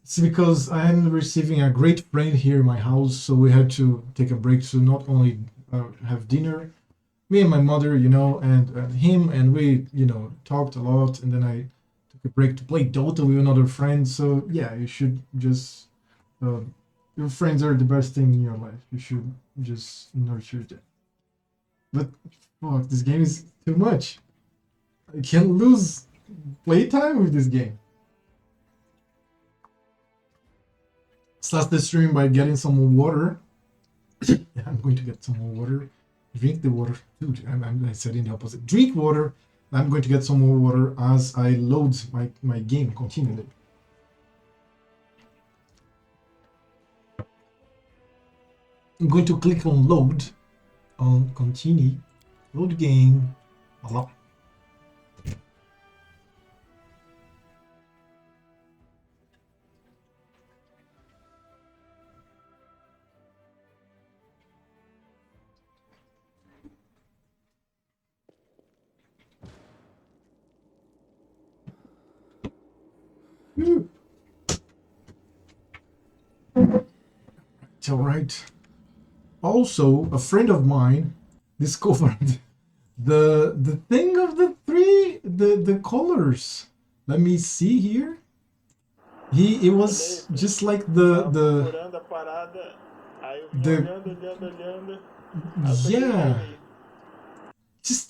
It's because I am receiving a great friend here in my house, so we had to take a break to not only have dinner, me and my mother, and him, and we, talked a lot, and then I took a break to play Dota with another friend. So yeah, you should just, uh, your friends are the best thing in your life. You should just nurture them. But fuck, this game is too much. I can't lose playtime with this game. Start the stream by getting some water. Yeah, I'm going to get some more water. Drink the water. Dude, I said in the opposite. Drink water. I'm going to get some more water as I load my game continually. I'm going to click on load, on continue, load game. Voila. It's alright. Also, a friend of mine discovered the thing of the three the colors. Let me see here. It was just like Procurando a parada, aí eu vim the olhando, olhando, olhando. Aí eu peguei e yeah, salvei. just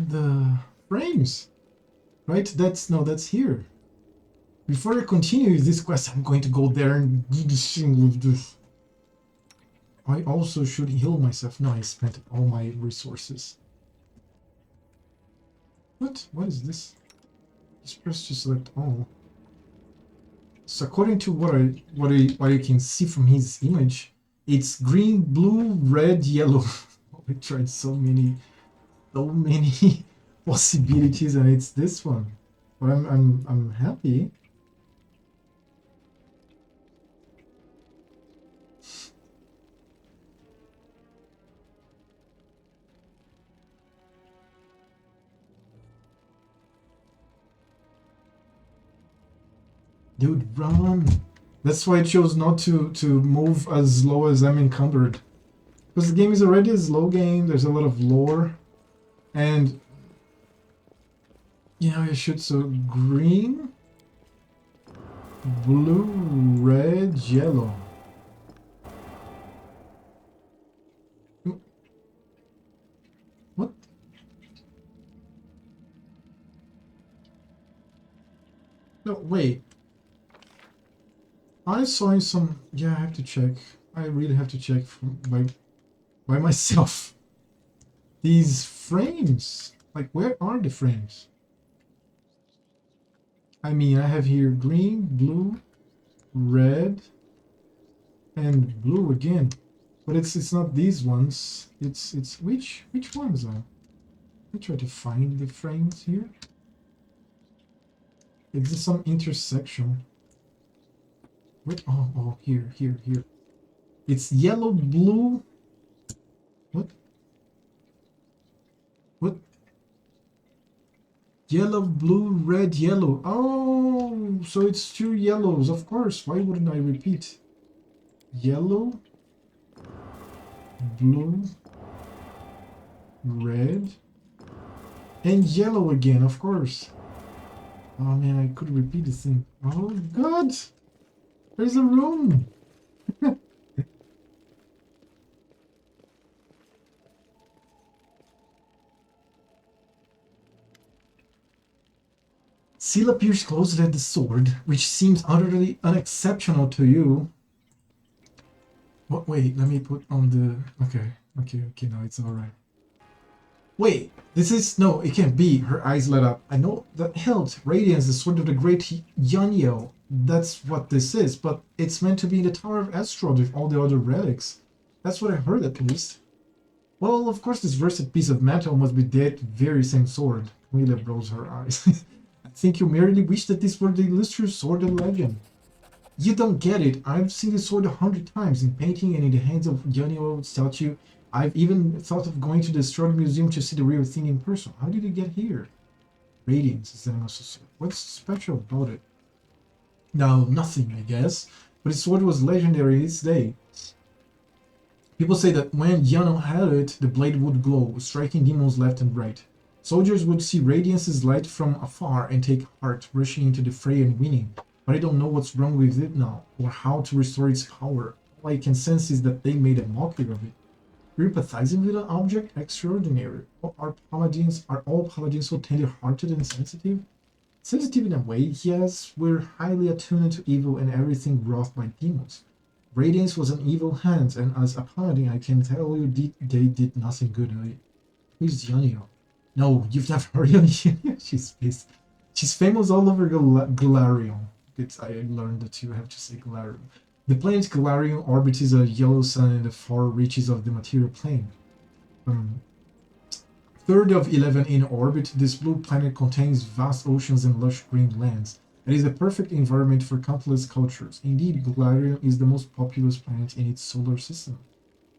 the frames, right? That's no, that's here. Before I continue this quest, I'm going to go there and do this thing with this. I also should heal myself. No, I spent all my resources. What is this? Just press to select all. So according to what I can see from his image, it's green, blue, red, yellow. I tried so many possibilities, and it's this one. But I'm happy. Dude, run! That's why I chose not to move as slow as I'm encumbered. Because the game is already a slow game, there's a lot of lore. And I should so green, blue, red, yellow. What? No, wait. I saw some. Yeah, I have to check. I really have to check by myself. These frames. Like, where are the frames? I mean, I have here green, blue, red, and blue again. But it's not these ones. It's which ones are? I try to find the frames here. It's some intersection. Wait, oh, here. It's yellow, blue. What? What? Yellow, blue, red, yellow. Oh, so it's two yellows, of course. Why wouldn't I repeat? Yellow, blue, red, and yellow again, of course. Oh man, I could repeat the thing. Oh god! There's a room! Seal appears closer at the sword, which seems utterly unexceptional to you. What? Wait, let me put on the... Okay, now it's alright. Wait, this is... No, it can't be. Her eyes lit up. I know that held radiance, the sword of the great Yanyo. That's what this is, but it's meant to be in the Tower of Estrod with all the other relics. That's what I heard, at least. Well, of course, this rusted piece of metal must be that very same sword. Camilla rolls her eyes. I think you merely wish that this were the illustrious sword of legend. You don't get it. I've seen this sword 100 times in painting and in the hands of Yanyo statue. I've even thought of going to the Estrod Museum to see the real thing in person. How did it get here? Radiance is the name of the sword. What's special about it? No, nothing, I guess. But his sword was legendary in its day. People say that when Yano had it, the blade would glow, striking demons left and right. Soldiers would see Radiance's light from afar and take heart, rushing into the fray and winning. But I don't know what's wrong with it now, or how to restore its power. All I can sense is that they made a mockery of it. You're empathizing with an object? Extraordinary. Are all paladins so tender-hearted and sensitive? Sensitive in a way, yes, we're highly attuned to evil and everything wrought by demons. Radiance was an evil hand, and as a paladin, I can tell you they did nothing good. Who's Yanio? No, you've never heard of Yanio? She's famous all over Galarion. I learned that you have to say Galarion. The planet Galarion orbits a yellow sun in the far reaches of the material plane. Third of 11 in orbit, this blue planet contains vast oceans and lush green lands. It is a perfect environment for countless cultures. Indeed, Galarian is the most populous planet in its solar system.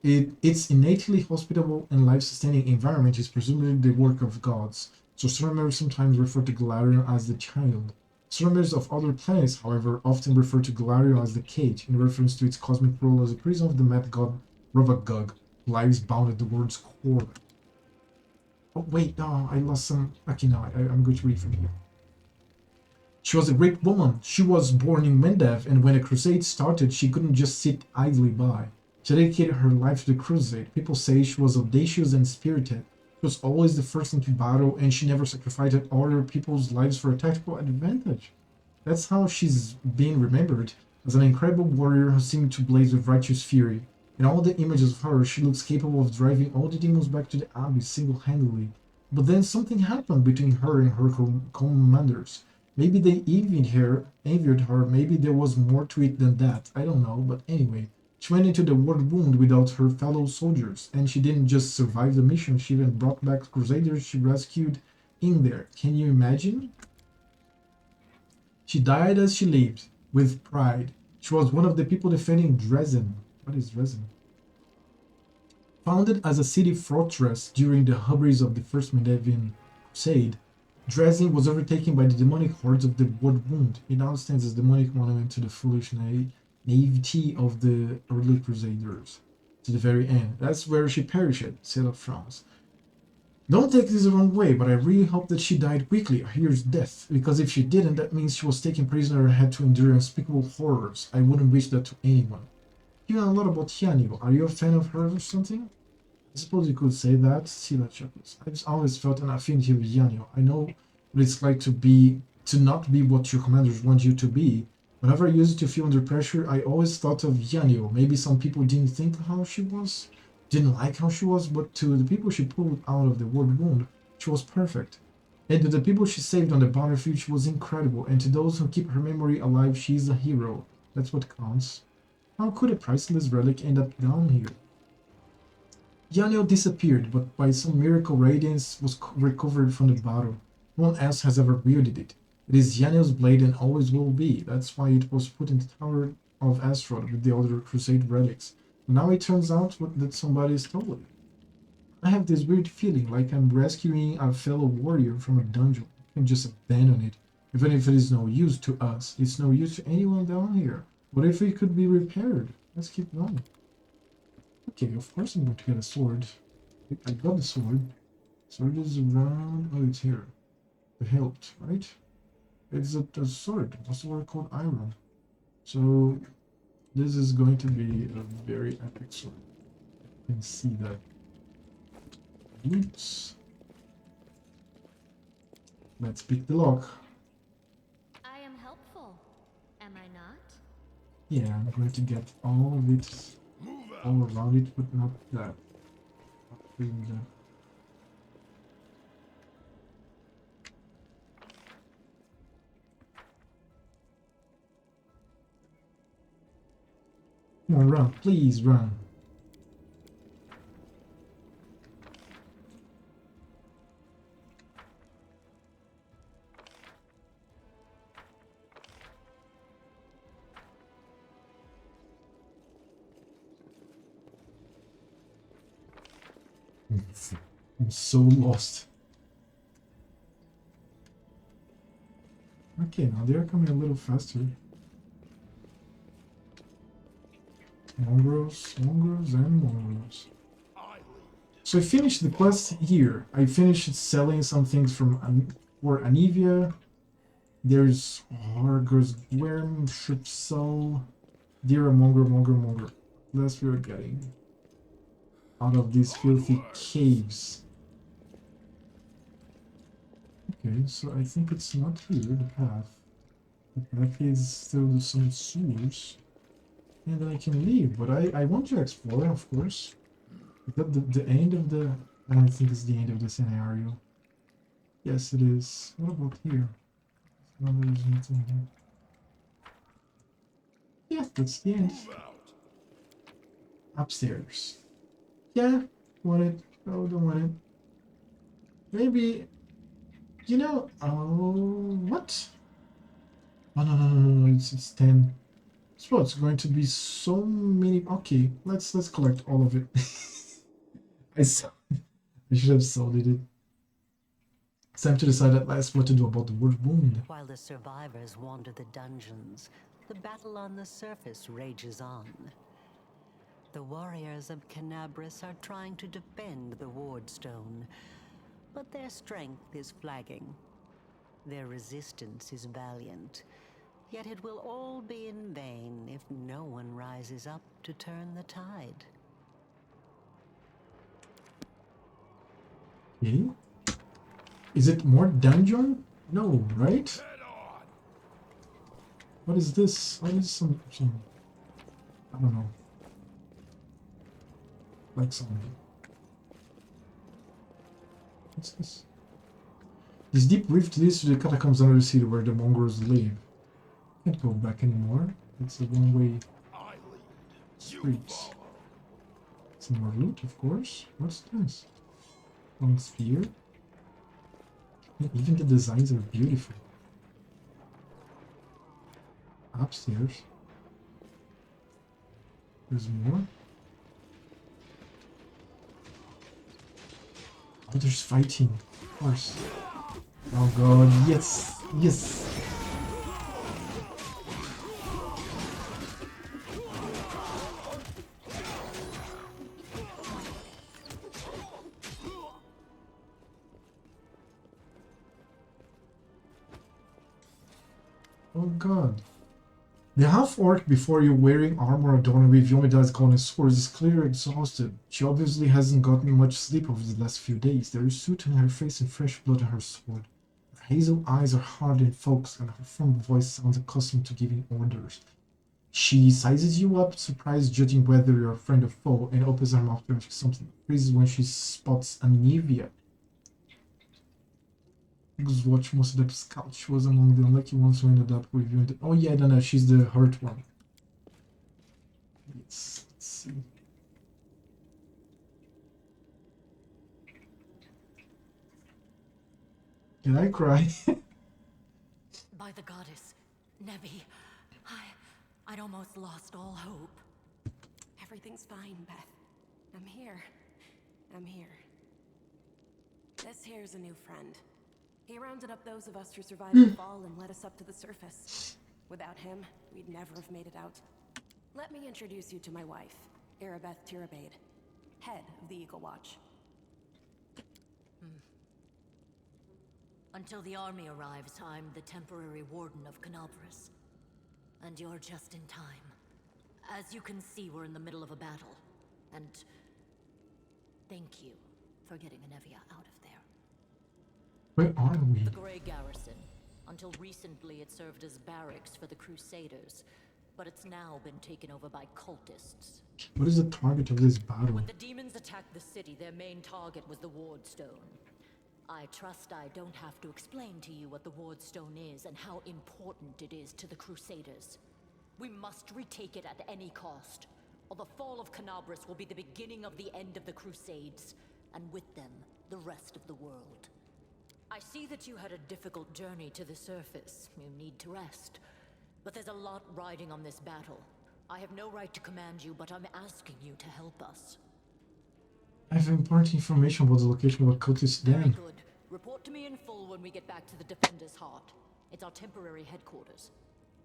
Its innately hospitable and life-sustaining environment is presumably the work of gods, so astronomers sometimes refer to Galarian as the child. Astronomers of other planets, however, often refer to Galarian as the cage, in reference to its cosmic role as a prison of the mad god Rovagug, who lies bound at the world's core. Oh, wait, no, I lost some. Okay, no, I'm going to read from here. She was a great woman. She was born in Mendev, and when the crusade started, she couldn't just sit idly by. She dedicated her life to the crusade. People say she was audacious and spirited. She was always the first into battle, and she never sacrificed other people's lives for a tactical advantage. That's how she's being remembered, as an incredible warrior who seemed to blaze with righteous fury. In all the images of her, she looks capable of driving all the demons back to the abyss single-handedly. But then something happened between her and her commanders. Maybe they envied her, maybe there was more to it than that. I don't know, but anyway. She went into the war wound without her fellow soldiers, and she didn't just survive the mission, she even brought back crusaders she rescued in there. Can you imagine? She died as she lived, with pride. She was one of the people defending Dresden. What is Dresden? Founded as a city fortress during the hubris of the First Mendevian Crusade, Dresden was overtaken by the demonic hordes of the Blood Wound. It now stands as a demonic monument to the foolish naivety of the early Crusaders. To the very end. That's where she perished, said of France. Don't take this the wrong way, but I really hope that she died quickly, a hero's death, because if she didn't, that means she was taken prisoner and had to endure unspeakable horrors. I wouldn't wish that to anyone. You know a lot about Yanio. Are you a fan of her or something? I suppose you could say that. Sila chuckles. I've always felt an affinity with Yanio. I know what it's like to not be what your commanders want you to be. Whenever I used to feel under pressure, I always thought of Yanio. Maybe some people didn't like how she was, but to the people she pulled out of the world wound, she was perfect. And to the people she saved on the battlefield, she was incredible. And to those who keep her memory alive, she's a hero. That's what counts. How could a priceless relic end up down here? Yanio disappeared, but by some miracle Radiance was recovered from the battle. No one else has ever wielded it. It is Yanio's blade and always will be. That's why it was put in the Tower of Astrod with the other Crusade relics. And now it turns out that somebody stole it. I have this weird feeling like I'm rescuing a fellow warrior from a dungeon. I can just abandon it. Even if it is no use to us, it's no use to anyone down here. What if it could be repaired? Let's keep going. Okay, of course I'm going to get a sword. I got the sword. Sword is around. Oh, it's here. The hilt, right? It's a sword. A sword called iron. So this is going to be a very epic sword. You can see that. Oops. Let's pick the lock. I am helpful, am I not? Yeah, I'm going to get all of it, all around it, but not that. Not really that. Come on, run, please run. I'm so lost. Okay, now they're coming a little faster. Mongrels, mongrels, and mongrels. So I finished the quest here. I finished selling some things for Anivia. There's Harger's Worm, Shipsel, Dear Monger. Last we are getting out of these filthy caves. Okay, so I think it's not here, the path. The path is through some sewers. And then I can leave, but I want to explore, of course. Is that the end of the... I don't think it's the end of the scenario. Yes, it is. What about here? No, there's nothing here. Yeah, that's the end. Upstairs. Yeah, want it. No, don't want it. Maybe... You know... Oh... What? Oh, no, it's 10. So it's going to be so many... Okay, let's collect all of it. I should have sold it. It's time to decide at last what to do about the word wound. While the survivors wander the dungeons, the battle on the surface rages on. The warriors of Canabris are trying to defend the wardstone, but their strength is flagging. Their resistance is valiant, yet it will all be in vain if no one rises up to turn the tide. Okay. Is it more dungeon? No, right? What is this? What is some I don't know. Like something. What's this? This deep rift leads to the catacombs under the city where the mongrels live. Can't go back anymore. It's a one-way street. Some more loot, of course. What's this? Long spear. Even the designs are beautiful. Upstairs. There's more. Oh, there's fighting. Of course. Oh god, yes! Yes! Oh god. The half-orc before you wearing armor adorned with Yomida's golden swords is clearly exhausted. She obviously hasn't gotten much sleep over the last few days. There is soot on her face and fresh blood on her sword. Her hazel eyes are hard and focused, and her firm voice sounds accustomed to giving orders. She sizes you up, surprised, judging whether you're a friend or foe, and opens her mouth to ask something. Freezes when she spots Anivia. Just watch most of the scout. She was among the unlucky ones who ended up with you. Oh yeah, no, she's the hurt one. Let's see. Did I cry? By the goddess, Nebi, I'd almost lost all hope. Everything's fine, Beth. I'm here. This here's a new friend. He rounded up those of us who survived the fall and led us up to the surface. Without him, we'd never have made it out. Let me introduce you to my wife, Arabeth Tirabade, head of the Eagle Watch. Until the army arrives, I'm the temporary warden of Canabris. And you're just in time. As you can see, we're in the middle of a battle. And thank you for getting Anivia out of there. Where are we? The Grey Garrison. Until recently, it served as barracks for the Crusaders. But it's now been taken over by cultists. What is the target of this battle? When the demons attacked the city, their main target was the Wardstone. I trust I don't have to explain to you what the Wardstone is and how important it is to the Crusaders. We must retake it at any cost, or the fall of Canabris will be the beginning of the end of the Crusades, and with them, the rest of the world. I see that you had a difficult journey to the surface. You need to rest. But there's a lot riding on this battle. I have no right to command you, but I'm asking you to help us. I have important information about the location of a cultist Very den. good. Report to me in full when we get back to the Defender's Heart. It's our temporary headquarters.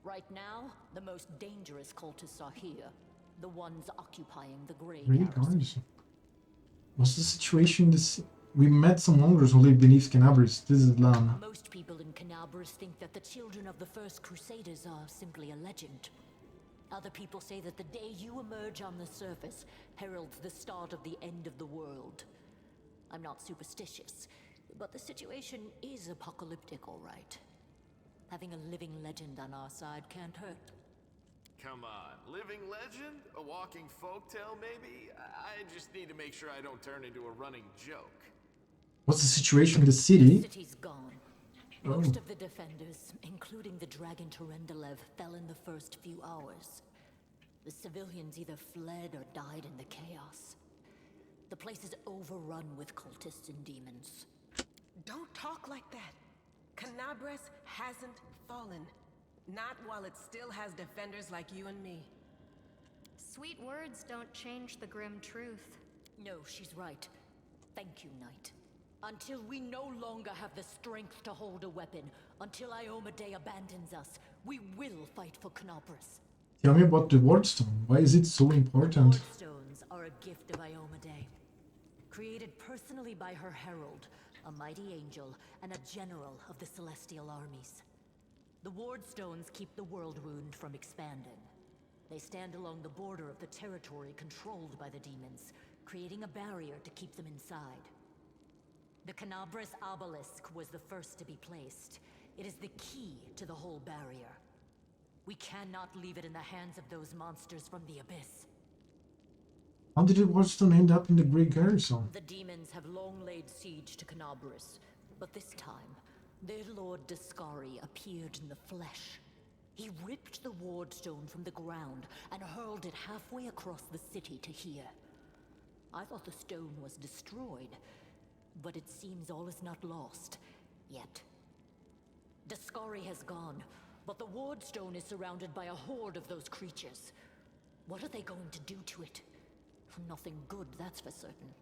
Right now, the most dangerous cultists are here. The ones occupying the Grey Garrison. What's the situation in this? We met some mongrels who live beneath Canabris. This is Lan. Most people in Canabris think that the children of the first Crusaders are simply a legend. Other people say that the day you emerge on the surface heralds the start of the end of the world. I'm not superstitious, but the situation is apocalyptic, all right. Having a living legend on our side can't hurt. Come on, living legend? A walking folktale, maybe? I just need to make sure I don't turn into a running joke. What's the situation in the city? The city's gone. Most of the defenders, including the Dragon Terendelev, fell in the first few hours. The civilians either fled or died in the chaos. The place is overrun with cultists and demons. Don't talk like that. Canabris hasn't fallen. Not while it still has defenders like you and me. Sweet words don't change the grim truth. No, she's right. Thank you, Knight. Until we no longer have the strength to hold a weapon, until Iomedae abandons us, we will fight for Canabris. Tell me about the Wardstone. Why is it so important? Wardstones are a gift of Iomedae. Created personally by her herald, a mighty angel, and a general of the celestial armies. The Wardstones keep the world wound from expanding. They stand along the border of the territory controlled by the demons, creating a barrier to keep them inside. The Canabris obelisk was the first to be placed. It is the key to the whole barrier. We cannot leave it in the hands of those monsters from the abyss. How did the Wardstone end up in the Grey Garrison? The demons have long laid siege to Canabris, but this time, their lord Dascari appeared in the flesh. He ripped the Wardstone from the ground and hurled it halfway across the city to here. I thought the stone was destroyed, but it seems all is not lost, yet. Dascari has gone, but the Wardstone is surrounded by a horde of those creatures. What are they going to do to it? Nothing good, that's for certain.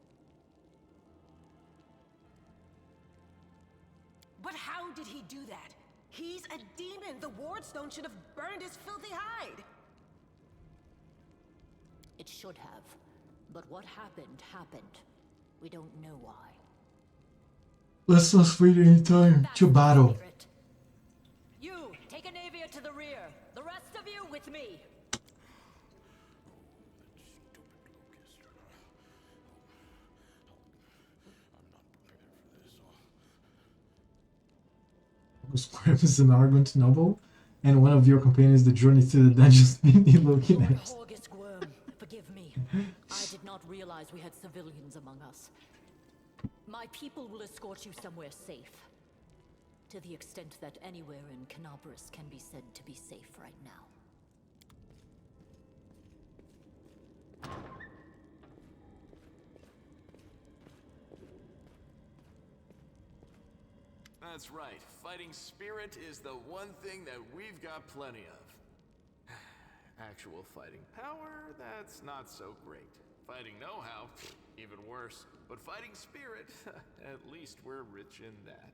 But how did he do that? He's a demon! The Wardstone should have burned his filthy hide! It should have. But what happened, happened. We don't know why. Let's not wait any time That's to the battle. spirit. You, take a Navia to the rear. The rest of you with me. Square is an arrogant noble, and one of your companions the journey to the dungeons be looking Lord at. Horgus Worm, forgive me. I did not realize we had civilians among us. My people will escort you somewhere safe. To the extent that anywhere in Canabris can be said to be safe right now. That's right. Fighting spirit is the one thing that we've got plenty of. Actual fighting power, that's not so great. Fighting know-how, even worse. But fighting spirit, at least we're rich in that.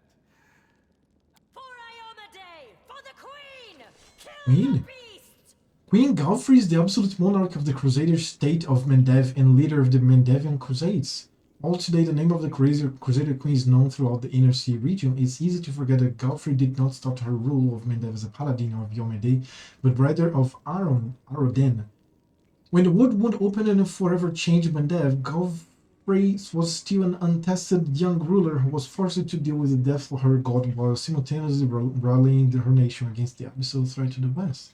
For Iomedae! For the Queen! Kill Queen? the beasts! Queen Galfrey is the absolute monarch of the Crusader state of Mendev and leader of the Mendevian Crusades. All today, the name of the Crusader Queen is known throughout the Inner Sea region. It's easy to forget that Galfrey did not start her rule of Mendev as a paladin of Iomedae, but rather of Aroden. When the Wood Wound opened and forever changed Mendev, Galfrey was still an untested young ruler who was forced to deal with the death of her god while simultaneously rallying her nation against the abyssal threat to the west.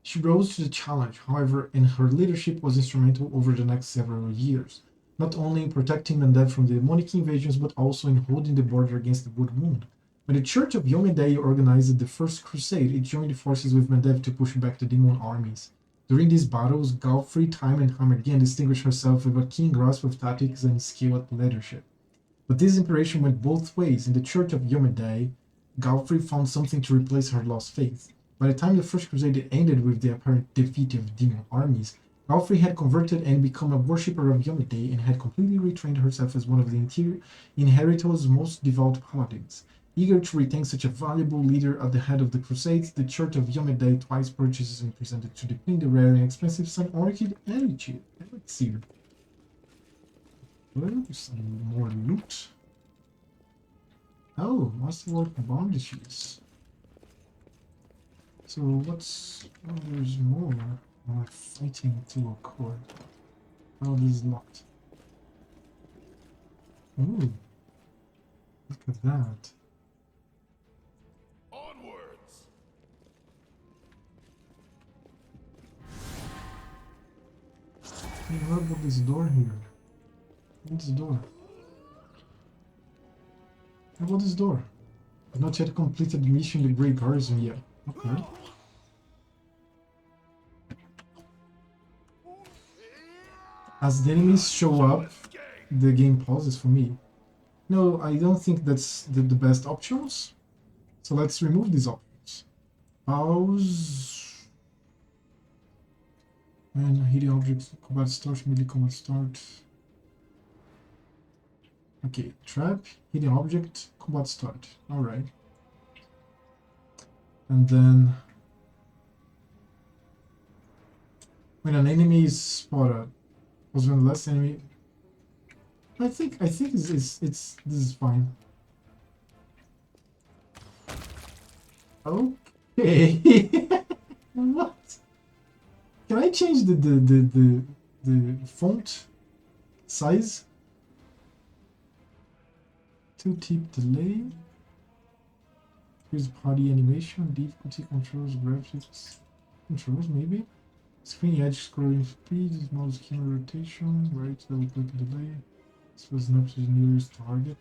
She rose to the challenge, however, and her leadership was instrumental over the next several years, not only in protecting Mendev from the demonic invasions, but also in holding the border against the Wood Wound. When the Church of Iomedae organized the First Crusade, it joined forces with Mendev to push back the demon armies. During these battles, Galfrey time and time again distinguished herself with a keen grasp of tactics and skill at leadership. But this inspiration went both ways. In the Church of Iomedae, Galfrey found something to replace her lost faith. By the time the First Crusade ended with the apparent defeat of demon armies, Galfrey had converted and become a worshipper of Iomedae and had completely retrained herself as one of the Inheritors' most devout paladins. Eager to retain such a valuable leader at the head of the Crusades, the Church of Yomedei twice purchases and presented to the Queen the rare and expensive Sun Orchid Elixir. Well, some more loot. Oh, Masterwork Bondages. So what's... Oh, there's more. Fighting to occur. Oh, this is locked. Ooh. Look at that. Onwards! Hey, what about this door here? What's the door? How about this door? I've not yet completed the mission, the Great Garrison yet. Okay. As the enemies show up, the game pauses for me. No, I don't think that's the best options. So let's remove these options. Pause. And hidden objects, combat start, melee combat start. Okay, trap, hidden object, combat start. Alright. And then when an enemy is spotted, was when the last enemy. I think it's this is fine. Okay. What? Can I change the font size? 2-tip delay. Here's party animation, difficulty controls, graphics controls maybe. Screen edge scrolling speed, mouse camera rotation, right double click delay. This was snap to the nearest target.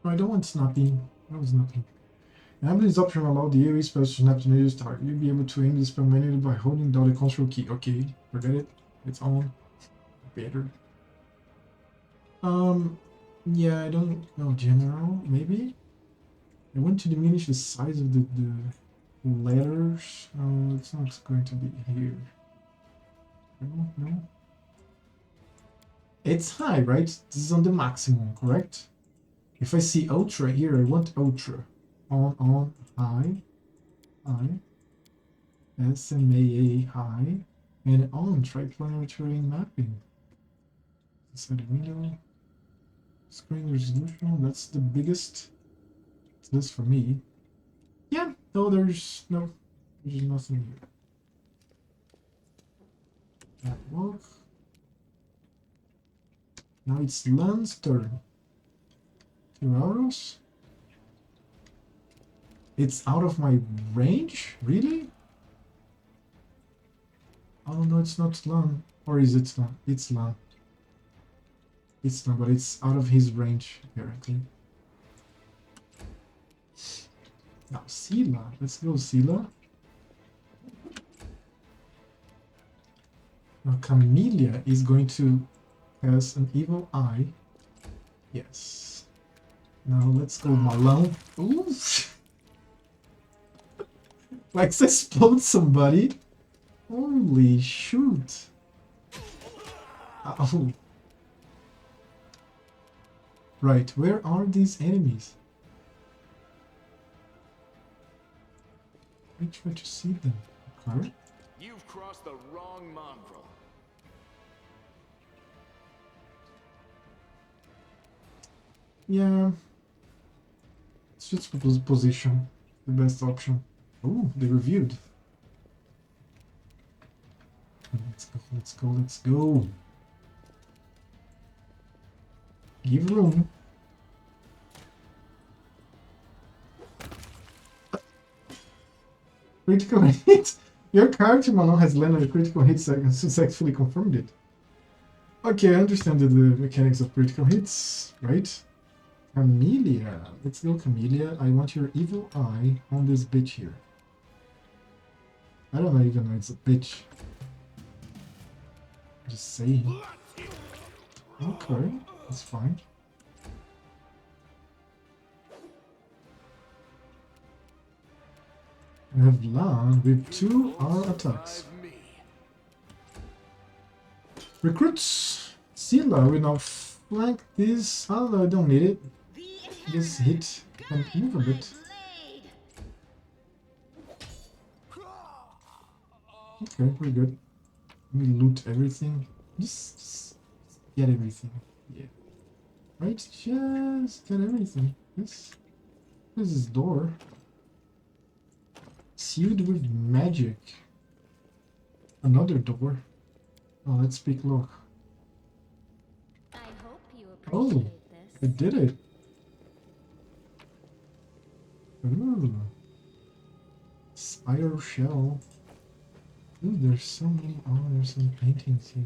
No, I don't want snapping. I was snapping. Enable this option allow the AoE spells to snap to the nearest target. You'll be able to aim the spell manually by holding down the control key. Okay, forget it. It's on. Better. Yeah, I don't know. General, maybe? I want to diminish the size of the letters. Oh, it's not going to be here. No. It's high, right? This is on the maximum, correct? If I see ultra here, I want ultra. On, high, SMAA high, and on triplanar terrain mapping. Inside the window. Screen resolution, that's the biggest. It's this for me. Yeah, no, there's nothing here. That walk. Now it's Lan's turn. 2 arrows. It's out of my range? Really? Oh no, it's not Lan. Or is it Lan? It's Lan. It's Lan, but it's out of his range, apparently. Now, Sila. Let's go, Sila. Now, Camellia is going to cast an evil eye. Yes. Now, let's go, Malone. Oof. Let's explode somebody. Holy shoot. Oh. Right, where are these enemies? I try to see them. Okay. You've crossed the wrong mongrel. Yeah. It's just position. The best option. Oh, they reviewed. Let's go. Give room. Critical hit. Your character Manon has landed a critical hit and successfully confirmed it. Okay, I understand the mechanics of critical hits, right? Camellia. Let's go, Camellia. I want your evil eye on this bitch here. I don't even know it's a bitch. Just saying. Okay, that's fine. I have Lan with 2 R attacks. Recruits. Sila will now flank this. Oh, no, I don't need it. Just hit and move a bit. Okay, we're good. We loot everything. Just get everything. Yeah. Right? Just get everything. This is door. Sealed with magic. Another door. Oh, let's speak low. I hope you Oh, appreciate this. I did it. Ooh. Spiral shell. Ooh, there's so many. Oh, there's some paintings here.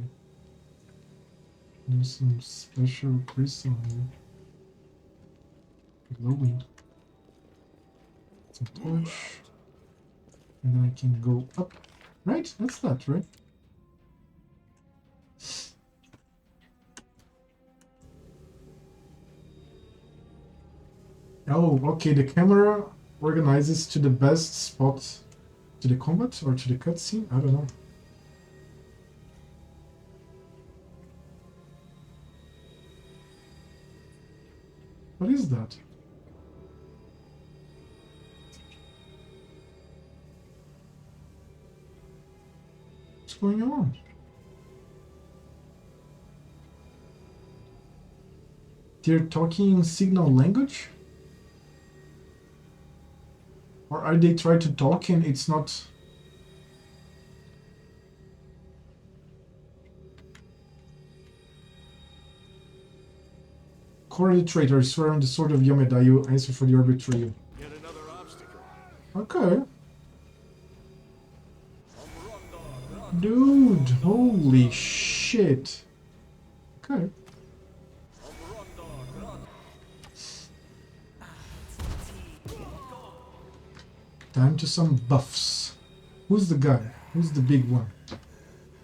There's some special crystal here. Glowing. Some torch. And then I can go up. Right? That's that, right? Oh, okay. The camera organizes to the best spot to the combat or to the cutscene. I don't know. What is that? What's going on? They're talking signal language? Or are they trying to talk and it's not... Core traitor, swear on the sword of Yomeda, you answer for your betrayal. Yet another obstacle. Okay. Dude, holy shit. Okay. Time to some buffs. Who's the guy? Who's the big one?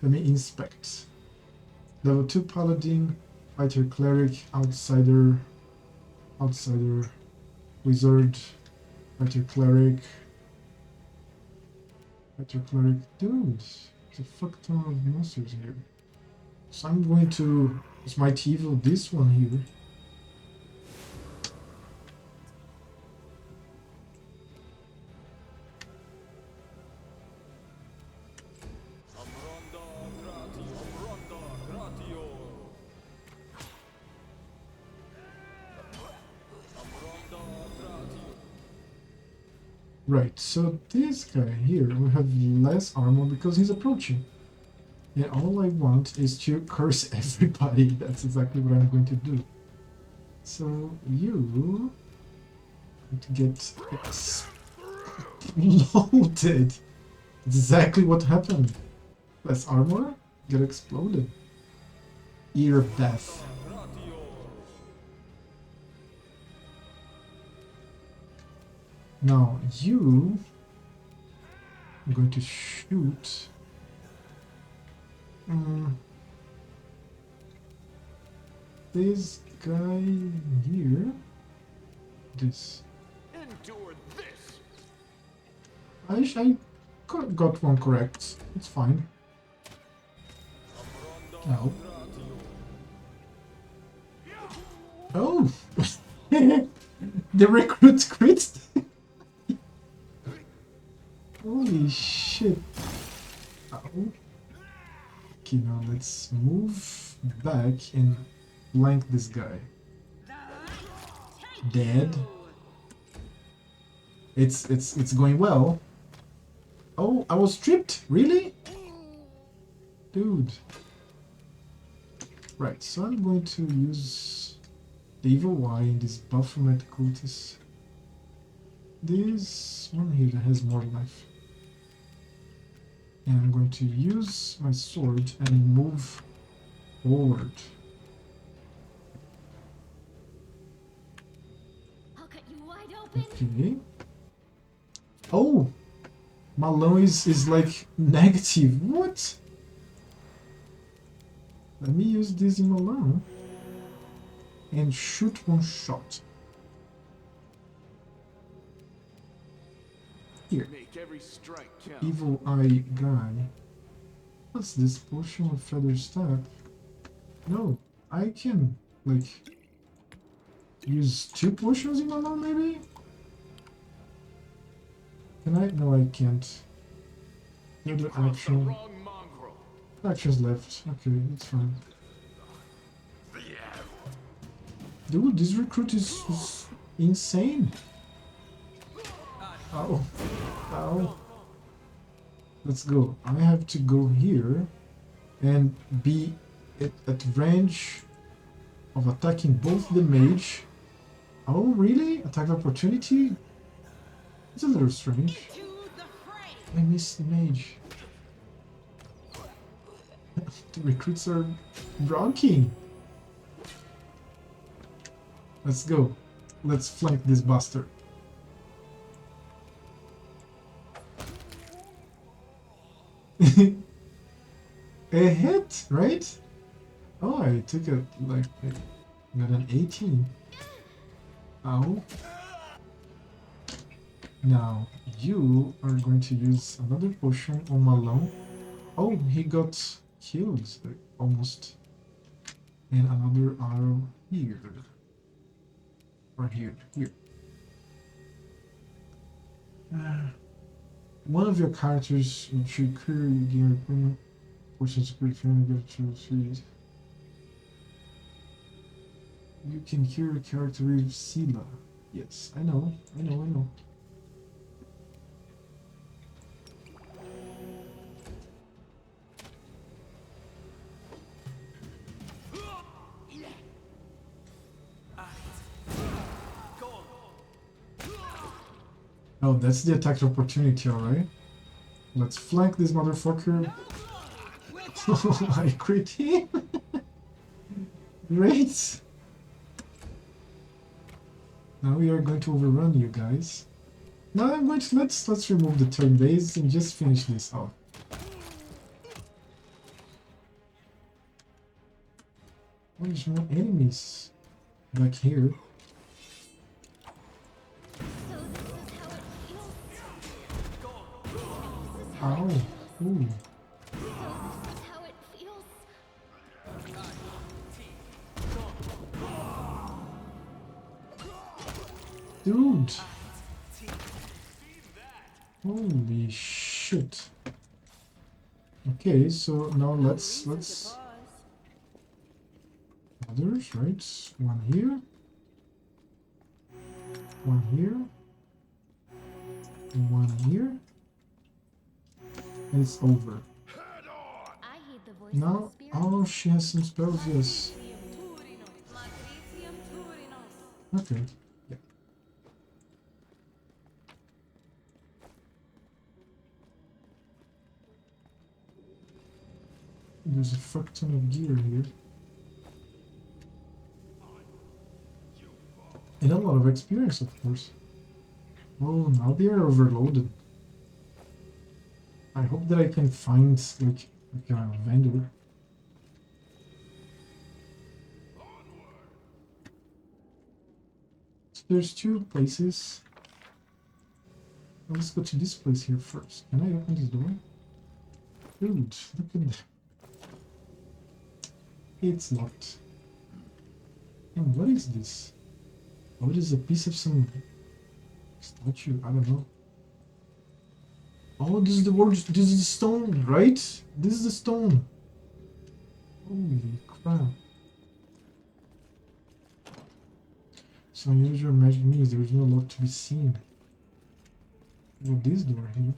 Let me inspect. Level 2 paladin, fighter cleric, outsider, wizard, fighter cleric. Dude, there's a fuck ton of monsters here. So I'm going to smite evil this one here. Right, so this guy here will have less armor because he's approaching. And all I want is to curse everybody. That's exactly what I'm going to do. So you need to get exploded. Exactly what happened. Less armor, get exploded. Ear of death. Now you... I'm going to shoot... this guy here... This. Endure this. I got one correct. It's fine. No. Oh! The recruit quit! Holy shit. Ow. Okay, now let's move back and flank this guy. Dead. It's going well. Oh, I was stripped? Really? Dude. Right, so I'm going to use the evil Y in this Baphomet cultist. This one here that has more life. And I'm going to use my sword and move forward. I'll cut you wide open. Okay. Oh! Malone is like negative. What? Let me use this in Malone. And shoot one shot. Here. Make every strike count. Evil Eye guy. What's this? Potion of feather staff? No, I can, like, use 2 potions in my mouth, maybe? Can I? No, I can't. The other action. Actions left. Okay, it's fine. Dude, this recruit is insane. Ow. Ow. Let's go. I have to go here and be at range of attacking both the mage. Oh, really? Attack opportunity? It's a little strange. I missed the mage. The recruits are rocking. Let's go. Let's flank this bastard. A hit, right? Oh, I took a, like, I got an 18. Ow. Now, you are going to use another potion on Malone. Oh, he got killed, like, almost. And another arrow here. Or here. One of your characters should clearly gain potions to create feeling. You can cure a character with Sila. Yes, I know. Oh, that's the attack opportunity, alright? Let's flank this motherfucker. I crit him. Great. Now we are going to overrun you guys. Now I'm going to let's remove the turn base and just finish this off. Oh, there's more enemies back here. Ow. Ooh. How it feels. Dude. Holy shit. Okay, so now let's others, right? One here. One here. And one here. And it's over. I heed the voice Now, of the spirit. oh, she has some spells, yes. Okay. Yeah. There's a fuck ton of gear here. And a lot of experience, of course. Oh, now they are overloaded. I hope that I can find, like a vendor. So there's 2 places. Let's go to this place here first. Can I open this door? Dude, look at that. It's locked. And what is this? Oh, it is a piece of some statue. I don't know. Oh, this is the word. This is the stone, right? This is the stone. Holy crap. So unusual magic means there is no lock to be seen. Well, this door here.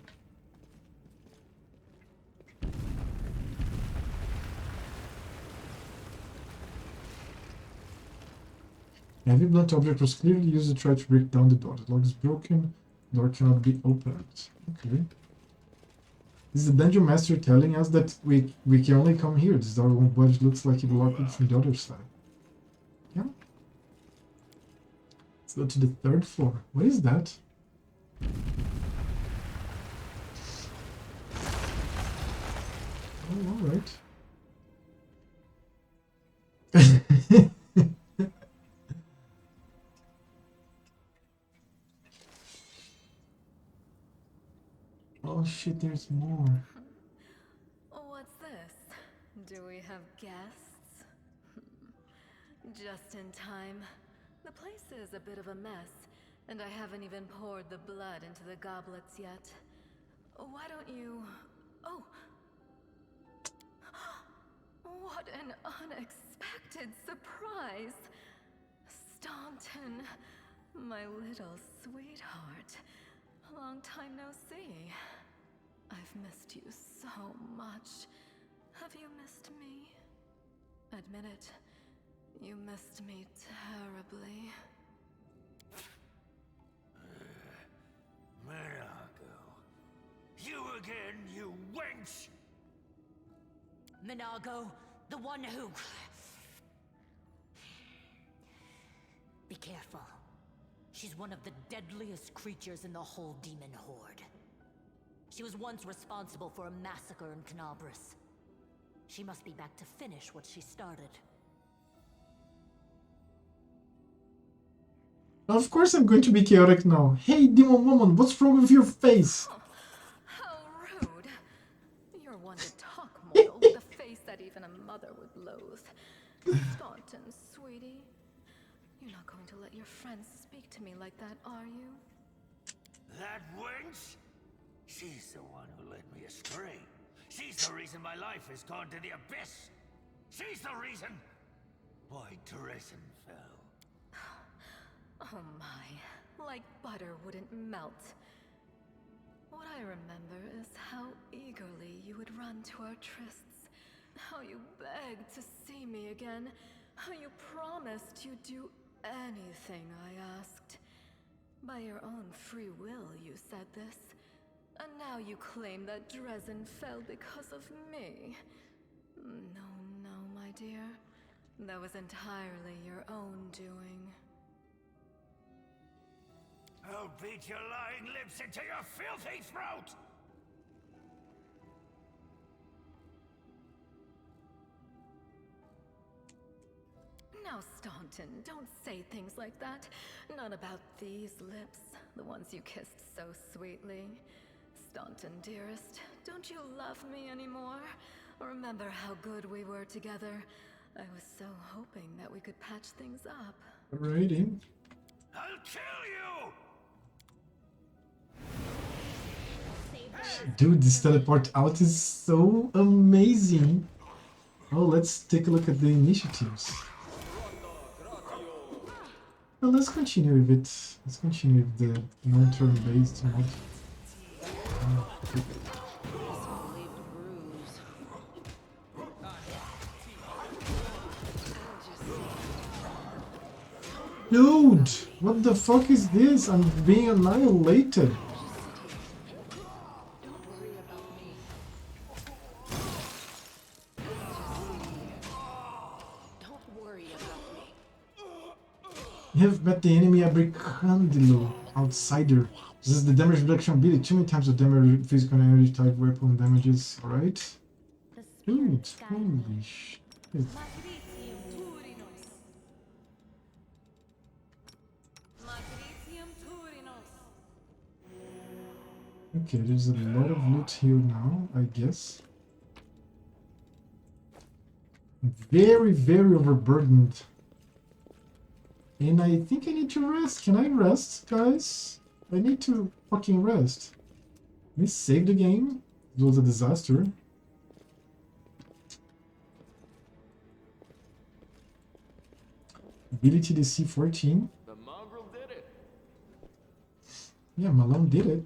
A heavy blunt object was clearly used to try to break down the door. The lock is broken. The door cannot be opened. Okay. This is the dungeon master telling us that we can only come here. This door won't budge. Looks like it locked it from the other side. Yeah. Let's go to the 3rd floor. What is that? Oh, alright. Oh shit, there's more. What's this? Do we have guests? Just in time. The place is a bit of a mess, and I haven't even poured the blood into the goblets yet. Why don't you... Oh! What an unexpected surprise! Staunton, my little sweetheart. Long time no see. I've missed you so much. Have you missed me? Admit it. You missed me terribly. Minago. You again, you wench! Minago, the one who... Be careful. She's one of the deadliest creatures in the whole demon horde. She was once responsible for a massacre in Canabris. She must be back to finish what she started. Of course I'm going to be chaotic now. Hey, demon woman, what's wrong with your face? How rude. You're one to talk, mortal, with a face that even a mother would loathe. Staunton, sweetie. You're not going to let your friends speak to me like that, are you? That wench? She's the one who led me astray. She's the reason my life has gone to the abyss. She's the reason why Garrison fell. Oh my, like butter wouldn't melt. What I remember is how eagerly you would run to our trysts, how you begged to see me again, how you promised you'd do anything I asked. By your own free will, you said this. And now you claim that Dresden fell because of me. No, no, my dear. That was entirely your own doing. I'll beat your lying lips into your filthy throat! Now, Staunton, don't say things like that. Not about these lips, the ones you kissed so sweetly. Staunton, dearest, don't you love me anymore? Remember how good we were together? I was so hoping that we could patch things up. Alrighty. I'll kill you! Dude, this teleport out is so amazing. Oh, let's take a look at the initiatives. Well, let's continue with it. Let's continue with the non-turn based mod. Dude, what the fuck is this? I'm being annihilated. You have met the enemy Abricandilo, outsider. This is the damage reduction ability. 2 times the damage physical and energy type weapon damages. Alright. Dude, holy shit. Okay, there's a lot of loot here now, I guess. Very, very overburdened. And I think I need to rest. Can I rest, guys? I need to fucking rest. Let me save the game. It was a disaster. Ability to see 14. The mongrel did it. Yeah, Malone did it.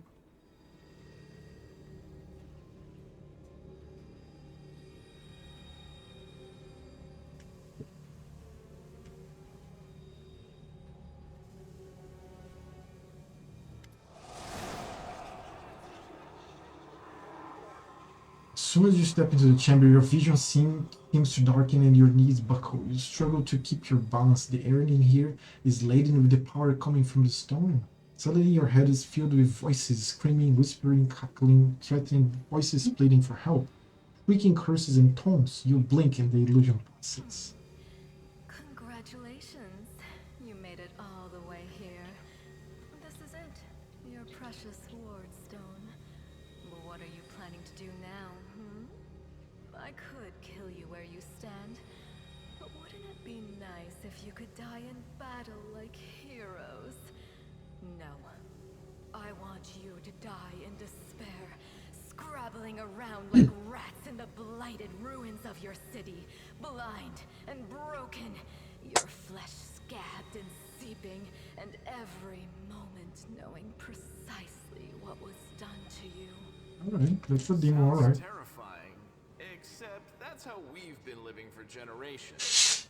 As soon as you step into the chamber, your vision seems to darken and your knees buckle. You struggle to keep your balance. The air in here is laden with the power coming from the stone. Suddenly your head is filled with voices, screaming, whispering, cackling, threatening, voices pleading for help. Shrieking curses and taunts. You blink and the illusion passes. Congratulations. You made it all the way here. This is it. Your precious ward stone. But what are you planning to do now, I could kill you where you stand, but wouldn't it be nice if you could die in battle like heroes? No. I want you to die in despair, scrabbling around like rats in the blighted ruins of your city, blind and broken, your flesh scabbed and seeping, and every moment knowing precisely what was done to you. Alright, that's a demo, alright. Terrifying, except that's how we've been living for generations.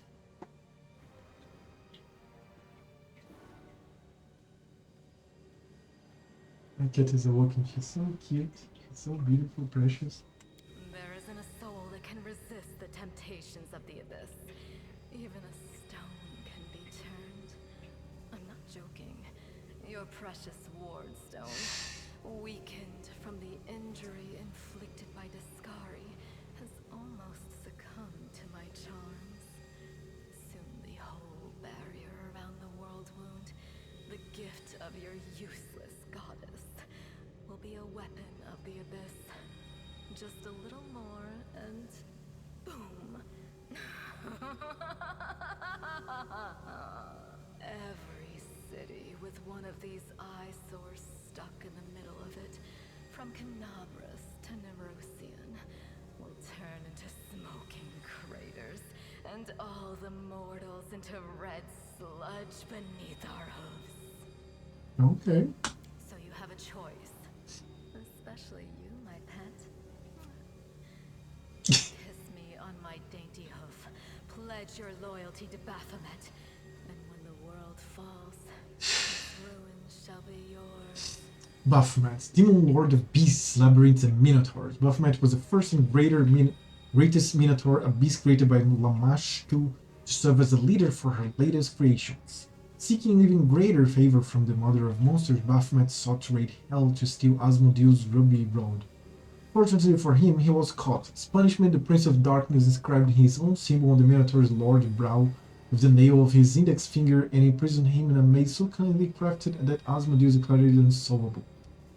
My cat is awoken. She's so cute. She's so beautiful, precious. There isn't a soul that can resist the temptations of the abyss. Even a stone can be turned. I'm not joking. Your precious ward stone, weakened from the injury inflicted by Discari, has almost succumbed to my charms. Soon the whole barrier around the world wound, the gift of your useless goddess, will be a weapon of the abyss. Just a little more and boom. Every city with one of these eyesores stuck in the middle of it, from Canabras to Nerosian, will turn into smoking craters, and all the mortals into red sludge beneath our hooves. Okay. So you have a choice. Especially you, my pet. Kiss me on my dainty hoof. Pledge your loyalty to Baphomet. And when the world falls, its ruins shall be yours. Baphomet, demon lord of beasts, labyrinths, and minotaurs. Baphomet was the first and greatest minotaur, a beast created by Lamashtu to serve as a leader for her latest creations. Seeking even greater favor from the mother of monsters, Baphomet sought to raid hell to steal Asmodeus' ruby rod. Fortunately for him, he was caught. As punishment, the Prince of Darkness inscribed his own symbol on the Minotaur's lord brow with the nail of his index finger and imprisoned him in a maze so cunningly crafted that Asmodeus declared it unsolvable.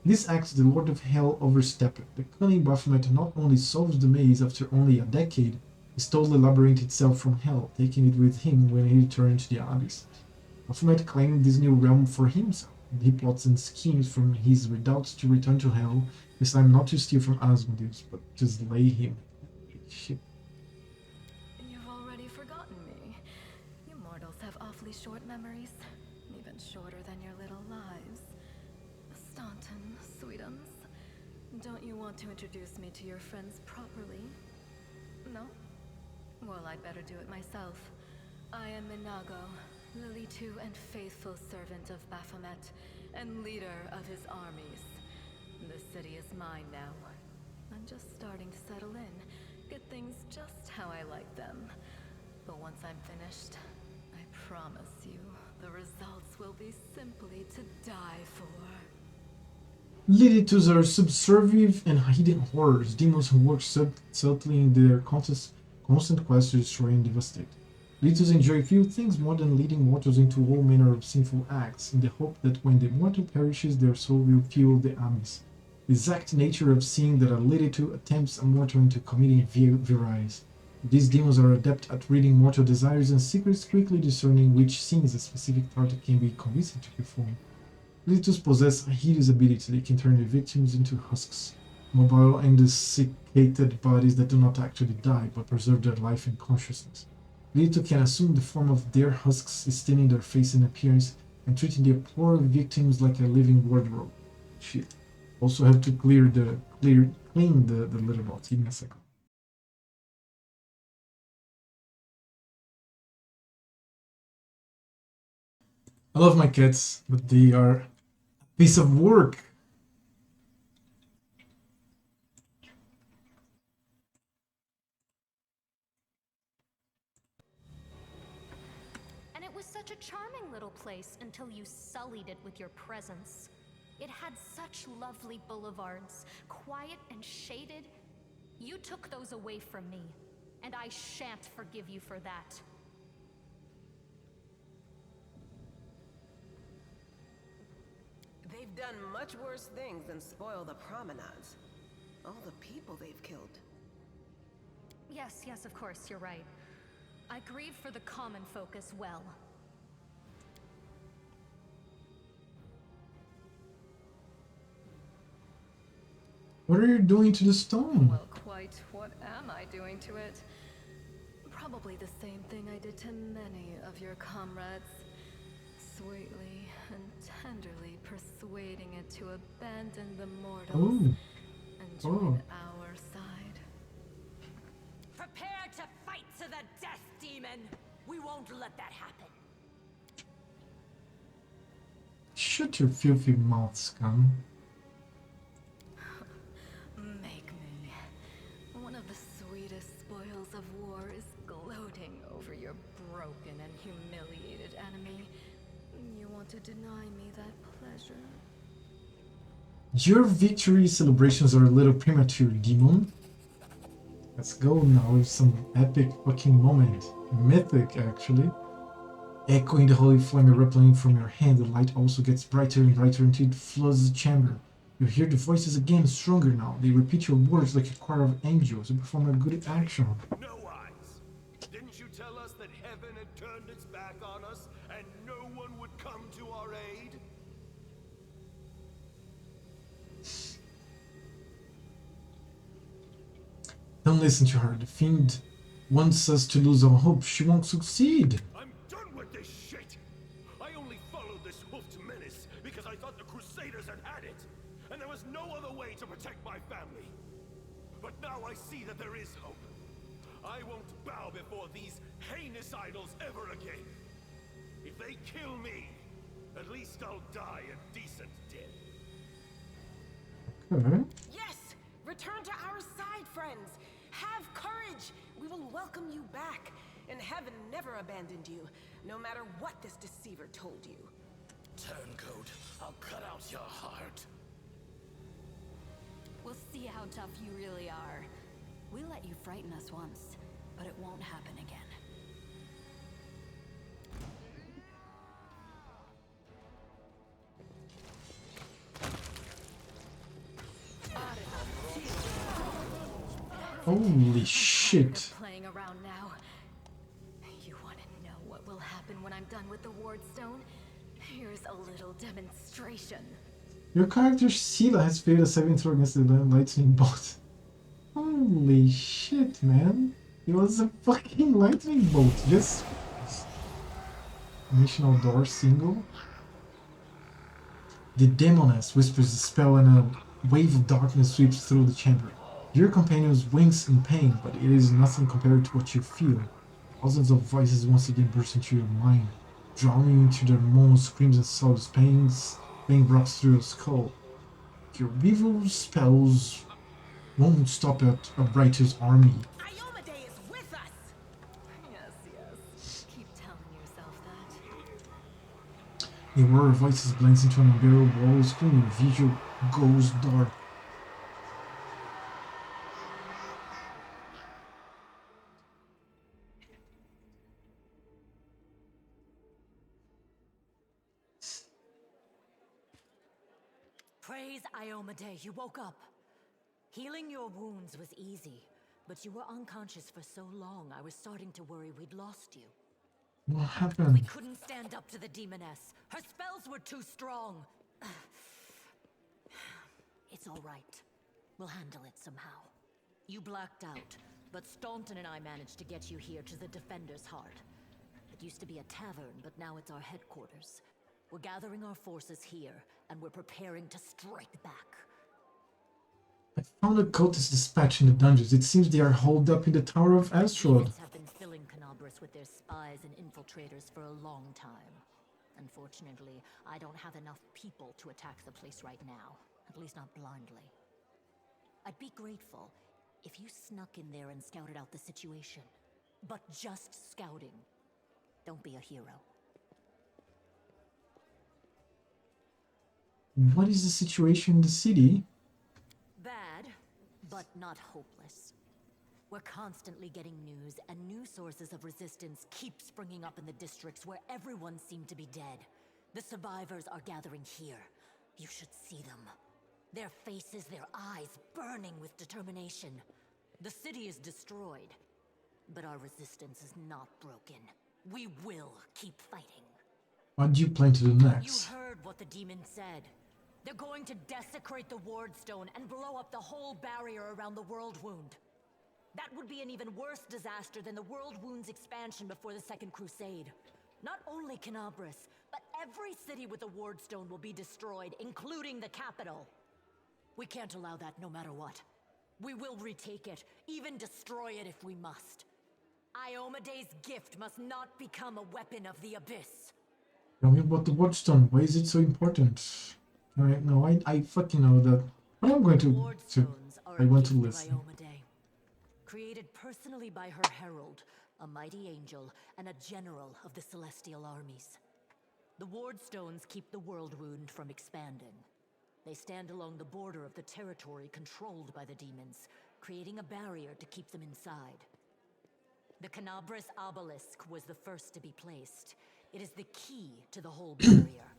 This act the Lord of Hell overstepped. The cunning Baphomet not only solves the maze after only a decade, he stole the labyrinth itself from Hell, taking it with him when he returned to the Abyss. Baphomet claimed this new realm for himself, and he plots and schemes from his redoubts to return to Hell, this time not to steal from Asmodeus, but to slay him. Shit. You've already forgotten me. You mortals have awfully short memories, even shorter than your little lives. Staunton, sweetums, don't you want to introduce me to your friends properly? No? Well, I'd better do it myself. I am Minago, Lilitu and faithful servant of Baphomet, and leader of his armies. The city is mine now. I'm just starting to settle in, get things just how I like them. But once I'm finished, I promise you, the results will be simply to die for. Lilitus are subversive and hidden horrors, demons who work subtly in their constant quest to destroy and devastate. Lilitus enjoy few things more than leading mortals into all manner of sinful acts, in the hope that when the mortal perishes, their soul will fuel the abyss. The exact nature of seeing that a Lilitu attempts a mortal into committing varies. These demons are adept at reading mortal desires and secrets, quickly discerning which sins a specific target can be convinced to perform. Lilitus possess a hideous ability. They can turn their victims into husks, mobile and desiccated bodies that do not actually die, but preserve their life and consciousness. Lilitu can assume the form of their husks, staining their face and appearance, and treating their poor victims like a living wardrobe. Shit. Also have to clean the litter box. Give me a second. I love my cats, but they are a piece of work. And it was such a charming little place until you sullied it with your presence. It had such lovely boulevards, quiet and shaded. You took those away from me, and I shan't forgive you for that. They've done much worse things than spoil the promenades. All the people they've killed. Yes, of course, you're right. I grieve for the common folk as well. What are you doing to the stone? Well, quite what am I doing to it? Probably the same thing I did to many of your comrades. Sweetly and tenderly persuading it to abandon the mortals and join our side. Prepare to fight to the death, demon! We won't let that happen. Shut your filthy mouth, scum. Make me. One of the sweetest spoils of war is gloating over your broken and humiliated enemy. You want to deny me that pleasure? Your victory celebrations are a little premature, demon. Let's go now with some epic fucking moment. Mythic, actually. Echoing the holy flame erupting from your hand, the light also gets brighter and brighter until it floods the chamber. You hear the voices again, stronger now. They repeat your words like a choir of angels and perform a good action. No eyes! Didn't you tell us that heaven had turned its back on us and no one would come to our aid? Don't listen to her. The fiend wants us to lose all hope. She won't succeed. I'm done with this shit! I only followed this hoofed menace because I thought the Crusaders had it, and there was no other way to protect my family. But now I see that there is hope. I won't bow before these heinous idols ever again. If they kill me, at least I'll die a decent death. Okay. Yes! Return to our side, friends! Have courage! We will welcome you back. And heaven never abandoned you, no matter what this deceiver told you. Turncoat, I'll cut out your heart. We'll see how tough you really are. We let you frighten us once, but it won't happen again. Holy shit. Playing around now. You want to know what will happen when I'm done with the Wardstone? Here's a little demonstration. Your character Sheila has failed a saving throw against the lightning bolt. Holy shit, man. It was a fucking lightning bolt. Just missional door single. The demoness whispers a spell and a wave of darkness sweeps through the chamber. Your companions wince in pain, but it is nothing compared to what you feel. Thousands of voices once again burst into your mind, drowning into their moans, screams, and sobs. Pain rocks through your skull. Your evil spells won't stop at a righteous army. Iomade is with us! Yes. Keep telling yourself that. A roar of voices blends into an unbearable wall scream. Your vision goes dark. Praise Iomade, you woke up. Healing your wounds was easy, but you were unconscious for so long I was starting to worry we'd lost you. What We happened? couldn't stand up to the demoness. Her spells were too strong. It's all right. We'll handle it somehow. You blacked out, but Staunton and I managed to get you here to the Defender's Heart. It used to be a tavern, but now it's our headquarters. We're gathering our forces here, and we're preparing to strike back. I found a cultist dispatch in the dungeons. It seems they are holed up in the Tower of Astrod. Demons have been filling Canabras with their spies and infiltrators for a long time. Unfortunately, I don't have enough people to attack the place right now. At least not blindly. I'd be grateful if you snuck in there and scouted out the situation. But just scouting. Don't be a hero. What is the situation in the city? Bad, but not hopeless. We're constantly getting news, and new sources of resistance keep springing up in the districts where everyone seemed to be dead. The survivors are gathering here. You should see them. Their faces, their eyes burning with determination. The city is destroyed, but our resistance is not broken. We will keep fighting. What do you plan to do next? You heard what the demon said. They're going to desecrate the Wardstone and blow up the whole barrier around the World Wound. That would be an even worse disaster than the World Wound's expansion before the Second Crusade. Not only Canabris, but every city with a Wardstone will be destroyed, including the capital. We can't allow that no matter what. We will retake it, even destroy it if we must. Iomede's gift must not become a weapon of the Abyss. Tell me about the Watchstone. Why is it so important? No, I fucking know that. But I'm going to I want to listen. Created personally by her herald, a mighty angel, and a general of the celestial armies. The Wardstones keep the World Wound from expanding. They stand along the border of the territory controlled by the demons, creating a barrier to keep them inside. The Canabris obelisk was the first to be placed. It is the key to the whole barrier.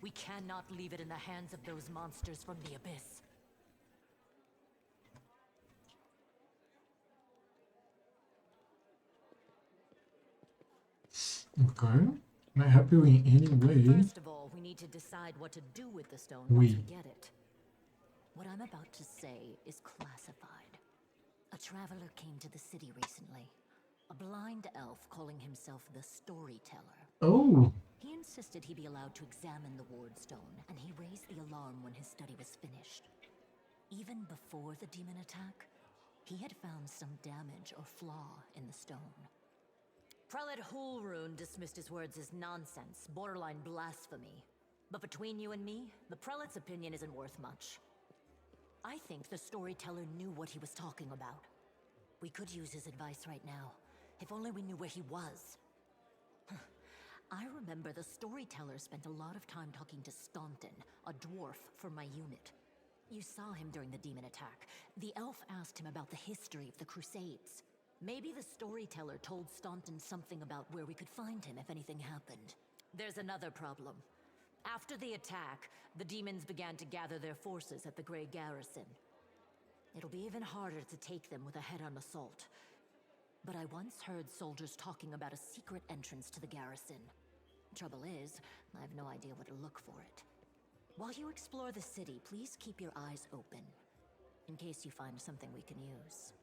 We cannot leave it in the hands of those monsters from the Abyss. Okay. Am I happy in any way? First of all, we need to decide what to do with the stone once we get it. What I'm about to say is classified. A traveler came to the city recently. A blind elf calling himself the Storyteller. Oh. He insisted he be allowed to examine the Wardstone, and he raised the alarm when his study was finished. Even before the demon attack, he had found some damage or flaw in the stone. Prelate Hulrune dismissed his words as nonsense, borderline blasphemy. But between you and me, the prelate's opinion isn't worth much. I think the Storyteller knew what he was talking about. We could use his advice right now, if only we knew where he was. I remember the Storyteller spent a lot of time talking to Staunton, a dwarf from my unit. You saw him during the demon attack. The elf asked him about the history of the Crusades. Maybe the Storyteller told Staunton something about where we could find him if anything happened. There's another problem. After the attack, the demons began to gather their forces at the Grey Garrison. It'll be even harder to take them with a head-on assault. But I once heard soldiers talking about a secret entrance to the garrison. Trouble is, I have no idea where to look for it. While you explore the city, please keep your eyes open, in case you find something we can use.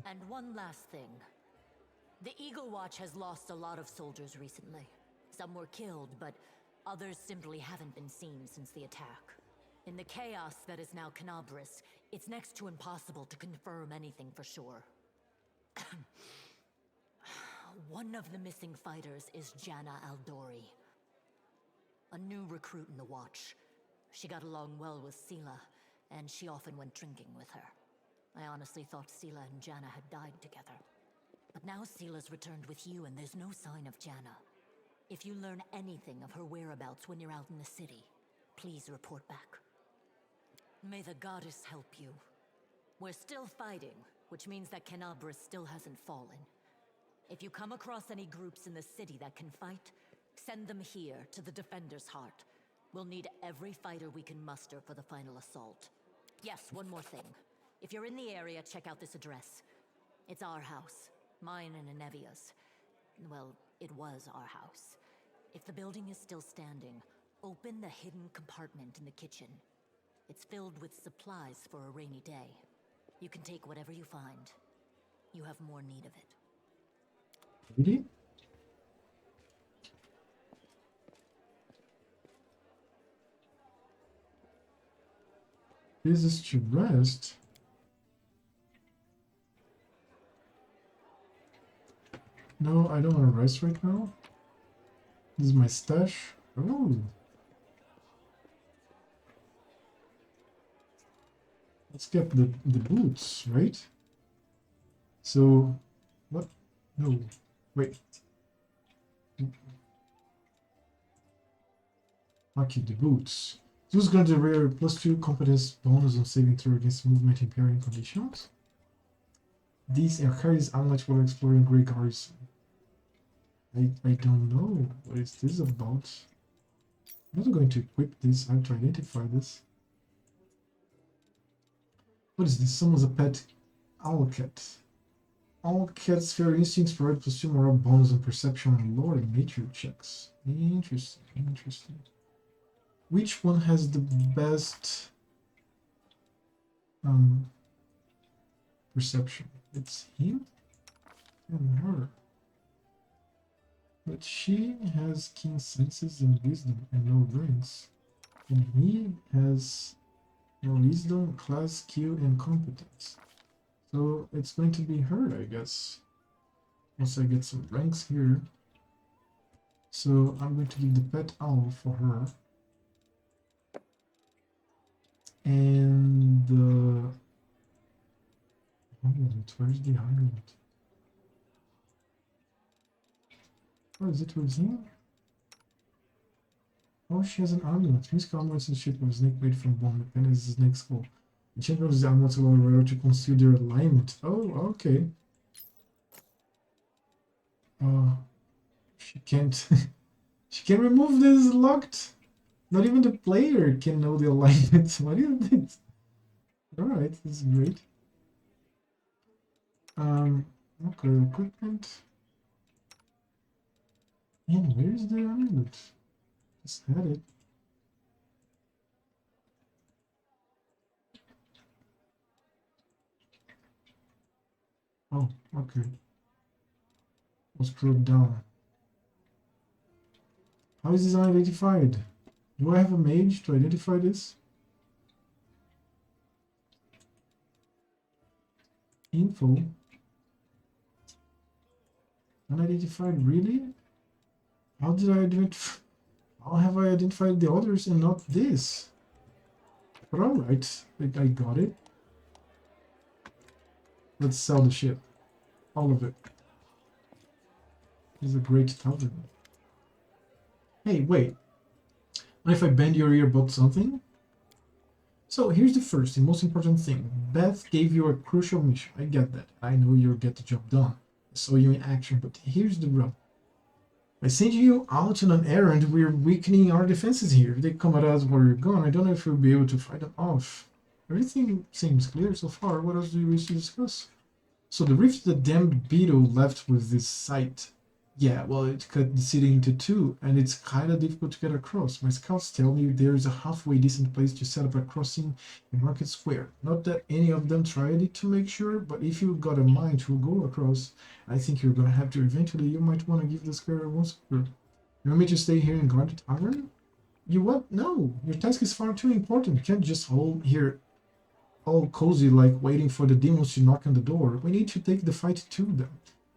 And one last thing. The Eagle Watch has lost a lot of soldiers recently. Some were killed, but others simply haven't been seen since the attack. In the chaos that is now Canabris, it's next to impossible to confirm anything for sure. One of the missing fighters is Janna Aldori, a new recruit in the Watch. She got along well with Sela, and she often went drinking with her. I honestly thought Sela and Janna had died together. But now Sela's returned with you, and there's no sign of Janna. If you learn anything of her whereabouts when you're out in the city, please report back. May the goddess help you. We're still fighting, which means that Canabris still hasn't fallen. If you come across any groups in the city that can fight, send them here to the Defender's Heart. We'll need every fighter we can muster for the final assault. Yes, one more thing. If you're in the area, check out this address. It's our house. Mine and Anevia's. Well, it was our house. If the building is still standing, open the hidden compartment in the kitchen. It's filled with supplies for a rainy day. You can take whatever you find. You have more need of it. Really? This is to rest. No, I don't want to rest right now. This is my stash. Oh. Let's get the boots, right? So, what? No, wait. Okay, the boots. Those grant a rare +2 competence bonus on saving throw against movement impairing conditions. These are carries unlike while exploring Grey Garrison. I don't know what is this about. I'm not going to equip this. I have to identify this. What is this? Someone's a pet owl cat. All cats' fair instincts provide plus 2 moral bonus on perception and lore and nature checks. Interesting, interesting. Which one has the best perception? It's him and her. But she has keen senses and wisdom and no rings. And he has no wisdom, class, skill, and competence. So it's going to be her, I guess. Once I get some ranks here. So I'm going to give the pet owl for her. And the amulet, where's the amulet? Oh, is it with him? Oh, she has an amulet. Musical amulet is ship of a snake made from bone. The pen is a snake's skull. The champion uses the amulet allow the wearer to conceal their alignment. Oh, okay. She can't. She can remove this locked. Not even the player can know the alignment. What is this? Alright, this is great. Okay, equipment. And where's the amulet? Just had it. Oh, okay. I'll scroll down. How is this unidentified? Do I have a mage to identify this? Info. Unidentified, really? How did I identify? How have I identified the others and not this? But alright, I got it. Let's sell the ship. All of it. This is a great tavern. Hey, wait. What if I bend your ear about something? So here's the first and most important thing. Beth gave you a crucial mission. I get that. I know you'll get the job done. I saw you in action, but here's the rub. By sending you out on an errand, we're weakening our defenses here. If they come at us while you're gone, I don't know if we'll be able to fight them off. Everything seems clear so far. What else do you wish to discuss? So the rift the damned beetle left with this site. Yeah, well, it cut the city into two, and it's kinda difficult to get across. My scouts tell me there's a halfway decent place to set up a crossing in Market Square. Not that any of them tried it to make sure, but if you got a mind to go across, I think you're gonna have to eventually. You might want to give the square a once over. You want me to stay here and guard the tavern? You what? No, your task is far too important. You can't just hold here all cozy like waiting for the demons to knock on the door. We need to take the fight to them.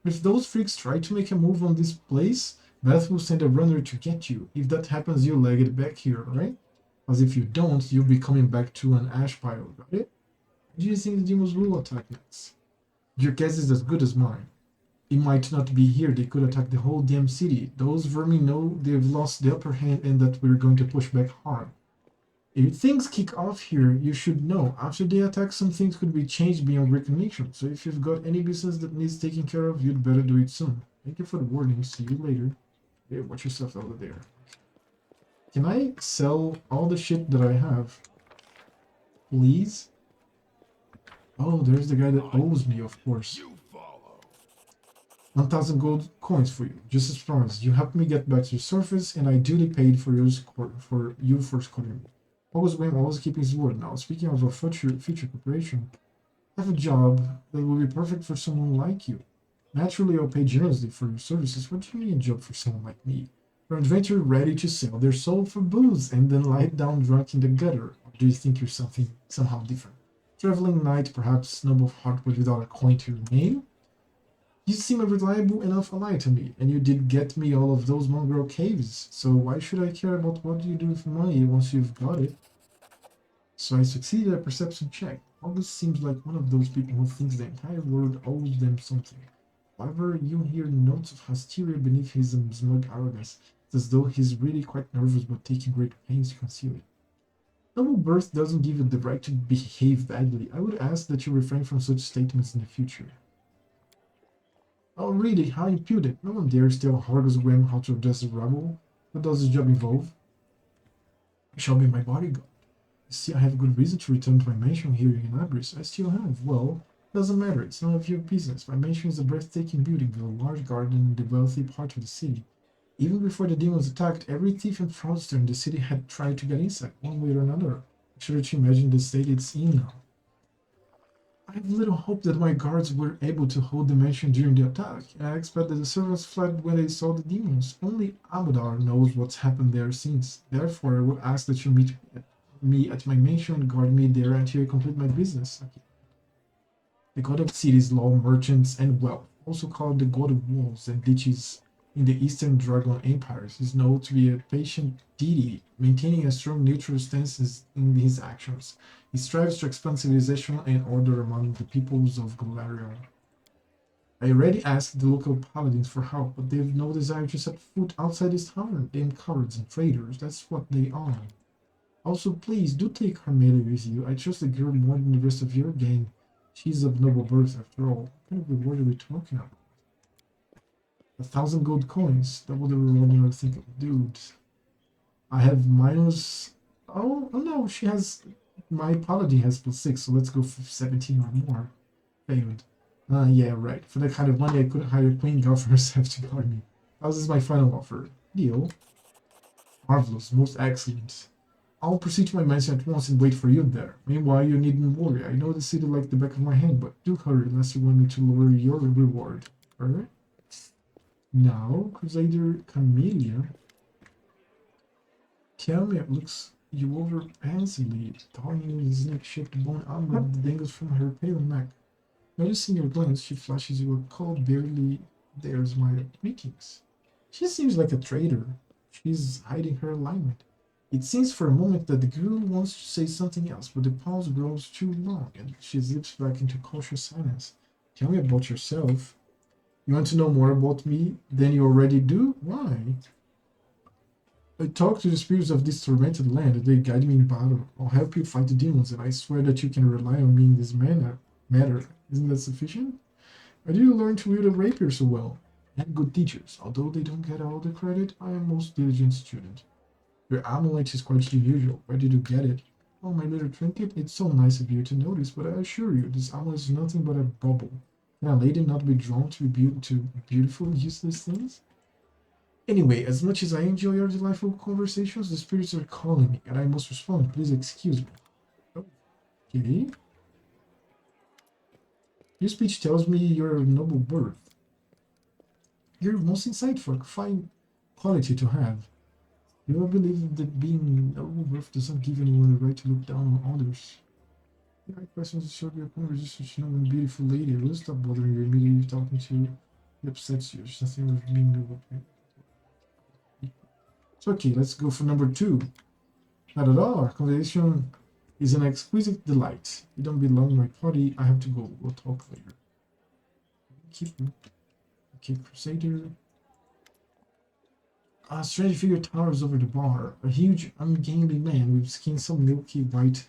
If those freaks try to make a move on this place, Beth will send a runner to get you. If that happens, you leg it back here, right? As if you don't, you'll be coming back to an ash pile, got it? Do you think the demons will attack next? Your guess is as good as mine. It might not be here, they could attack the whole damn city. Those vermin know they've lost the upper hand and that we're going to push back hard. If things kick off here, you should know. After the attack, some things could be changed beyond recognition. So if you've got any business that needs taking care of, you'd better do it soon. Thank you for the warning. See you later. Hey, watch yourself over there. Can I sell all the shit that I have? Please? Oh, there's the guy that owes me, of course. 1,000 gold coins for you. Just as promised. You helped me get back to the surface, and I duly paid for you for escorting me. Always when always keeping his word. Now, speaking of a future cooperation, I have a job that will be perfect for someone like you. Naturally, I'll pay generously for your services. What do you mean a job for someone like me? You're an adventurer ready to sell their soul for booze and then lie down drunk in the gutter. Or do you think you're somehow different? Traveling knight, perhaps noble of heart, but without a coin to your name? You seem a reliable enough ally to me, and you did get me all of those mongrel caves, so why should I care about what you do with money once you've got it? So I succeeded at a perception check. August seems like one of those people who thinks the entire world owes them something. However, you hear notes of hysteria beneath his smug arrogance. It's as though he's really quite nervous but taking great pains to conceal it. Noble birth doesn't give you the right to behave badly. I would ask that you refrain from such statements in the future. Oh really, how impudent. No one dares tell Hargus Gwem how to address the rabble. What does his job involve? You shall be my bodyguard. See, I have good reason to return to my mansion here in Abris. I still have. Well, doesn't matter. It's none of your business. My mansion is a breathtaking building with a large garden in the wealthy part of the city. Even before the demons attacked, every thief and fraudster in the city had tried to get inside, one way or another. I shudder to imagine the state it's in now. I have little hope that my guards were able to hold the mansion during the attack, and I expect that the servants fled when they saw the demons. Only Amadar knows what's happened there since. Therefore, I would ask that you meet me at my mansion and guard me there until I complete my business. Okay. The god of cities, law, merchants, and wealth, also called the god of walls and ditches in the Eastern Dragon Empires, is known to be a patient deity, maintaining a strong neutral stance in his actions. He strives to expand civilization and order among the peoples of Golarion. I already asked the local paladins for help, but they have no desire to set foot outside this town. Damn cowards and traitors, that's what they are. Also, please, do take Carmela with you. I trust the girl more than the rest of your gang. She's of noble birth, after all. What kind of reward are we talking about? 1,000 gold coins. Double the reward I think of. Dude. I have minus... Oh no, she has... My paladin has +6, so let's go for 17 or more. Failed. Yeah, right. For that kind of money, I could hire Queen Gal for herself to guard me. This is my final offer. Deal. Marvelous. Most excellent. I'll proceed to my mansion at once and wait for you there. Meanwhile, you needn't worry. I know the city like the back of my hand, but do hurry unless you want me to lower your reward. Alright? Now, Crusader Camellia. Tell me, it looks you over handsomely, donning the snake-shaped bone armor that dangles from her pale neck. Noticing your glance, she flashes you a cold, barely dares my greetings. She seems like a traitor. She's hiding her alignment. It seems for a moment that the girl wants to say something else, but the pause grows too long, and she slips back into cautious silence. Tell me about yourself. You want to know more about me than you already do? Why? I talk to the spirits of this tormented land, and they guide me in battle. I'll help you fight the demons, and I swear that you can rely on me in this matter. Isn't that sufficient? Why did you learn to wield a rapier so well? I had good teachers. Although they don't get all the credit, I am a most diligent student. Your amulet is quite unusual. Where did you get it? Oh, my little trinket, it's so nice of you to notice, but I assure you, this amulet is nothing but a bauble. Can a lady not be drawn to beautiful, useless things? Anyway, as much as I enjoy our delightful conversations, the spirits are calling me, and I must respond. Please excuse me. Okay. Your speech tells me you're of noble birth. You're most insightful, a fine quality to have. You will believe that being noble birth doesn't give anyone the right to look down on others. The right questions to short your conversation with no beautiful lady. Will stop bothering you immediately talking to you. It upsets you. There's nothing with being noble. So okay, let's go for number 2. Not at all. Our conversation is an exquisite delight. You don't belong in my party. I have to go. We'll talk later. Okay, Crusader. A strange figure towers over the bar. A huge, ungainly man with skin so milky white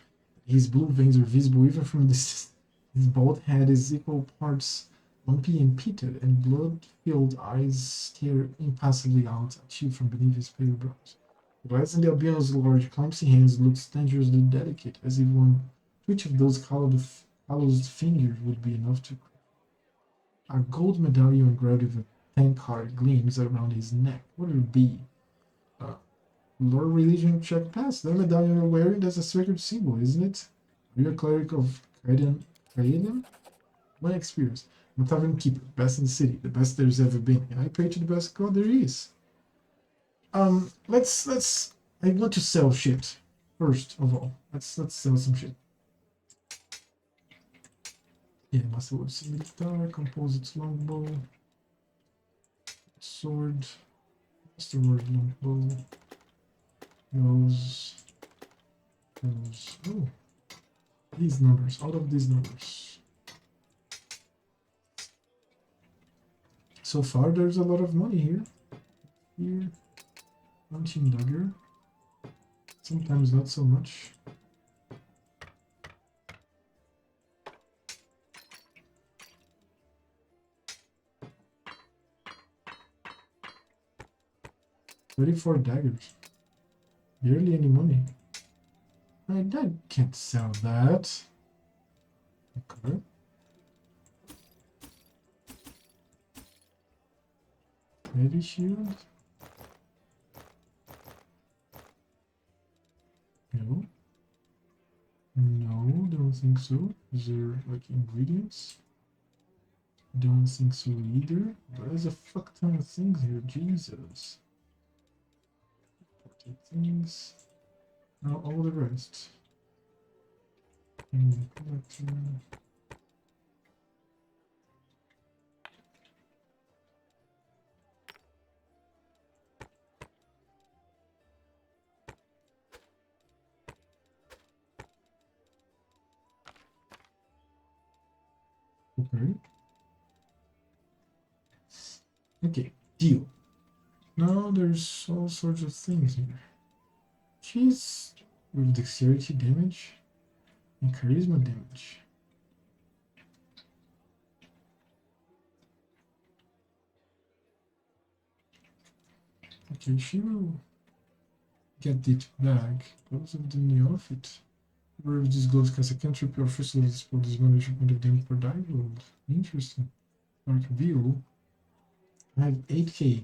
his blue veins are visible even from distance. His bald head is equal parts lumpy and pitted, and blood-filled eyes stare impassively out at you from beneath his pale brows. The eyes in the albino's large, clumsy hands look dangerously delicate, as if one twitch of those calloused fingers would be enough to crack. A gold medallion engraved with a 10 card gleams around his neck. What would it be? Lore religion check pass. The medallion you're wearing, that's a sacred symbol, isn't it? Are you a cleric of Kaeden? My experience. I'm a tavern keeper, best in the city, the best there's ever been, and I pray to the best god there is. Let's. I want to sell shit first of all. Let's sell some shit. Yeah, Master Scimitar, Composites Longbow, Sword, Master Word Longbow, those. Oh, these numbers, out of these numbers. So far, there's a lot of money here. Here, Punching Dagger. Sometimes not so much. $34 daggers. Barely any money. I can't sell that. Okay. Heavy shield? No. No, don't think so. Is there like ingredients? Don't think so either. There's a fuck ton of things here. Jesus. Important things. Now all the rest. Collector. Okay. Okay, deal. Now there's all sorts of things here. She's with dexterity damage and charisma damage. Okay, she will get it back because of the new outfit. Where this goes cast a cantrip or first level spell this manage point of damage per die rolled. Interesting. Dark View. I have 8k.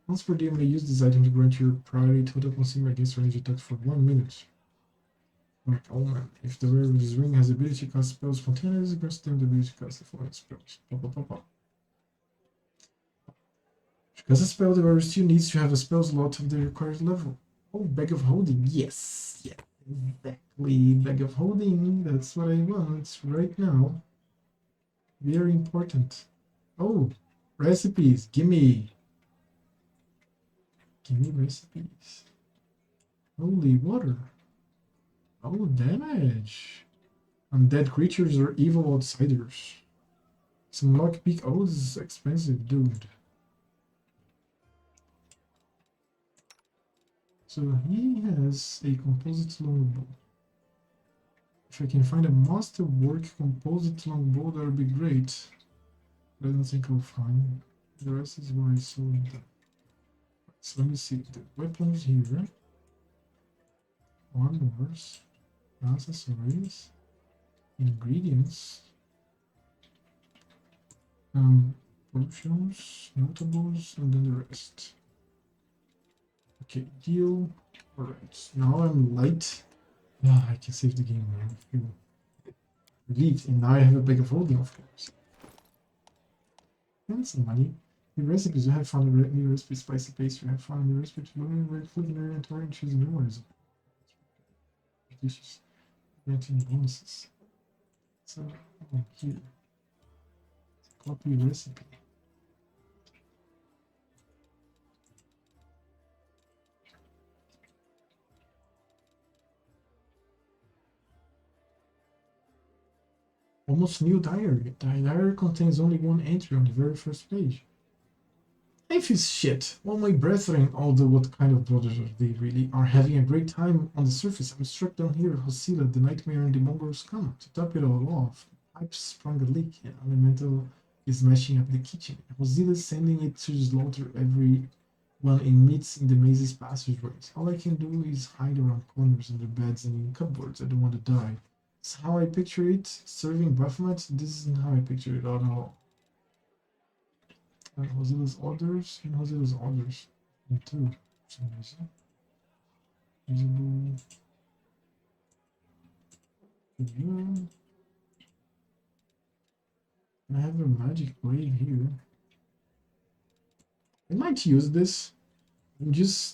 Once per day, may use this item to grant your priority total consumer against range attacks for 1 minute. Like Omen. If the wearer of this ring has the ability to cast spells spontaneously, grants them the ability to cast the following spells. To cast a spell, the wearer still needs to have a spell slot of the required level. Oh, Bag of Holding. Yes. Yeah, exactly. Bag of Holding. That's what I want right now. Very important. Oh, recipes. Gimme. Gimme recipes. Holy water. Oh, damage. Undead creatures or evil outsiders. Some lockpick. Oh, this is expensive, dude. So he has a composite longbow. If I can find a masterwork composite longbow, that would be great. But I don't think I'll find. The rest is what I sold them. So let me see. The weapons here. Armors. Accessories. Ingredients. Potions, notables, and then the rest. Okay, deal. Alright, now I'm light. Ah, I can save the game now. I feel relieved. And now I have a bag of holding, of course. And some money. New recipes. You have found a new recipe, spicy paste. You have found a new recipe to learn where to flip in your inventory and choose a new one. Dishes. Granting bonuses. So, here. Copy recipe. Almost new diary. The diary contains only one entry on the very first page. Life is shit. All my brethren, although what kind of brothers are they really, are having a great time on the surface. I'm struck down here, Hosila, the nightmare and the mongrels come. To top it all off, pipes sprung a leak and elemental is mashing up the kitchen. Hosila is sending it to slaughter everyone it meets in the mazes passageways. All I can do is hide around corners under beds and in cupboards. I don't want to die. It's how I picture it. Serving Baphomet, this isn't how I picture it at all. Hosila's orders and Hosila's orders. Me too, for some reason. Visible. Yeah. I have a magic blade here. I might use this.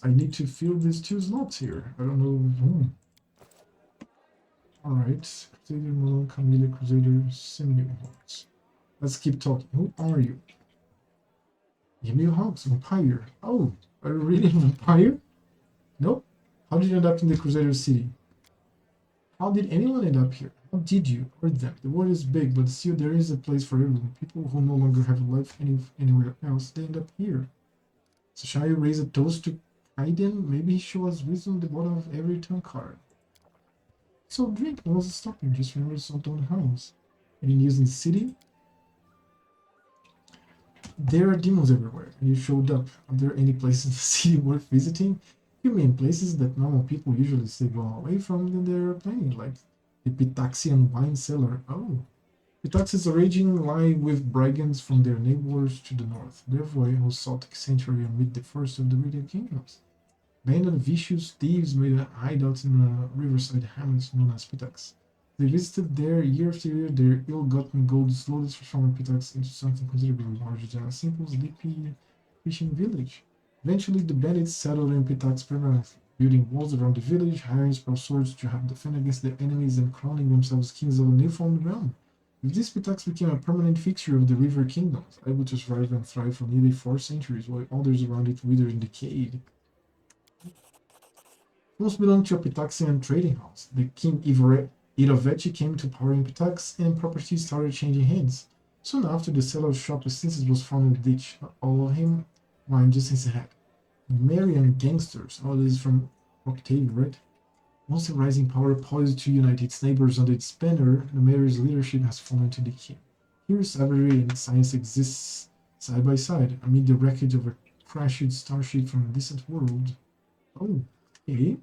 I need to fill these 2 slots here. I don't know. Alright. Crusader, Malone, Camilla, Crusader, Simeon Hawks. Let's keep talking. Who are you? Emil Hawks, vampire. Oh, are you really a vampire? Nope. How did you end up in the Crusader City? How did anyone end up here? How did you or them? The world is big, but still there is a place for everyone. People who no longer have a life anywhere else, they end up here. So shall you raise a toast to Kaiden? Maybe he show us wisdom at the bottom of every turn card. So drink, what was stopping? Just remember it's not on the house. Any news in the city? There are demons everywhere, and you showed up. Are there any places in the city worth visiting? You mean places that normal people usually stay well away from when they're playing, like the Pitaxian wine cellar. Oh. Pitaxi's origin lie with brigands from their neighbors to the north, therefore who sought sanctuary amid the first of the Radiant Kingdoms. Banded vicious thieves made a hideout in a riverside hamlet known as Pitax. They visited there year after year. Their ill-gotten gold slowly transformed Pitax into something considerably larger than a simple sleepy fishing village. Eventually, the bandits settled in Pitax permanently, building walls around the village, hiring spell swords to help defend against their enemies, and crowning themselves kings of a newfound realm. With this, Pitax became a permanent fixture of the River Kingdoms, able to survive and thrive for nearly 4 centuries, while others around it withered and decayed. Most belonged to a Pitaxian trading house. The king Irovechi came to power in Pitax, and property started changing hands. Soon after, the seller's shop Essences was found in the ditch, not all of him, one distance ahead. Marian gangsters, all this is from Octavia, right? Once the rising power poised to unite its neighbors under its banner, the mayor's leadership has fallen to decay. Here, savagery and science exists side by side, amid the wreckage of a crashed starship from a distant world. Oh, okay.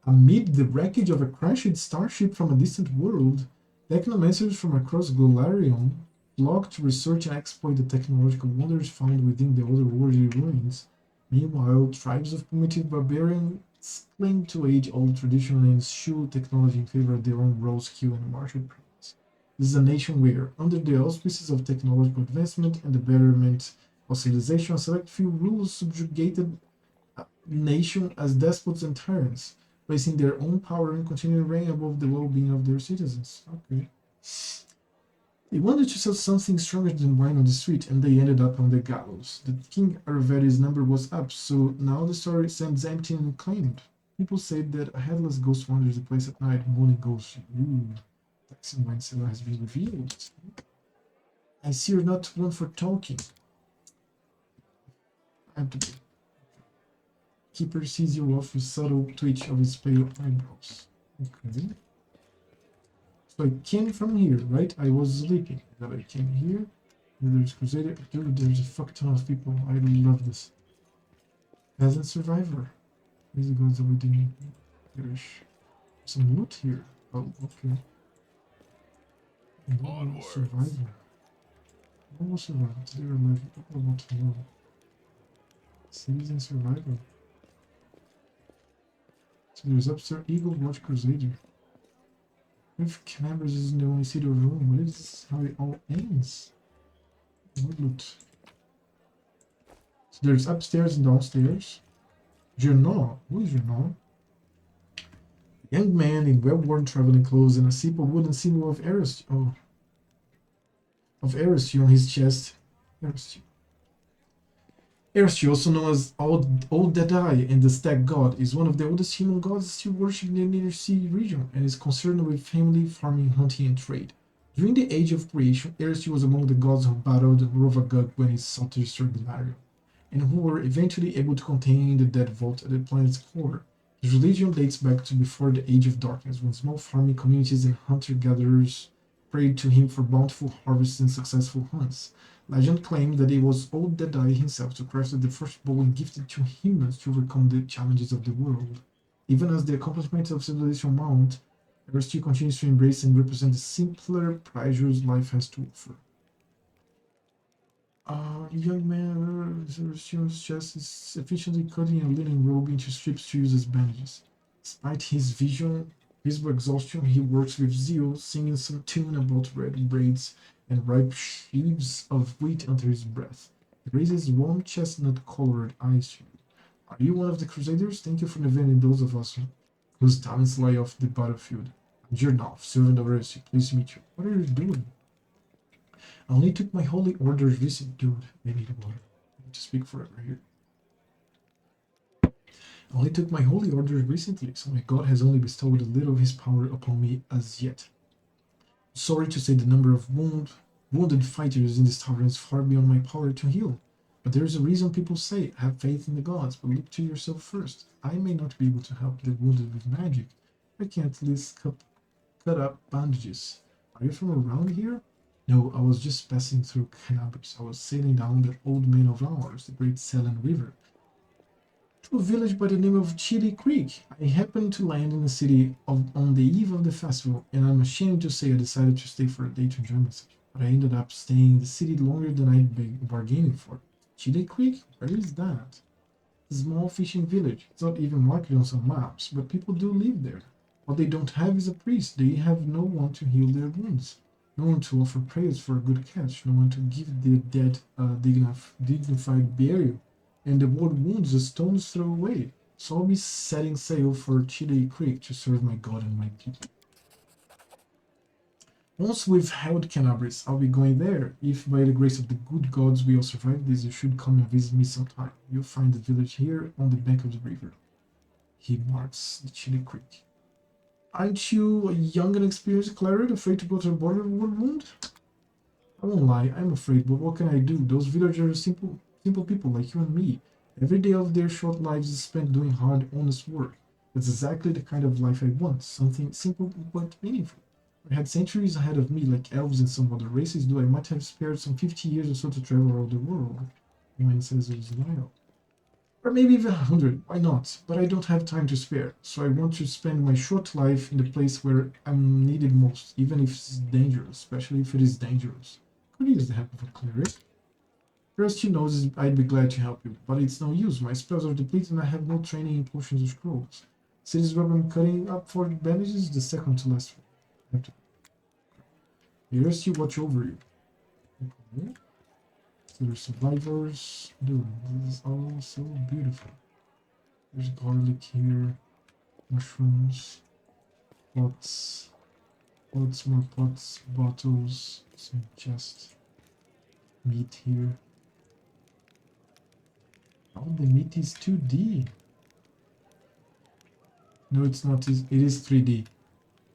Amid the wreckage of a crashed starship from a distant world, technomancers from across Golarion flock to research and exploit the technological wonders found within the otherworldly ruins. Meanwhile, tribes of primitive barbarians cling to age-old tradition and eschew technology in favor of their own raw skill and martial prowess. This is a nation where, under the auspices of technological advancement and the betterment of civilization, a select few rulers subjugated a nation as despots and tyrants, placing their own power and continuing reign above the well-being of their citizens. Okay. They wanted to sell something stronger than wine on the street, and they ended up on the gallows. The King Arveri's number was up, so now the store stands empty and unclaimed. People said that a headless ghost wanders the place at night, moaning ghosts. Ooh, Texan wine cellar has been revealed. I see you're not one for talking. I have to be. Keeper sees you off with subtle twitch of his pale eyebrows. Okay. So I came from here, right? I was sleeping. Then I came here. There's Crusader. Dude, there's a fuck ton of people. I love this. Peasant survivor. These goes within. There's some loot here. Oh, okay. Normal survivor. Normal survivor. They're alive. I want to know. Citizen survivor. So there's upstairs Eagle Watch Crusader. If Canabrus is in the only city or room, what is this? How it all ends? What loot? So there's upstairs and downstairs. Journal. Who is Journal? A young man in well-worn traveling clothes and a simple wooden symbol of Eris. Oh. Of Eristy on his chest. Eristy. Eristy, also known as Old Deadeye and the Stag God, is one of the oldest human gods still worshipped in the Inner Sea region and is concerned with family, farming, hunting, and trade. During the Age of Creation, Eristy was among the gods who battled Rovagug when he sought to destroy Golarion, and who were eventually able to contain the Dead Vault at the planet's core. His religion dates back to before the Age of Darkness, when small farming communities and hunter-gatherers prayed to him for bountiful harvests and successful hunts. Legend claimed that it was Old Deadeye himself who crafted the first bow and gifted to humans to overcome the challenges of the world. Even as the accomplishments of civilization mount, Eristy continues to embrace and represent the simpler pleasures life has to offer. Young man, Eristy's chest is efficiently cutting a linen robe into strips to use as bandages. Despite his visible exhaustion, he works with zeal, singing some tune about red braids and ripe sheaves of wheat under his breath. He raises warm chestnut-colored eyes to you. Are you one of the Crusaders? Thank you for defending those of us whose talents lie off the battlefield. I'm Jernov, servant of Eristy. Pleased to meet you. What are you doing? I only took my holy orders recently. Dude, I need water. I need to speak forever here. I only took my holy orders recently, so my God has only bestowed a little of his power upon me as yet. Sorry to say the number of wounded fighters in this tavern is far beyond my power to heal. But there is a reason people say, have faith in the gods, but look to yourself first. I may not be able to help the wounded with magic. I can at least cut up bandages. Are you from around here? No, I was just passing through Canabrus. I was sailing down that old man of ours, the great Selen River. to a village by the name of Chili Creek. I happened to land in the city on the eve of the festival, and I'm ashamed to say I decided to stay for a day to enjoy myself. But I ended up staying in the city longer than I'd been bargaining for. Chili Creek? Where is that? A small fishing village. It's not even marked on some maps, but people do live there. What they don't have is a priest. They have no one to heal their wounds, no one to offer prayers for a good catch, no one to give the dead a dignified burial, and the word wounds a stone's throw away. So I'll be setting sail for Chile Creek to serve my god and my people. Once we've held Canabris, I'll be going there. If by the grace of the good gods we all survive this, you should come and visit me sometime. You'll find the village here on the bank of the river. He marks the Chili Creek. Aren't you a young and experienced cleric afraid to go to the border of Wound? I won't lie, I'm afraid, but what can I do? Those villagers are simple people like you and me. Every day of their short lives is spent doing hard, honest work. That's exactly the kind of life I want, something simple but meaningful. I had centuries ahead of me, like elves and some other races do. I might have spared some 50 years or so to travel around the world. Wayne says with a smile. Or maybe even 100, why not? But I don't have time to spare, so I want to spend my short life in the place where I'm needed most, even if it's dangerous, especially if it is dangerous. Could use the help of a cleric. First, she knows I'd be glad to help you, but it's no use. My spells are depleted and I have no training in potions or scrolls. City's rub I'm cutting up for bandages, the second to last one. Here's you watch over you. Okay. So there's survivors. Dude, this is all so beautiful. There's garlic here, mushrooms, pots, more pots, bottles, some chest, meat here. Oh, the meat is 2D. No, it's not. It is 3D.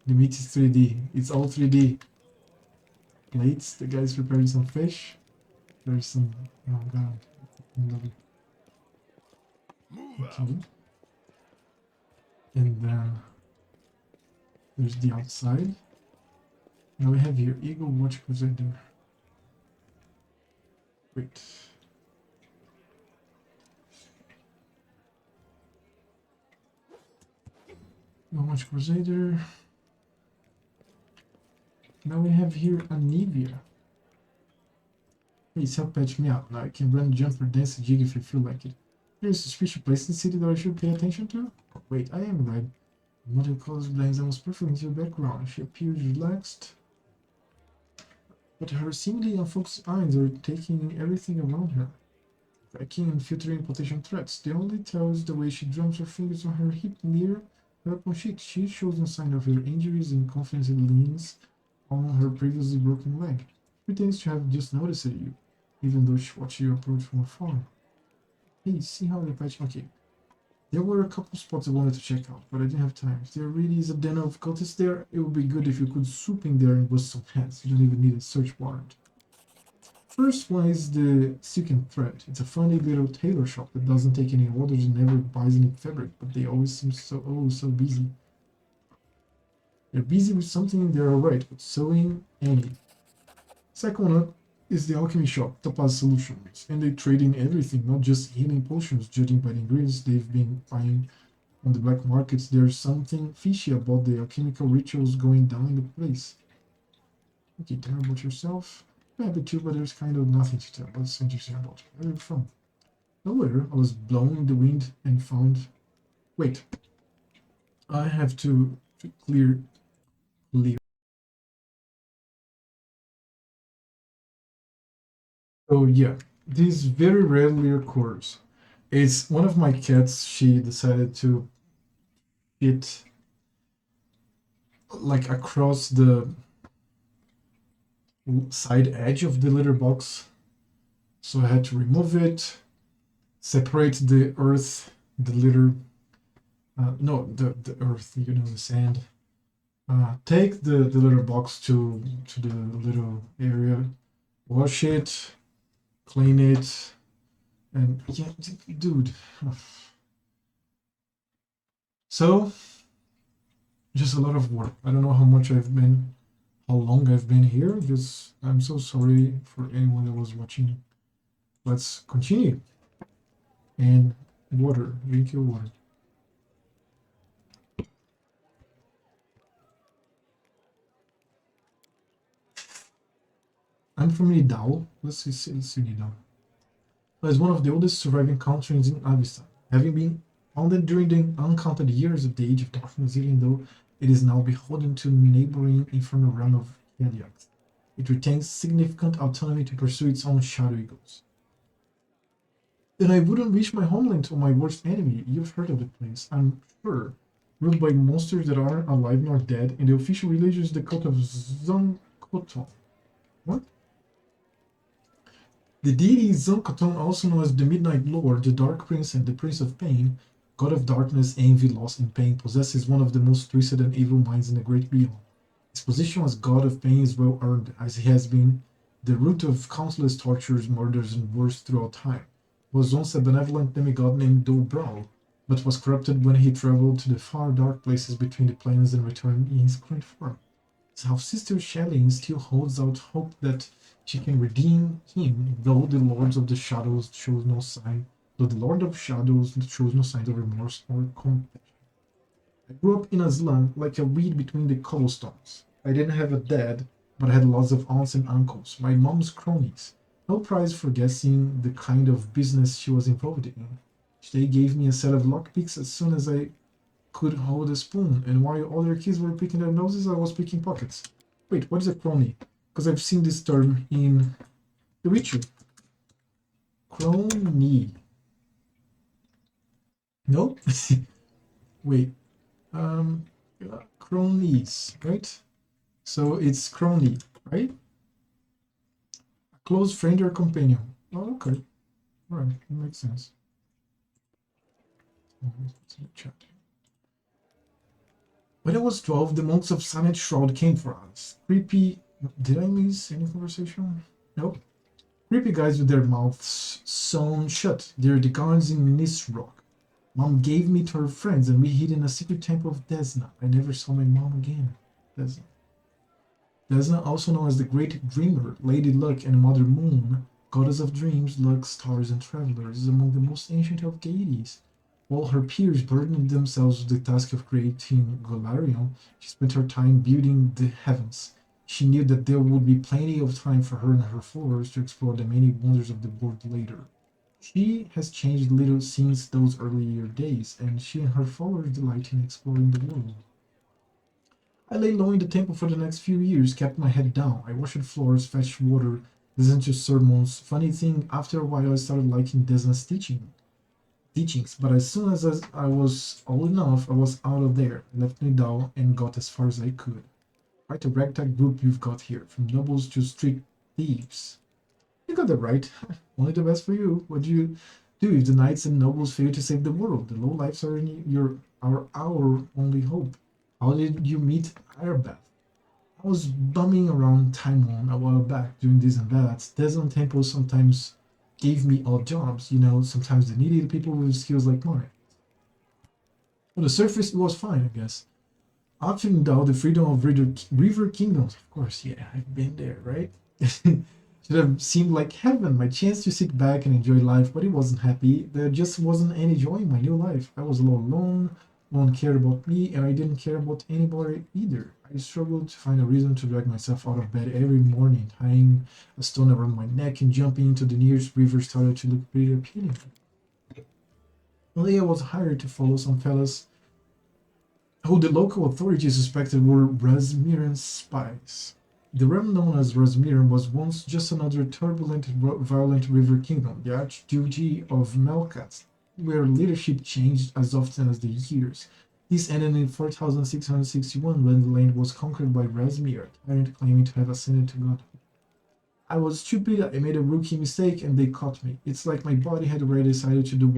The meat is 3D. It's all 3D. Plates. The guy's preparing some fish. There's some. Oh god. Lovely. Okay. And then there's the outside. Now we have here Eagle Watch Crusader. Wait. Eagle Watch Crusader. Now we have here Anivia. Please help patch me out. Now I can run, jump, or dance a jig if I feel like it. There's a suspicious place in the city that I should pay attention to? Oh, wait, I am right. The mother colors blends almost perfectly into the background. She appears relaxed, but her seemingly unfocused eyes are taking everything around her, tracking and filtering potential threats. The only tell is the way she drums her fingers on her hip near her upon cheek. She shows no sign of her injuries and confidence leans on her previously broken leg. She pretends to have just noticed you, even though she watched you approach from afar. Hey, see how the patch... Okay. There were a couple spots I wanted to check out, but I didn't have time. If there really is a den of cultists there, it would be good if you could swoop in there and bust some heads. You don't even need a search warrant. First one is the Silk and Thread. It's a funny little tailor shop that doesn't take any orders and never buys any fabric, but they always seem so busy. They're busy with something, they're alright, but sewing any. Second one is the alchemy shop, Topaz Solutions, and they trade in everything, not just healing potions. Judging by the ingredients they've been buying on the black markets, there's something fishy about the alchemical rituals going down in the place. Okay, tell me about yourself. I'm happy too, but there's kind of nothing to tell. What's interesting about you? Where are you from? Nowhere. I was blown in the wind and found... Wait. I have to clear... So yeah, this very rarely occurs. It's one of my cats. She decided to fit like across the side edge of the litter box, so I had to remove it, separate the earth, the litter. No, the earth. You know, the sand. Take the litter box to the little area, wash it, clean it. And yeah, dude. So, just a lot of work. I don't know how long I've been here. Just, I'm so sorry for anyone that was watching. Let's continue. And Water. Drink your water. I'm from Nidal. Let's see Nidal. As one of the oldest surviving countries in Avista, having been founded during the uncounted years of the Age of Darkness, even though it is now beholden to neighboring infernal realm of Heliax. It retains significant autonomy to pursue its own shadowy goals. Then I wouldn't wish my homeland to my worst enemy. You've heard of the place, I'm sure. Ruled by monsters that aren't alive nor dead, and the official religion is the cult of Zonkoton. What? The deity Zonkoton, also known as the Midnight Lord, the Dark Prince, and the Prince of Pain, god of darkness, envy, loss, and pain, possesses one of the most twisted and evil minds in the Great Beyond. His position as god of pain is well earned, as he has been the root of countless tortures, murders, and wars throughout time. He was once a benevolent demigod named Dobral, but was corrupted when he traveled to the far dark places between the planes and returned in his current form. His half-sister Shelyn still holds out hope that she can redeem him, though the Lord of Shadows shows no signs of remorse or compassion. I grew up in a slum like a weed between the cobblestones. I didn't have a dad, but I had lots of aunts and uncles, my mom's cronies. No prize for guessing the kind of business she was involved in. They gave me a set of lockpicks as soon as I could hold a spoon, and while other kids were picking their noses, I was picking pockets. Wait, what is a crony? Because I've seen this term in The Witcher. Crony. No? Wait. Cronies, right? So it's crony, right? A close friend or companion. Oh, okay. Alright, that makes sense. When I was 12, the monks of Silent Shroud came for us. Creepy... Did I miss any conversation? Nope. Creepy guys with their mouths sewn shut. They're the guards in Nisrock. Mom gave me to her friends and we hid in a secret temple of Desna. I never saw my mom again. Desna. Desna, also known as the Great Dreamer, Lady Luck, and Mother Moon, goddess of dreams, luck, stars, and travelers, is among the most ancient of deities. While her peers burdened themselves with the task of creating Golarion, she spent her time building the heavens. She knew that there would be plenty of time for her and her followers to explore the many wonders of the world later. She has changed little since those earlier days, and she and her followers delight in exploring the world. I lay low in the temple for the next few years, kept my head down. I washed floors, fetched water, listened to sermons. Funny thing, after a while I started liking Desna's teachings, but as soon as I was old enough, I was out of there, left Nidal, and got as far as I could. Quite a ragtag group you've got here, from nobles to street thieves. You got that right. Only the best for you. What do you do if the knights and nobles fail to save the world? The lowlifes are our only hope. How did you meet Airbeth? I was bumming around Timon a while back doing this and that. Desmond Temple sometimes gave me odd jobs, sometimes they needed people with skills like mine. On the surface, it was fine, I guess. After Nidal, the freedom of River Kingdoms, of course, yeah, I've been there, right? Should have seemed like heaven, my chance to sit back and enjoy life, but it wasn't happy. There just wasn't any joy in my new life. I was all alone, no one cared about me, and I didn't care about anybody either. I struggled to find a reason to drag myself out of bed every morning, tying a stone around my neck and jumping into the nearest river started to look pretty appealing. One day I was hired to follow some fellas who the local authorities suspected were Razmiran spies. The realm known as Razmiran was once just another turbulent, violent river kingdom, the Archduchy of Melkat, where leadership changed as often as the years. This ended in 4661 when the land was conquered by Razmir, a tyrant claiming to have ascended to godhood. I was stupid, I made a rookie mistake, and they caught me. It's like my body had already decided to do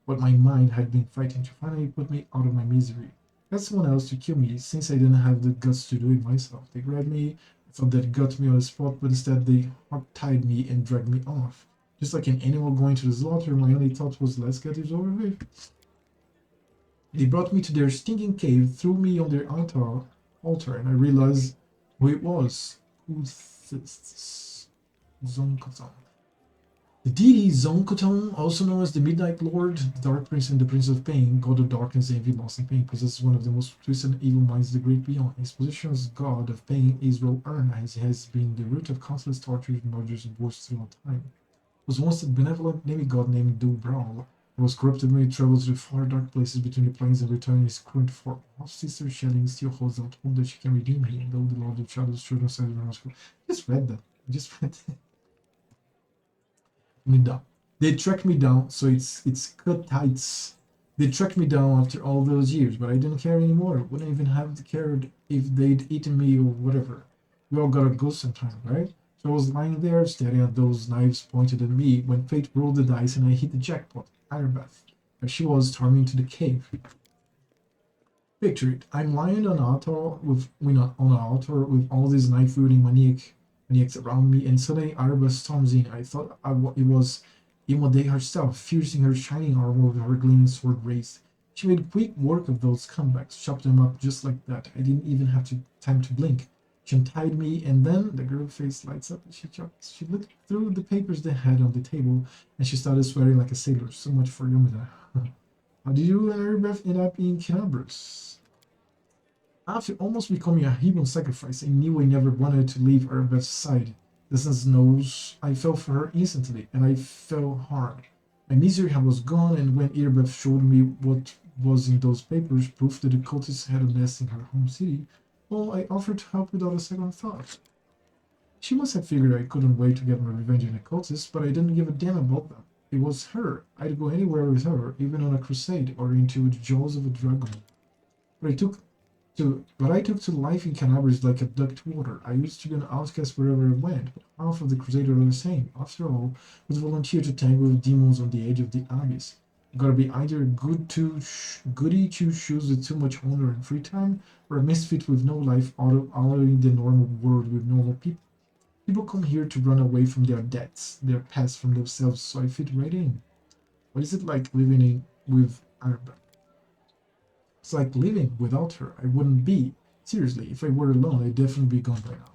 what my mind had been fighting to finally put me out of my misery. Got someone else to kill me, since I didn't have the guts to do it myself. They grabbed me, I thought that got me on the spot, but instead they hog-tied me and dragged me off. Just like an animal going to the slaughter, my only thought was, let's get this over with. They brought me to their stinking cave, threw me on their altar, and I realized who it was. Zonkazon. The deity Zonkoton, also known as the Midnight Lord, the Dark Prince, and the Prince of Pain, god of darkness, envy, loss, and pain, possesses one of the most twisted and evil minds the great beyond. His position as god of pain is well earned, as he has been the root of countless tortures, murders, and wars throughout time. Was once a benevolent demigod named Du Brawl, who was corrupted when he traveled to the far dark places between the planes and returned his current form. Half sister Shelling still holds out hope that she can redeem him, though the Lord of Shadows children said in I just read that. I just read that. Me down. They tracked me down, so it's cut tights. They tracked me down after all those years, but I didn't care anymore. Wouldn't even have cared if they'd eaten me or whatever. We all gotta go sometime, right? So I was lying there staring at those knives pointed at me when fate rolled the dice and I hit the jackpot. Irebeth. There she was, storming into the cave. Picture it. I'm lying on an altar with all these knife-wielding maniacs around me, and suddenly Irebeth storms in. I thought it was Imode herself, fiercing her shining armor with her gleaming sword raised. She made quick work of those comebacks, chopped them up just like that. I didn't even have time to blink. She untied me, and then the girl face lights up. She looked through the papers they had on the table, and she started swearing like a sailor. So much for Yomida. How did you and Irebeth end up in Canabras? After almost becoming a human sacrifice, I knew I never wanted to leave Irebeth's side. The sense knows I fell for her instantly, and I fell hard. My misery was gone, and when Irebeth showed me what was in those papers, proof that the cultists had a nest in her home city, well, I offered to help without a second thought. She must have figured I couldn't wait to get my revenge on the cultists, but I didn't give a damn about them. It was her. I'd go anywhere with her, even on a crusade or into the jaws of a dragon. But I took to life in Canabras like a duck to water. I used to be an outcast wherever I went, but half of the Crusaders are the same. After all, was volunteer to tangle with demons on the edge of the abyss. You gotta be either a goody two shoes with too much honor and free time, or a misfit with no life out in the normal world with normal people. People come here to run away from their debts, their past, from themselves, so I fit right in. What is it like living with Arba? It's like living without her. I wouldn't be. Seriously, if I were alone, I'd definitely be gone by now.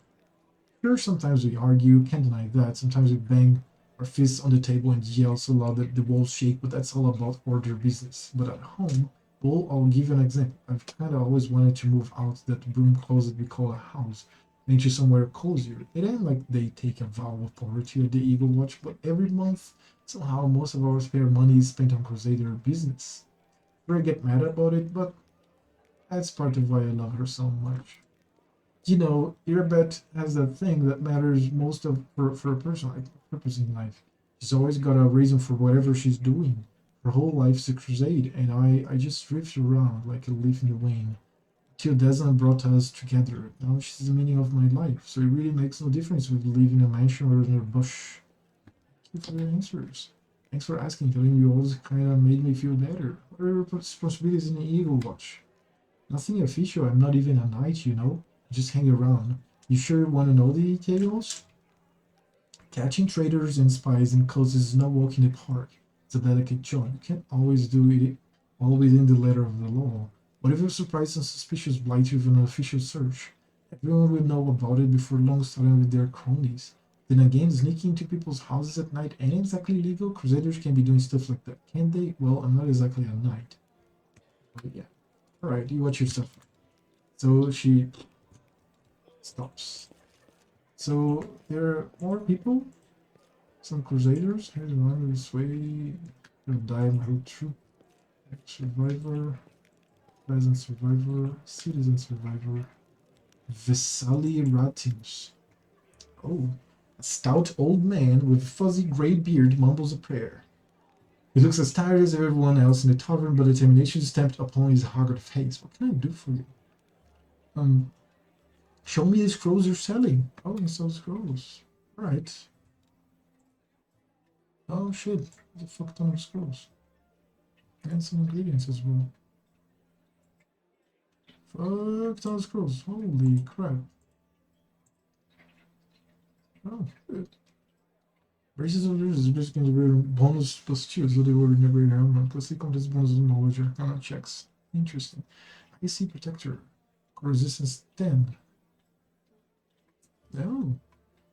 Sure, sometimes we argue, can't deny that. Sometimes we bang our fists on the table and yell so loud that the walls shake, but that's all about order business. But at home, well, I'll give you an example. I've kind of always wanted to move out that broom closet we call a house and into somewhere cozier. It ain't like they take a vow of poverty at the Eagle Watch, but every month, somehow most of our spare money is spent on Crusader business. I get mad about it, but that's part of why I love her so much. You know, Irbet has that thing that matters most of for a person, like purpose in life. She's always got a reason for whatever she's doing. Her whole life's a crusade, and I just drift around like a leaf in the wind. Till Desmond brought us together. Now she's the meaning of my life, so it really makes no difference if we live in a mansion or in a bush. Thank you for your answers. Thanks for asking. Telling you always kind of made me feel better. What are your responsibilities in the Eagle Watch? Nothing official. I'm not even a knight, you know. Just hang around. You sure want to know the details? Catching traitors and spies and cults is no walk in the park. It's a delicate job. You can't always do it all within the letter of the law. What if a surprise and suspicious blight with an official search? Everyone will know about it before long, starting with their cronies. Then again, sneaking into people's houses at night ain't exactly legal. Crusaders can be doing stuff like that, can't they? Well, I'm not exactly a knight. But yeah. Alright, you watch your stuff. So she stops. So there are more people. Some Crusaders. Here's one this way. Diamond Root Troop. Survivor. Peasant Survivor. Citizen Survivor. Vesali Ratinus. Oh. A stout old man with a fuzzy gray beard mumbles a prayer. He looks as tired as everyone else in the tavern, but determination is stamped upon his haggard face. What can I do for you? Show me the scrolls you're selling. Oh, you sell scrolls. Alright. Oh shit. There's a fuck ton of scrolls. And some ingredients as well. Fuck ton of scrolls. Holy crap. Oh, good. Races of Roses is basically the bonus plus 2, so they were never in armor. Plus, they contest bonus of knowledge or counter checks. Interesting. AC Protector. Resistance 10. Oh.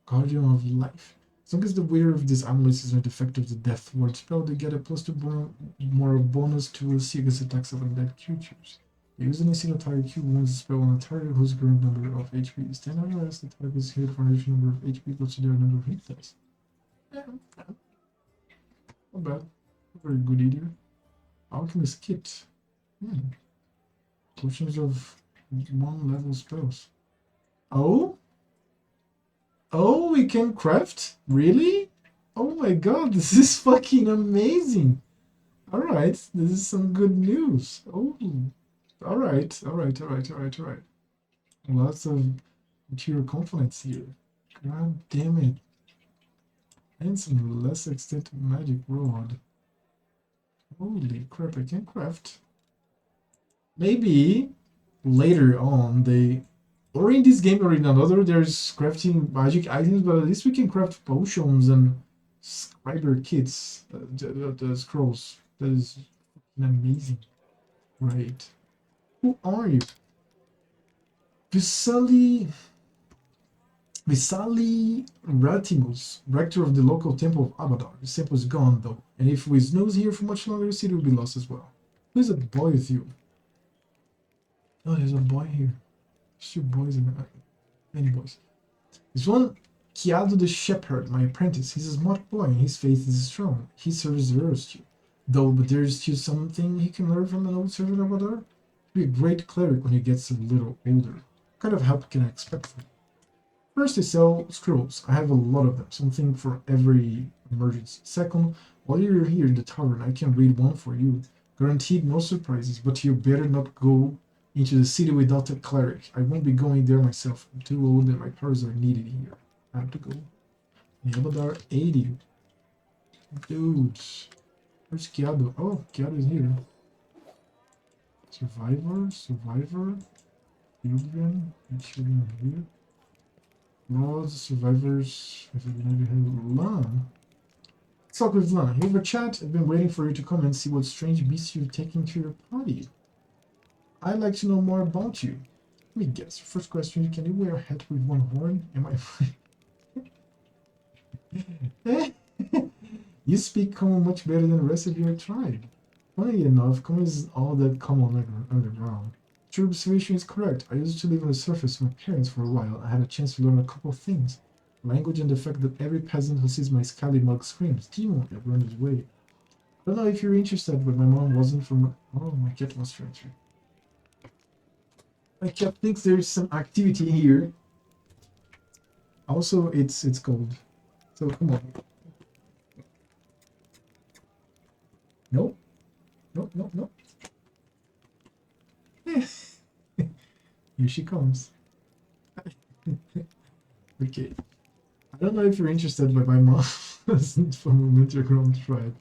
Guardian of Life. As long as the wearer of this amulet is an effect of the Death Ward spell, they get a +2 more bonus to see against attacks of undead creatures. Using a single target cube wounds the spell on a target whose current number of HP is 10, unless the target is hit for an additional number of HP equals to their number of hit dice. Yeah, not bad. Very good idiot. Alchemist Kit. Potions of 1 level spells. Oh? Oh, we can craft? Really? Oh my god, this is fucking amazing. Alright, this is some good news. Oh, alright. Lots of material components here. God damn it. And some less extent magic rod. Holy crap, I can craft. Maybe later on or in this game or in another, there's crafting magic items, but at least we can craft potions and scriber kits, the scrolls. That is amazing. Right. Who are you? Visali Ratimus, rector of the local temple of Abadar. The temple is gone though, and if we snooze here for much longer, the city will be lost as well. Who's that boy with you? Oh, there's a boy here. There's 2 boys and many boys. There's one Kiado the Shepherd, my apprentice. He's a smart boy and his faith is strong. He serves the virtue. Though, but there's still something he can learn from an old servant of Adar. He'll be a great cleric when he gets a little older. What kind of help can I expect from him? First, I sell scrolls. I have a lot of them, something for every emergency. Second, while you're here in the tavern, I can read one for you. Guaranteed no surprises, but you better not go into the city without a cleric. I won't be going there myself. I'm too old and my powers are needed here. I have to go. Abadar 80. Dude. Where's Kiado? Oh, Kiado is here. Survivor. Children here. Laws, survivors. If you never have Lan. Let's talk with Lan. Here for chat. I've been waiting for you to come and see what strange beasts you've taken to your party. I'd like to know more about you. Let me guess. First question, can you wear a hat with 1 horn? Am I You speak common much better than the rest of your tribe. Funny enough, common isn't all that common underground. Your observation is correct. I used to live on the surface with my parents for a while. I had a chance to learn a couple of things. Language and the fact that every peasant who sees my scally mug screams, Demon, I've run his way. I don't know if you're interested, but my mom wasn't from... Oh, my cat was transferred. My cat thinks there's some activity here. Also, it's cold. So, come on. Nope. Nope. Here she comes. Okay. I don't know if you're interested, but my mom wasn't from an underground tribe.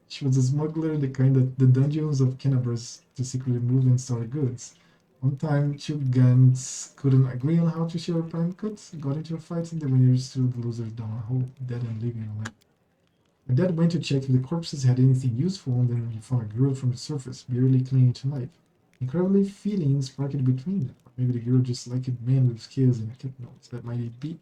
She was a smuggler, the kind that the dungeons of Kenabras to secretly move and store goods. One time, 2 gangs couldn't agree on how to share a pine cut, got into a fight, and the winners threw the losers down a hole, dead and leaving a leg. My dad went to check if the corpses had anything useful, and then he found a girl from the surface, barely clinging to life. Incredibly, feelings sparkled between them. Maybe the girl just liked a man with scales and a cat nose. That might be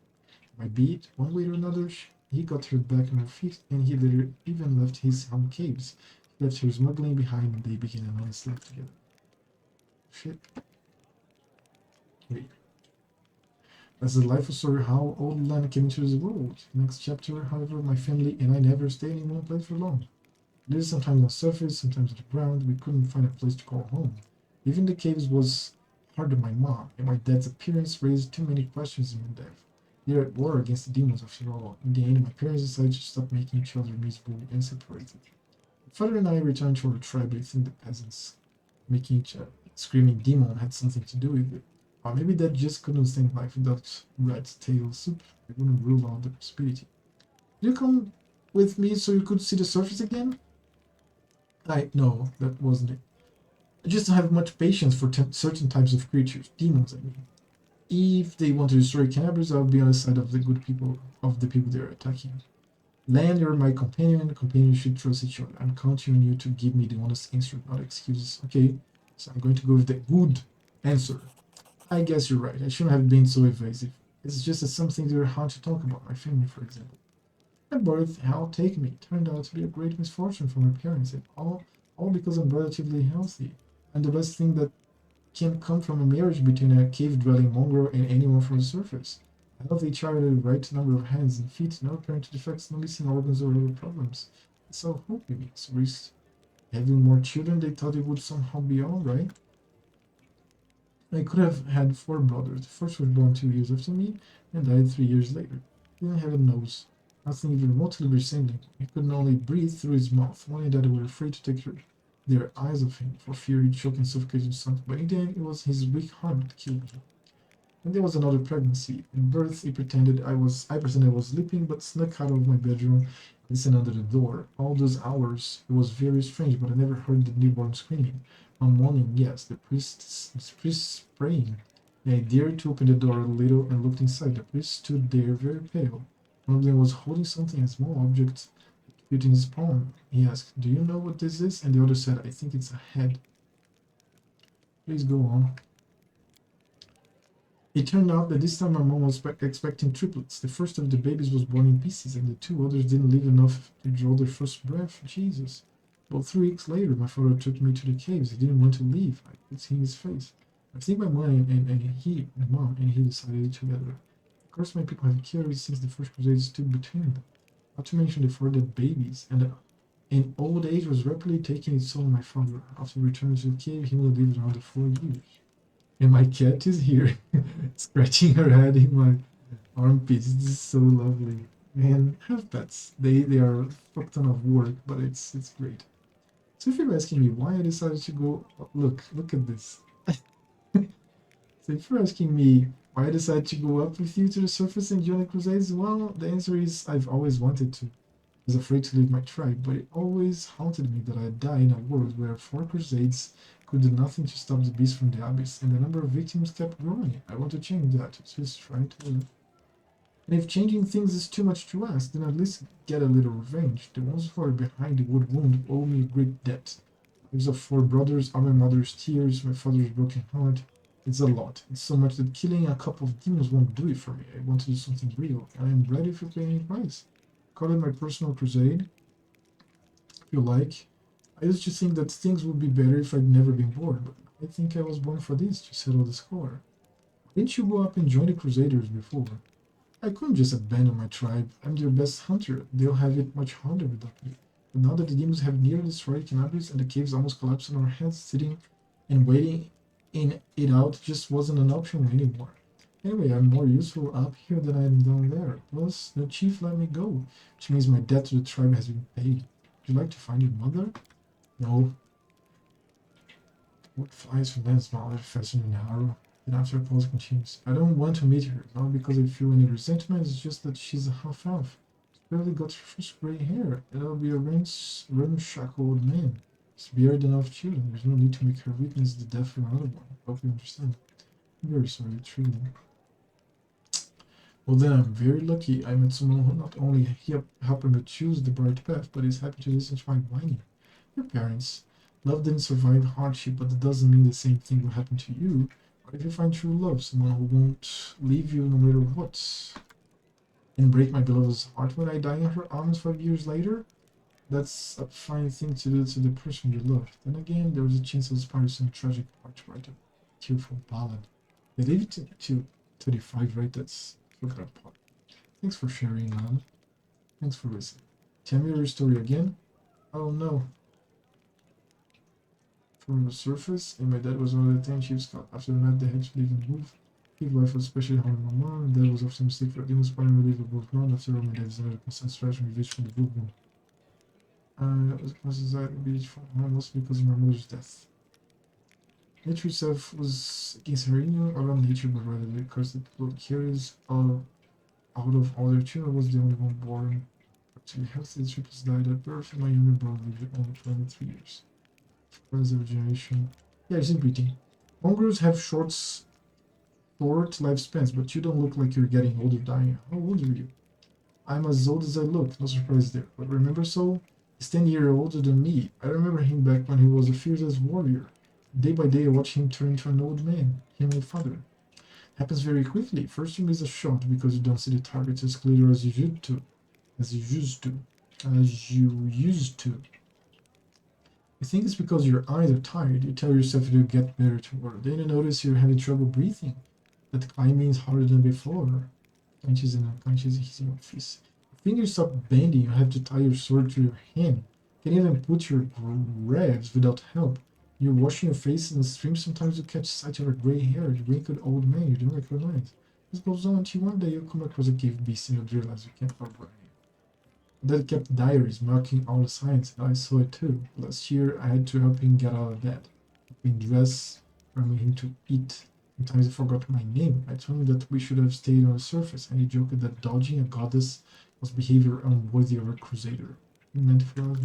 it. One way or another, he got her back on her feet, and he later even left his home caves. He left her smuggling behind, and they began a honest life together. Shit. Wait. As the life story how old Lan came into this world. Next chapter, however, my family and I never stayed in one place for long. We lived sometimes on the surface, sometimes on the ground. We couldn't find a place to call home. Even the caves was hard on my mom, and my dad's appearance raised too many questions in my depth. They're at war against the demons after all. In the end, my parents decided to stop making each other miserable and separated. My father and I returned to our tribe within the peasants. Making each screaming demon had something to do with it. Or maybe Dad just couldn't stand life without rat tail soup. I wouldn't rule out the possibility. Did you come with me so you could see the surface again? No, that wasn't it. I just don't have much patience for certain types of creatures. Demons, I mean. If they want to destroy Canabras, I'll be on the side of the good people, of the people they're attacking. Lan, you're my companion, and companions should trust each other. I'm counting on you to give me the honest answer, not excuses. Okay, so I'm going to go with the good answer. I guess you're right. I shouldn't have been so evasive. It's just that some things are hard to talk about. My family, for example. At birth, hell take me turned out to be a great misfortune for my parents, and all because I'm relatively healthy. And the best thing that can come from a marriage between a cave-dwelling mongrel and anyone from the surface. A healthy child with the right number of hands and feet, no apparent defects, no missing organs or other problems. It's all hope in me. So having more children, they thought it would somehow be alright. I could have had 4 brothers. The first was born 2 years after me and died 3 years later. He didn't have a nose, nothing even remotely resembling. He could only breathe through his mouth, only that they were afraid to take their eyes off him, for fear he'd choke and suffocate himself. But in the end, it was his weak heart that killed him. And there was another pregnancy. In birth, I pretended I was sleeping, but snuck out of my bedroom, listened under the door. All those hours, it was very strange, but I never heard the newborn screaming. One morning, yes, the priest praying. And I dared to open the door a little and looked inside. The priest stood there, very pale. One of them was holding something, a small object, in his palm. He asked, "Do you know what this is?" And the other said, "I think it's a head." Please go on. It turned out that this time my mom was expecting triplets. The first of the babies was born in pieces, and the 2 others didn't live enough to draw their first breath. Jesus. About 3 weeks later, my father took me to the caves. He didn't want to leave. I could see his face. I think my mom and he decided together. Of course, my people have carried since the first crusade stood between them. Not to mention the 4 dead babies, and old age was rapidly taking its toll on my father. After returning to the cave, he only lived around 4 years. And my cat is here, scratching her head in my armpits. This is so lovely. Man, have pets. They are a fuck ton of work, but it's great. So if you're asking me why I decided to go, look at this. So if you're asking me why I decided to go up with you to the surface and join the Crusades, well, the answer is I've always wanted to. I was afraid to leave my tribe, but it always haunted me that I'd die in a world where 4 Crusades could do nothing to stop the beast from the abyss, and the number of victims kept growing. I want to change that. Just try to. And if changing things is too much to ask, then at least get a little revenge. The ones who are behind the wood wound owe me a great debt. Lives of 4 brothers, all my mother's tears, my father's broken heart. It's a lot. It's so much that killing a couple of demons won't do it for me. I want to do something real, and I'm ready if you pay any price. Call it my personal crusade, if you like. I used to think that things would be better if I'd never been born, but I think I was born for this, to settle the score. Didn't you go up and join the Crusaders before? I couldn't just abandon my tribe. I'm their best hunter. They'll have it much harder without me. But now that the demons have nearly destroyed Cannabis and the caves almost collapsed on our heads, sitting and waiting in it out just wasn't an option anymore. Anyway, I'm more useful up here than I am down there. Plus, the chief let me go, which means my debt to the tribe has been paid. Would you like to find your mother? No. What flies from Ben's mouth faster than an arrow? Then after a pause continues. I don't want to meet her, not because I feel any resentment, it's just that she's a half-elf. She barely got her first gray hair, and I'll be a ramshackle old man. She's bearded enough children, there's no need to make her witness the death of another one. I hope you understand. I'm very sorry, truly. Well then, I'm very lucky I met someone who not only helped me choose the bright path, but is happy to listen to my whining. Your parents. Love didn't survive hardship, but that doesn't mean the same thing will happen to you. What if you find true love, someone who won't leave you no matter what? And break my beloved's heart when I die in her arms 5 years later? That's a fine thing to do to the person you love. Then again, there was a chance of inspiring some tragic part to write a tearful ballad. They leave it to 35, right? That's look at that part. Thanks for sharing, man. Thanks for listening. Tell me your story again. Oh no. From the surface, and my dad was one of the 10 chiefs cut. After the night, they had to leave and move. His wife was especially hard on my mom, and dad was often mistake for demons, probably leave both ground. After all, my dad is another constant strategy and reached from the blue wound. It was a constant beach from home, mostly because of my mother's death. Nature itself was against her union, or not nature, but rather the curse that blood carries out of all their children was the only one born. Actually, healthy, the triplets died at birth, and my younger brother lived only 23 years. Friends of a generation. Yeah, it's inbreeding. Mongrels have short lifespans, but you don't look like you're getting older dying. How old are you? I'm as old as I look, no surprise there. But remember Soul? He's 10 years older than me. I remember him back when he was a fierce warrior. Day by day I watch him turn into an old man, him my father. Happens very quickly. First you miss a shot because you don't see the target as clear as you should to. as you used to. As you used to. You think it's because your eyes are tired. You tell yourself it'll get better tomorrow. Then you notice you're having trouble breathing. That climbing is harder than before. Clenches and unclenches his face. Your fingers stop bending. You have to tie your sword to your hand. You can even put your revs without help. You're washing your face in the stream. Sometimes you catch sight of a gray-haired, wrinkled old man you don't recognize. This goes on until one day you come across a cave beast and you realize you can't outrun it. Dad kept diaries marking all the signs, and I saw it too. Last year, I had to help him get out of bed, help him dress, bring him to eat. Sometimes he forgot my name. I told him that we should have stayed on the surface, and he joked that dodging a goddess was behavior unworthy of a crusader. He meant for us.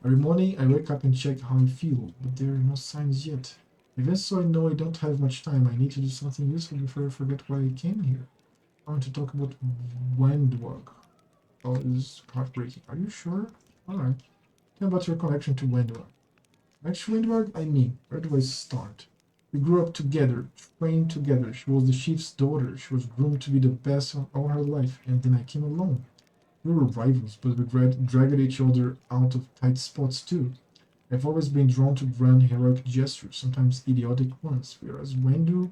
Every morning, I wake up and check how I feel, but there are no signs yet. Even so, I know I don't have much time. I need to do something useful before I forget why I came here. I want to talk about Wendwag. Oh, this is heartbreaking. Are you sure? Alright. Tell me about your connection to Wendwag. Which Wendwag? I mean, where do I start? We grew up together, trained together. She was the chief's daughter. She was groomed to be the best of all her life, and then I came along. We were rivals, but we dragged each other out of tight spots too. I've always been drawn to grand heroic gestures, sometimes idiotic ones, whereas Wendu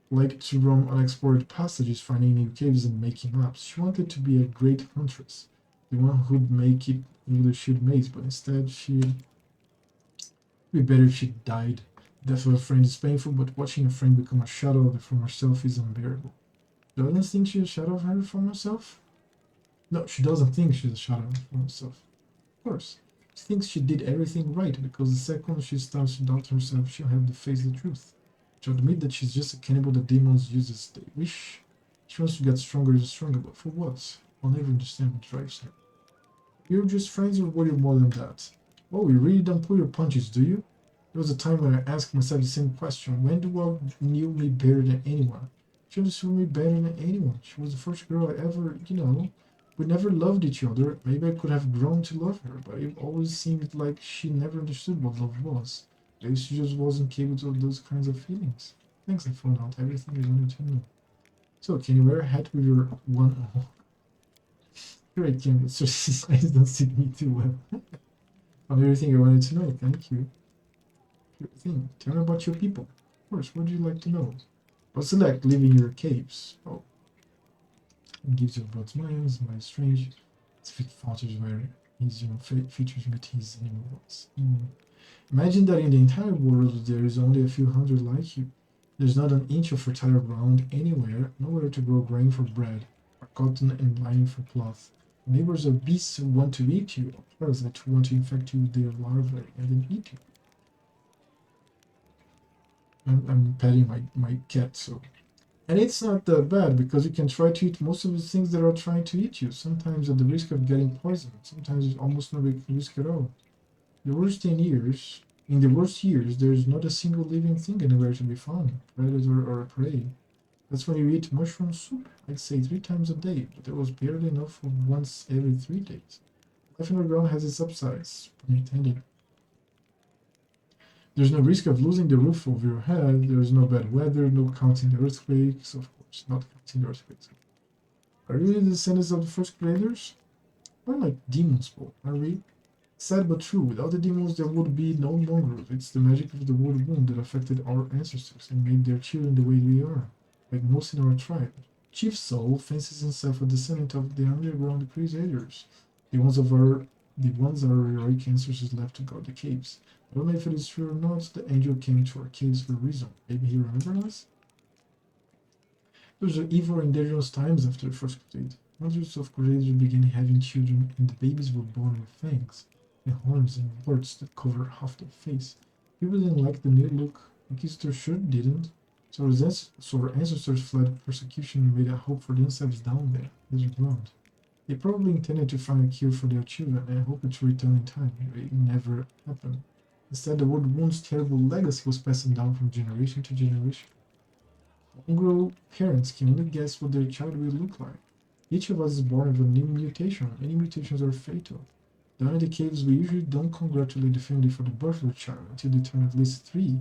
liked to roam unexplored passages, finding new caves and making maps. She wanted to be a great huntress, the one who'd make it through the shield maze, but instead she'd be better if she died. Death of a friend is painful, but watching a friend become a shadow of it from herself is unbearable. Doesn't think she's a shadow of her from herself? No, she doesn't think she's a shadow from herself. Of course. She thinks she did everything right, because the second she starts to doubt herself, she'll have to face the truth. To admit that she's just a cannibal that demons uses. They wish she wants to get stronger and stronger, but for what? I'll never understand what drives her. You're just friends or were you more than that? Oh, you really don't pull your punches, do you? There was a time when I asked myself the same question. When the world knew me better than anyone? She understood me better than anyone. She was the first girl I ever, we never loved each other. Maybe I could have grown to love her, but it always seemed like she never understood what love was. Maybe she just wasn't capable of those kinds of feelings. Thanks, I found out everything I wanted to know. So, can you wear a hat with your one? Oh, here I can, but just eyes don't suit me too well. Found everything I wanted to know. Thank you. Sure thing. Tell me about your people. Of course, what do you like to know? What's it like living in your caves? Oh, it gives you about smiles, my strange. It's fit falters where his features meet his animals. Imagine that in the entire world there is only a few hundred like you. There's not an inch of fertile ground anywhere, nowhere to grow grain for bread, or cotton and lining for cloth. Neighbors are beasts who want to eat you, or parasites who want to infect you with their larvae and then eat you. I'm petting my cat, so. And it's not that bad because you can try to eat most of the things that are trying to eat you, sometimes at the risk of getting poisoned, sometimes there's almost no risk at all. In the worst years, there's not a single living thing anywhere to be found, predator or prey. That's when you eat mushroom soup, I'd say 3 times a day, but there was barely enough for once every 3 days. Life underground has its upsides, pun intended. There's no risk of losing the roof over your head, there's no bad weather, no counting the earthquakes, of course, not counting the earthquakes. Are you the descendants of the first graders? We're like demons, Paul, are we? Sad but true, without the demons there would be no mongrels. It's the magic of the world wound that affected our ancestors and made their children the way we are, like most in our tribe. Chief Soul fancies himself a descendant of the underground crusaders, the ones our heroic ancestors left to guard the caves. I don't know if it is true or not, the angel came to our caves for a reason. Maybe he remembers us? Those were evil and dangerous times after the First Crusade. Hundreds of crusaders began having children, and the babies were born with fangs, and horns and warts that covered half their face. People didn't like the new look, Inquisitors sure didn't. So our ancestors fled persecution and made a hope for themselves down there, underground. They probably intended to find a cure for their children and hoped to return in time. It never happened. Instead, the world wound's terrible legacy was passed down from generation to generation. Mongrel parents can only guess what their child will look like. Each of us is born with a new mutation. Many mutations are fatal. Down in the caves, we usually don't congratulate the family for the birth of a child until they turn at least 3.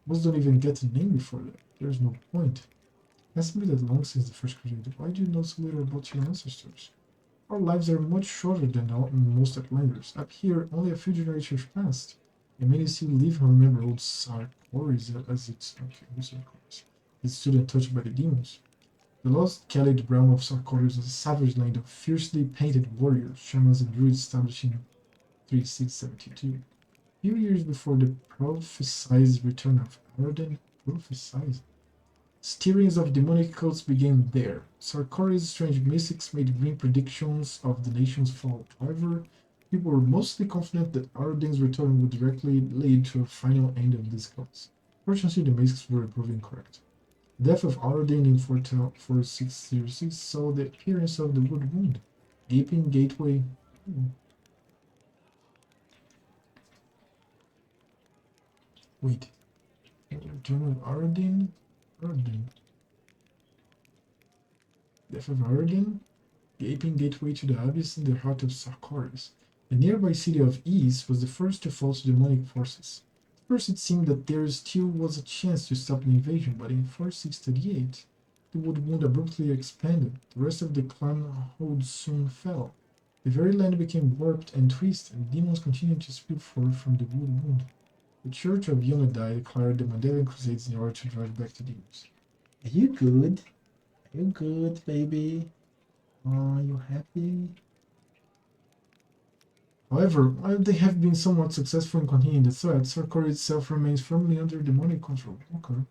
Most don't even get a name before that. There's no point. It hasn't been that long since the First Crusade. Why do you know so little about your ancestors? Our lives are much shorter than most Outlanders. Up here, only a few generations passed, and many still live and remember old Sarkoris as its It's still untouched by the demons. The lost Khalid realm of Sarkoris was a savage land of fiercely painted warriors, shamans, and druids established in 3672. A few years before the prophesied return of Arden, prophesied. Stirrings of demonic cults began there. Sarkori's strange mystics made grim predictions of the nation's fall. However, people were mostly confident that Arden's return would directly lead to a final end of these cults. Fortunately, the mystics were proven correct. The death of Arden in 4606 saw the appearance of the Wood Wound, gaping gateway. Wait. Return of Arden? Arden. Death of Arden? Gaping gateway to the abyss in the heart of Sarkoris. The nearby city of Ease was the first to fall to demonic forces. At first it seemed that there still was a chance to stop the invasion, but in 4638, the Wood Wound abruptly expanded. The rest of the clan hold soon fell. The very land became warped and twisted, and demons continued to spill forth from the Wood Wound. The Church of Yonadai declared the Mandalian Crusades in order to drive back the demons. Are you good? Are you good, baby? Are you happy? However, while they have been somewhat successful in containing the threat, Sarkor itself remains firmly under demonic control. Okay.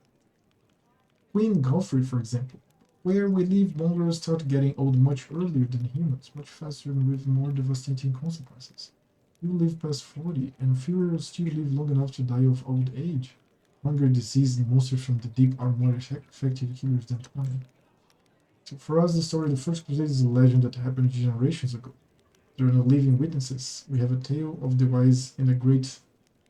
Queen Galfrey, for example. Where we live, mongrels start getting old much earlier than humans, much faster and with more devastating consequences. People live past 40, and fewer still live long enough to die of old age. Hunger, disease, and monsters from the deep are more effective killers than time. So for us, the story of the First Crusade is a legend that happened generations ago. There are no living witnesses. We have a tale of the wise and the great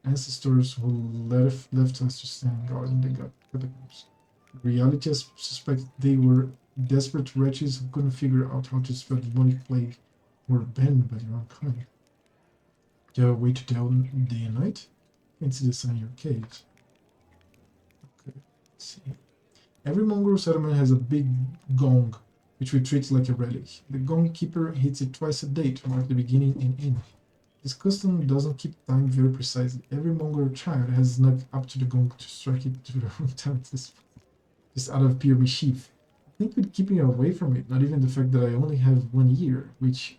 ancestors who left us to stand guard in the catacombs. In reality, I suspect they were desperate wretches who couldn't figure out how to spread the demonic plague or abandoned by their own kind. Do you have a way to tell day and night? You can see the sun in your caves. Okay, let's see. Every mongrel settlement has a big gong, which we treat like a relic. The gong keeper hits it twice a day to mark the beginning and end. This custom doesn't keep time very precisely. Every mongrel child has snuck up to the gong to strike it to the wrong time, just out of pure mischief. I think with keeping away from it, not even the fact that I only have 1 year, which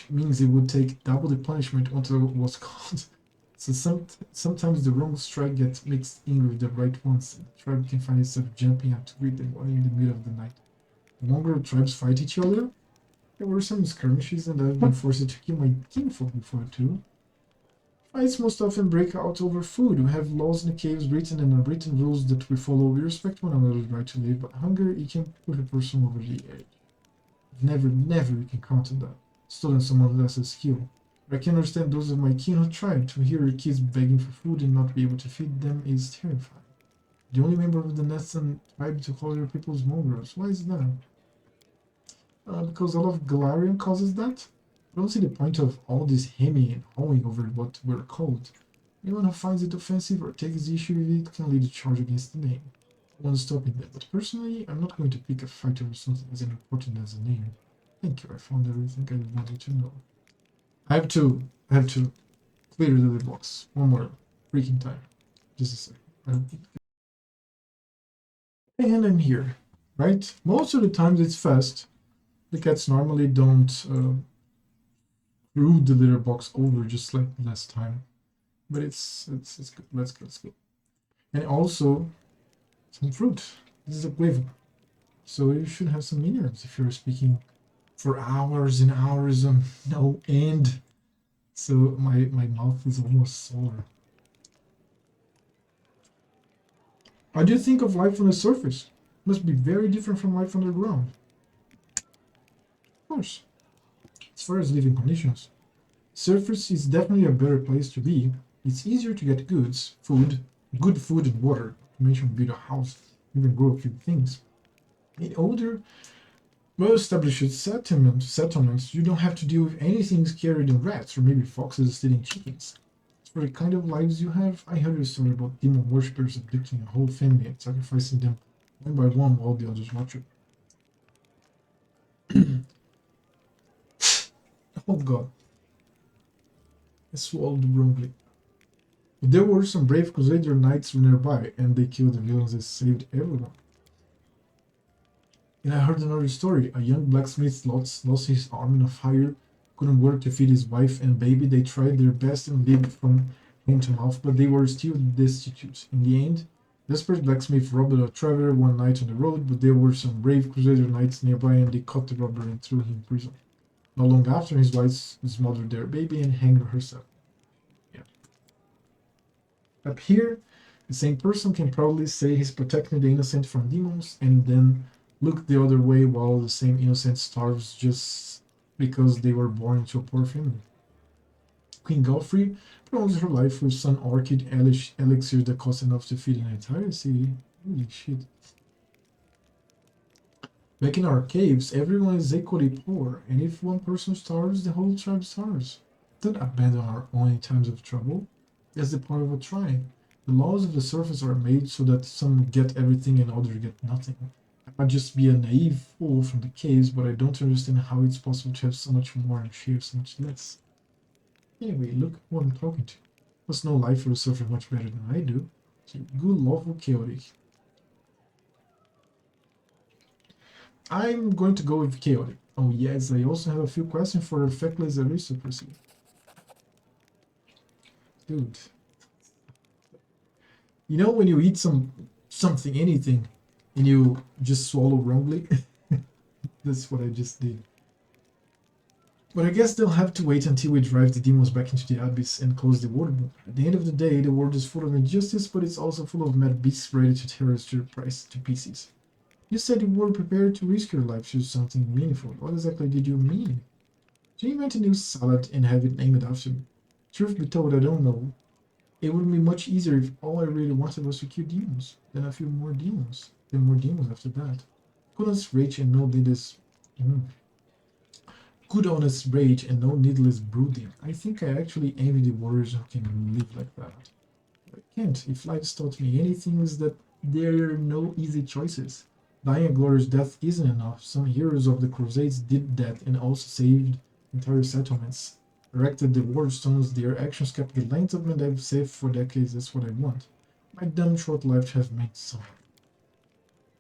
means it would take double the punishment until it was called. So sometimes the wrong strike gets mixed in with the right ones, and the tribe can find itself jumping out to greet them while in the middle of the night. The mongrel tribes fight each other. There were some skirmishes, and I've been forced to kill my kinfolk before too. Fights most often break out over food. We have laws in the caves, written and unwritten rules that we follow. We respect one another's right to live, but hunger, it can push a person over the edge. Never you can count on that. Stolen someone else's skill. But I can understand those of my kin who tried. To hear your kids begging for food and not be able to feed them is terrifying. The only member of the Nethan tribe to call their peoples mongrels. Why is that? Because all of Galarian causes that? I don't see the point of all this hemming and hawing over what we're called. Anyone who finds it offensive or takes the issue with it can lead a charge against the name. I want to stop that, but personally, I'm not going to pick a fight over something as important as a name. Thank you, I found everything I wanted to know. I have to clear the other box. One more freaking time. Just a second. And I'm here, right? Most of the times it's fast. The cats normally don't root the litter box over just like last time. But it's good. Let's go. And also some fruit. This is a quiver. So you should have some minerals if you're speaking for hours and hours on no end. So my mouth is almost sore. How do you think of life on the surface? Must be very different from life underground. Of course. As far as living conditions, surface is definitely a better place to be. It's easier to get goods, good food and water, to mention build a house, even grow a few things. In older, well-established settlements, you don't have to deal with anything scarier than rats or maybe foxes stealing chickens. As for the kind of lives you have, I heard a story about demon worshippers abducting a whole family and sacrificing them one by one while the others watch it. Oh god, I swallowed wrongly. But there were some brave Crusader knights nearby, and they killed the villains and saved everyone. And I heard another story. A young blacksmith lost his arm in a fire, couldn't work to feed his wife and baby. They tried their best and lived from hand to mouth, but they were still destitute. In the end, desperate blacksmith robbed a traveler one night on the road, but there were some brave Crusader knights nearby, and they caught the robber and threw him in prison. Not long after, his wife smothered their baby and hanged herself. Yeah. Up here, the same person can proudly say he's protecting the innocent from demons and then look the other way while the same innocent starves just because they were born into a poor family. Queen Godfrey prolongs her life with some orchid elixir that cost enough to feed an entire city. Holy shit. Back in our caves, everyone is equally poor, and if one person starves, the whole tribe starves. Don't abandon our own in times of trouble. That's the point of a tribe. The laws of the surface are made so that some get everything and others get nothing. I might just be a naive fool from the caves, but I don't understand how it's possible to have so much more and share so much less. Anyway, look who I'm talking to. Must know life for the surface much better than I do. So, good, lawful, chaotic. I'm going to go with chaotic. Oh yes, I also have a few questions for the feckless aristocracy. Dude. You know when you eat something, anything, and you just swallow wrongly? That's what I just did. But I guess they'll have to wait until we drive the demons back into the abyss and close the world. At the end of the day, the world is full of injustice, but it's also full of mad beasts ready to tear us to pieces. You said you were prepared to risk your life to do something meaningful. What exactly did you mean? Did you invent a new salad and have it named after me? Truth be told, I don't know. It would be much easier if all I really wanted was to kill demons. Then a few more demons. Then more demons after that. Good honest rage and no needless... Good honest rage and no needless brooding. I think I actually envy the warriors who can live like that. But I can't. If life's taught me anything, is that there are no easy choices. Dying a glorious death isn't enough. Some heroes of the Crusades did that and also saved entire settlements. Erected the ward stones, their actions kept the lands of Medivh safe for decades. That's what I want. My dumb short life has meant something.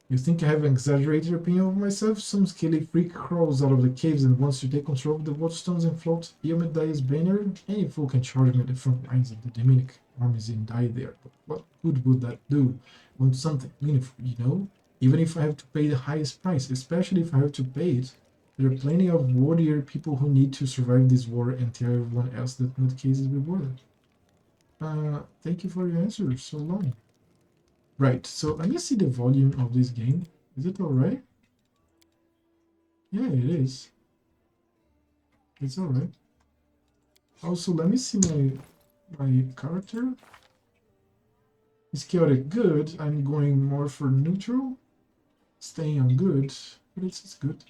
You think I have an exaggerated opinion of myself? Some scaly freak crawls out of the caves and wants to take control of the watchstones and float Yomediah's banner? Any fool can charge me at the front lines of the demonic armies and die there. But what good would that do? I want something meaningful, you know? Even if I have to pay the highest price, especially if I have to pay it. There are plenty of warrior people who need to survive this war and tell everyone else that nutcase is rewarded. Thank you for your answer so long. Right, so let me see the volume of this game. Is it alright? Yeah, it is. It's alright. Also, let me see my character. It's chaotic good. I'm going more for neutral. Staying on good. But it's good.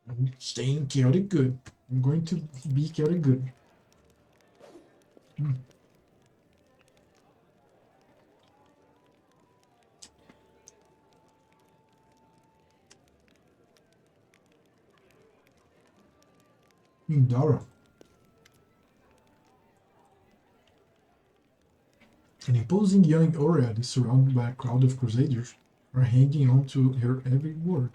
I'm staying chaotic good. I'm going to be chaotic good. Dara. An imposing young Oread is surrounded by a crowd of crusaders who are hanging on to her every word.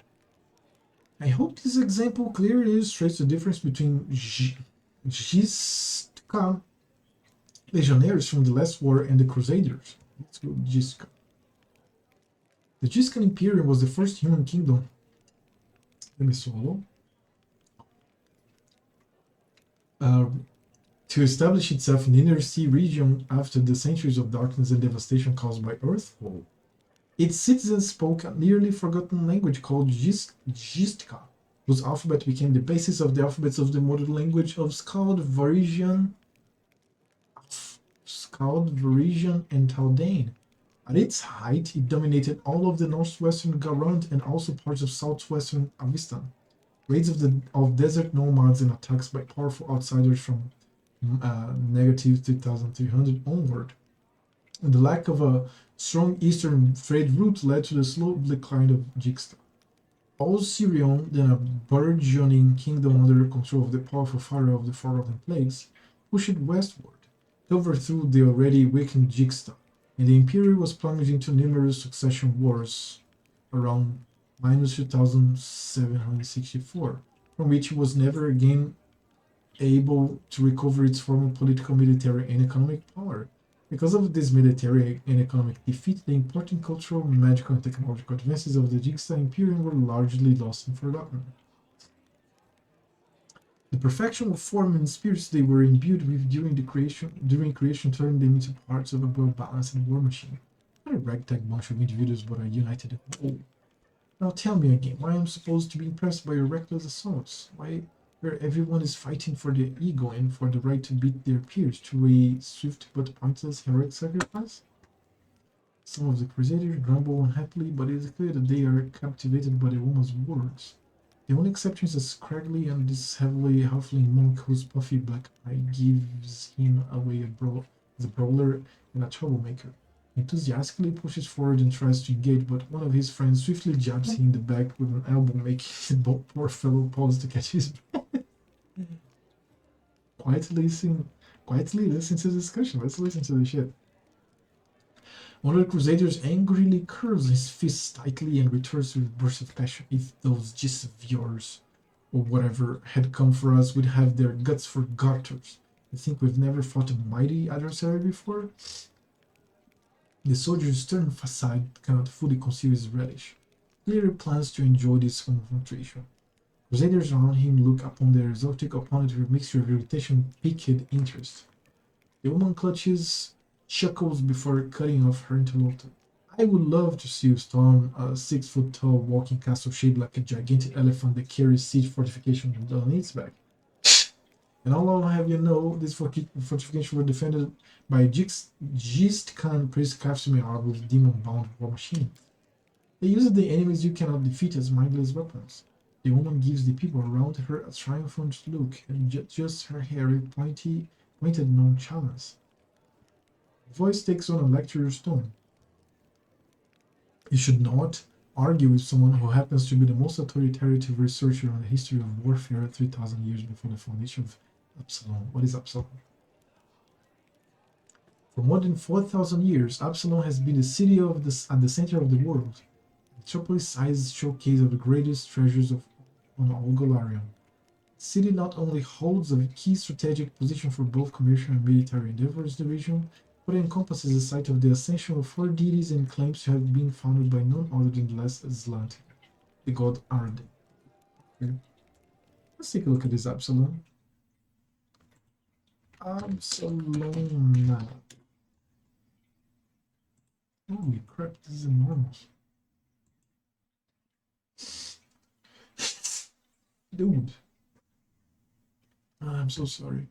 I hope this example clearly illustrates the difference between Gistka legionnaires from the last war and the crusaders. Let's go Gistka. The Giskan Imperium was the first human kingdom. Let me swallow. To establish itself in the inner sea region after the centuries of darkness and devastation caused by Earthfall. Its citizens spoke a nearly forgotten language called Gistka, whose alphabet became the basis of the alphabets of the modern language of Skald, Varisian, and Taldane. At its height, it dominated all of the northwestern Garand and also parts of southwestern Avistan. Raids of desert nomads and attacks by powerful outsiders from negative 2300 onward. And the lack of a strong eastern trade route led to the slow decline of Gistka. All Sirion, then a burgeoning kingdom under control of the powerful father of the Forgotten Plagues, pushed westward to overthrow the already weakened Jigsaw, and the Imperium was plunged into numerous succession wars around minus 2764, from which it was never again able to recover its former political, military, and economic power. Because of this military and economic defeat, the important cultural, magical, and technological advances of the Jigsaw Imperium were largely lost and forgotten. The perfection of form and spirits they were imbued with during creation turned them into parts of a well-balanced war machine. Not a ragtag bunch of individuals, but a united whole. Now tell me again, why I'm supposed to be impressed by your reckless assaults? Why where everyone is fighting for their ego and for the right to beat their peers through a swift but pointless heroic sacrifice? Some of the Crusaders grumble unhappily, but it is clear that they are captivated by the woman's words. The only exception is a scraggly and this heavily halfling monk whose puffy black eye gives him away as a brawler and a troublemaker. He enthusiastically pushes forward and tries to engage, but one of his friends swiftly jabs him in the back with an elbow, making the poor fellow pause to catch his breath. Quietly listen to the discussion. Let's listen to the shit. One of the Crusaders angrily curls his fists tightly and returns with a burst of passion. If those gist of yours, or whatever, had come for us, we'd have their guts for garters. You think we've never fought a mighty adversary before? The soldier's stern facade cannot fully conceal his relish. Clearly plans to enjoy this confrontation. Crusaders around him look upon their exotic opponent with a mixture of irritation and piqued interest. The woman clutches, chuckles before cutting off her interlocutor. I would love to see you storm a 6-foot tall walking castle shaped like a gigantic elephant that carries siege fortification on its back. And all I'll have you know, this fortifications were defended by a Gist-Khan priest craftsman armed with demon-bound war machines. They use the enemies you cannot defeat as mindless weapons. The woman gives the people around her a triumphant look and adjusts her hair with pointed nonchalance. The voice takes on a lecturer's tone. You should not argue with someone who happens to be the most authoritative researcher on the history of warfare 3,000 years before the foundation of Absalom. What is Absalom? For more than 4,000 years, Absalom has been the city at the center of the world, a metropolis-sized showcase of the greatest treasures on all Golarion. The city not only holds a key strategic position for both commercial and military endeavors in the region, but it encompasses the site of the ascension of 4 deities and claims to have been founded by none other than the last Aslanti, the god Arden. Okay. Let's take a look at this Absalom. Absalom. Holy crap, this is enormous. Dude. I'm so sorry.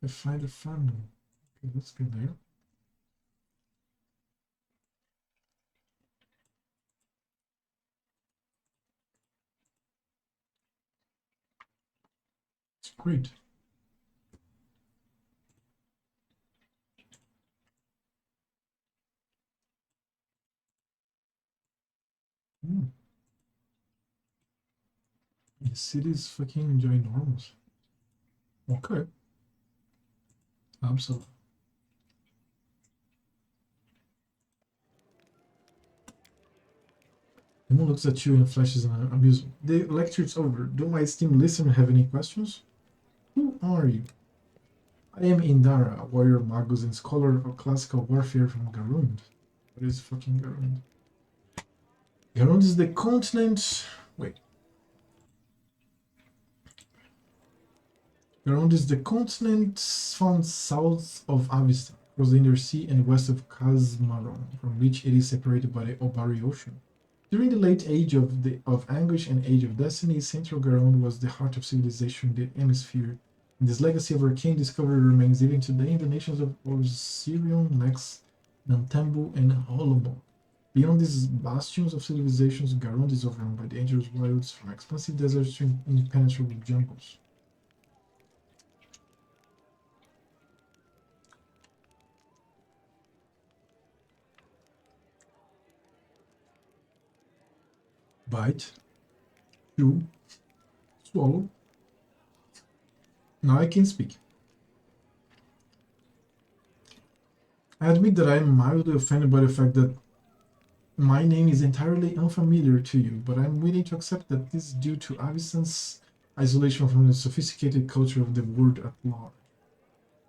I find it fun. Okay, let's go there. It's great. The city's fucking ginormous. Okay. Absolutely. Emma looks at you and flashes an amusement. The lecture's over. Do my esteemed listener have any questions? Who are you? I am Indara, a warrior magus and scholar of classical warfare from Garund. What is fucking Garund? Garund is the continent. Wait. Garund is the continent found south of Avista, across the Inner Sea and west of Kazmaron, from which it is separated by the Obari Ocean. During the late age of anguish and age of destiny, Central Garund was the heart of civilization in the hemisphere, and this legacy of arcane discovery remains even today in the nations of Osirion, Nex, Nantambu, and Holomon. Beyond these bastions of civilizations, Garund is overrun by dangerous wilds, from expansive deserts to impenetrable jungles. Bite. Chew. Swallow. Now I can speak. I admit that I am mildly offended by the fact that my name is entirely unfamiliar to you, but I'm willing to accept that this is due to Avicen's isolation from the sophisticated culture of the world at large.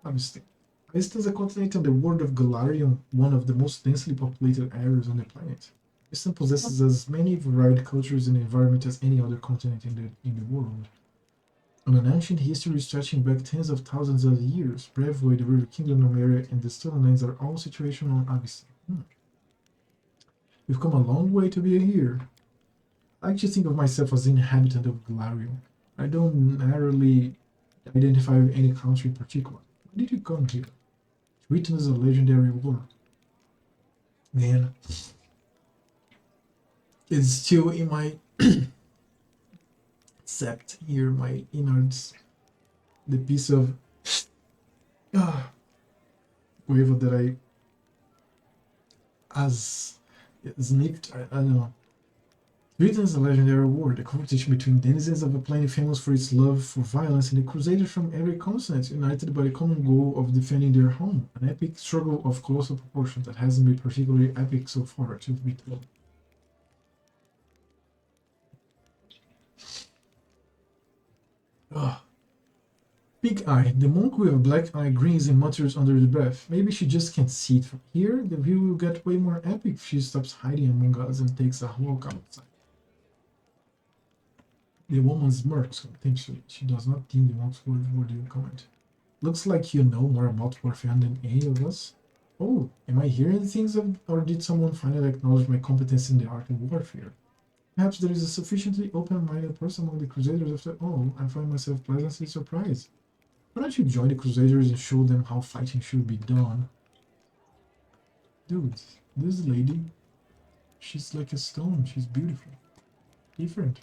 Avicen. Avicen is a continent on the world of Galarium, one of the most densely populated areas on the planet. Avicen possesses as many varied cultures and environments as any other continent in the world. On an ancient history stretching back tens of thousands of years, Brevoy, the River Kingdom, Numeria, and the Stolen Lands are all situated on Avicen. We've come a long way to be here. I like to think of myself as an inhabitant of Galarium. I don't narrowly identify with any country in particular. Why did you come here? To witness a legendary war. Man, it's still in my sept here, my innards. The piece of guava that I sniffed. I don't know. Written as a legendary war, the competition between denizens of a planet famous for its love for violence and the crusaders from every continent united by the common goal of defending their home. An epic struggle of colossal proportions that hasn't been particularly epic so far, truth be told. Ugh. Big Eye. The monk with a black eye grins and mutters under the breath. Maybe she just can't see it from here. The view will get way more epic if she stops hiding among us and takes a walk outside. The woman smirks contemptuously. She does not deem the monk's words worthy of comment. Looks like you know more about warfare than any of us. Oh, am I hearing things or did someone finally acknowledge my competence in the art of warfare? Perhaps there is a sufficiently open-minded person among the Crusaders after all. I find myself pleasantly surprised. Why don't you join the Crusaders and show them how fighting should be done? Dude, this lady, she's like a stone. She's beautiful. Different.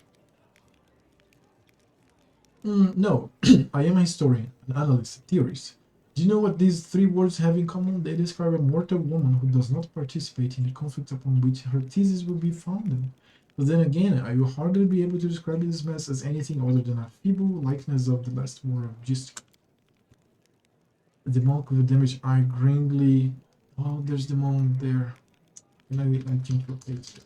No, I am a historian, an analyst, a theorist. Do you know what these three words have in common? They describe a mortal woman who does not participate in the conflict upon which her thesis will be founded. But then again, I will hardly be able to describe this mess as anything other than a feeble likeness of the last war of Gistica. The monk with a damaged eye grimly. Oh, there's the monk there. And I can't replace it.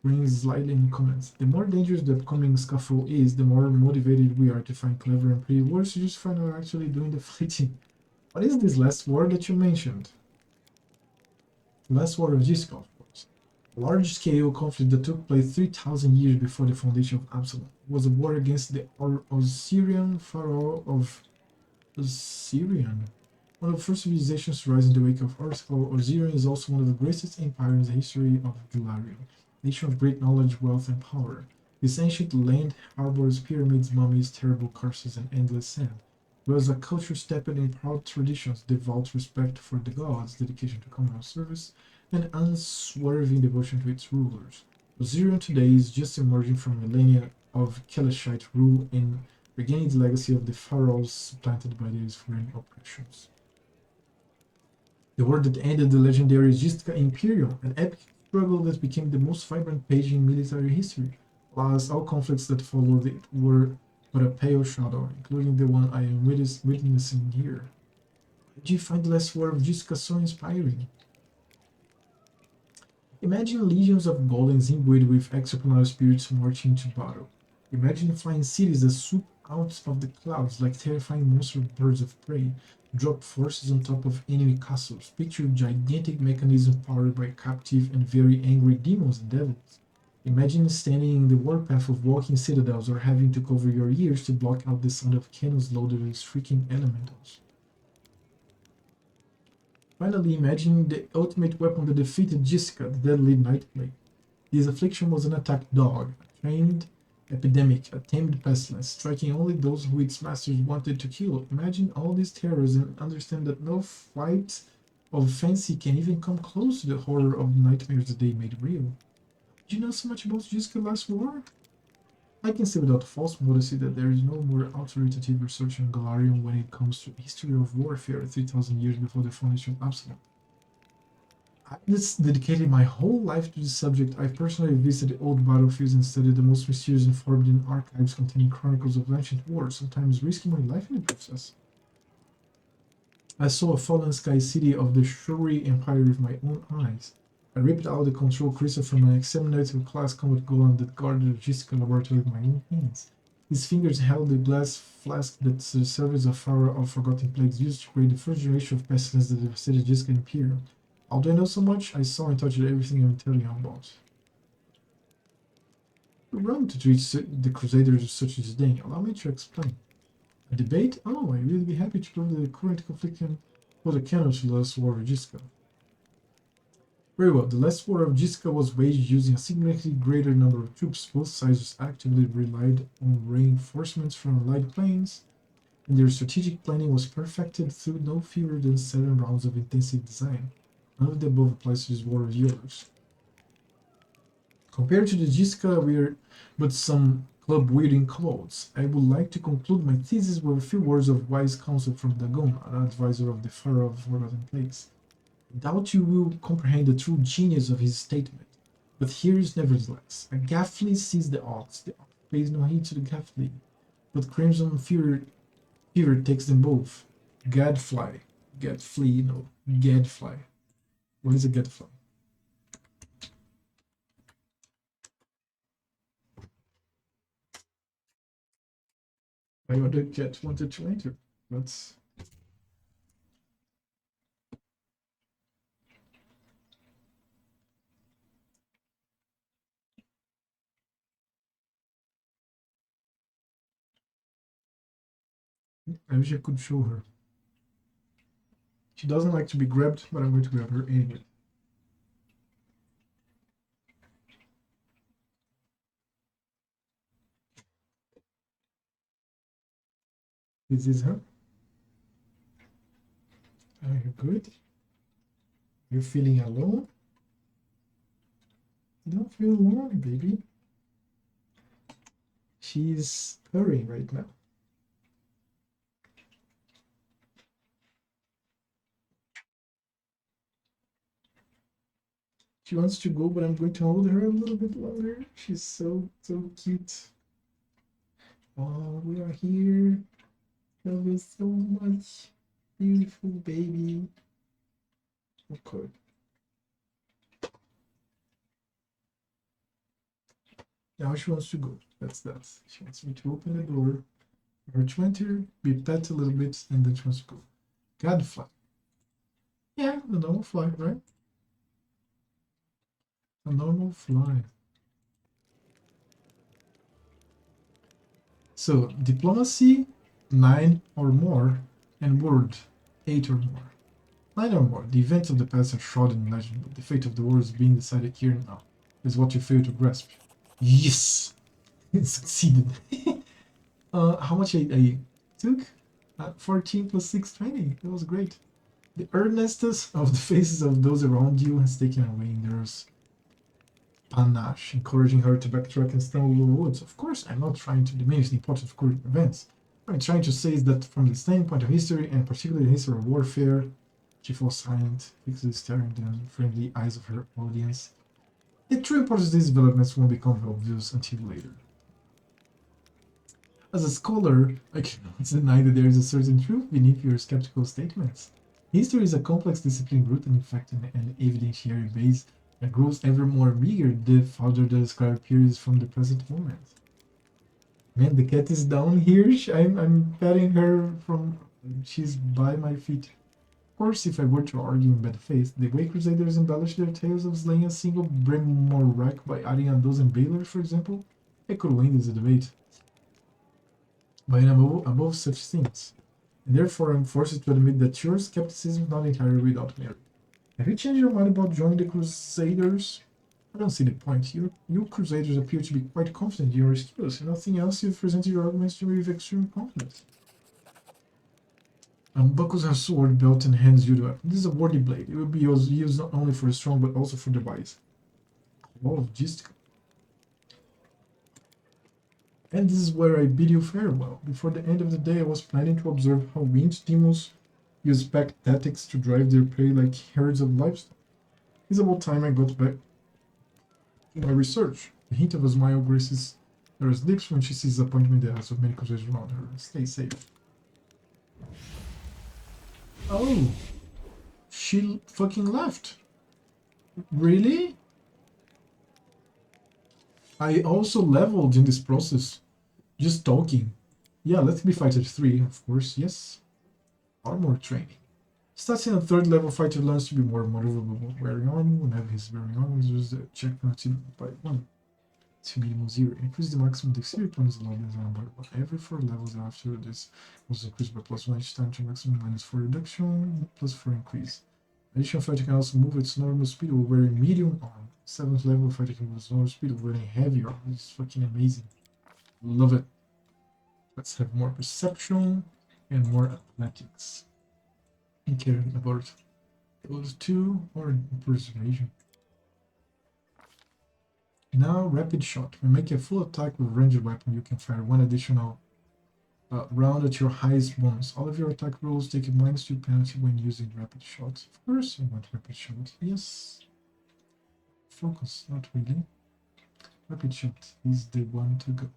Brings slightly in comments. The more dangerous the upcoming scuffle is, the more motivated we are to find clever and pretty words to justify not actually doing the fighting. What is this last war that you mentioned? The last war of Gisca, of course. A large-scale conflict that took place 3,000 years before the foundation of Absalom. It was a war against the Osirian pharaoh of Osirian. One of the first civilizations to rise in the wake of Earthfall, Osirian is also one of the greatest empires in the history of Galarium. Nation of great knowledge, wealth, and power. This ancient land harbors pyramids, mummies, terrible curses, and endless sand. It was a culture steeped in proud traditions, devout respect for the gods, dedication to communal service, and unswerving devotion to its rulers. Osirian today is just emerging from millennia of Keleshite rule and regaining the legacy of the pharaohs supplanted by these foreign oppressions. The war that ended the legendary Gistica Imperium, an epic struggle that became the most vibrant page in military history, whilst all conflicts that followed it were but a pale shadow, including the one I am witnessing here. Did you find the last war of Gistica so inspiring? Imagine legions of golems imbued with exceptional spirits marching to battle. Imagine flying cities that swoop out of the clouds like terrifying monster birds of prey, drop forces on top of enemy castles. Picture gigantic mechanisms powered by captive and very angry demons and devils. Imagine standing in the warpath of walking citadels or having to cover your ears to block out the sound of cannons loaded with shrieking elementals. Finally, imagine the ultimate weapon that defeated Gisca, the deadly Night Plague. This affliction was an attacked dog, a trained epidemic, a tamed pestilence, striking only those who its masters wanted to kill. Imagine all these terrors and understand that no flight of fancy can even come close to the horror of the nightmares that they made real. Did you know so much about Gisca last war? I can say without false modesty that there is no more authoritative research on Galarium when it comes to history of warfare 3,000 years before the foundation of Absalom. I just dedicated my whole life to this subject. I personally visited old battlefields and studied the most mysterious and forbidden archives containing chronicles of ancient wars, sometimes risking my life in the process. I saw a fallen sky city of the Shuri Empire with my own eyes. I ripped out the control crystal from an examinative class combat golem that guarded the logistical laboratory with my own hands. His fingers held the glass flask that the servants of Pharaoh of Forgotten Plagues used to create the first generation of pestilence that devastated Jessica Imperium. Although I know so much, I saw and touched everything I'm telling you about. We're wrong to treat the Crusaders with such disdain. Allow me to explain. A debate? Oh, I will be happy to prove the current conflict was a canon to the last war of Jessica. Very well, the last war of Jessica was waged using a significantly greater number of troops. Both sides actively relied on reinforcements from allied planes, and their strategic planning was perfected through no fewer than 7 rounds of intensive design. None of the above applies to this war of yours. Compared to the Jessica, we're but some club-wielding clothes. I would like to conclude my thesis with a few words of wise counsel from Dagon, an advisor of the Pharaoh of Forgotten Plagues. I doubt you will comprehend the true genius of his statement, but here is nevertheless. A Gaffley sees the ox pays no heed to the Gaffley, but Crimson Fever takes them both. Gadfly. Gadfly, no. Gadfly. What is a gadfly? I order jet wanted to enter. Let's. I wish I could show her. She doesn't like to be grabbed, but I'm going to grab her anyway. This is her. Are you good? You're feeling alone? Don't feel alone, baby. She's purring right now. She wants to go, but I'm going to hold her a little bit longer. She's so cute. Oh, we are here. Love you so much. Beautiful baby. Okay. Now she wants to go. That's that. She wants me to open the door. Her to enter, be pet a little bit, and then she wants to go. Gadfly. Yeah, the normal fly, right? A normal fly. So, diplomacy, 9 or more, and word, 8 or more. 9 or more. The events of the past are shrouded in legend, but the fate of the world is being decided here and now. Is what you fail to grasp. Yes! It succeeded. How much I took? 14 plus 6, 20. That was great. The earnestness of the faces of those around you has taken away Nero's panache, encouraging her to backtrack and stumble over the woods. Of course, I'm not trying to diminish the importance of current events. What I'm trying to say is that from the standpoint of history, and particularly the history of warfare, she falls silent, fixedly staring into the friendly eyes of her audience. The true importance of these developments won't become obvious until later. As a scholar, I cannot deny that there is a certain truth beneath your skeptical statements. History is a complex discipline rooted in fact in an evidentiary base that grows ever more meager the farther the described periods from the present moment. Man, the cat is down here. I'm petting her from. She's by my feet. Of course, if I were to argue in bad faith, the way Crusaders embellish their tales of slaying a single Bremorak by adding a dozen Baylors, for example, I could win this debate. But I'm above such things, and therefore I'm forced to admit that your skepticism is not entirely without merit. Have you changed your mind about joining the Crusaders? I don't see the point. You Crusaders appear to be quite confident in your skills, and nothing else you've presented your arguments to me with extreme confidence. Buckles her sword, belt, and hands you the weapon. This is a worthy blade. It will be used not only for the strong, but also for the wise. Wall of Gistica. And this is where I bid you farewell. Before the end of the day, I was planning to observe how winged demons use pack tactics to drive their prey like herds of livestock. It's about time I got back to my research. The hint of a smile graces her lips when she sees the appointment there are so many conversations around her. Stay safe. Oh, she fucking left. Really? I also leveled in this process. Just talking. Yeah, let me fight at 3, of course, yes. Armor training. Starting at 3rd level, fighter learns to be more maneuverable wearing armor. Whenever he's wearing armor, use the check penalty by 1 to minimum 0. Increase the maximum dexterity points allowed as armor by every 4 levels after this was increased by +1 each time to maximum -4 reduction, +4 increase. Additional fighter can also move at its normal speed while wearing medium armor. 7th level fighter can move at its normal speed while wearing heavy armor. This is fucking amazing. Love it. Let's have more perception and more athletics. I care about those 2 or persuasion. Now, rapid shot. When making a full attack with a ranged weapon, you can fire 1 additional round at your highest bonus. All of your attack rolls take a -2 penalty when using rapid shot. Of course, I want rapid shot. Yes. Focus, not really. Rapid shot is the one to go.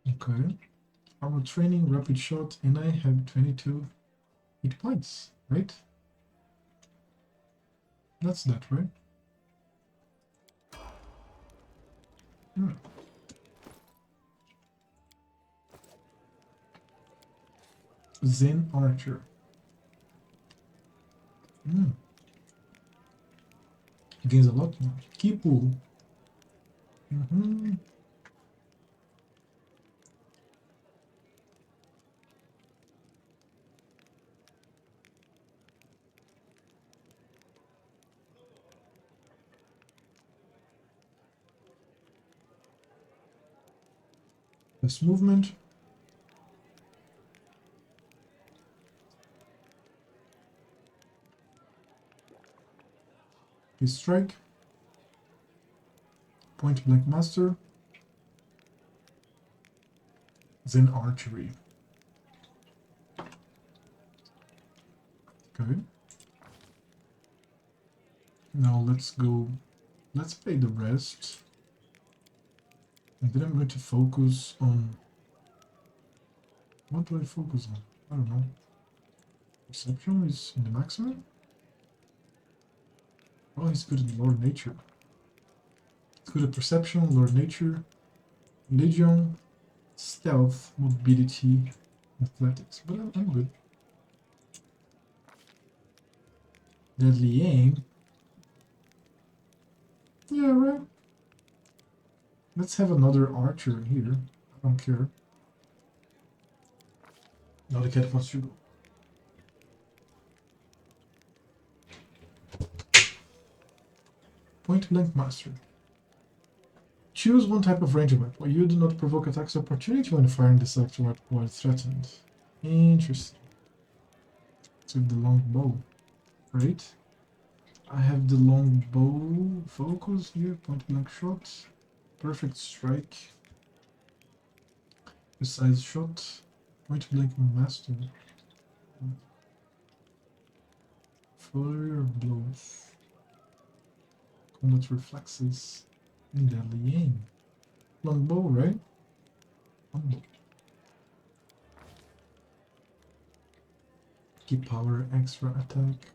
Okay. Armor training, rapid shot, and I have 22 hit points, right? That's that, right? Zen Archer. Gains a lot more. Key pool. This movement. His strike. Point blank master. Then archery. Okay. Now let's go. Let's pay the rest. And then I'm going to focus on. What do I focus on? I don't know. Perception is in the maximum? Oh, he's good at Lord Nature. He's good at Perception, Lord Nature, Religion, Stealth, Mobility, Athletics. But I'm good. Deadly Aim. Yeah, right. Let's have another archer here. I don't care. Now the cat wants to go. Point blank master. Choose one type of ranged weapon. You do not provoke attacks of opportunity when firing the select weapon while threatened. Interesting. So the long bow, right? I have the long bow focus here. Point blank shot. Perfect strike. Precise shot. Point blank master. Flurry of blows. Combat reflexes. And deadly aim. Long bow, right? Long bow. Key power, extra attack.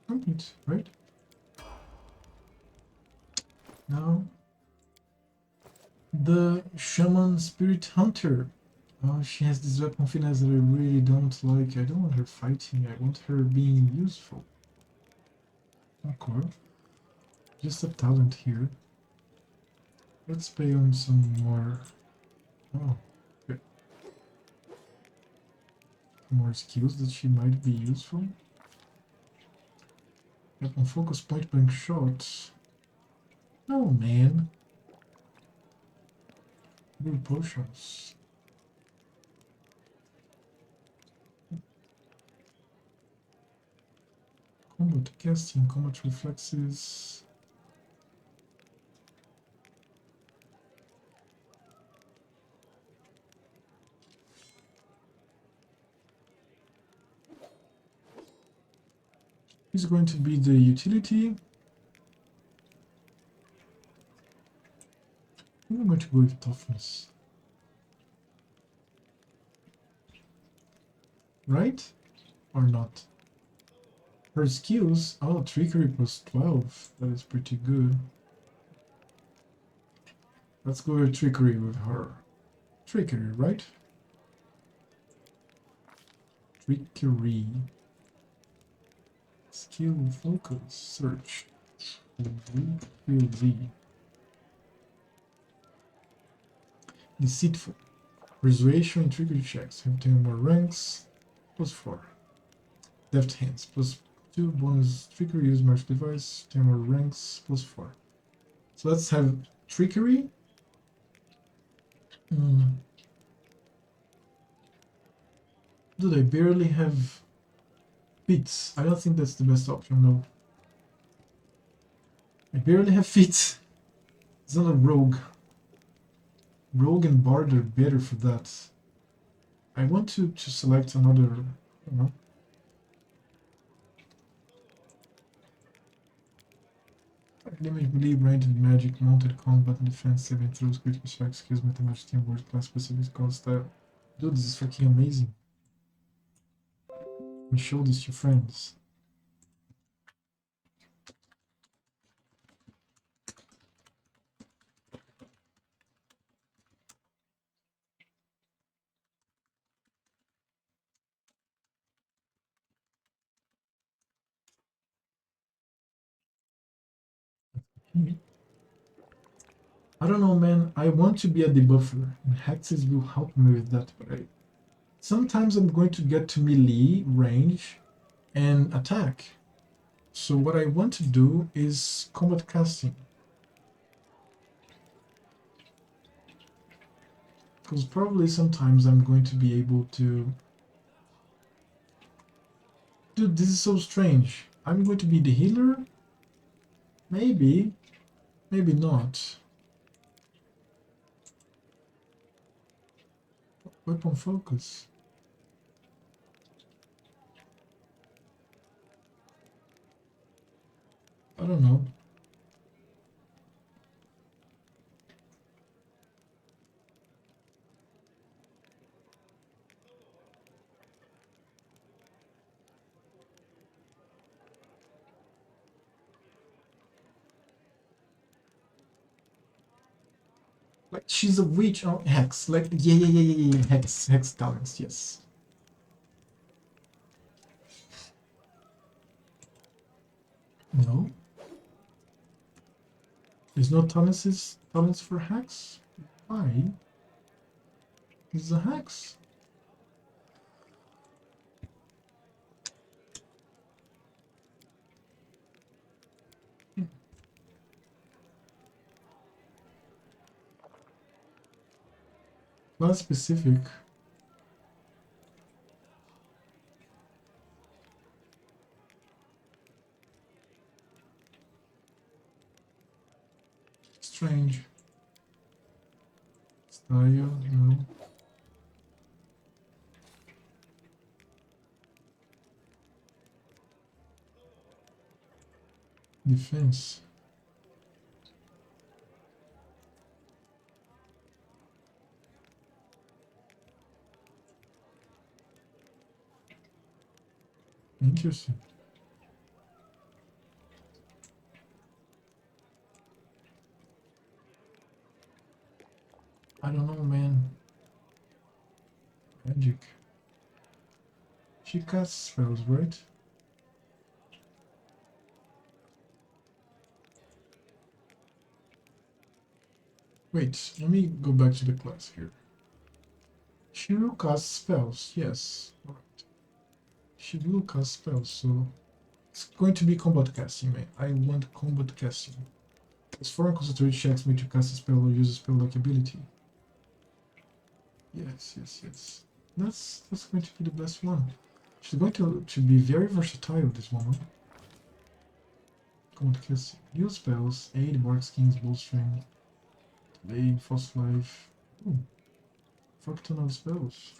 Complete, right? Now, the Shaman Spirit Hunter. Oh, she has this weapon finesse that I really don't like. I don't want her fighting, I want her being useful. Okay. Just a talent here. Let's pay on some more. Oh, okay. More skills that she might be useful. Weapon focus, point blank shots. Oh man. Blue potions. Combat casting, combat reflexes. He's going to be the utility. I think I'm going to go with toughness. Right? Or not? Her skills, oh, trickery plus 12. That is pretty good. Let's go with trickery with her. Trickery, right? Trickery. Skill, focus, search. QV. Deceitful. Persuasion and trickery checks. Have 10 more ranks. Plus 4. Deft hands. Plus 2 bonus trickery. Use magic device. 10 more ranks. Plus 4. So let's have trickery. Dude, I barely have feats. I don't think that's the best option, though. I barely have feats. It's not a rogue. Rogue and Bard are better for that. I want to select another, you know. Damage, believe, ranged magic, mounted combat, defense, saving throws, critical strike, skills, mathematics, teamwork, class specific, call style. Dude, this is fucking amazing. And show this to friends. I don't know, man. I want to be a debuffer, and hexes will help me with that, but sometimes I'm going to get to melee, range, and attack. So what I want to do is combat casting. Because probably sometimes I'm going to be able to... Dude, this is so strange. I'm going to be the healer? Maybe. Maybe not. Weapon focus. I don't know. Like, she's a witch or hex. Like, yeah. Hex talents, yes. No. There's no talents for hex? Why? He's a hex. Not specific. Strange. Style, no. Defense. Interesting. I don't know, man. Magic. She casts spells, right? Wait, let me go back to the class here. She will cast spells, yes. Right. She will cast spells, so it's going to be combat casting, man. I want combat casting. This foreign concentrate checks me to cast a spell or use a spell-like ability. Yes. That's going to be the best one. She's going to be very versatile, this woman. Combat casting. Use spells, aid, bark skins, bowstring, delay, false life. Ooh. Fuck ton of spells.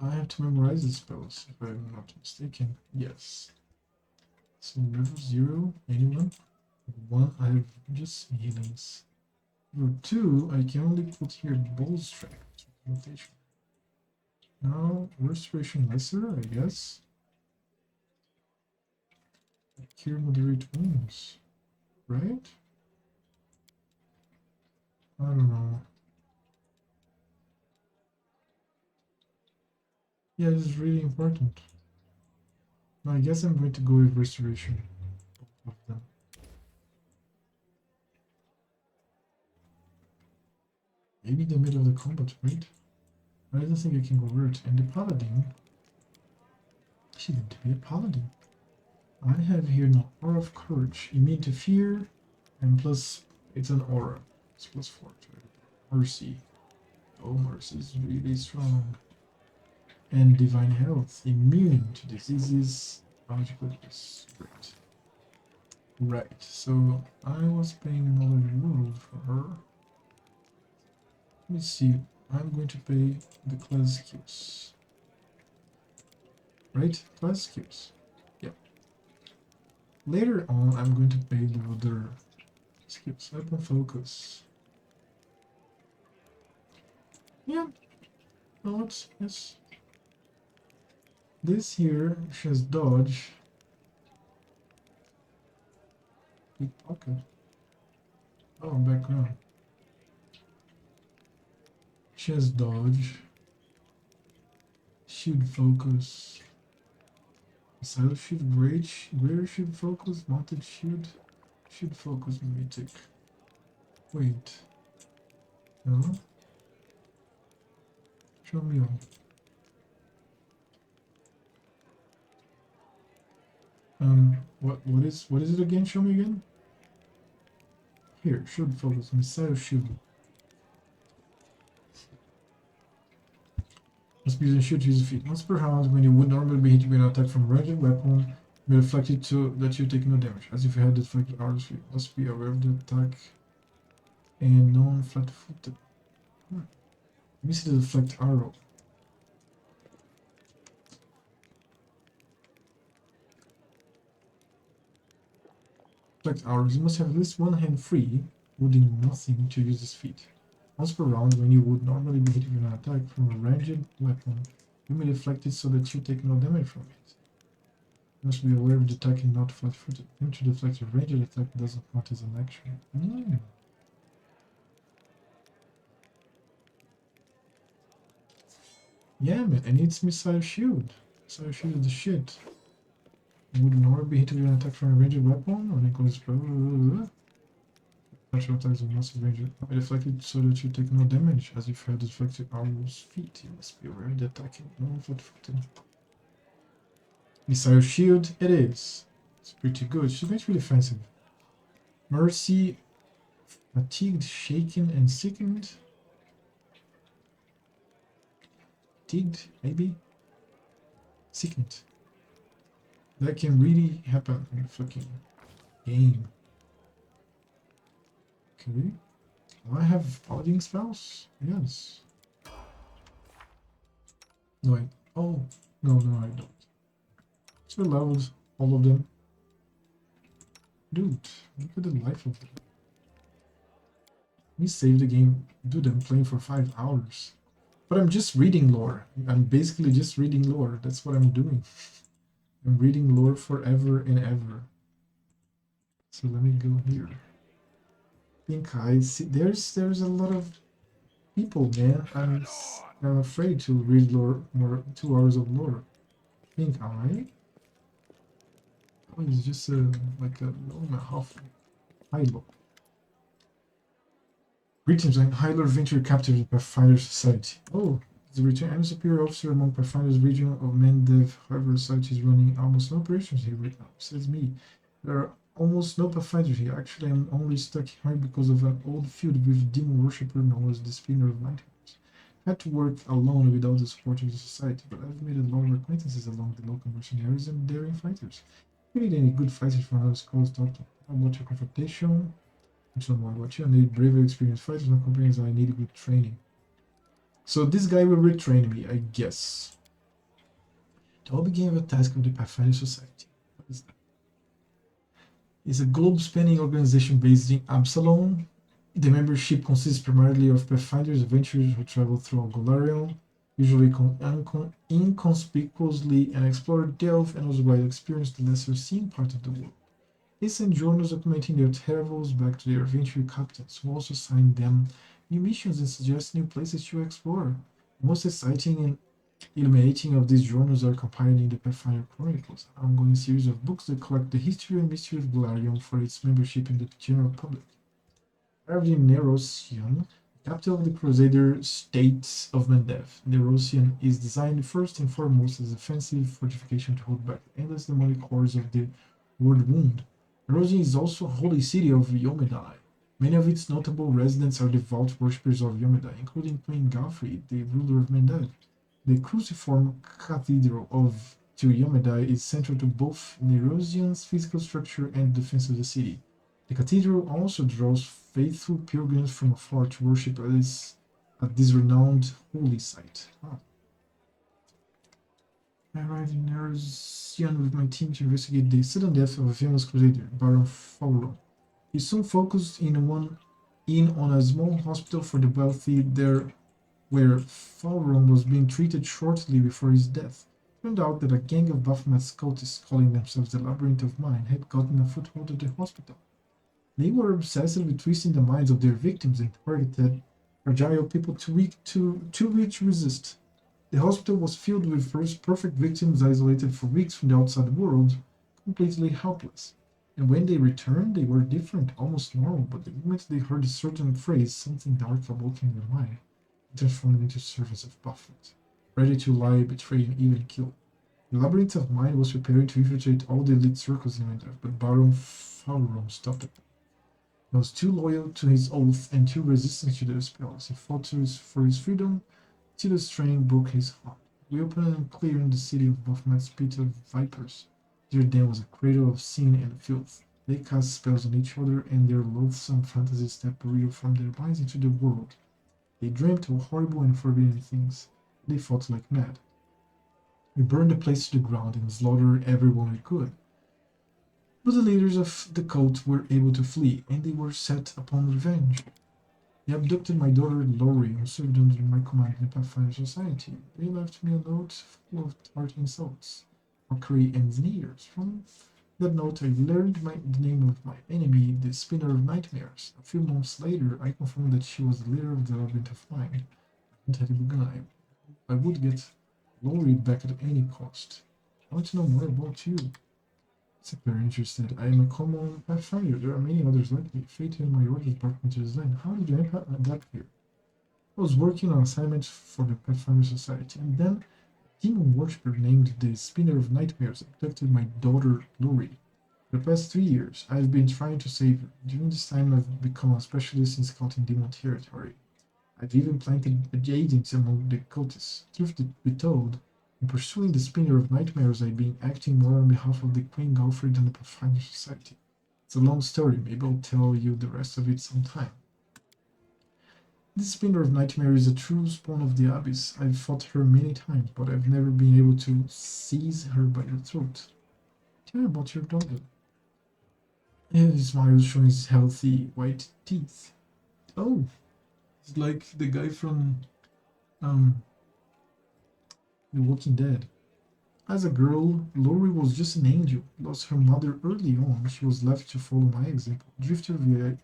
I have to memorize the spells, if I'm not mistaken. Yes. So level 0, anyone? 1, I have just healings. Level 2, I can only put here Bull Strength. Rotation. Now, Restoration Lesser, I guess. Cure Moderate Wounds, right? I don't know. Yeah, this is really important. I guess I'm going to go with Restoration. Both of them. Maybe the middle of the combat, right? I don't think I can go vert. And the Paladin. She's going to be a Paladin. I have here an Aura of Courage. Immune to fear, and plus it's an aura. It's plus 4 to Mercy. Oh, Mercy is really strong. And Divine Health. Immune to diseases. Magical is great. Right, so I was paying another rule for her. Let me see. I'm going to pay the class skills. Right? Class skills. Yep. Later on, I'm going to pay the other skills. Weapon focus. Yeah. No, it's yes. This here, she has dodge. Pickpocket. Oh, background. She has dodge. Shield focus. Silent shield, greater shield focus, mounted shield. Shield focus, mythic. Wait. No? Show me all. What is it again? Show me again. Here, shield focus, missile shield. Must be using shield to use the feet. Once per round, when you would normally be hit with an attack from a ranged weapon, be reflected to that you take no damage, as if you had deflected arrows feet. Must be aware of the attack and non-flat footed. Let me see the deflect arrow. Deflect arrows. You must have at least one hand free, holding nothing to use his feet. Once per round, when you would normally be hit with an attack from a ranged weapon, you may deflect it so that you take no damage from it. You must be aware of the attack and not flat-footed. Aim to deflect a ranged attack doesn't count as an action. Yeah, man, and it's missile shield. Missile shield is the shit. You would normally be hit with an attack from a ranged weapon, or then close natural attacks of massive range. I deflected so that you take no damage, as if you had deflected armor's feet. You must be aware of the attacking no flat-footed. Missile shield, it is. It's pretty good. She's going to be defensive. Mercy, fatigued, shaken, and sickened. Fatigued, maybe? Sickened. That can really happen in a fucking game. Okay. Do I have paladin spells? Yes. No, oh, no, I don't. So I leveled all of them. Dude, look at the life of them. Let me save the game. Dude, I'm playing for 5 hours. But I'm just reading lore. I'm basically just reading lore. That's what I'm doing. I'm reading lore forever and ever. So let me go here. Pink Eye. See, there's a lot of people, man. I'm afraid to read lore more 2 hours of lore. Pink Eye. Oh, it's just like a low and a half high low. Greetings, I'm Hyler Venture Captain of Pathfinder Society. Oh, the return. I'm a superior officer among Pathfinder's region of Mendev. However, society is running almost no operations here right now. Says me. There are almost no Pathfinders here. Actually, I'm only stuck here because of an old feud with a demon worshipper known as the Spinner of Nightmares. I had to work alone without the support of the society, but I've made a lot of acquaintances along the local mercenaries and daring fighters. If you need any good fighters from another school, talk to me. How about your confrontation? So more about you. I need brave, experienced fighters, not companions. I need good training. So this guy will retrain me, I guess. It all began with a task of the Pathfinder Society. What is that? It's a globe-spanning organization based in Absalom. The membership consists primarily of Pathfinders adventurers who travel through Golarion, usually inconspicuously, and explore, delve, and otherwise experience the lesser-seen part of the world. They send journals documenting their travels back to their adventure captains, who also assign them new missions and suggest new places to explore. The most exciting and illuminating of these journals are compiled in the Pathfinder Chronicles, an ongoing series of books that collect the history and mystery of Golarion for its membership and the general public. Arrived in Nerosian, the capital of the Crusader states of Mendev. Nerosian is designed first and foremost as a defensive fortification to hold back the endless demonic hordes of the World Wound. Nerosian is also a holy city of Yomedai. Many of its notable residents are devout worshippers of Yomedai, including Queen Galfrey, the ruler of Mendev. The cruciform cathedral of Yomedai is central to both Nerosian's physical structure and the defense of the city. The cathedral also draws faithful pilgrims from afar to worship at this renowned holy site. Oh. I arrived in Nerosian with my team to investigate the sudden death of a famous crusader, Baron Fauron. He soon focused in on a small hospital for the wealthy there where Fauron was being treated shortly before his death. It turned out that a gang of Baphomet's cultists calling themselves the Labyrinth of Mind had gotten a foothold at the hospital. They were obsessed with twisting the minds of their victims and targeted fragile people too weak to resist. The hospital was filled with perfect victims isolated for weeks from the outside world, completely helpless. And when they returned, they were different, almost normal, but the moment they heard a certain phrase, something dark awoke in their mind, transformed into servants of Baphomet, ready to lie, betray, and even kill. The Labyrinth of Mind was preparing to infiltrate all the elite circles in Mendev, but Baron Fauron stopped it. He was too loyal to his oath and too resistant to their spells. He fought for his freedom till the strain broke his heart. We opened and cleared the city of Baphomet's pit of vipers. Their den was a cradle of sin and filth. They cast spells on each other, and their loathsome fantasies stepped real from their minds into the world. They dreamt of horrible and forbidden things. They fought like mad. We burned the place to the ground and slaughtered everyone we could. But the leaders of the cult were able to flee, and they were set upon revenge. They abducted my daughter Lori, who served under my command in the Pathfinder Society. They left me a note full of tart insults, mockery, and sneers. From that note, I learned the name of my enemy, the Spinner of Nightmares. A few months later, I confirmed that she was the leader of the Labyrinth of Mind. And had begun. I would get Lori back at any cost. I want to know more about you. It's very interested. I am a common Pathfinder. There are many others like me. Fate and my orders brought me to this land. How did you adapt here? I was working on assignments for the Pathfinder Society, and then a demon worshipper named the Spinner of Nightmares abducted my daughter Lori. For the past 3 years, I've been trying to save her. During this time, I've become a specialist in scouting demon territory. I've even planted agents among the cultists. Truth be told, in pursuing the Spinner of Nightmares, I've been acting more on behalf of the Queen Galfrey than the Pathfinder Society. It's a long story, maybe I'll tell you the rest of it sometime. This Spinner of Nightmares is a true spawn of the Abyss. I've fought her many times, but I've never been able to seize her by the throat. Tell me about your daughter. He smiles, showing his healthy white teeth. Oh, it's like the guy from The Walking Dead. As a girl, Lori was just an angel. Lost her mother early on. She was left to follow my example. Drifter had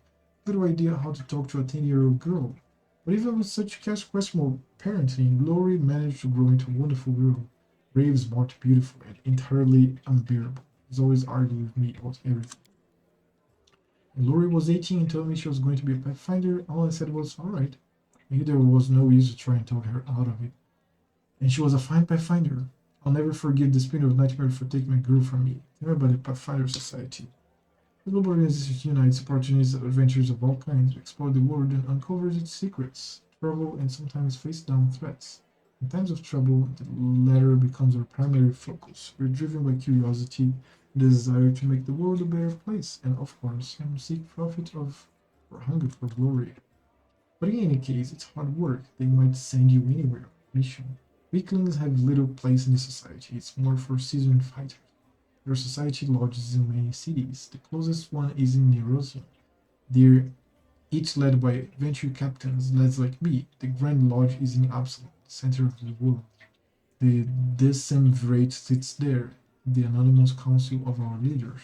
little idea how to talk to a 10-year-old girl. But even with such questionable parenting, Lori managed to grow into a wonderful girl. Brave, smart, beautiful, and entirely unbearable. She's always arguing with me about everything. When Lori was 18 and told me she was going to be a Pathfinder, all I said was, alright. Maybe there was no use to try and talk her out of it. And she was a fine Pathfinder. I'll never forgive the Spinner of Nightmare for taking my girl from me. Tell me about the Pathfinder Society. The global organization unites opportunities and adventures of all kinds to explore the world and uncovers its secrets, travel, and sometimes face down threats. In times of trouble, the latter becomes our primary focus. We're driven by curiosity, the desire to make the world a better place, and of course, seek profit of or hunger for glory. But in any case, it's hard work. They might send you anywhere on a mission. Weaklings have little place in the society. It's more for seasoned fighters. Their society lodges in many cities. The closest one is in Nerosia. They're each led by venture captains, lads like me. The Grand Lodge is in Absalom, the center of the world. The Decemvirate sits there, the anonymous council of our leaders.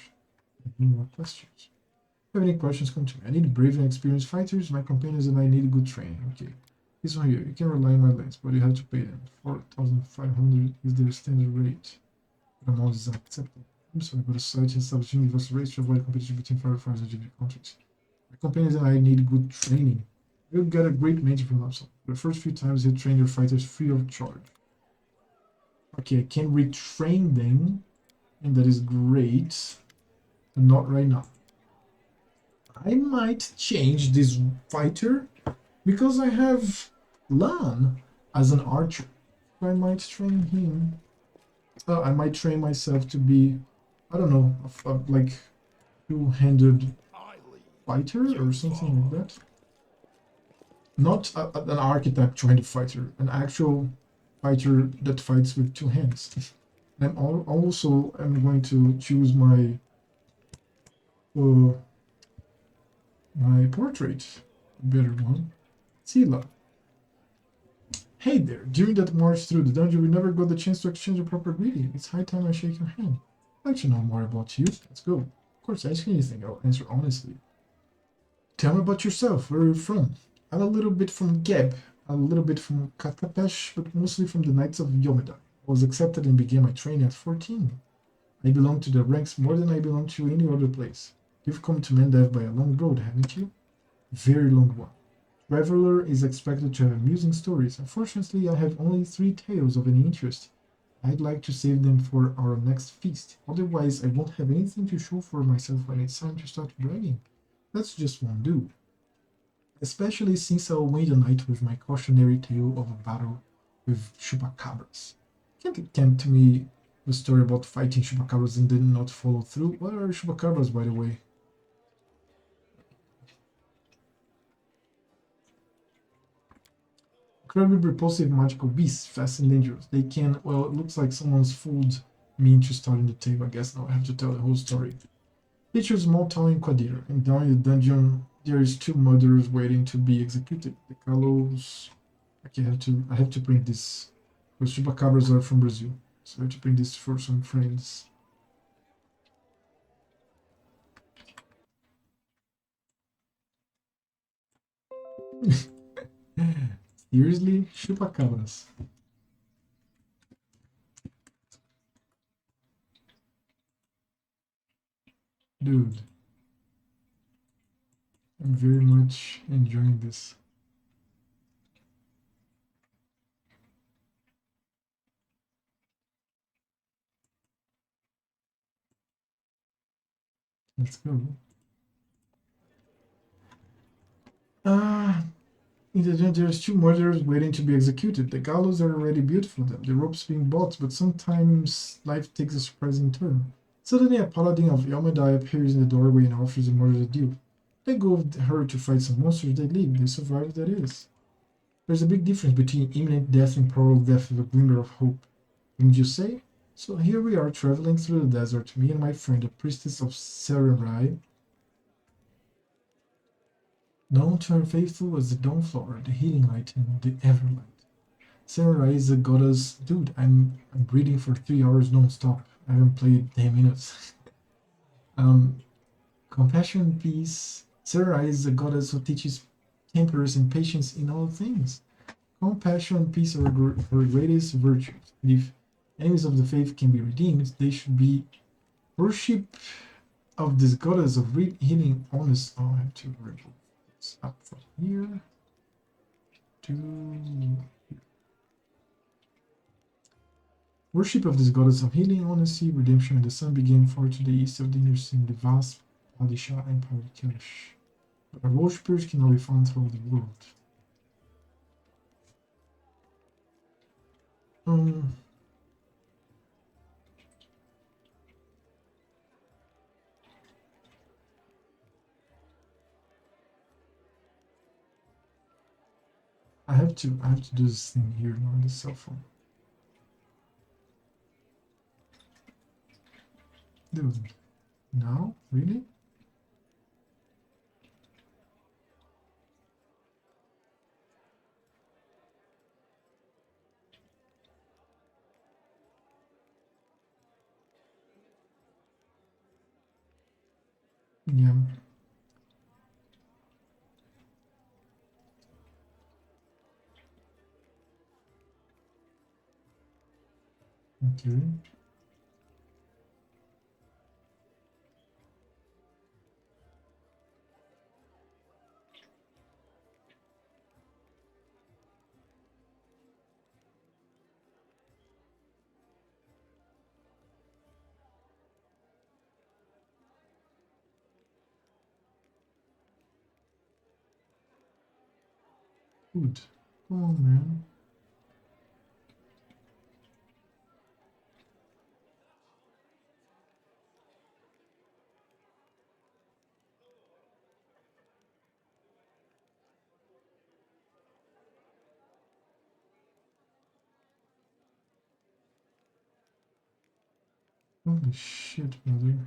Any more questions? If you have any questions, come to me. I need brave and experienced fighters. My companions and I need good training. Okay. This one here, you can rely on my lands, but you have to pay them. 4,500 is their standard rate. The amount is unacceptable. I'm sorry, but the society has established universal rates to avoid competition between firefighters and different countries. My companions and I need good training. You'll get a great mentor from Upsal. The first few times you train your fighters free of charge. Okay, I can retrain them, and that is great. But not right now. I might change this fighter because I have Lan as an archer. I might train him. I might train myself to be, I don't know, like two-handed fighter or something like that. Not an archetype trying to fighter, an actual fighter that fights with two hands. I'm also going to choose my my portrait, a better one, Sila. Hey there, during that march through the dungeon, we never got the chance to exchange a proper greeting. It's high time I shake your hand. I'd like to know more about you. Let's go. Of course, ask anything, I'll answer honestly. Tell me about yourself. Where are you from? I'm a little bit from Geb, a little bit from Katapesh, but mostly from the Knights of Yomeda. I was accepted and began my training at 14. I belong to the ranks more than I belong to any other place. You've come to Mendev by a long road, haven't you? Very long one. Traveler is expected to have amusing stories. Unfortunately, I have only 3 tales of any interest. I'd like to save them for our next feast. Otherwise, I won't have anything to show for myself when it's time to start bragging. That's just won't do. Especially since I'll win the night with my cautionary tale of a battle with chupacabras. Can't you tempt me the story about fighting chupacabras and then not follow through? What are chupacabras, by the way? Incredibly repulsive magical beasts, fast and dangerous. They can, well, it looks like someone's fooled me into starting the tale. I guess now I have to tell the whole story. Picture a small town in Quadira, and down in the dungeon there is 2 murderers waiting to be executed. The gallows. Okay, I have to print this. Those chupacabras are from Brazil, so I have to print this for some friends. Seriously, chupacabras. Dude, I'm very much enjoying this. Let's go. In the dungeon, there's 2 murderers waiting to be executed. The gallows are already built for them, the ropes being bought, but sometimes life takes a surprising turn. Suddenly, a paladin of Yomedai appears in the doorway and offers the murder a deal. They go with her to fight some monsters, they leave, they survive, that is. There's a big difference between imminent death and probable death with a glimmer of hope, wouldn't you say? So here we are traveling through the desert, me and my friend, the priestess of Serenrai, known to her faithful as the Dawnflower, the healing light, and the Everlight. Serenrai is a goddess. Dude, I'm reading for 3 hours non-stop. I haven't played 10 minutes. Compassion and peace. Serenrai is a goddess who teaches temperance and patience in all things. Compassion and peace are her greatest virtues. And if enemies of the faith can be redeemed, they should be worship of this goddess of healing, honest. Oh, I have to remove this up from here to worship of this goddess of healing, honesty, redemption, and the sun began far to the east of the inner sea, the vast Padishah Empire of Kelish. But our worshippers can now be found throughout the world. I have to do this thing here on the cell phone. Dude, now? Really? Yeah. Okay. Good. Come on, man. Holy shit, brother.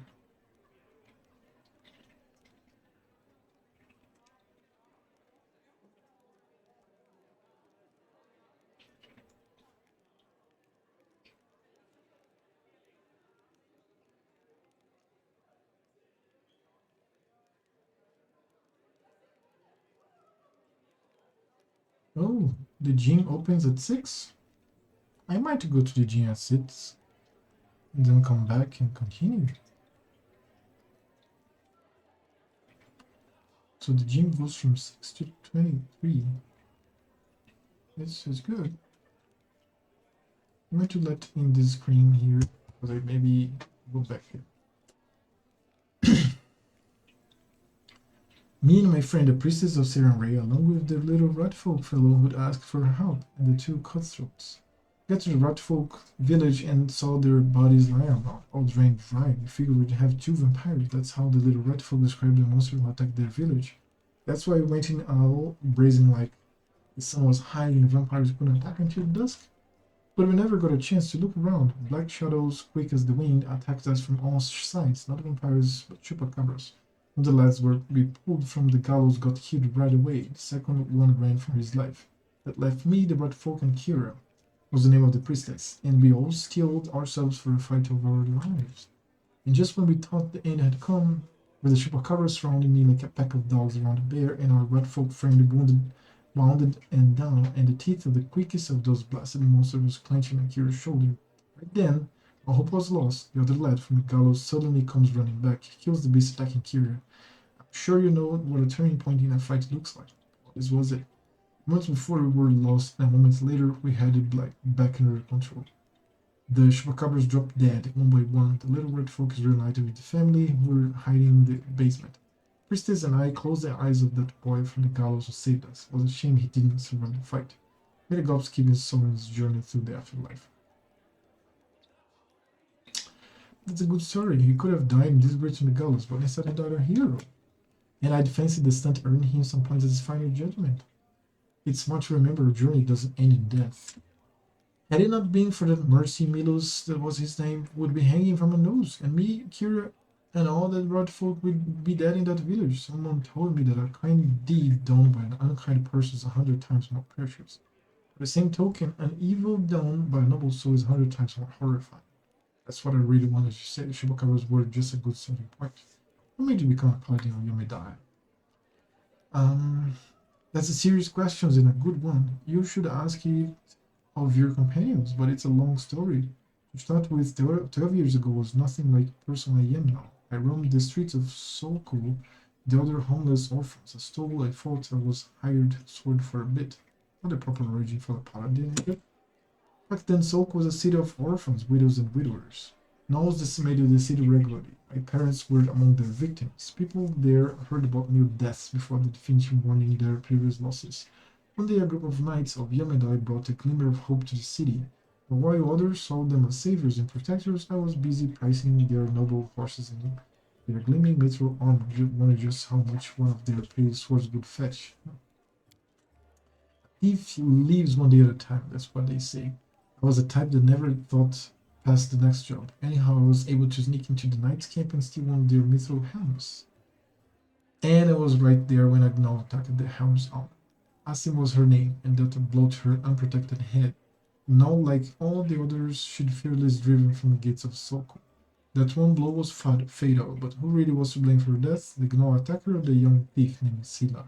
Oh, the gym opens at 6? I might go to the gym at 6 and then come back and continue. So the gym goes from 6 to 23. This is good. I'm going to let in this screen here, because I maybe go back here. Me and my friend, the priestess of Serenray, along with the little ratfolk fellow who'd asked for help, and the 2 cutthroats. Got to the ratfolk village and saw their bodies lying around, all drained dry. We figured we'd have 2 vampires. That's how the little ratfolk described the monster who attacked their village. That's why we went in all brazen like the sun was hiding, the vampires couldn't attack until dusk. But we never got a chance to look around. Black shadows, quick as the wind, attacked us from all sides, not vampires, but chupacabras. One of the lads we pulled from the gallows got killed right away. The second one ran for his life. That left me, the red folk, and Kira, was the name of the priestess, and we all steeled ourselves for a fight of our lives. And just when we thought the end had come, with the chupacabras surrounding me like a pack of dogs around a bear, and our red folk friend wounded and down, and the teeth of the quickest of those blasted monsters was clenching on Kira's shoulder. Right then, all hope was lost. The other lad from the gallows suddenly comes running back, kills the beast attacking Kira. I'm sure you know what a turning point in a fight looks like. Well, this was it. Months before we were lost, and moments later we had it back under control. The chupacabras dropped dead, one by one. The little red folk is reunited with the family who were hiding in the basement. Priestess and I closed the eyes of that boy from the gallows who saved us. It was a shame he didn't survive the fight. May the gods keep his soul in his journey through the afterlife. That's a good story. He could have died in disgrace in the gallows, but instead he died a hero. And I'd fancy the stunt earned him some points as his final judgment. It's smart to remember a journey doesn't end in death. Had it not been for that Mercy Milos, that was his name, would be hanging from a nose, and me, Kira, and all that red folk would be dead in that village. Someone told me that a kind deed done by an unkind person is 100 times more precious. By the same token, an evil done by a noble soul is 100 times more horrifying. That's what I really wanted to say. Chupacabras were just a good starting point. What made you become a paladin of Yomedai? That's a serious question and a good one. You should ask it of your companions, but it's a long story. To start with, 12 years ago was nothing like the person I am now. I roamed the streets of Soko, the other homeless orphans. I stole, I fought, I was hired sword for a bit. Not a proper origin for a paladin, is it? Back then, Soko was a city of orphans, widows, and widowers. Gnolls decimated the city regularly. My parents were among their victims. People there heard about new deaths before the definitive mourning their previous losses. One day a group of knights of Yamedai brought a glimmer of hope to the city, but while others saw them as saviors and protectors, I was busy pricing their noble horses and their gleaming metal armor. Wondered just how much one of their pretty swords would fetch. Thief lives one day at a time, that's what they say. I was a type that never thought past the next job. Anyhow, I was able to sneak into the Knight's camp and steal one of their mithril helms. And I was right there when Agnon attacked the helm's owner. Asim was her name, and dealt a blow to her unprotected head. Now, like all the others, she'd fearless driven from the gates of Soko. That one blow was fatal, but who really was to blame for her death? The Gnaw attacker or the young thief named Sila?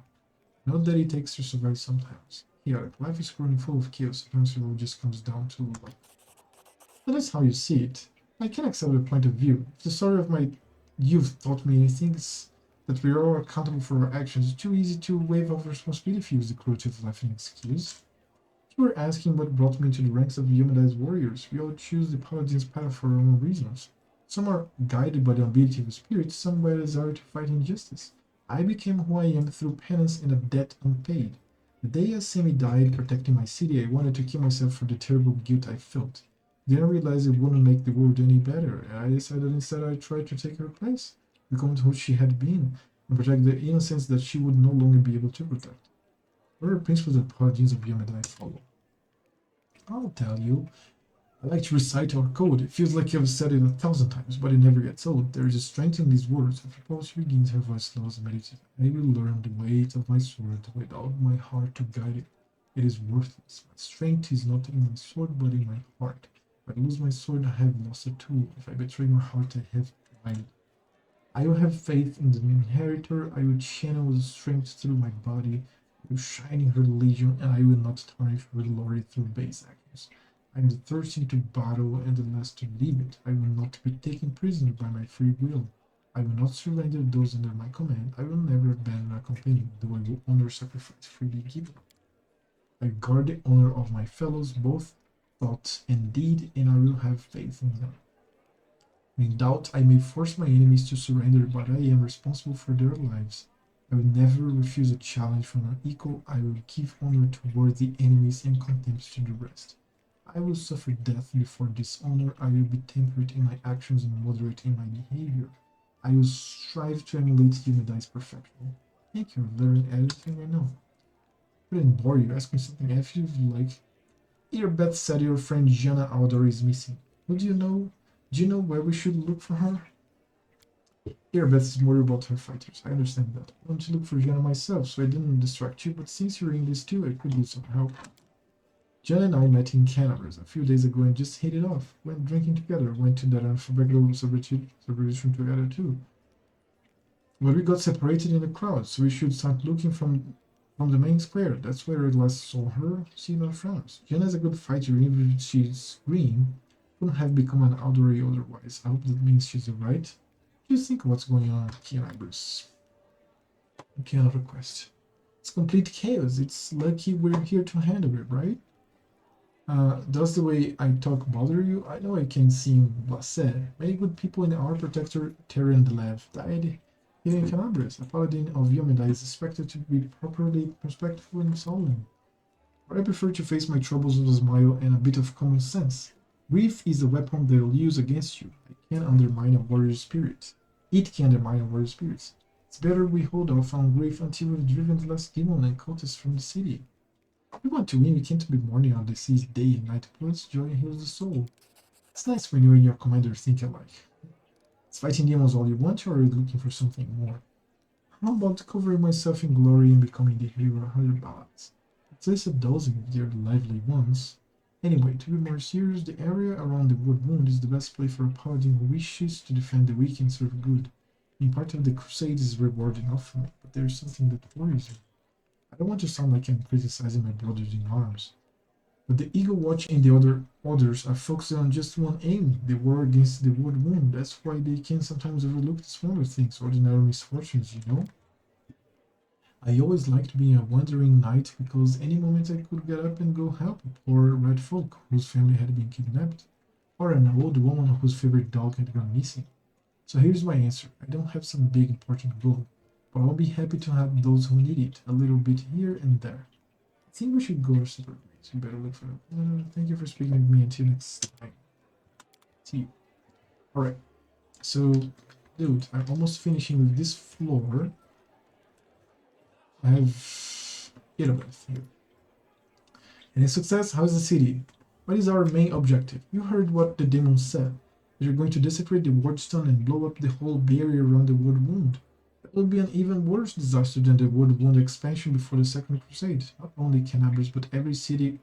Not that it takes to survive sometimes. Chaotic. Life is growing full of chaos. Sometimes it all just comes down to luck. But that's how you see it. I can accept your point of view. If the story of my youth taught me anything, it's that we are all accountable for our actions. It's too easy to wave off responsibility if you use the cruelty of life as an excuse. You were asking what brought me into the ranks of Yomada's warriors. We all choose the paladin's path for our own reasons. Some are guided by the ability of the spirit, some by a desire to fight injustice. I became who I am through penance and a debt unpaid. The day Asemi died protecting my city, I wanted to kill myself for the terrible guilt I felt. Then I realized it wouldn't make the world any better, and I decided instead I'd try to take her place, become who she had been, and protect the innocence that she would no longer be able to protect. What are the principles that paladins of Yomada I follow? I'll tell you. I like to recite our code. It feels like I've said it 1,000 times, but it never gets old. There is a strength in these words. After Paul she begins, her voice slows and meditative. I will learn the weight of my sword with all my heart to guide it. It is worthless. My strength is not in my sword, but in my heart. If I lose my sword, I have lost a tool. If I betray my heart, I have died. I will have faith in the inheritor. I will channel the strength through my body. I will shine in her legion, and I will not tarnish her glory through base actions. I am the thirsty to battle and the last to leave it. I will not be taken prisoner by my free will. I will not surrender those under my command. I will never abandon a companion, though I will honor sacrifice freely given. I guard the honor of my fellows, both thought and deed, and I will have faith in them. In doubt, I may force my enemies to surrender, but I am responsible for their lives. I will never refuse a challenge from an equal. I will give honor to worthy enemies and contempt to the rest. I will suffer death before dishonor. I will be temperate in my actions and moderate in my behavior. I will strive to emulate Yomada's perfection. Thank you, I've learned everything I know. I couldn't bore you. Ask me something if you like. Earbeth said your friend Jana Aldor is missing. Who do you know? Do you know where we should look for her? Earbeth is worried about her fighters. I understand that. I want to look for Jana myself, so I didn't distract you, but since you're in this too, I could use some help. Jen and I met in Cannabis a few days ago and just hit it off. Went drinking together, went to that unforgettable celebration together too. But we got separated in the crowd, so we should start looking from the main square. That's where I last saw her. See no frowns. Jen is a good fighter, even if she's green. Couldn't have become an Outdoor otherwise. I hope that means she's alright. What do you think of what's going on at Cannabis? Cannot request. It's complete chaos. It's lucky we're here to handle it, right? Does the way I talk bother you? I know I can seem blasé. Many good people in our protector, Terran Delev, died here in Calabria. A paladin of Yomada is expected to be properly respectful and solemn. But I prefer to face my troubles with a smile and a bit of common sense. Grief is a weapon they'll use against you. It can undermine a warrior's spirit. It can undermine a warrior's spirits. It's better we hold off on grief until we've driven the last demon and cultists from the city. We want to win, we can't be mourning on deceased day and night. Blood's joy heals the soul. It's nice when you and your commander think alike. Is fighting demons all you want, or are you looking for something more? How about covering myself in glory and becoming the hero of 100 ballads? At least a dozen if they're lively ones. Anyway, to be more serious, the area around the Wood Wound is the best place for a paladin who wishes to defend the weak and serve good. Being part of the crusade is reward enough for me, but there's something that worries me. I don't want to sound like I'm criticizing my brothers in arms, but the Eagle Watch and the others are focused on just one aim, the war against the Wood Wound. That's why they can sometimes overlook the smaller things, ordinary misfortunes, you know? I always liked being a wandering knight because any moment I could get up and go help poor red folk whose family had been kidnapped, or an old woman whose favorite dog had gone missing. So here's my answer. I don't have some big important goal, but I'll be happy to help those who need it, a little bit here and there. I think we should go our separate ways. You better look for them. Thank you for speaking with me. Until next time. See you. Alright. So, dude, I'm almost finishing with this floor. I have Irabeth here. And a success, how's the city? What is our main objective? You heard what the demon said. They're going to desecrate the Wardstone and blow up the whole barrier around the Wood Wound. That would be an even worse disaster than the Wood Wound expansion before the Second Crusade. Not only Canabris, but every city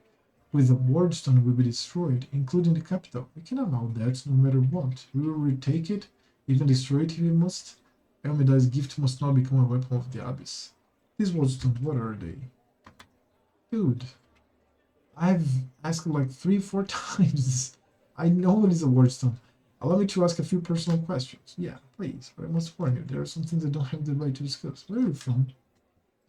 with a Wardstone will be destroyed, including the capital. We can allow that no matter what. We will retake it, even destroy it if we must. Elmedai's gift must not become a weapon of the Abyss. These Wardstones, what are they? Dude, I've asked like 3-4 times. I know it is a Wardstone. Allow me to ask a few personal questions. Yeah, please, but I must warn you, there are some things I don't have the right to discuss. Where are you from? I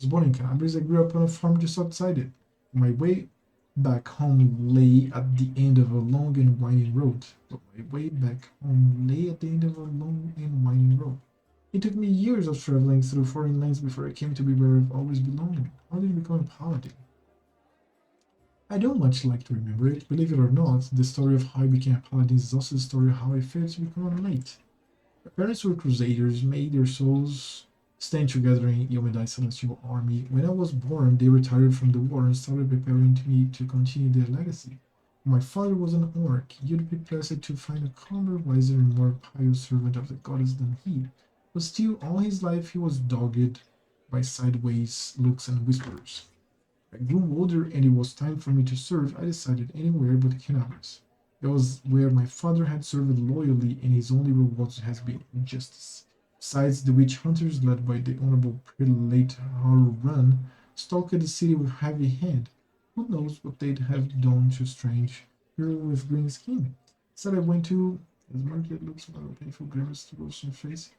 was born in Canabris. I grew up on a farm just outside it. My way back home lay at the end of a long and winding road. It took me years of traveling through foreign lands before I came to be where I've always belonged. How did you become a paladin? I don't much like to remember it. Believe it or not, the story of how I became a paladin is also the story of how I failed to become a knight. My parents were crusaders, made their souls stand together in Yomedai's celestial army. When I was born, they retired from the war and started preparing me to continue their legacy. My father was an orc. You'd be blessed to find a calmer, wiser, and more pious servant of the goddess than he. But still, all his life he was dogged by sideways looks and whispers. I grew older and it was time for me to serve. I decided anywhere but Canabris. That was where my father had served loyally, and his only reward has been injustice. Besides, the witch hunters, led by the Honorable Prelate Harun, stalked the city with heavy hand. Who knows what they'd have done to strange girl with green skin? Said I went to as market looks like a painful grimace to roast your face.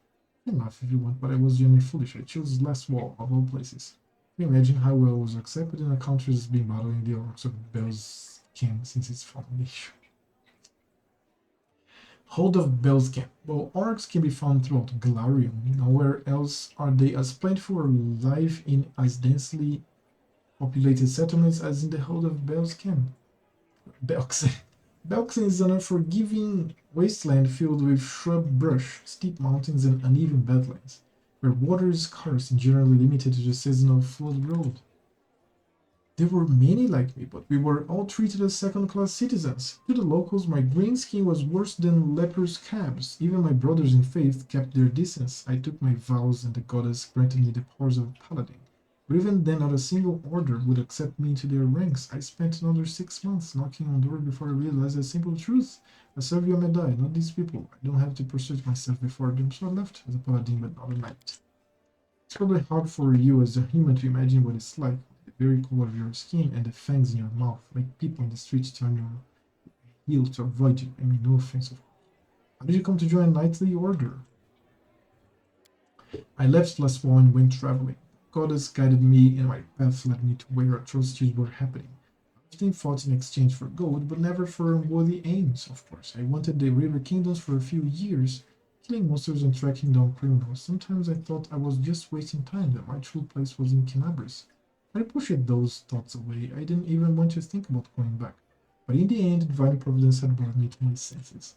You can laugh if you want, but I was genuinely foolish. I chose the last wall of all places. Can you imagine how well it was accepted in a country that's been battling the orcs of Bell's Camp since its foundation? Hold of Bell's Camp. Well, orcs can be found throughout Galarium. Nowhere else are they as plentiful or live in as densely populated settlements as in the hold of Bell's Camp. Belkzen. Belkzen is an unforgiving wasteland filled with shrub brush, steep mountains, and uneven badlands, where water is scarce and generally limited to the seasonal flood road. There were many like me, but we were all treated as second-class citizens. To the locals, my green skin was worse than lepers' cabs. Even my brothers in faith kept their distance. I took my vows, and the goddess granted me the powers of a paladin. But even then, not a single order would accept me into their ranks. I spent another 6 months knocking on doors before I realized a simple truth. I serve Yomedai, not these people. I don't have to prostrate myself before them, so I left as a paladin, but not a knight. It's probably hard for you as a human to imagine what it's like. The very color of your skin and the fangs in your mouth make people on the streets turn your heel to avoid you. I mean, no offense, of course. How did you come to join a knightly order? I left last fall and went traveling. Goddess guided me, and my path led me to where atrocities were happening. I often fought in exchange for gold, but never for unworthy aims, of course. I wanted the River Kingdoms for a few years, killing monsters and tracking down criminals. Sometimes I thought I was just wasting time, that my true place was in Canabris. I pushed those thoughts away. I didn't even want to think about going back. But in the end, divine providence had brought me to my senses.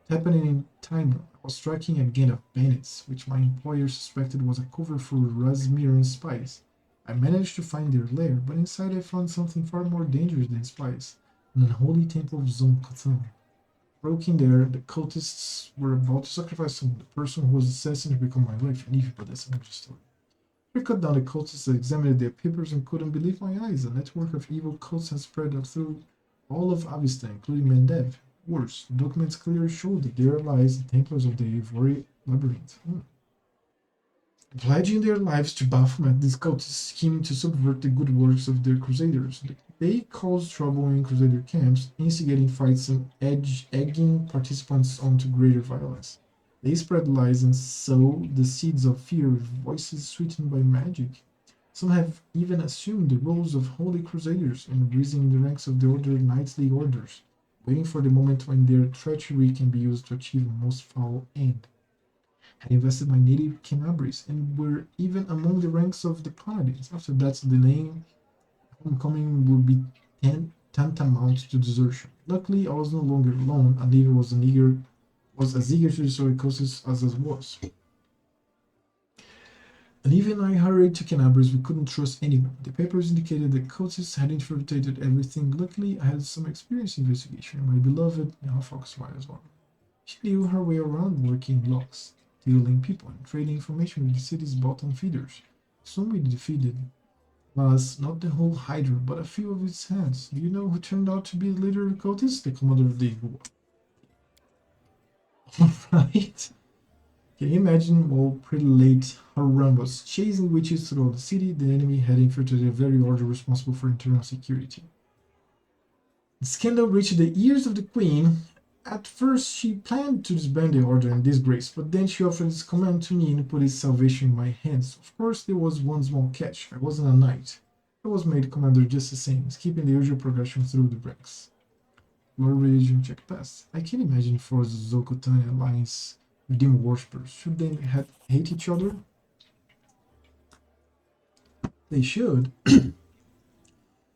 It happened in Timor. I was tracking a gang of bandits, which my employer suspected was a cover for Razmiran spies. I managed to find their lair, but inside I found something far more dangerous than spies, an unholy temple of Zon-Katan. Broken there, the cultists were about to sacrifice someone, the person who was assassin to become my wife and Eve, but that's another story. I cut down the cultists, examined their papers, and couldn't believe my eyes. A network of evil cults had spread out through all of Avista, including Mendev. Worse, the documents clearly showed that their allies, the Templars of the Ivory Labyrinth, pledging their lives to Baphomet, these cultists scheming to subvert the good works of their crusaders. They caused trouble in crusader camps, instigating fights and egging participants on to greater violence. They spread lies and sow the seeds of fear with voices sweetened by magic. Some have even assumed the roles of holy crusaders and risen in the ranks of the order knightly orders, waiting for the moment when their treachery can be used to achieve a most foul end. I invested my native Canabris and were even among the ranks of the paladins. After that, the name homecoming would be tantamount to desertion. Luckily, I was no longer alone, and David was as eager to destroy Kossis as I was. And even I hurried to Canabrus, we couldn't trust anyone. The papers indicated that cultists had infiltrated everything. Luckily, I had some experience in investigation. My beloved Fox smiled as well. She knew her way around working locks, dealing people, and trading information with the city's bottom feeders. Soon we defeated was not the whole Hydra, but a few of its heads. Do you know who turned out to be the leader of the cultists? The commander of the war. Alright. Can you imagine while pretty late Harun was chasing witches throughout the city, the enemy had infiltrated the very order responsible for internal security. The scandal reached the ears of the queen. At first she planned to disband the order and disgrace, but then she offered its command to me and put its salvation in my hands. Of course there was one small catch. I wasn't a knight. I was made commander just the same, skipping the usual progression through the ranks. Lord religion check pass. I can't imagine for the Zokotan alliance with demon worshippers. Should they hate each other? They should.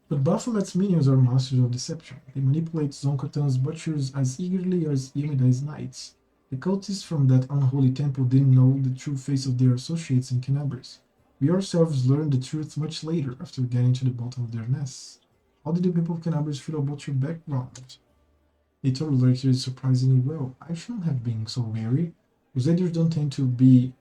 But Baphomet's minions are masters of deception. They manipulate Zonkotan's butchers as eagerly as Yamida's knights. The cultists from that unholy temple didn't know the true face of their associates in Canabrus. We ourselves learned the truth much later, after getting to the bottom of their nests. How did the people of Canabrus feel about your background? They tolerated it surprisingly well. I shouldn't have been so wary. Crusaders don't tend to be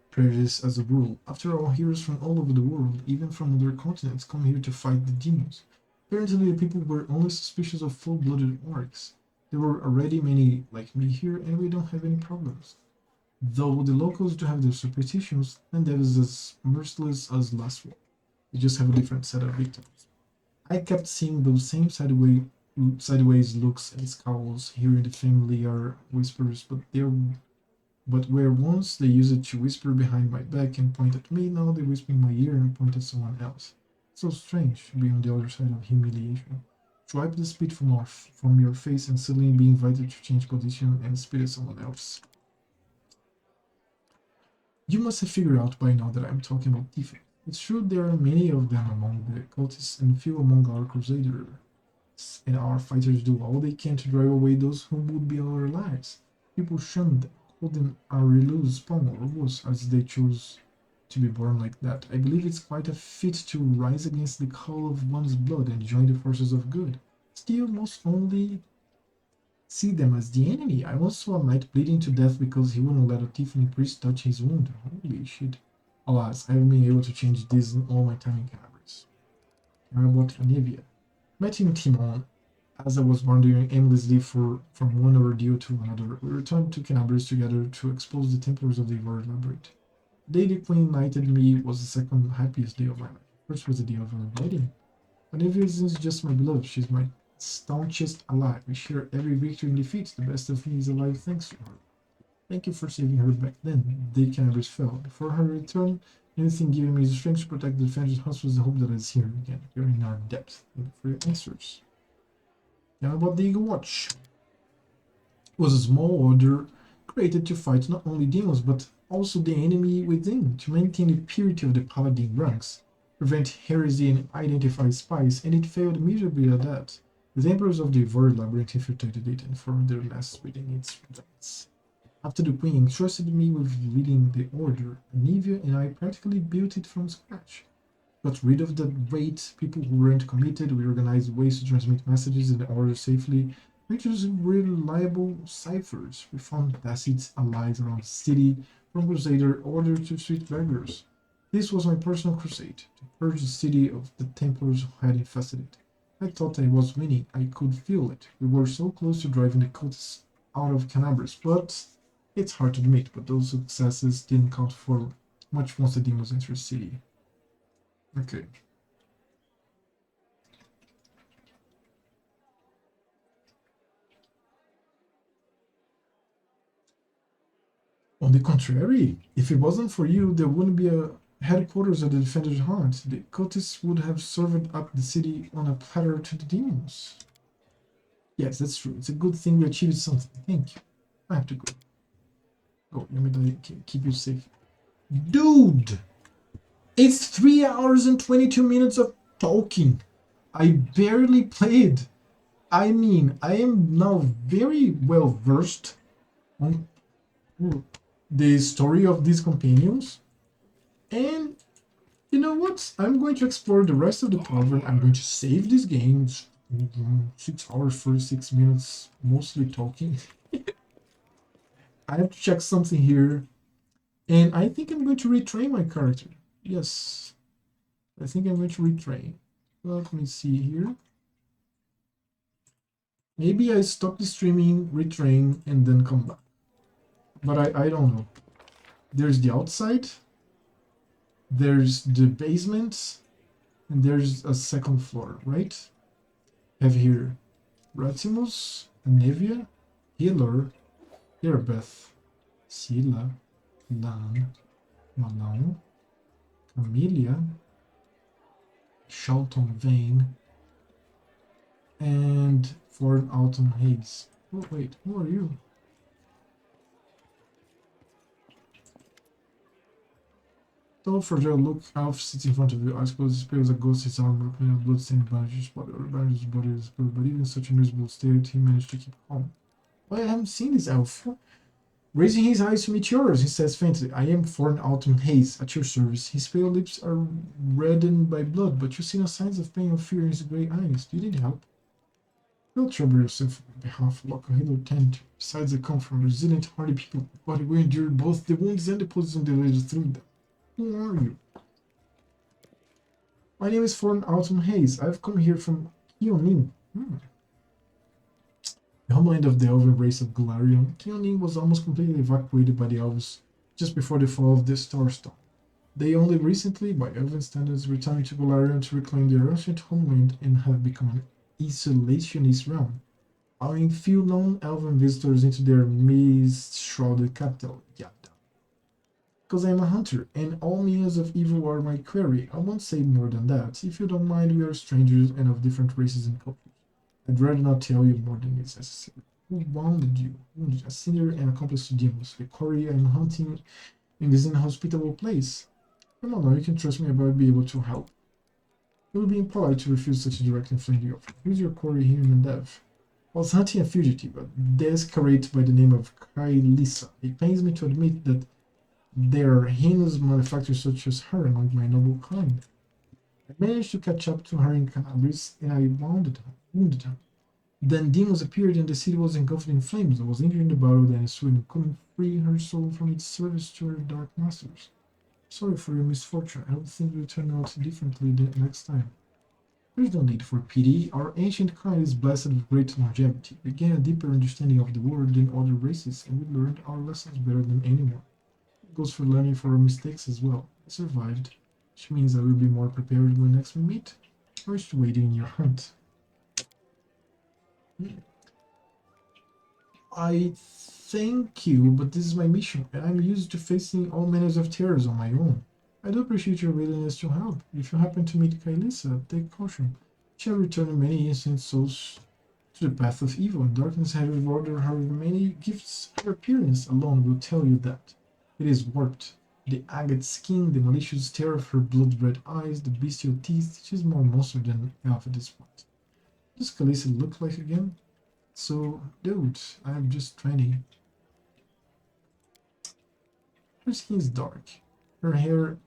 prejudiced as a rule. After all, heroes from all over the world, even from other continents, come here to fight the demons. Apparently the people were only suspicious of full-blooded orcs. There were already many like me here, and we don't have any problems. Though the locals do have their superstitions, and that is as merciless as last war. They just have a different set of victims. I kept seeing those same sideways looks and scowls, hearing the familiar whispers, but where once they used it to whisper behind my back and point at me, now they whisper in my ear and point at someone else. So strange to be on the other side of humiliation. To wipe the spit from your face and suddenly be invited to change position and spit at someone else. You must have figured out by now that I'm talking about Thieflings. It's true there are many of them among the cultists and few among our crusaders, and our fighters do all they can to drive away those who would be our allies. People shun them, call them a relose spawn or worse, as they choose to be born like that. I believe it's quite a feat to rise against the call of one's blood and join the forces of good. Still, most only see them as the enemy. I once saw a knight bleeding to death because he wouldn't let a tiefling priest touch his wound. Holy shit. Alas, I haven't been able to change this in all my time in Canabrus. Now about Anivia. Met in Timon as I was wandering aimlessly from one ordeal to another. We returned to Canabrus together to expose the Templars of the Ivory Labyrinth. The day the Queen knighted me was the second happiest day of my life. First was the day of her wedding. Anivia isn't just my beloved, she's my staunchest ally. We share every victory and defeat. The best of me is alive thanks to her. Thank you for saving her back then. The day Canabrus fell. Before her return, anything giving me the strength to protect the defender's house was the hope that I was here again. You're in our depth. Thank you for your answers. Now about the Eagle Watch. It was a small order created to fight not only demons but also the enemy within, to maintain the purity of the paladin ranks, prevent heresy and identify spies, and it failed miserably at that. The Templars of the Ivory Labyrinth infiltrated it and formed their nests within its ranks. After the Queen entrusted me with leading the order, Anivia and I practically built it from scratch. Got rid of the weight, people who weren't committed, we organized ways to transmit messages and orders safely, we chose reliable ciphers. We found tacit allies around the city, from Crusader orders to street beggars. This was my personal crusade, to purge the city of the Templars who had infested it. I thought I was winning, I could feel it. We were so close to driving the cultists out of Canabrus, but it's hard to admit, but those successes didn't count for much once the demons entered the city. Okay. On the contrary, if it wasn't for you, there wouldn't be a headquarters of the Defender's Hunt. The cultists would have served up the city on a platter to the demons. Yes, that's true. It's a good thing we achieved something. Thank you. I have to go. Oh, let me keep you safe. Dude! It's 3 hours and 22 minutes of talking. I barely played. I mean, I am now very well versed on the story of these companions. And you know what? I'm going to explore the rest of the tavern. I'm going to save this game. It's 6 hours, 46 minutes, mostly talking. I have to check something here. And I think I'm going to retrain my character. Yes. I think I'm going to retrain. Let me see here. Maybe I stop the streaming, retrain, and then come back. But I don't know. There's the outside. There's the basement. And there's a second floor, right? Have here Ratimus, Anevia, Healer, Irabeth, Sila, Lan, Malão, Camellia, Shelton Vane, and Ford Autumn Haze. Oh wait, who are you? Don't forget, look, Alf sits in front of you. I suppose this pale as a ghost, his armor, opening of bloodstained bandages, bandages body is good, but even such a miserable state, he managed to keep calm. Why, I haven't seen this elf. Raising his eyes to meet yours, he says faintly, I am Thorn Autumn Haze, at your service. His pale lips are reddened by blood, but you see no signs of pain or fear in his grey eyes. Do you need help? Don't trouble yourself on behalf of local Halo Tent. Besides, I come from resilient, hardy people, but we endured both the wounds and the poison delays through them. Who are you? My name is Thorn Autumn Haze. I've come here from Kionin. The homeland of the elven race of Golarion, Kionin was almost completely evacuated by the elves just before the fall of the Starstone. They only recently, by elven standards, returned to Golarion to reclaim their ancient homeland and have become an isolationist realm, allowing few known elven visitors into their mist-shrouded capital, Yada. Because I'm a hunter, and all means of evil are my quarry. I won't say more than that. If you don't mind, we are strangers and of different races and cultures. I'd rather not tell you more than is necessary. Who wounded you? Wounded a sinner and accomplice to demons. The quarry I'm hunting in this inhospitable place. Come on now, you can trust me about be able to help. It would be impolite to refuse such a direct and friendly offer. Who's your quarry here in Endev? I was hunting a fugitive, a descarate by the name of Kailisa. It pains me to admit that there are heinous malefactors such as her among my noble kind. I managed to catch up to her in Canabris, and I wounded her. Then demons appeared and the city was engulfed in flames. I was injured in the battle that ensued and couldn't free her soul from its service to her dark masters. Sorry for your misfortune. I hope things will turn out differently the next time. There's no need for pity. Our ancient kind is blessed with great longevity. We gained a deeper understanding of the world than other races, and we learned our lessons better than anyone. It goes for learning from our mistakes as well. I survived, which means I will be more prepared when next we meet. I wish to aid you in your hunt. I thank you, but this is my mission, and I'm used to facing all manners of terrors on my own. I do appreciate your willingness to help. If you happen to meet Kailisa, take caution. She has returned many innocent souls to the path of evil, and darkness has rewarded her with many gifts. Her appearance alone will tell you that. It is warped. The agate skin, the malicious stare of her blood-red eyes, the bestial teeth, she's more monster than elf at this point. What does Kailisa look like again? So, dude, I'm just 20. Her skin is dark. Her hair...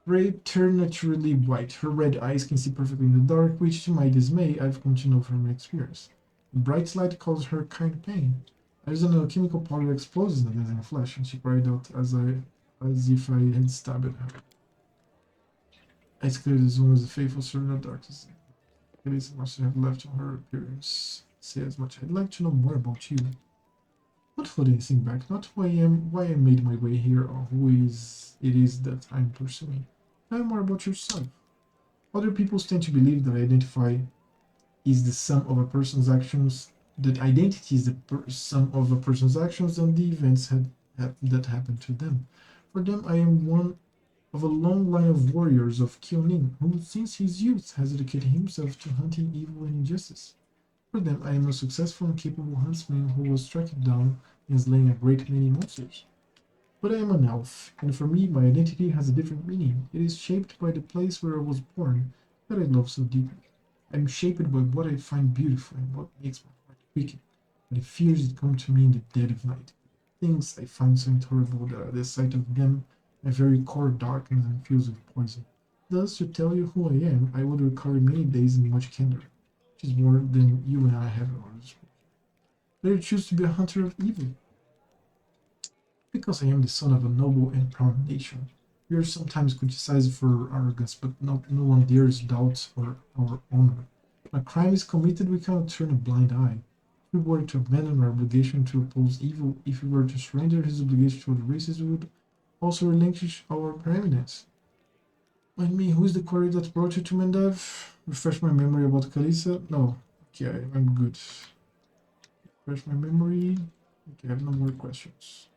preternaturally white. Her red eyes can see perfectly in the dark, which, to my dismay, I've come to know from experience. The bright light causes her kind of pain. I just don't know, a chemical powder explodes in the dancing flesh, and she cried out as if I had stabbed her. As clear as one was the faithful servant of darkness. It is much I have left on her appearance. Say as much. I'd like to know more about you. Not holding anything back, not who I am, why I made my way here, or who it is that I'm pursuing. Tell me more about yourself. Other people tend to believe that identity is the sum of a person's actions, that identity is the sum of a person's actions and the events that happened to them. For them, I am one of a long line of warriors of Kionin, who since his youth has dedicated himself to hunting evil and injustice. For them, I am a successful and capable huntsman who was tracked down and slaying a great many monsters. But I am an elf, and for me, my identity has a different meaning. It is shaped by the place where I was born, that I love so deeply. I am shaped by what I find beautiful and what makes my heart quicken, by the fears that come to me in the dead of night. things I find so intolerable that at the sight of them, my very core darkens and fills with poison. Thus, to tell you who I am, I would require many days and much candor, which is more than you and I have at our disposal. But I choose to be a hunter of evil, because I am the son of a noble and proud nation. We are sometimes criticized for arrogance, but no one dares doubt our honor. When a crime is committed, we cannot turn a blind eye. If we were to abandon our obligation to oppose evil, if we were to surrender his obligation to other races, we would also relinquish our preeminence. Mind me, who is the quarry that brought you to Mendev? Refresh my memory about Kalisa? No. Okay, I'm good. Refresh my memory. Okay, I have no more questions.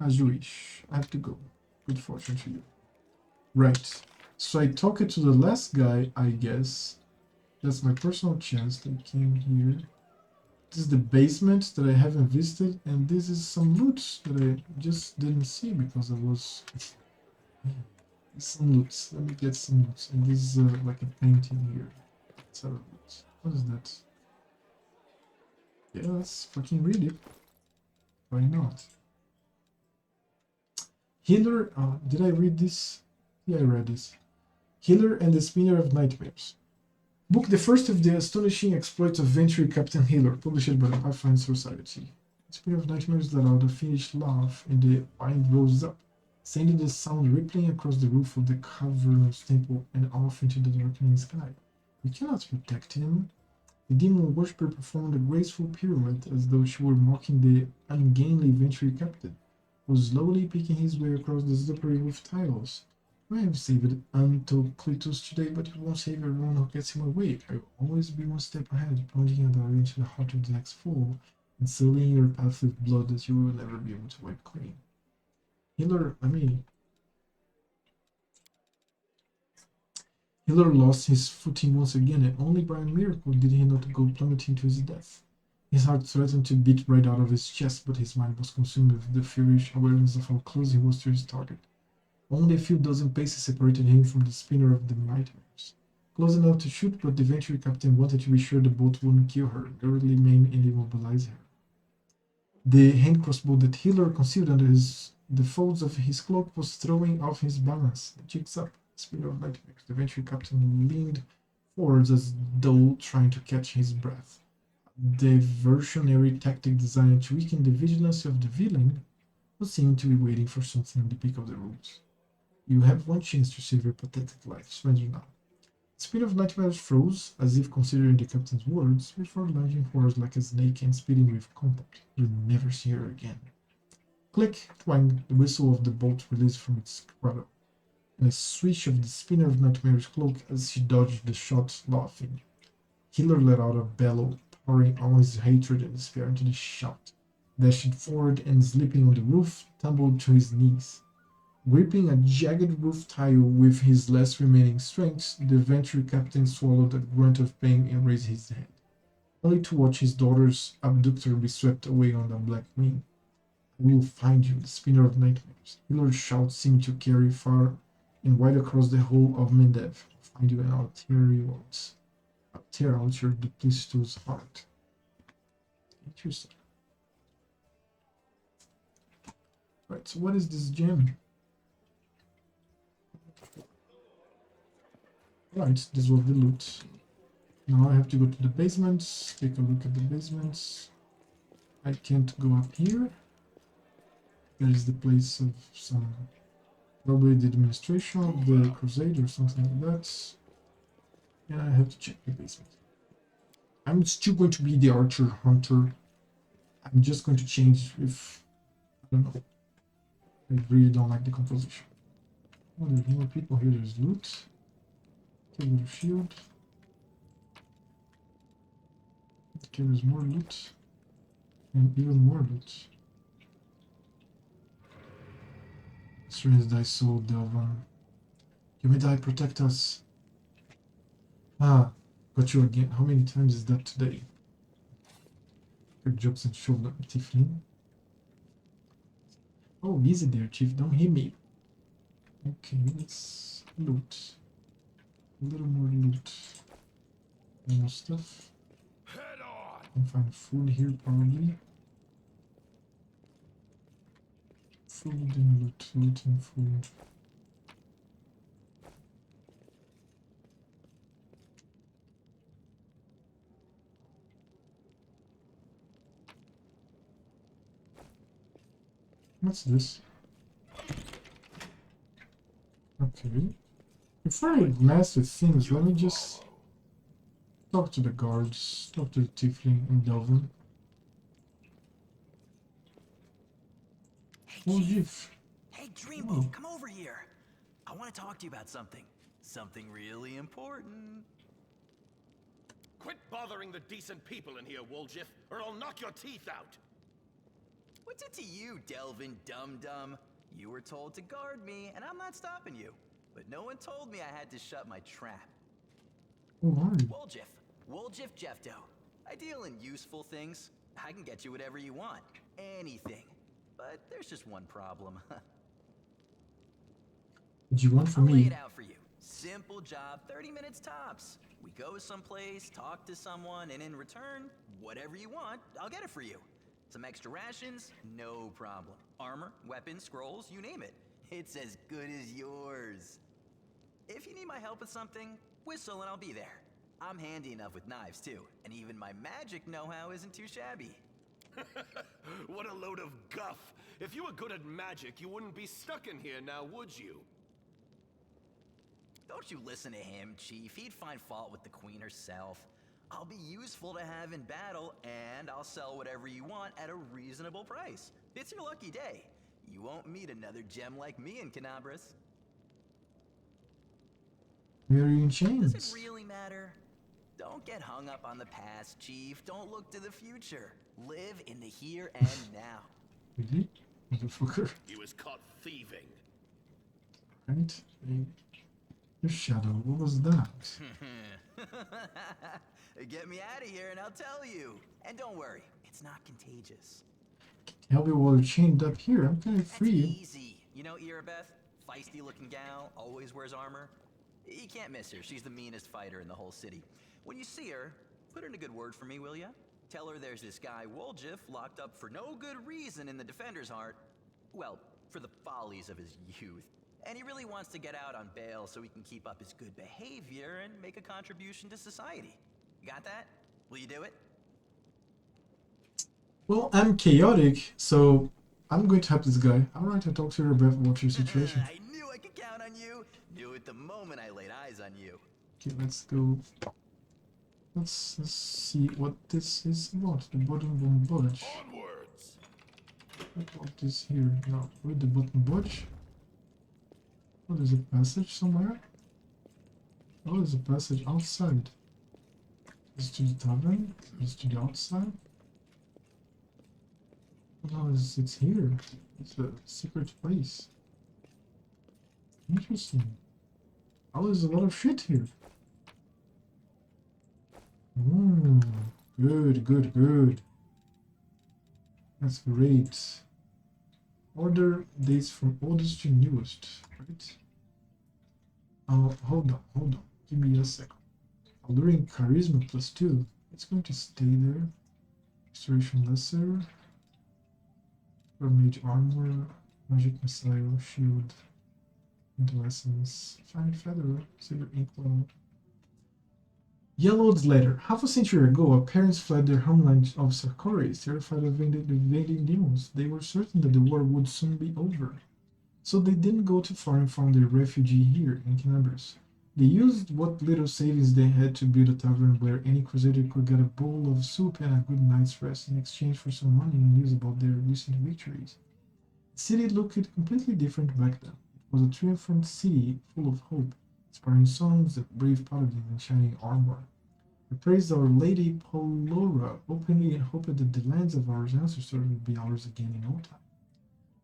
As you wish. I have to go. Good fortune to you. Right. So I talked to the last guy, I guess. That's my personal chance. I came here. This is the basement that I haven't visited, and this is some loot that I just didn't see because I was... some loot. Let me get some loot. And this is like a painting here. Let's have a look. What is that? Yeah, let's fucking read it. Why not? Healer, did I read this? Yeah, I read this. Healer and the Spinner of Nightmares. Book the first of the astonishing exploits of Venture Captain Healer, published by the Pathfinder Society. The Spinner of Nightmares let out a finished laugh, and the wind rose up, sending the sound rippling across the roof of the cavernous temple and off into the darkening sky. We cannot protect him. The demon worshipper performed a graceful pirouette as though she were mocking the ungainly Venture Captain, who was slowly picking his way across the slippery roof tiles. I have saved Antoclitus today, but it won't save everyone who gets him away. I will always be one step ahead, plunging your dagger into the heart of the next foe, and sullying your path with blood that you will never be able to wipe clean. Healer lost his footing once again, and only by a miracle did he not go plummeting to his death. His heart threatened to beat right out of his chest, but his mind was consumed with the furious awareness of how close he was to his target. Only a few dozen paces separated him from the spinner of the nightmares. Close enough to shoot, but the Venture Captain wanted to be sure the bolt wouldn't kill her, barely maim and immobilize her. The hand crossbow that Healer concealed under the folds of his cloak was throwing off his balance. The jigs up. Spinner of Nightmares. The Venture Captain leaned forwards as though trying to catch his breath. The diversionary tactic designed to weaken the vigilance of the villain was seemed to be waiting for something on the peak of the rules. You have one chance to save your pathetic life. Surrender now. The Spinner of Nightmares froze, as if considering the captain's words, before lunging forward like a snake and spitting with contempt. You'll never see her again. Click, twang, the whistle of the bolt released from its cradle, and a swish of the Spinner of Nightmare's cloak as she dodged the shot, laughing. Healer let out a bellow, pouring all his hatred and despair into the shout, dashed forward and slipping on the roof, tumbled to his knees. Gripping a jagged roof tile with his last remaining strength, the Venture Captain swallowed a grunt of pain and raised his head, only to watch his daughter's abductor be swept away on a black wing. I will find you, the Spinner of Nightmares. Healer's shout seemed to carry far and wide across the whole of Mendev. I'll find you and I'll tear out your duplicitous heart. Interesting. Right, so what is this gem? Right, this was the loot. Now I have to go to the basements, take a look at the basements. I can't go up here. There is the place of some, probably the administration of the crusade or something like that. And I have to check the basement. I'm still going to be the archer hunter. I'm just going to change if, I don't know. I really don't like the composition. Oh, there's more people here. There's loot. Okay, little shield. Okay, there's more loot. And even more loot. Strange thy soul, Delvan. You may die, protect us. Ah, got you again. How many times is that today? Her jokes and shoulder, Thiefling. Oh, easy there, Chief. Don't hit me. Okay, let's loot. A little more loot. More stuff. Can find food here, probably. Food and loot and food. What's this? Okay. Before I master things, let me just talk to the guards, talk to the Tiefling and Delvin. Woljif. Hey, Dreamboat, come over here. I want to talk to you about something. Something really important. Quit bothering the decent people in here, Woljif, or I'll knock your teeth out. What's it to you, Delvin Dum-Dum? You were told to guard me, and I'm not stopping you. But no one told me I had to shut my trap. Woljif. Woljif Jefto. I deal in useful things. I can get you whatever you want. Anything. But there's just one problem. What do you want from I'll lay me? it out for you. Simple job, 30 minutes tops. We go someplace, talk to someone, and in return, whatever you want, I'll get it for you. Some extra rations? No problem. Armor, weapons, scrolls, you name it. It's as good as yours. If you need my help with something, whistle and I'll be there. I'm handy enough with knives too, and even my magic know-how isn't too shabby. What a load of guff. If you were good at magic, you wouldn't be stuck in here now, would you? Don't you listen to him, Chief. He'd find fault with the Queen herself. I'll be useful to have in battle, and I'll sell whatever you want at a reasonable price. It's your lucky day. You won't meet another gem like me in Canabras. Where are you in chains? Does it really matter? Don't get hung up on the past, Chief. Don't look to the future. Live in the here and now. Really? Motherfucker. He was caught thieving. Right? Your shadow, what was that? Get me out of here and I'll tell you. And don't worry, it's not contagious. Help you while you're chained up here. I'm kind of free. That's easy. You know Irabeth? Feisty looking gal, always wears armor. You can't miss her. She's the meanest fighter in the whole city. When you see her, put in a good word for me, will ya? Tell her there's this guy Woljif locked up for no good reason in the Defender's Heart. Well, for the follies of his youth. And he really wants to get out on bail so he can keep up his good behavior and make a contribution to society. You got that? Will you do it? Well, I'm chaotic, so I'm going to help this guy. Alright, I talked to her about what's your situation. I knew I could count on you. Knew it the moment I laid eyes on you. Okay, let's go. Let's see what this is about. The button won't budge. Onwards. What about this here? Now, with the button budge? Oh, there's a passage somewhere? Oh, there's a passage outside. Is to the tavern? Is to the outside? Oh, it's here. It's a secret place. Interesting. Oh, there's a lot of shit here. Good. That's great. Order dates from oldest to newest, right? Hold on. Give me a second. Alluring Charisma +2. It's going to stay there. Restoration Lesser. For Mage Armor. Magic Missile. Shield. Into Essence. Fine Feather. Silver Inkwell. Yellow's Letter. Half a century ago, our parents fled their homeland of Sarkoris, terrified of invading demons. They were certain that the war would soon be over. So they didn't go too far and found their refugee here in Canabras. They used what little savings they had to build a tavern where any crusader could get a bowl of soup and a good night's rest in exchange for some money and news about their recent victories. The city looked completely different back then. It was a triumphant city full of hope, inspiring songs of brave paladin in shining armor. We praised Our Lady Polora openly and hoped that the lands of our ancestors would be ours again in no time.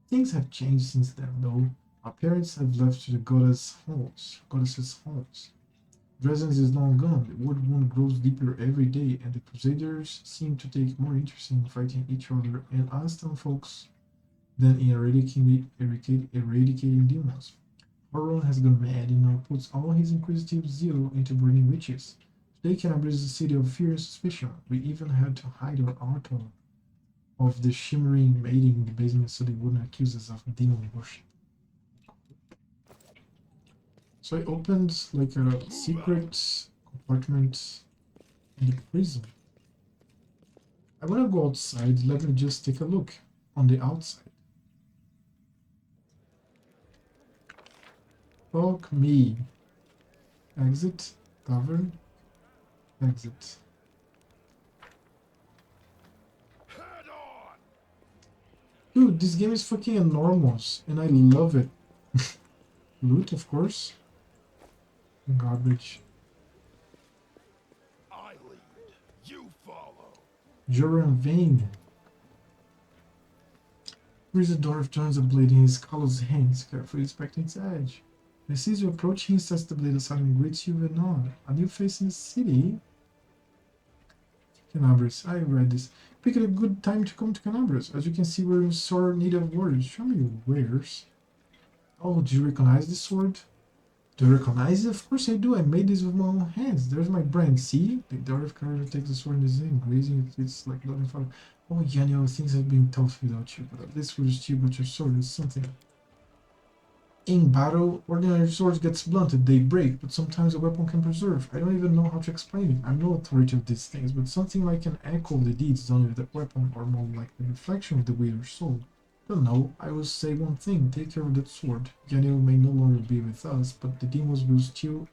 Things have changed since then, though. Our parents have left to the goddess's halls. Dresden is long gone, the world wound grows deeper every day, and the Crusaders seem to take more interest in fighting each other and us town folks than in eradicating demons. Horon has gone mad and now puts all his inquisitive zeal into burning witches. Today Canabras is a city of fear and suspicion. We even had to hide our of the shimmering mating in the basement so they wouldn't accuse us of demon worship. So I opened like a secret compartment in the prison. I want to go outside. Let me just take a look on the outside. Fuck me. Exit. Tavern. Exit. Dude, this game is fucking enormous, and I love it. Loot, of course. Garbage. I lead, you follow. Joran Vane. Dwarf joins the blade in his callous hands, carefully inspecting its edge. He sees you approaching, he sets the blade aside and greets you with a nod. A new face in the city? Canabras. I read this. Pick a good time to come to Canabras. As you can see, we're in sore need of warriors. Show me your wares. Oh, do you recognize this sword? Do you recognize it? Of course I do. I made this with my own hands. There's my brand. See? The dwarf character takes the sword in his hand, grazing it. It's like loving fire. Oh, Yanio, things have been tough without you, but at least we're still but your sword is something. In battle, ordinary swords get blunted, they break, but sometimes a weapon can preserve. I don't even know how to explain it. I'm no authority of these things, but something like an echo of the deeds done with that weapon, or more like the reflection of the wielder's soul. Don't know, I will say one thing, take care of that sword. Yanil may no longer be with us, but the demons will still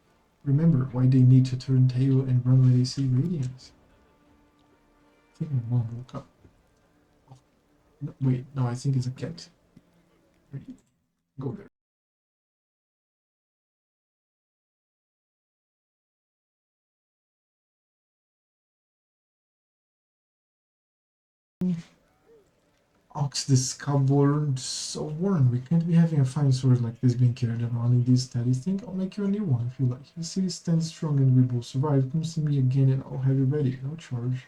remember why they need to turn tail and run when they see radiance. I think my mom woke up. No, wait, no, I think it's a cat. Go there. Ox the Scalbord, so worn. We can't be having a fine sword like this being carried around in this steady thing. I'll make you a new one if you like. The city stands strong and we will survive. Come see me again and I'll have it ready. No charge.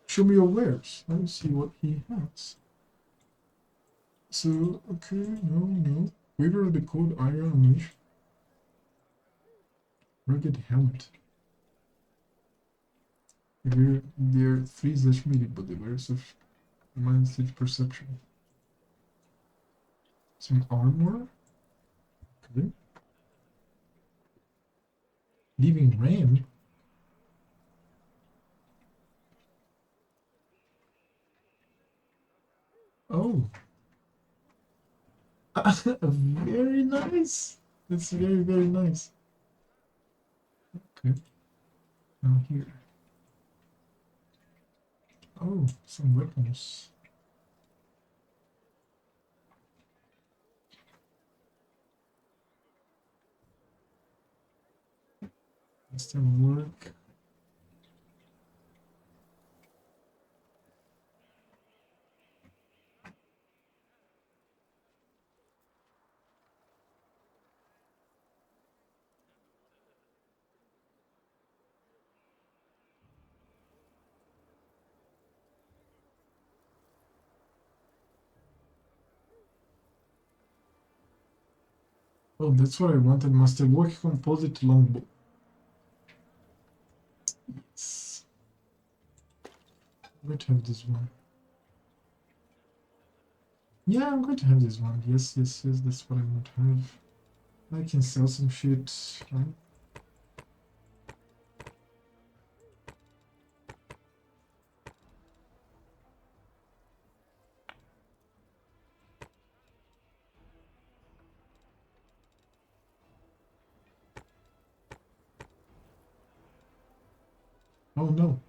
Show me your wares. Let me see what he has. So, okay, no. Quiver of the cold iron ammunition. Rugged helmet. They're 3/medium, but the wares of -6 perception. Some armor. Okay. Leaving ram. Oh. Very nice. That's very, very nice. Okay. Now here. Oh, some weapons. Does that work? Oh, that's what I wanted. Master Work Composite Longbow. Yes. I'm going to have this one. Yeah, I'm going to have this one. Yes, that's what I want to have. I can sell some shit, right? Oh no.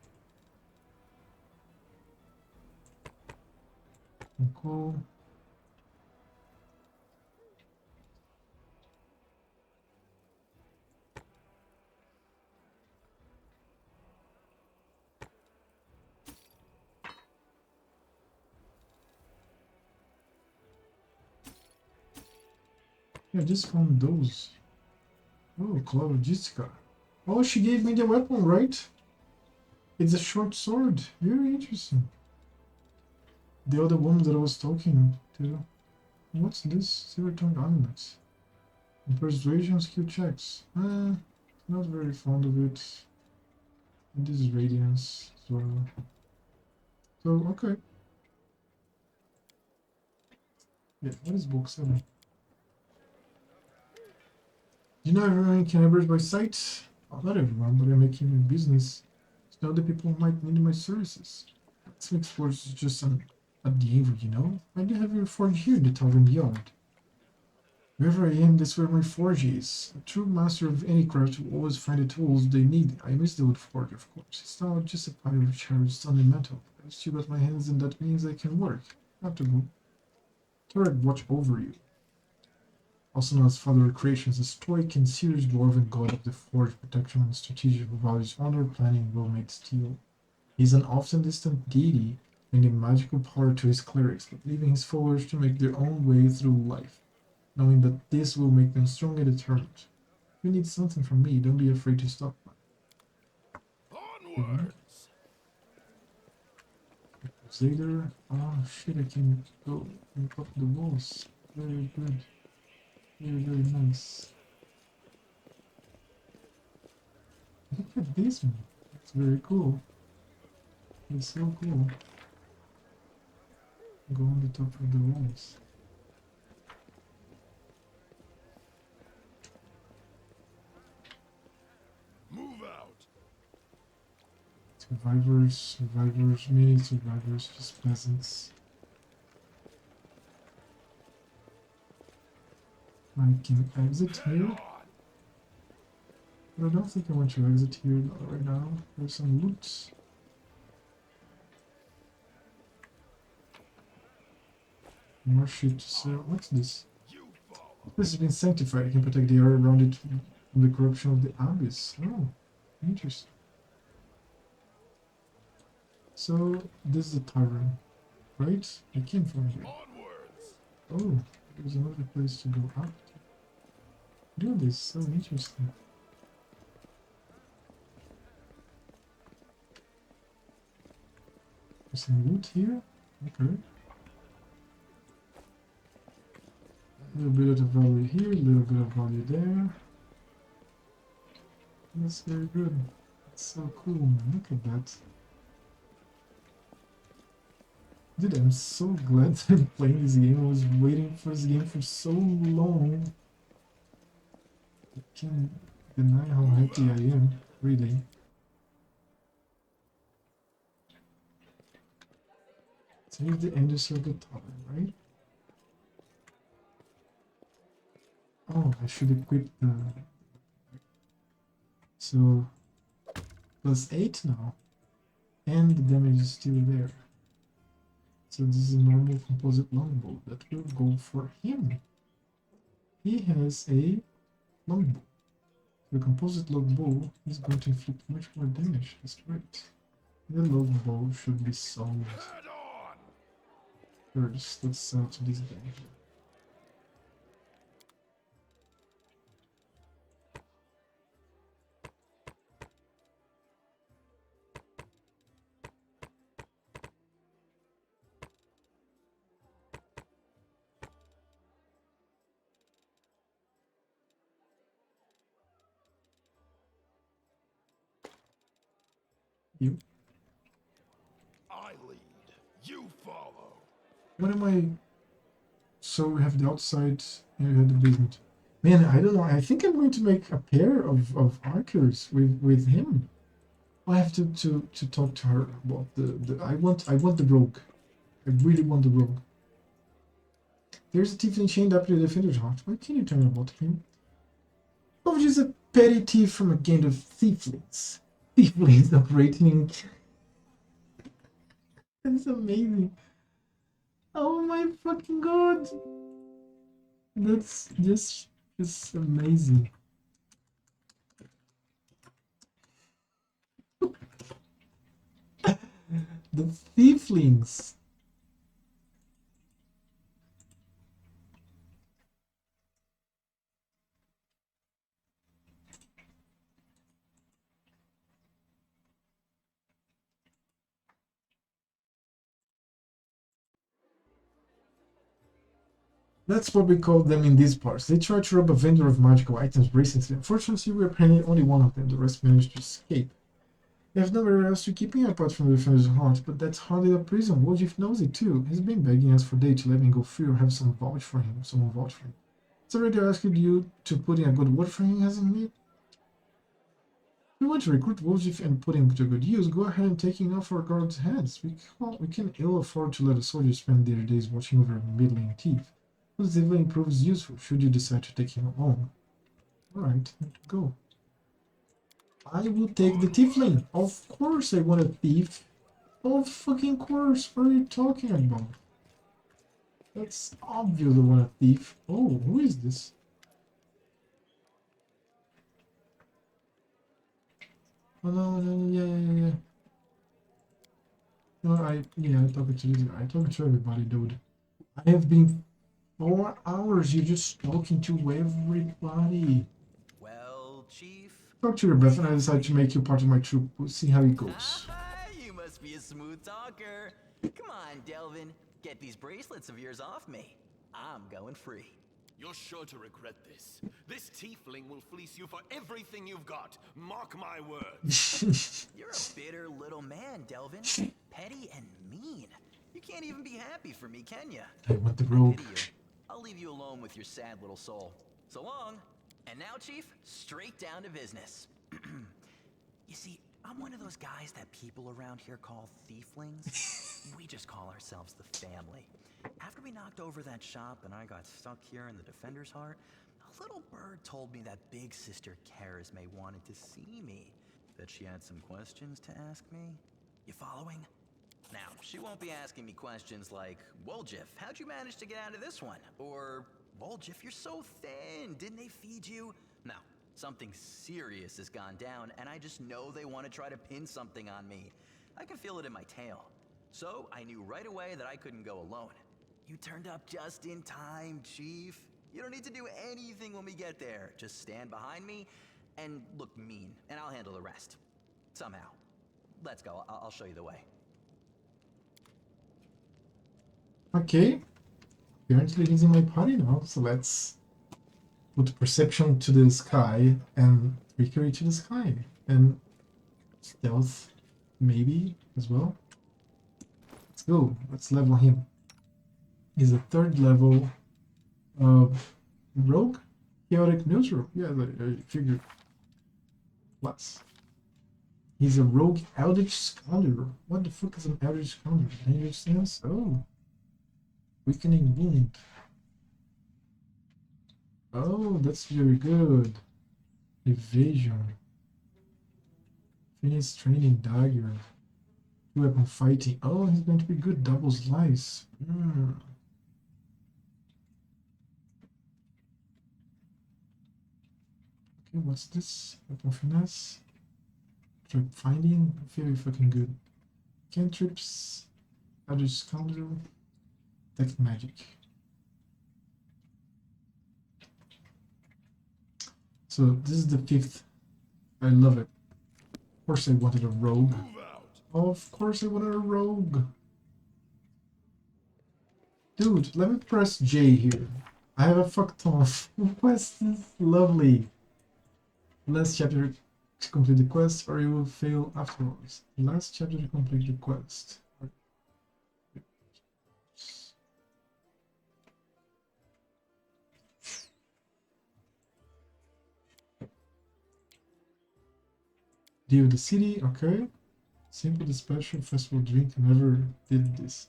Cool. Yeah, I just found those. Oh, Logistica. Oh, she gave me the weapon, right? It's a short sword. Very interesting. The other woman that I was talking to. What's this? Silver-tongued ornaments. Persuasion skill checks. Not very fond of it. And this is radiance as well. So, okay. Yeah, what is book 7? You know everyone can Embers by sight? Well, not everyone, but I'm making a business. To know the people who might need my services. Blacksmith Forge is just a diva, you know? I do have your forge here in the tavern beyond. Wherever I am, that's where my forge is. A true master of any craft will always find the tools they need. I miss the wood forge, of course. It's not just a pile of charged stone and metal. I still got my hands and that means I can work. Have to go. Torek watch over you. Also known as Father of Creations, a stoic and serious dwarven god of the forge, protection, and strategic who values honor, planning, and well-made steel. He's an often distant deity, lending magical power to his clerics, but leaving his followers to make their own way through life, knowing that this will make them strong and determined. If you need something from me, don't be afraid to stop by. Onwards! Crusader. Oh shit, I can go and up the walls. Very good. Very, very nice. Look at this one. It's very cool. It's so cool. Go on the top of the walls. Move out! Survivors, many survivors, just peasants. I can exit here. But I don't think I want to exit here right now. There's some loot. More shit to sell. What's this? This has been sanctified. I can protect the area around it from the corruption of the abyss. Oh, interesting. So, this is the tavern, right? I came from here. Oh, there's another place to go up. Dude, this is so interesting. There's some loot here. Okay. A little bit of value here, a little bit of value there. That's very good. That's so cool, man. Look at that. Dude, I'm so glad that I'm playing this game. I was waiting for this game for so long. I can't deny how happy I am, really. Save the Ender Circle Tower, right? Oh, I should equip the... So, +8 now. And the damage is still there. So this is a normal composite longbow that will go for him. He has a longbow. The composite longbow is going to inflict much more damage. That's great. The longbow should be sold. First, let's sell to this guy. You. I lead. You follow. What am I? So we have the outside and we have the basement. Man, I don't know. I think I'm going to make a pair of archers with him. I have to talk to her about the I want the rogue. I really want the rogue. There's a tiefling chained up to the defender's heart. What can you tell me about him? Oh, just a petty thief from a gang of thieflings. Thieflings operating. That's amazing. Oh my fucking god. That's just amazing. The thieflings. That's what we call them in these parts. They tried to rob a vendor of magical items recently. Unfortunately, we were apparently only one of them. The rest managed to escape. There's nowhere else to keep him apart from the defender's heart, but that's hardly a prison. Woljif knows it too. He's been begging us for days to let me go free or have someone vouch for him. He's already asked you to put in a good word for him, hasn't he? If you want to recruit Woljif and put him to good use, go ahead and take him off our guard's heads. We can ill afford to let a soldier spend their days watching over a middling thief, whose evening proves useful should you decide to take him along. Alright, go. I will take the tiefling. Of course I want a thief. Of fucking course. What are you talking about? That's obvious I want a thief. Oh, who is this? Oh no, yeah. No, I talking to this guy. I talking to everybody, dude. I have been 4 hours. You're just talking to everybody. Well, Chief. Talk to your breath, and I decide to make you part of my troop. We'll see how it goes. You must be a smooth talker. Come on, Delvin. Get these bracelets of yours off me. I'm going free. You're sure to regret this. This tiefling will fleece you for everything you've got. Mark my words. You're a bitter little man, Delvin. Petty and mean. You can't even be happy for me, can you? I want the robe. I'll leave you alone with your sad little soul. So long. And now, Chief, straight down to business. You see, I'm one of those guys that people around here call Thieflings. We just call ourselves the family. After we knocked over that shop and I got stuck here in the Defender's Heart, a little bird told me that big sister Charisme wanted to see me. That she had some questions to ask me. You following? Now, she won't be asking me questions like, Woljif, how'd you manage to get out of this one? Or, Woljif, you're so thin, didn't they feed you? No, something serious has gone down, and I just know they want to try to pin something on me. I can feel it in my tail. So, I knew right away that I couldn't go alone. You turned up just in time, Chief. You don't need to do anything when we get there. Just stand behind me and look mean, and I'll handle the rest. Somehow. Let's go, I'll show you the way. Okay. Apparently he's in my party now, so let's put perception to the sky and trickery to the sky. And stealth maybe as well. Let's go. Let's level him. He's a 3rd level rogue? Chaotic neutral. Yeah, I figured. Plus. He's a rogue eldritch scoundrel. What the fuck is an eldritch scoundrel? Dangerous sense? Oh. Weakening wound. Oh, that's very good. Evasion. Finish training dagger. Weapon fighting. Oh, he's going to be good. Double slice. Okay, what's this? Weapon finesse. Trap finding. Very fucking good. Cantrips. Eldritch scoundrel. Detect magic. So this is the 5th. I love it. Of course I wanted a rogue. Of course I wanted a rogue. Dude, let me press J here. I have a fuck ton of quests. Lovely. Last chapter to complete the quest or you will fail afterwards. Last chapter to complete the quest. Deal with the city, okay. Simple dispatcher, festival drink, never did this.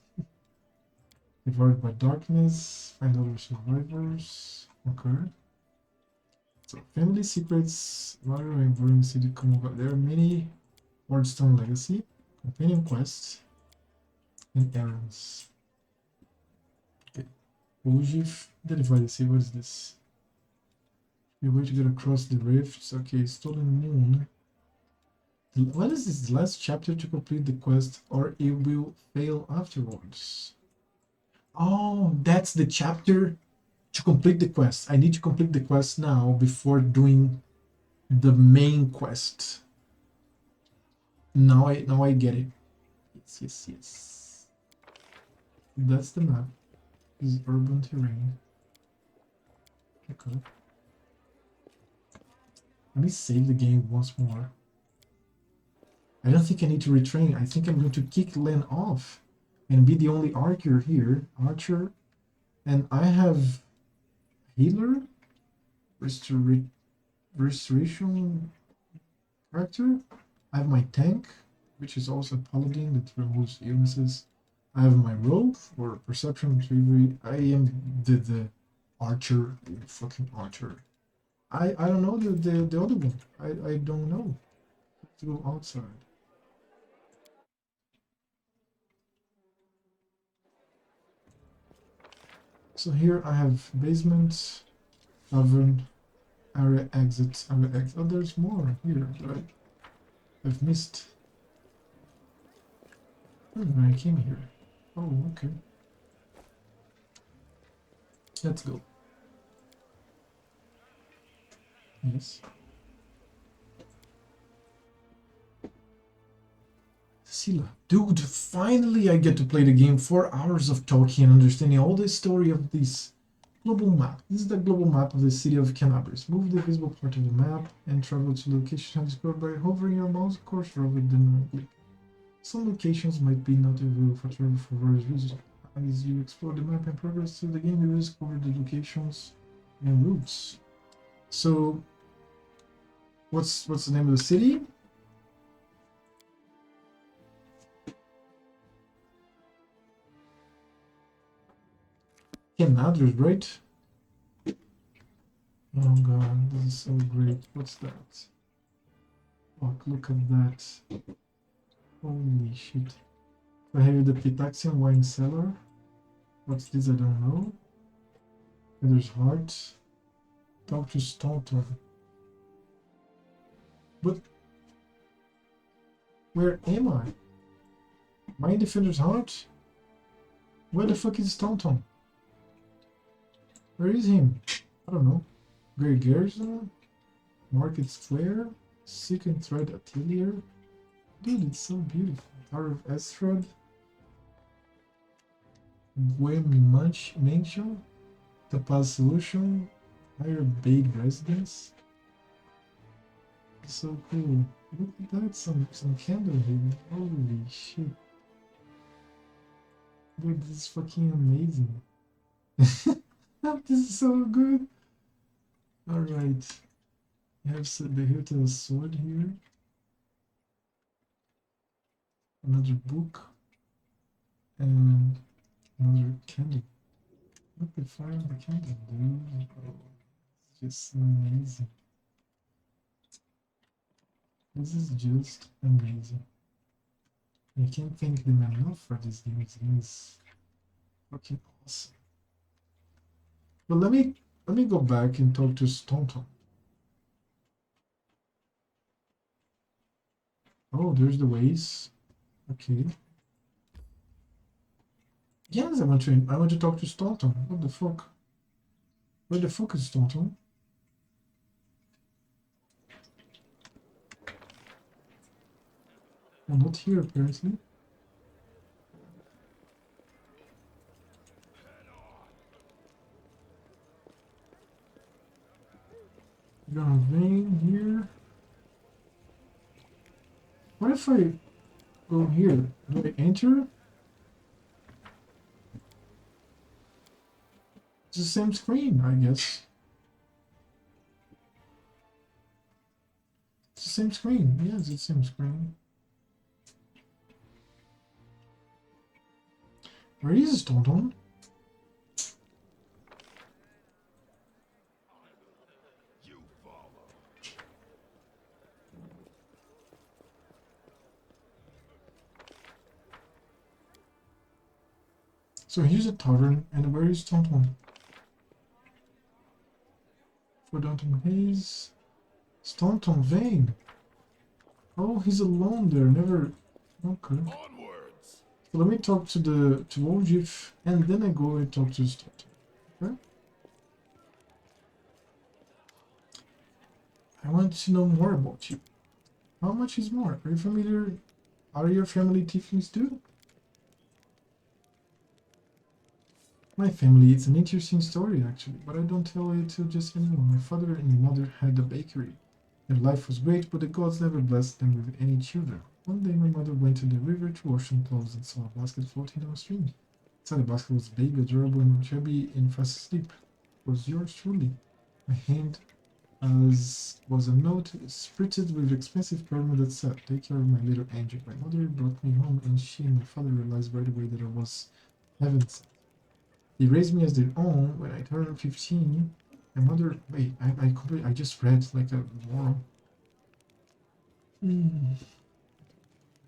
Devoured by darkness, find other survivors, okay. So, family secrets, water and burning city, there are many Wardstone legacy, companion quests, and errands. Okay. Woljif, the divided sea, what is this? Your way to get across the rifts, okay, stolen moon. What is this last chapter to complete the quest or it will fail afterwards? Oh, that's the chapter to complete the quest. I need to complete the quest now before doing the main quest. Now I get it. Yes. That's the map. This is urban terrain. Okay. Let me save the game once more. I don't think I need to retrain. I think I'm going to kick Len off and be the only archer here. Archer. And I have healer, restoration character. I have my tank, which is also a paladin that removes illnesses. I have my rogue for perception retrieval. I am the archer, the fucking archer. I don't know the other one. I don't know. Let's go outside. So here I have basement, tavern, area exit, area exit. Oh, there's more here that I've missed. When I came here. Oh, okay. Let's go. Yes. Sila. Dude, finally I get to play the game. 4 hours of talking and understanding all the story of this global map. This is the global map of the city of Cannabis. Move the visible part of the map and travel to locations explored by hovering your mouse cursor rather than click. Some locations might be not available for travel for various reasons. As you explore the map and progress through the game, you will discover the locations and routes. So, what's the name of the city? Canadras, right? Oh god, this is so great. What's that? Fuck, look at that. Holy shit. I have the Pitaxian wine cellar. What's this? I don't know. And there's heart. Talk to Staunton. But where am I? Mind Defender's heart? Where the fuck is Staunton? Where is him? I don't know. Great Garrison? Market Square? Second Thread Atelier? Dude, it's so beautiful. Tower of Estrad? Mansion? Tapaz Solution? Higher Bade Residence? So cool. Look at that, some candle here. Holy shit. Dude, this is fucking amazing. This is so good. Alright. You have the hilt of a sword here. Another book. And another candle. Look at fire in the candle, dude. Oh, it's just amazing. This is just amazing. I can't thank them enough for this game. This game is fucking awesome. But let me go back and talk to Staunton. Oh, there's the ways. Okay. Yes, I want to talk to Staunton. What the fuck? Where the fuck is Staunton? Well, not here apparently. Got a vein here. What if I go here? Do I enter? It's the same screen, I guess. It's the same screen. Yeah, it's the same screen. Where is Staunton? So here's a tavern, and where is Staunton? For Staunton Hayes. Staunton Vane. Oh, he's alone there. Never. Okay. Onwards. So let me talk to Woljif, and then I go and talk to Staunton. Okay. I want to know more about you. How much is more? Are you familiar? Are your family Thieflings too? My family, it's an interesting story actually, but I don't tell it to just anyone. My father and mother had a bakery. Their life was great, but the gods never blessed them with any children. One day my mother went to the river to wash some clothes and saw a basket floating downstream. Inside the basket was a baby, adorable and chubby and fast asleep. It was yours truly. My hand as was a note spritted with expensive perfume that said, "Take care of my little angel." My mother brought me home, and she and my father realized right away that I was heaven sent. They raised me as their own. When I turned 15, my mother. Wait, I just read like a moral.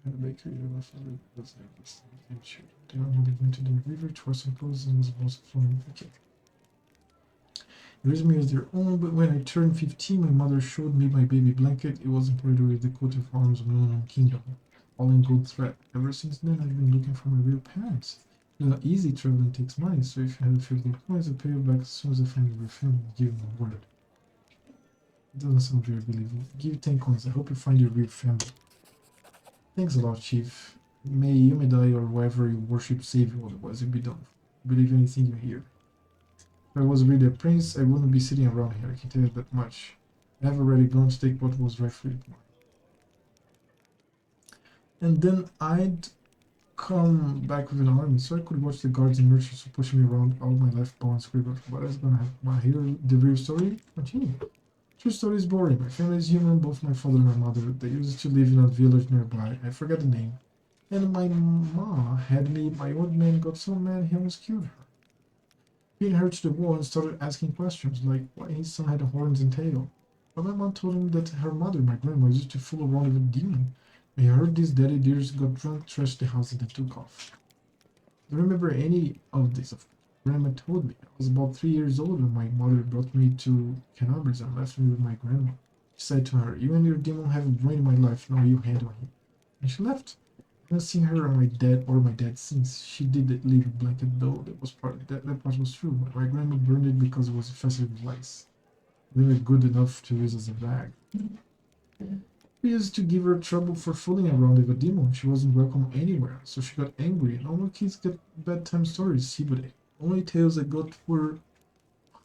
Had a bakery and my father was like this. They went to the river to wash some clothes and was also flowing. Okay. They raised me as their own, but when I turned 15, my mother showed me my baby blanket. It was embroidered with the coat of arms of an unknown kingdom, all in gold thread. Ever since then, I've been looking for my real parents. It's not easy, traveling takes money, so if you have a few good coins, I'll pay you back as soon as I find your real family. Give them a word. It doesn't sound very believable. Give 10 coins. I hope you find your real family. Thanks a lot, Chief. May you may die or whoever you worship save you, otherwise you'll be done. Believe anything you hear. If I was really a prince, I wouldn't be sitting around here, I can tell you that much. I've already gone to take what was rightfully mine. And then I'd come back with an army, so I could watch the guards and merchants who push me around all my life born scribble. What is gonna happen? Want to hear the real story? Continue. True story is boring. My family is human, both my father and my mother. They used to live in a village nearby. I forget the name. And my ma had me. My old man got so mad he almost killed her. Pinned her to the wall and started asking questions like why his son had horns and tail. But my mom told him that her mother, my grandma, used to fool around with a demon. When he heard this, daddy dears got drunk, trashed the house, and then took off. I don't remember any of this. Grandma told me. I was about 3 years old when my mother brought me to Canabrys and left me with my grandma. She said to her, "You and your demon have ruined my life. Now you handle him." And she left. I haven't seen her or my dad since. She did leave a blanket though. That part was true. But my grandma burned it because it was infested with lice. They were good enough to use as a rag. We used to give her trouble for fooling around with a demon. She wasn't welcome anywhere, so she got angry. And all my kids get bedtime stories. See, but the only tales I got were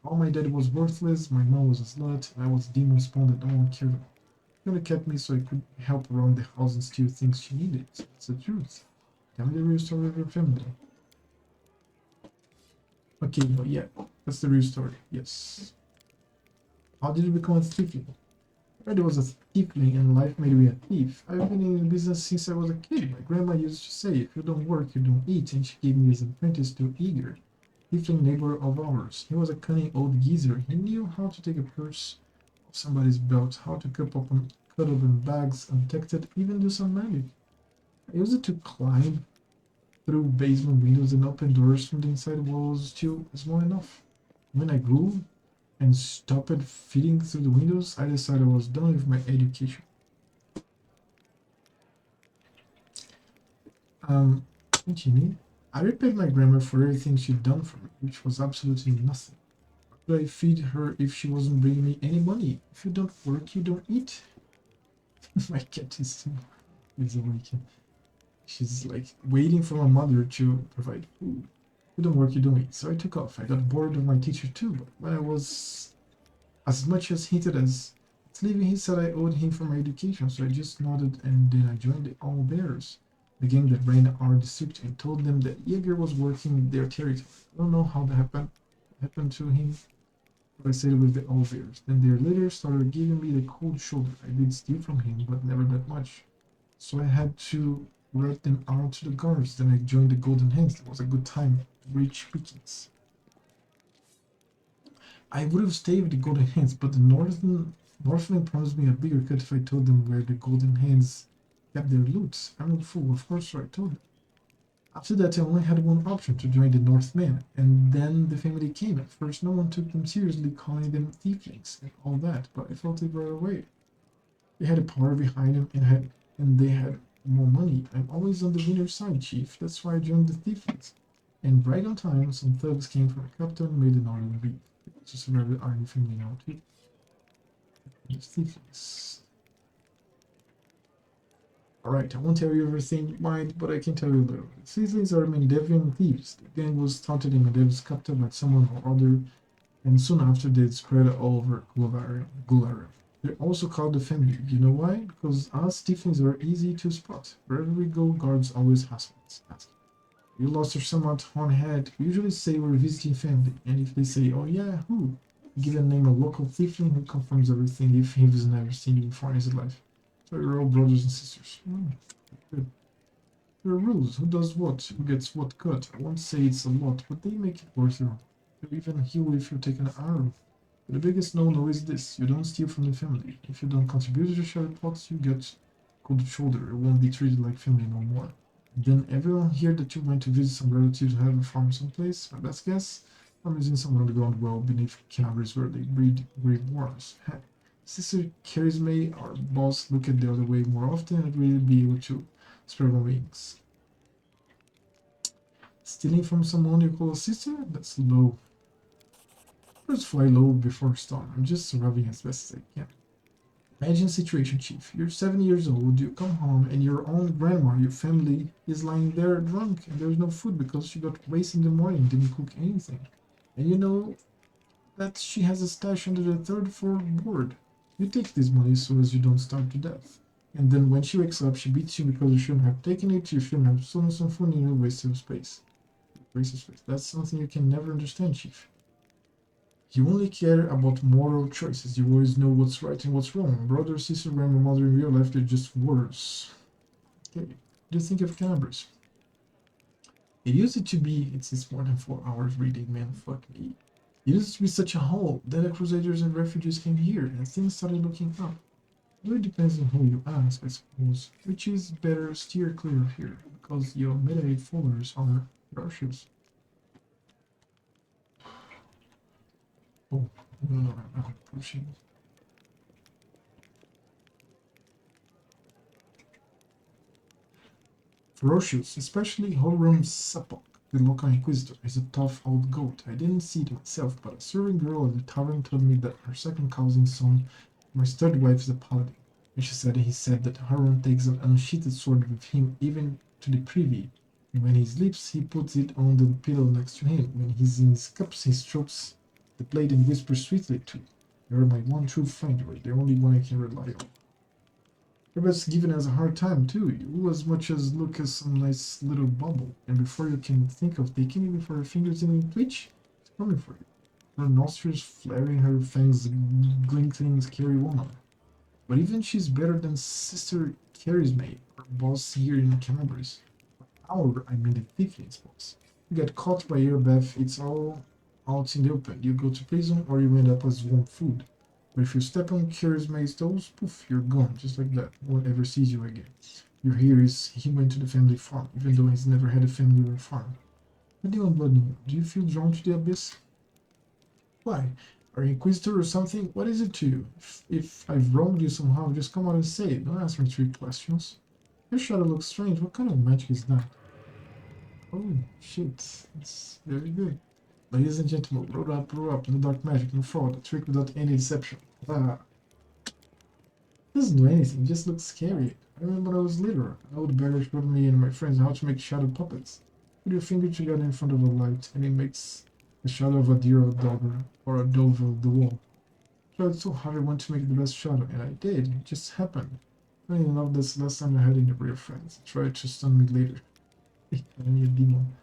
how my dad was worthless, my mom was a slut, and I was a demon spawn that no one cared about. She only kept me so I could help around the house and steal things she needed. So that's the truth. Tell me the real story of your family. Okay, no, yeah, that's the real story. Yes. How did you become a thiefling? My dad was a tiefling and life made me a thief. I've been in business since I was a kid. My grandma used to say, if you don't work, you don't eat, and she gave me as an apprentice to Eager, tiefling neighbor of ours. He was a cunning old geezer. He knew how to take a purse off somebody's belt, how to cut open bags undetected, even do some magic. I used it to climb through basement windows and open doors from the inside walls still small enough. When I grew and stopped feeding through the windows, I decided I was done with my education. Continue. I repaid my grandma for everything she'd done for me, which was absolutely nothing. Why could I feed her if she wasn't bringing me any money? If you don't work, you don't eat. My cat is awakened. She's like waiting for my mother to provide food. You don't work, you don't eat. So I took off. I got bored of my teacher too, but when I was as much as hinted as leaving, he said I owed him for my education, so I just nodded and then I joined the All Bears, the gang that ran our district, and told them that Jaeger was working their territory. I don't know how that happened to him, but I stayed with the All Bears. Then their leader started giving me the cold shoulder. I did steal from him, but never that much. So I had to rat them out to the guards. Then I joined the Golden Hands. It was a good time. Rich pickings. I would have stayed with the Golden Hands, but the Northmen promised me a bigger cut if I told them where the Golden Hands kept their loot. I'm not a fool, of course, so I told them. After that, I only had one option, to join the Northmen, and then the family came. At first, no one took them seriously, calling them Thieflings and all that, but I felt it right away. They had a power behind them and they had more money. I'm always on the winner's side, Chief. That's why I joined the Thieflings. And right on time, some thugs came from the capital and made an order leave. It's just a regular army family now, too. The Thieflings. Alright, I won't tell you everything, mind, but I can tell you a little. The Thieflings are Mendevian thieves. The gang was started in Mendev's capital by someone or other, and soon after they spread all over Gularim. They're also called the family. You know why? Because us Tieflings are easy to spot. Wherever we go, guards always ask. You lost or someone on head, we usually say we're visiting family. And if they say, oh yeah, who? We give a name a local Tiefling who confirms everything if he's never seen you before in his life. So you're all brothers and sisters. Good. There are rules. Who does what? Who gets what cut? I won't say it's a lot, but they make it worth it. You even heal if you take an arrow. But the biggest no-no is this. You don't steal from the family. If you don't contribute to the shadow plots, you get cold shoulder. It won't be treated like family no more. Then everyone here that you went to visit some relatives who have a farm someplace? My best guess? I'm using some underground well beneath canaries where they breed great worms. Heck, Sister Charisma, our boss, look at the other way more often and really be able to spread my wings. Stealing from someone you call a sister? That's low. Birds fly low before storm. I'm just surviving as best as I can. Imagine a situation, Chief. You're 7 years old, you come home, and your own grandma, your family, is lying there drunk, and there's no food because she got wasted in the morning, didn't cook anything. And you know that she has a stash under the third floor board. You take this money so as you don't starve to death. And then when she wakes up, she beats you because you shouldn't have taken it, you shouldn't have stolen some food, and you waste of space. Waste of space. That's something you can never understand, Chief. You only care about moral choices. You always know what's right and what's wrong. Brother, sister, grandma, mother in real life, they're just words. Okay. What do you think of Cambridge? It used to be, it's more than 4 hours reading, man, fuck me. It used to be such a hole. Then the Crusaders and refugees came here, and things started looking up. It really depends on who you ask, I suppose. Which is better steer clear of here, because your melee followers are ferocious. Oh, no, I'm pushing. Ferocious, especially Holram Sapok, the local inquisitor, is a tough old goat. I didn't see it myself, but a serving girl at the tavern told me that her second cousin's son, my stud wife, is a paladin. And he said that Harun takes an unsheathed sword with him even to the privy. And when he sleeps, he puts it on the pillow next to him. When he's in his cups, he strokes the blade and whispers sweetly to. You're my one true friend, you're the only one I can rely on. Everybody's giving us a hard time too. You as much as look as some nice little bubble, and before you can think of taking it, before your fingers even twitch, it's coming for you. Her nostrils flaring, her fangs glinting, scary woman. But even she's better than Sister Charisma, our boss here in Cambridge. I mean the Thieflings boss. You get caught by your Beth, it's all out in the open. You go to prison or you end up as warm food. But if you step on Charisma's toes, poof, you're gone, just like that. No one ever sees you again. Your hero is he went to the family farm, even though he's never had a family or a farm. What do you want, Blood? Do you feel drawn to the abyss? Why? Are you Inquisitor or something? What is it to you? If I've wronged you somehow, just come out and say it. Don't ask me 3 questions. Your shadow looks strange. What kind of magic is that? Oh, shit. It's very good. Ladies and gentlemen, roll up, no dark magic, no fraud, a trick without any deception. Ah. Doesn't do anything, just looks scary. I remember when I was little. An old beggar showed me and my friends how to make shadow puppets. Put your finger together in front of a light, and it makes the shadow of a deer or a dog or a dove of the wall. I tried so hard I wanted to make the best shadow, and I did. It just happened. Funny enough, that's the last time I had any real friends. Tried to stun me later. I'm a demon.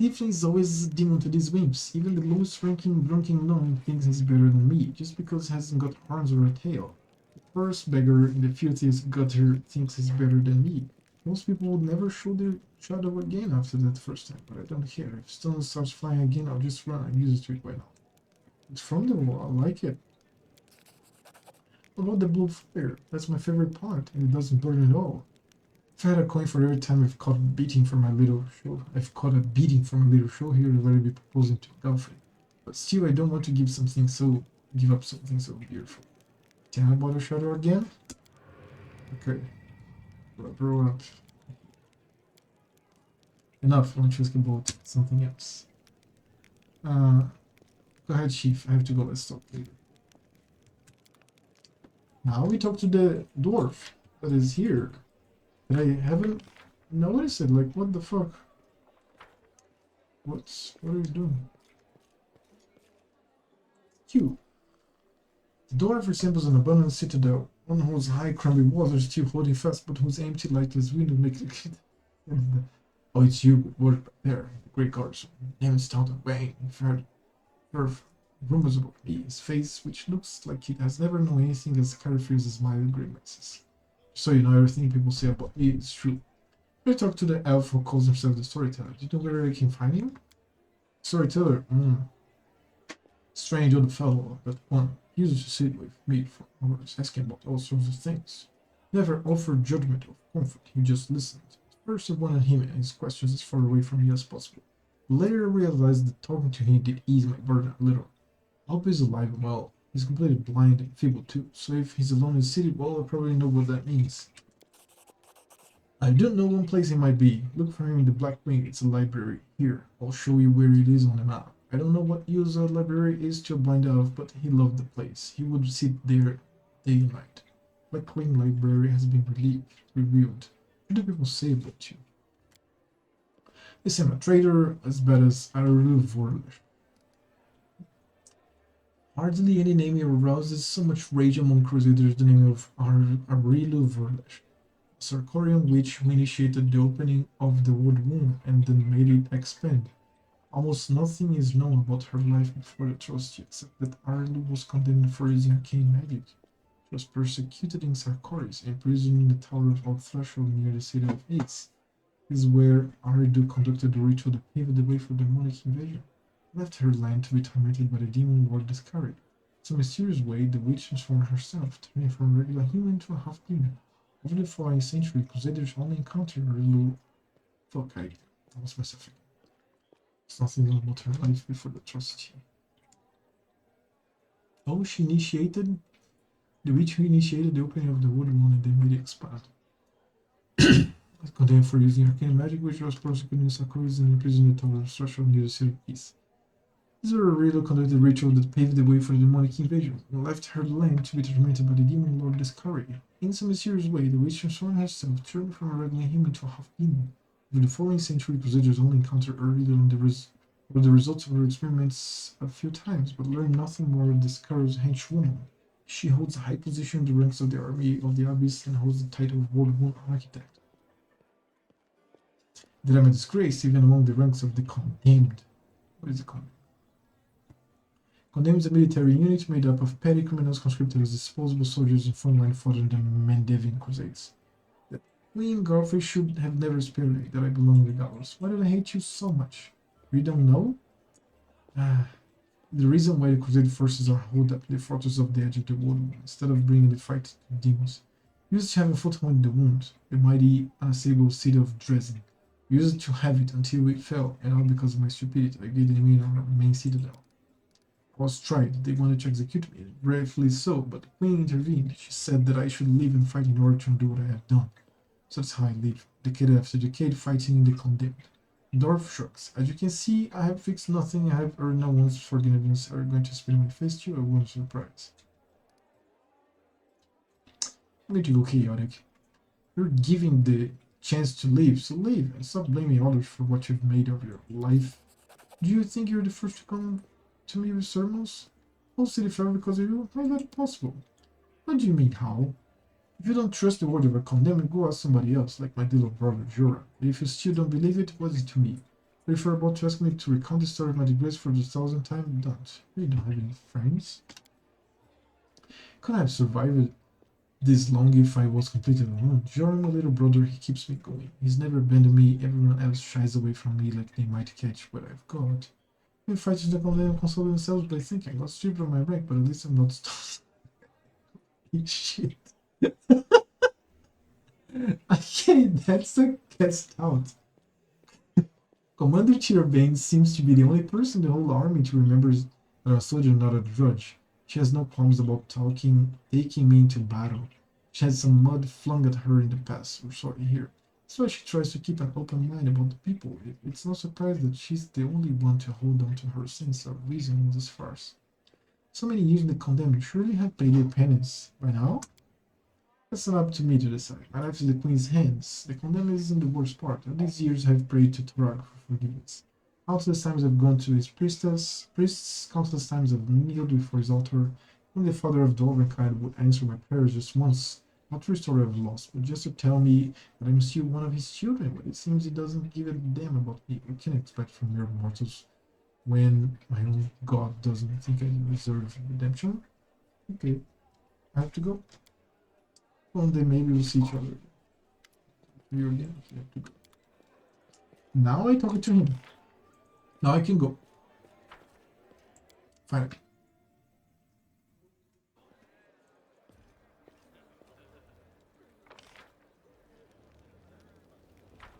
Tiefling is always a demon to these wimps. Even the lowest ranking drunken gnome thinks he's better than me, just because he hasn't got horns or a tail. The first beggar in the filthiest gutter thinks he's better than me. Most people would never show their shadow again after that first time, but I don't care. If stone starts flying again, I'll just run. I'm used to it by now. It's from the wall. I like it. What about the blue fire? That's my favorite part, and it doesn't burn at all. If I had a coin for every time I've caught a beating from my little show, here I'd already be proposing to Godfrey. But still, I don't want to give up something so beautiful. Can I bother Shadow again? Okay. Grow up. Enough, I want to ask about something else. Go ahead, Chief. I have to go. Let's talk later. Now we talk to the dwarf that is here. That I haven't noticed it. Like, what the fuck? What are you doing? Q. The dwarf resembles an abandoned citadel, one whose high crumbly walls are still holding fast, but whose empty lightless windows make it. Oh, it's you who work back there, the great Garrison. Name is stout and vain, heard rumors about me. His face, which looks like it has never known anything as carefree as a smile and grimaces. So you know everything people say about me is true. I talked to the elf who calls himself the storyteller. Do you know where I can find him? Storyteller? Strange old fellow, that one. He used to sit with me for hours, asking about all sorts of things. Never offered judgment or comfort, he just listened. At first I wanted him and his questions as far away from me as possible. Later I realized that talking to him did ease my burden a little. I hope he's alive and well. He's completely blind and feeble too, so if he's alone in the city, well, I probably know what that means. I don't know one place he might be. Look for him in the Black Wing. It's a library. Here, I'll show you where it is on the map. I don't know what use a library is to a blind elf, but he loved the place. He would sit there day and night. Black Wing Library has been revealed. What do people say about you? They say I'm a traitor, as bad as Arulvorlish. Hardly any name arouses so much rage among crusaders the name of Arulvorlish. Sarkorian witch who initiated the opening of the World Womb and then made it expand. Almost nothing is known about her life before the atrocity, except that Arlu was condemned for using arcane magic. She was persecuted in Sarkoris, imprisoned in the Tower of Threshold near the city of Ace. This is where Aridu conducted the ritual that paved the way for the demonic invasion. Left her land to be tormented by the demon lord Discourage. In some mysterious way, the witch transformed herself, turning from a regular human to a half-demon. Over the following century, Crusaders only encountered a little... Fuck, I lost myself again. There's nothing known about her life before the atrocity. Oh, she initiated... The witch who initiated the opening of the Wood One and then made it expand. Was condemned for using arcane magic, which was prosecuted in Sakuras and imprisoned in the Tower of Threshold near the City of Peace. This was a really conducted ritual that paved the way for the demonic invasion, and left her land to be tormented by the demon lord Discourage. In some mysterious way, the witch transformed herself, turned from a regular human to a half-demon. Over the following century, Crusaders only encountered her on the results of her experiments a few times, but learned nothing more of Discourage's henchwoman. She holds a high position in the ranks of the army of the Abyss and holds the title of World War Architect. That I'm a disgrace even among the ranks of the Condemned. What is the Condemned? Condemned is a military unit made up of petty criminals conscripted as disposable soldiers in frontline fought in the Mendevian Crusades. The Queen Garfield should have never spared me, that I belong to the gallows. Why did I hate you so much? You don't know? The reason why the Crusade forces are holed up in the fortress of the edge of the world instead of bringing the fight to the demons. We used to have a foothold in the wound, the mighty, unassailable city of Dresden. We used to have it until it fell, and all because of my stupidity, I gave the enemy our main citadel. I was tried, they wanted to execute me, rightfully so, but the Queen intervened. She said that I should live and fight in order to undo what I have done. So that's how I live, decade after decade, fighting in the condemned. Dwarf shrugs. As you can see, I have fixed nothing, I have earned no one's forgiveness. Are you going to spin my face to you? I won't surprise. I'm going to go chaotic. You're giving the chance to live, so live, and stop blaming others for what you've made of your life. Do you think you're the first to come to me with sermons? Whole city fell because of you? How is that possible? What do you mean, how? If you don't trust the word of a condemned, go ask somebody else, like my little brother Jorah. And if you still don't believe it, what is it to me? But if you're about to ask me to recount the story of my disgrace for the 1000th time, don't. We don't have any friends. Couldn't have survived this long if I was completely alone. Jorah, my little brother, he keeps me going. He's never abandoned me. Everyone else shies away from me like they might catch what I've got. When fighters that condemn console themselves by thinking, I got stripped of my rank, but at least I'm not stunned. Shit. Okay, that's a guessed out. Commander Tierbane seems to be the only person in the whole army to remember that I'm a soldier, not a drudge. She has no qualms about taking me into battle. She had some mud flung at her in the past, we're sorry to hear. That's why she tries to keep an open mind about the people. It's no surprise that she's the only one to hold on to her sense of reason in this farce. So many years in the condemned surely have paid their penance by now? That's not up to me to decide. My life is in the Queen's hands. The condemned isn't the worst part. All these years I have prayed to Torag for forgiveness. Countless times I've gone to his priests, countless times I've kneeled before his altar, Only the father of Dwarvenkind would answer my prayers just once, not to restore what I've lost, but just to tell me that I'm still one of his children. But it seems he doesn't give a damn about me. What can I expect from mere mortals when my own god doesn't think I deserve redemption? Okay, I have to go. One day maybe we'll see each other. You again. I have to go. Now I talk to him. Now I can go. Fine.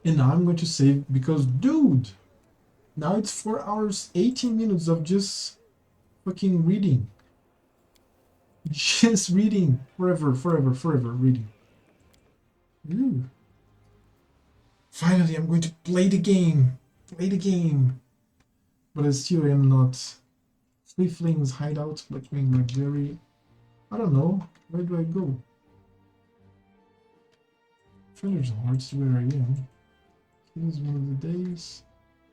And now I'm going to save because, dude, now it's 4 hours, 18 minutes of just fucking reading. Just reading. Forever reading. Ooh. Finally, I'm going to play the game. But I still am not. Thieflings Hideout, Blackwing Library. I don't know. Where do I go? Treasure Hearts, where I am. Here's one of the days.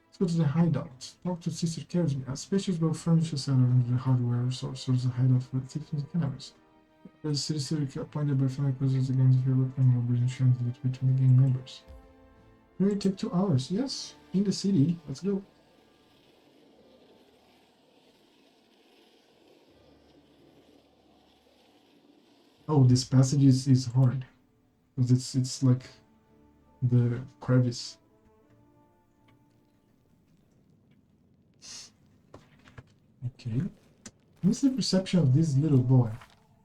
Let's go to the hideout. Talk to Sister Caresme. A spacious well-furnished seller under the hardware sources the hideout for the Thieflings and Cannabis. The city appointed by Finneann causes the gangs of here working robbers and shenanigans between the gang members. It will take 2 hours. Yes, in the city. Let's go. Oh, this passage is hard. Because it's like the crevice. Okay. What's the perception of this little boy?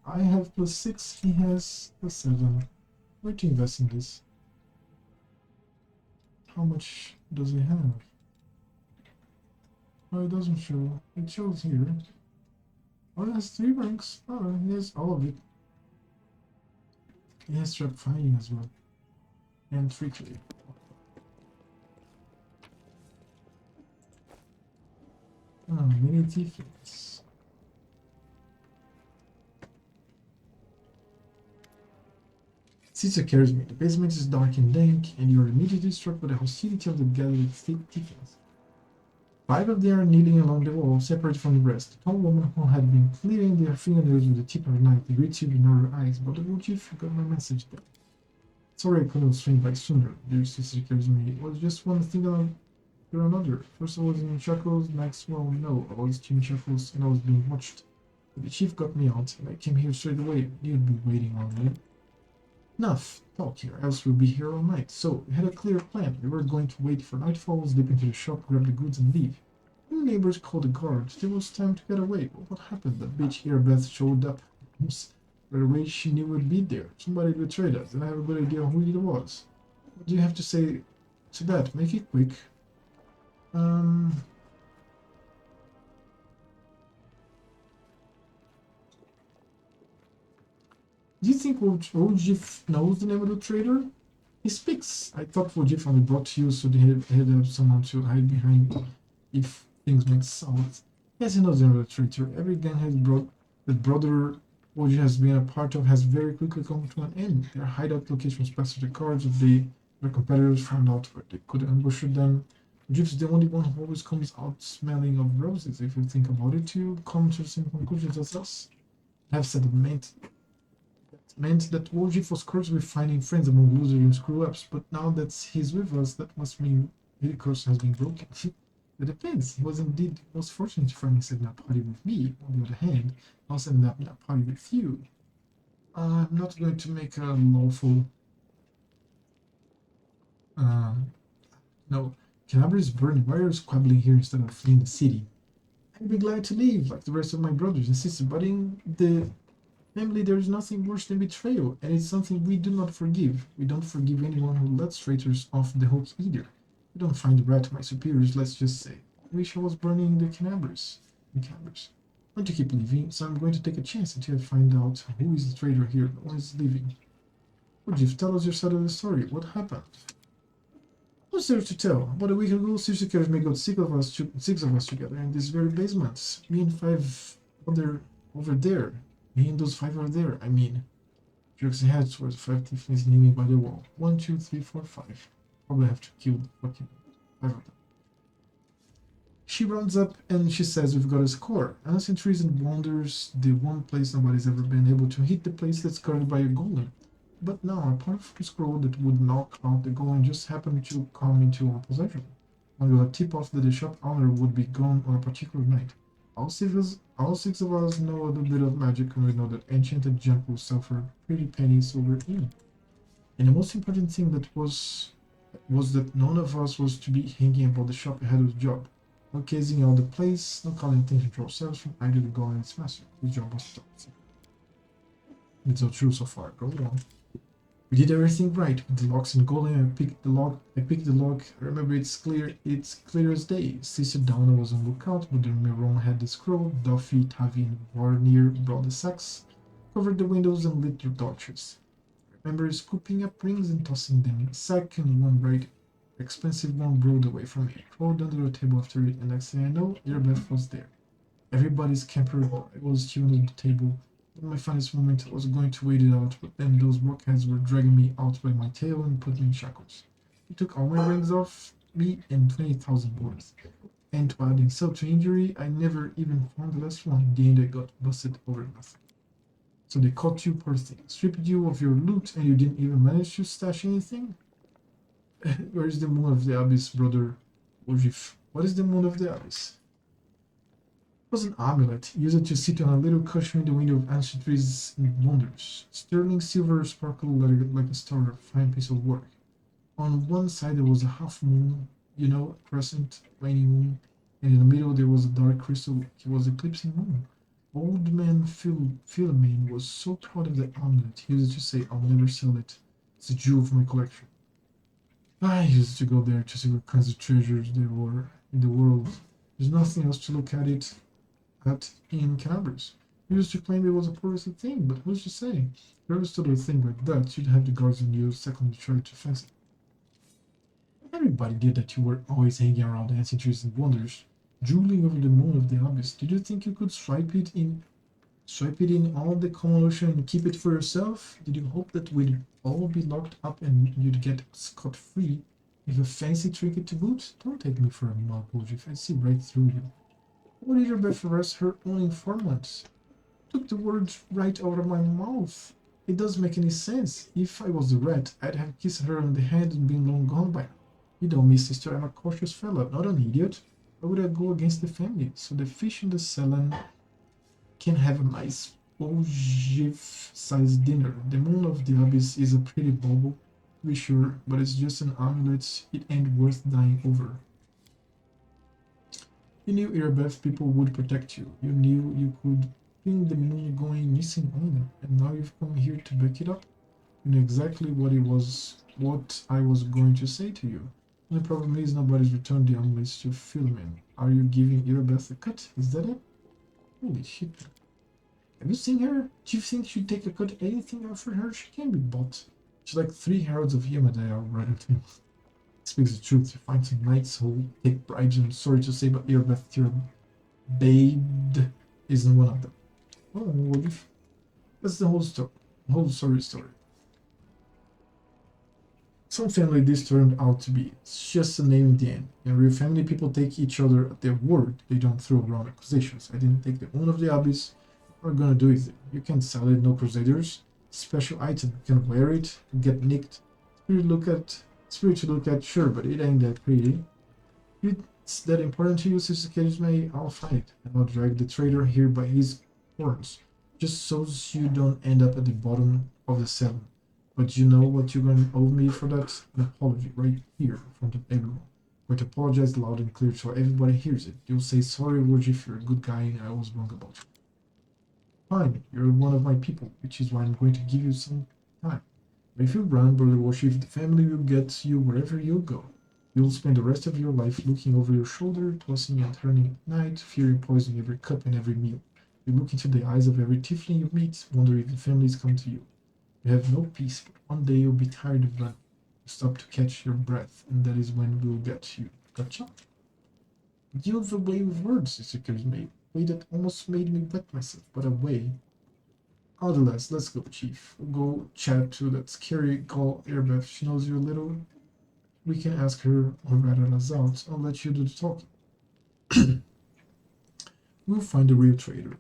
I have +6, he has +7. Where to invest in this? How much does he have? Oh, it doesn't show. It shows here. Oh, it has 3 ranks. Oh, he has all of it. He has trap fighting as well. And trickery. Oh, many Thieflings. Sister Caresme. The basement is dark and dank, and you are immediately struck by the hostility of the gathered Thieflings. 5 of them are kneeling along the wall, separated from the rest. The tall woman who had been clearing their fingernails with the tip of a knife greets you with her eyes, but the Woljif got my message then. Sorry I couldn't swing by sooner, dear Sister Caresme. It was just one thing after another. First I was in shackles, next, well, no, I was in shackles and I was being watched. But the chief got me out, and I came here straight away. You'd be waiting on me. Enough talk here, else we'll be here all night. So, we had a clear plan. We were going to wait for nightfall, slip into the shop, grab the goods, and leave. When the neighbors called the guards, there was time to get away. But what happened? That bitch Erebeth showed up. Right away, she knew we'd be there. Somebody betrayed us, and I have a good idea who it was. What do you have to say to that? Make it quick. Do you think Woljif knows the name of the traitor? He speaks. I thought Woljif only brought you so they had someone to hide behind if things went south. Yes, he knows the name of the traitor. Every gang has brought the brother Woljif has been a part of has very quickly come to an end. Their hideout location was passed to the cards if their competitors found out where they could ambush them. Woljif is the only one who always comes out smelling of roses. If you think about it, you come to the same conclusions as us. I have said it meant that Woljif was cursed with finding friends among losers and screw-ups, but now that he's with us, that must mean the curse has been broken. It depends. He was indeed most fortunate to find himself in a party with me. On the other hand, I also ended up in a party with you. I'm not going to make a lawful... No, Canabria is burning. Why are you squabbling here instead of fleeing the city? I'd be glad to leave, like the rest of my brothers and sisters, but in the family there is nothing worse than betrayal, and it's something we do not forgive. We don't forgive anyone who lets traitors off the hook either. We don't find the rat to my superiors, let's just say. I wish I was burning the Canabrians. I'm going to keep leaving, so I'm going to take a chance until I find out who is the traitor here, who is leaving. Woljif, tell us your side of the story. What happened? What's there to tell? About a week ago, Sister Caresme got 6 of us together in this very basement. Me and 5 other over there. Me and those 5 over there, I mean. Jerks ahead towards 5 Thieflings kneeling by the wall. 1, 2, 3, 4, 5. Probably have to kill the fucking 5 of them. She runs up and she says, "We've got a score. Ancientries and Wonders, the one place nobody's ever been able to hit the place that's guarded by a golem. But now, a powerful scroll that would knock out the golem just happened to come into our possession. And with a tip-off that the shop owner would be gone on a particular night. All six of us know a little bit of magic, and we know that enchanted gem will sell for pretty pennies over in. And the most important thing was that none of us was to be hanging about the shop ahead of the job. No casing out the place, no calling attention to ourselves from either the golem and its master. The job was done. It's all true so far. Go on. We did everything right with the locks and golem. I picked the lock. I remember it's clear as day. Sister Donna was on lookout, but the Miron had the scroll. Duffy, Tavi, and Warnier brought the sacks, covered the windows, and lit their torches. I remember scooping up rings and tossing them in a sack, and one right expensive one rolled away from me. I crawled under the table after it, and next thing I know, Erebeth was there. Everybody scampered. I was still under the table. In my finest moment, I was going to wait it out, but then those blockheads were dragging me out by my tail and put me in shackles. They took all my rings off me and 20,000 worth. And to add insult to injury, I never even found the last one. In the end, I got busted over nothing. So they caught you, poor thing, stripped you of your loot, and you didn't even manage to stash anything? Where is the moon of the abyss, brother Woljif? What is the moon of the abyss? It was an amulet, used to sit on a little cushion in the window of Ancientries and Wonders. Sterling silver sparkled like a star, a fine piece of work. On one side there was a half moon, a crescent, waning moon, and in the middle there was a dark crystal. It was eclipsing moon. Old man Philemon was so proud of that amulet. He used to say, "I'll never sell it. It's a jewel of my collection." I used to go there to see what kinds of treasures there were in the world. There's nothing else to look at it in Canabrus. He used to claim it was a progressive thing, but who's to say? If you ever stood a thing like that, you'd have the guards on you secondly try to fence it. Everybody did that. You were always hanging around the Ancientries and Wonders, drooling over the moon of the abyss. Did you think you could swipe it in all the common ocean and keep it for yourself? Did you hope that we'd all be locked up and you'd get scot-free with a fancy trinket to boot? Don't take me for a mug, Woljif. I see right through you. What did her for us her own informant? Took the words right out of my mouth. It doesn't make any sense. If I was a rat, I'd have kissed her on the head and been long gone by now. You know me, sister, I'm a cautious fella, not an idiot. Why would I go against the family? So the fish in the salon can have a nice Woljif-sized dinner. The moon of the abyss is a pretty bauble, to be sure, but it's just an amulet. It ain't worth dying over. You knew Erebeth people would protect you. You knew you could pin the moon going missing on them, and now you've come here to back it up. You know exactly what I was going to say to you. And the problem is nobody's returned the amulets to Philemon. Are you giving Erebeth a cut? Is that it? Holy shit. Have you seen her? Do you think she'd take a cut anything out for her? She can't be bought. She's like 3 heralds of Yemadai already. Speaks the truth. You find some knights who take bribes. I'm sorry to say, but Erebeth Bathed isn't one of them. Oh, Woljif. That's the whole story. Story. Some family this turned out to be. It's just a name in the end. In real family, people take each other at their word. They don't throw around accusations. I didn't take the moon of the abyss. What are gonna do with it? You can't sell it, no crusaders. Special item. You can wear it, get nicked. Spirit to look at, sure, but it ain't that pretty. If it's that important to you, Sister May, I'll find it, and I'll drag the traitor here by his horns, just so you don't end up at the bottom of the cellar. But you know what you're going to owe me for that? An apology, right here, in front of everyone. I'm going to apologize loud and clear so everybody hears it. You'll say, sorry, Woljif, you're a good guy and I was wrong about you. Fine, you're one of my people, which is why I'm going to give you some time. But if you run, Brother Woljif, the family will get you wherever you go. You'll spend the rest of your life looking over your shoulder, tossing and turning at night, fearing poisoning every cup and every meal. You look into the eyes of every tiefling you meet, wonder if the families come to you. You have no peace, but one day you'll be tired of running. You stop to catch your breath, and that is when we'll get you. Gotcha? You've a way with words, Sister May. A way that almost made me wet myself, but a way. Nonetheless, let's go, Chief. We'll go chat to that scary girl Erebeth. She knows you a little. We can ask her, or rather Azat. I'll let you do the talking. We'll find the real traitor.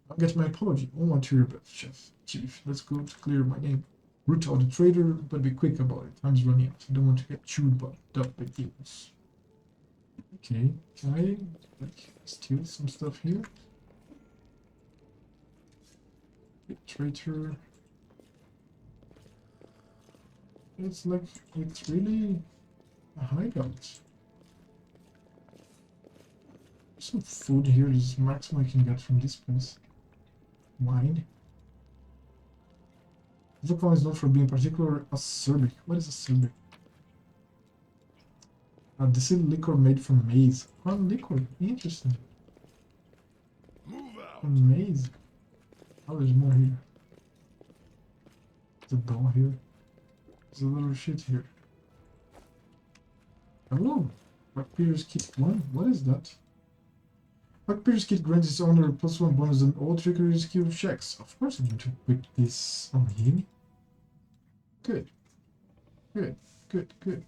I'll get my apology. I want to your best, Chef. Chief, let's go to clear my name. Root out the traitor, but be quick about it. Time's running out. I don't want to get chewed up by demons. Okay, can I steal some stuff here? Traitor. It's really a hideout. Some food here is maximum I can get from this place. Wine. This alcohol is known for being particularly acerbic. What is acerbic? A distilled liquor made from maize. Corn liquor. Interesting. Move out. From maize. Oh, there's more here. There's a doll here. There's a little shit here. Hello. Pierce Kit 1? What is that? Pierce Kit grants its owner +1 bonus on all trickery skill checks. Of course I'm going to put this on him. Good. Good. Good. Good.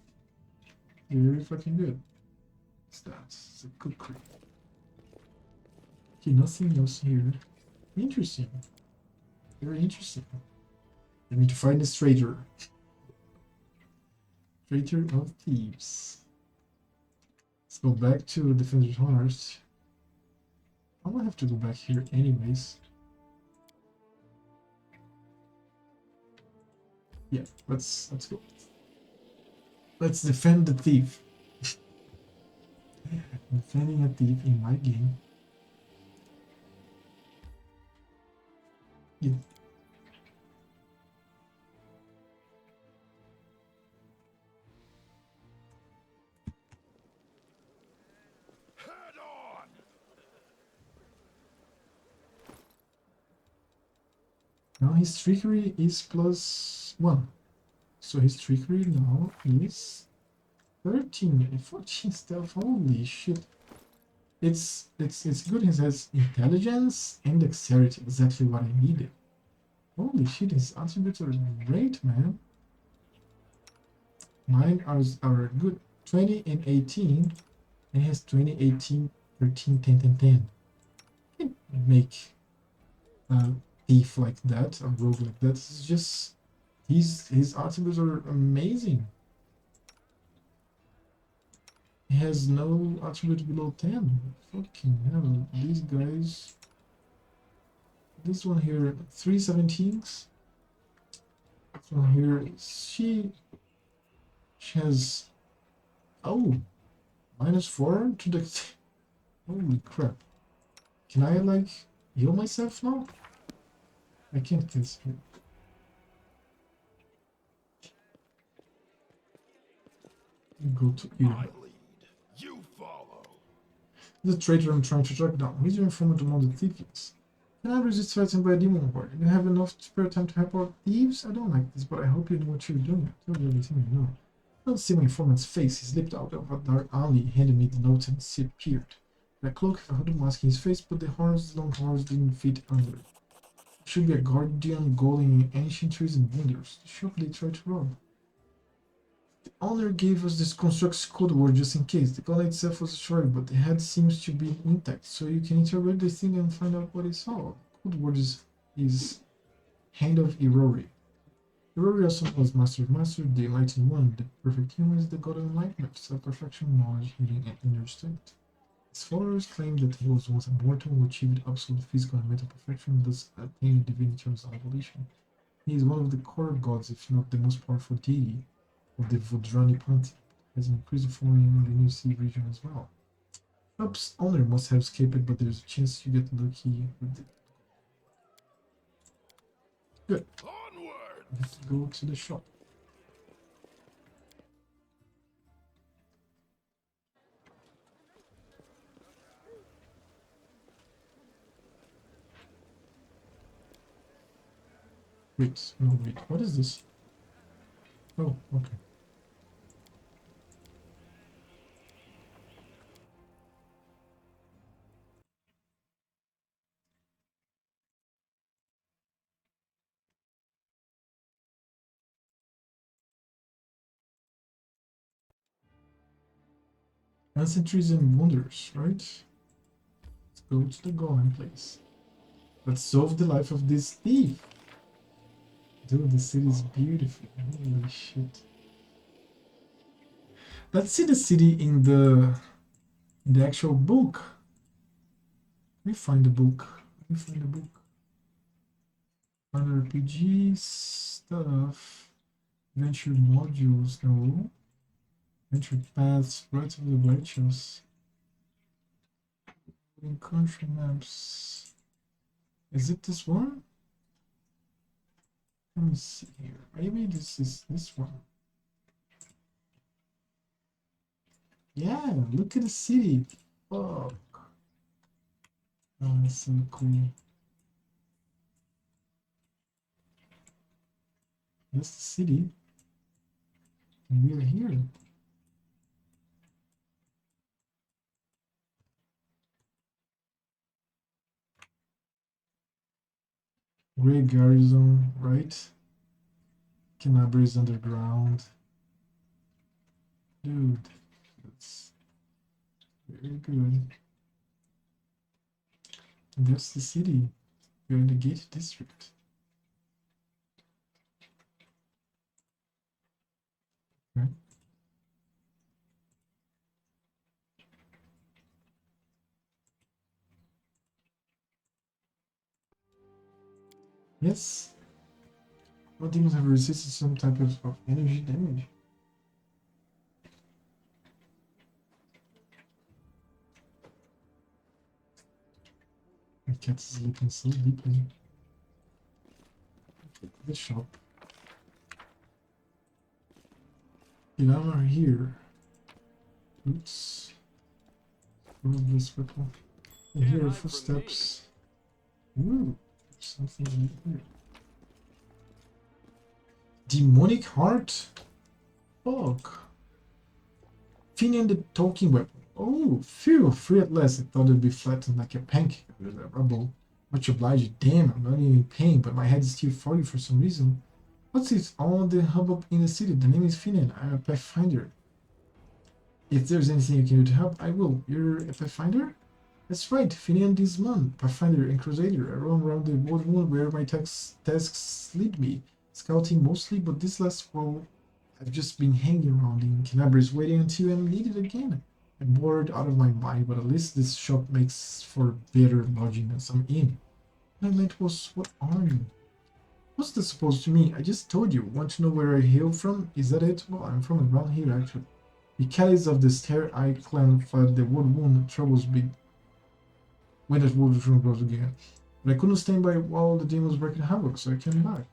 Very fucking good. What's that? It's a cookery. Okay, nothing else here. Interesting. Very interesting. I need to find this traitor. Traitor of thieves. Let's go back to Defender's Heart. I might have to go back here anyways. Yeah, let's go. Let's defend the thief. Defending a thief in my game. Yeah. Head on. Now his trickery is +1. So his trickery now is 13 and 14 stealth. Holy shit. It's good. He has intelligence and dexterity, exactly what I needed. Holy shit, his attributes are great, man. Mine are good. 20 and 18. And he has 20, 18, 13, 10, 10, 10. You can make a thief like that, a rogue like that. It's just his attributes are amazing. He has no attribute below 10. Fucking hell, these guys. This one here, 3 17s. This one here, she has, oh, -4 to the, holy crap. Can I like heal myself now? I can't guess here. Go to I here. lead. You follow. The traitor I'm trying to track down. He's your informant among the Thieflings. Can I resist threatened by a demon horde? You have enough spare time to help out thieves? I don't like this, but I hope you know what you're doing. I told you everything you know. I don't see my informant's face. He slipped out of a dark alley, handed me the notes, and disappeared. The cloak of a hood masking his face, but the long horns didn't fit under. It should be a guardian guarding Ancientries and wonders. The shop they tried to rob. The owner gave us this construct code word just in case. The gun itself was destroyed, but the head seems to be intact, so you can interpret this thing and find out what it's all. The code word is Hand of Irori. Irori also known as Master of Master, the Enlightened One. The perfect human is the god of enlightenment, self-perfection, knowledge, healing, and inner strength. His followers claim that he was once a mortal who achieved absolute physical and mental perfection, thus attaining divinity of evolution. He is one of the core gods, if not the most powerful deity of the Vodrani pantheon. Has an increased following in the New Sea region as well. Shop's owner must have escaped, but there's a chance you get lucky with it. Good. Onward. Let's go to the shop. Wait, no, wait, what is this? Oh, okay. Ancientries and wonders, right? Let's go to the golem place. Let's solve the life of this thief. Dude, the city is beautiful. Holy shit. Let's see the city in the actual book. Let me find the book. Other RPG stuff. Adventure modules, no. Adventure paths, Rights of the Righteous. Country maps. Is it this one? Let me see here. Maybe this is this one. Yeah, look at the city. Fuck. Oh, that's so cool. That's the city. And we're here. Great Garrison, right? Canabra is underground. Dude, that's very good. And that's the city. We're in the Gate District. Okay. Yes. All demons have resisted some type of energy damage. My cat is sleeping so deeply. The shop. Pilar are here. Boots. This weapon. And here are footsteps. Ooh, something in here. Demonic heart? Fuck. Finneann the talking weapon. Oh, phew, free at last. I thought it'd be flattened like a pancake under the rubble. Much obliged. Damn, I'm not even in pain, but my head is still foggy for some reason. What's this? All the hubbub in the city. The name is Finneann. I'm a pathfinder. If there's anything you can do to help, I will. You're a pathfinder? That's right, Finneann Disman, pathfinder and crusader. I roam around the world where my tasks lead me. Scouting mostly, but this last fall I've just been hanging around in Canabris waiting until I'm needed again. I'm bored out of my mind, but at least this shop makes for better lodging than some inn. What I meant was, what are you? What's this supposed to mean? I just told you. Want to know where I hail from? Is that it? Well, I'm from around here, actually. The Cali's of the Stare-Eyed clan fled the Wood Wound troubles big when that Wood Wound rose again. But I couldn't stand by while the demons wreaking havoc, so I came back.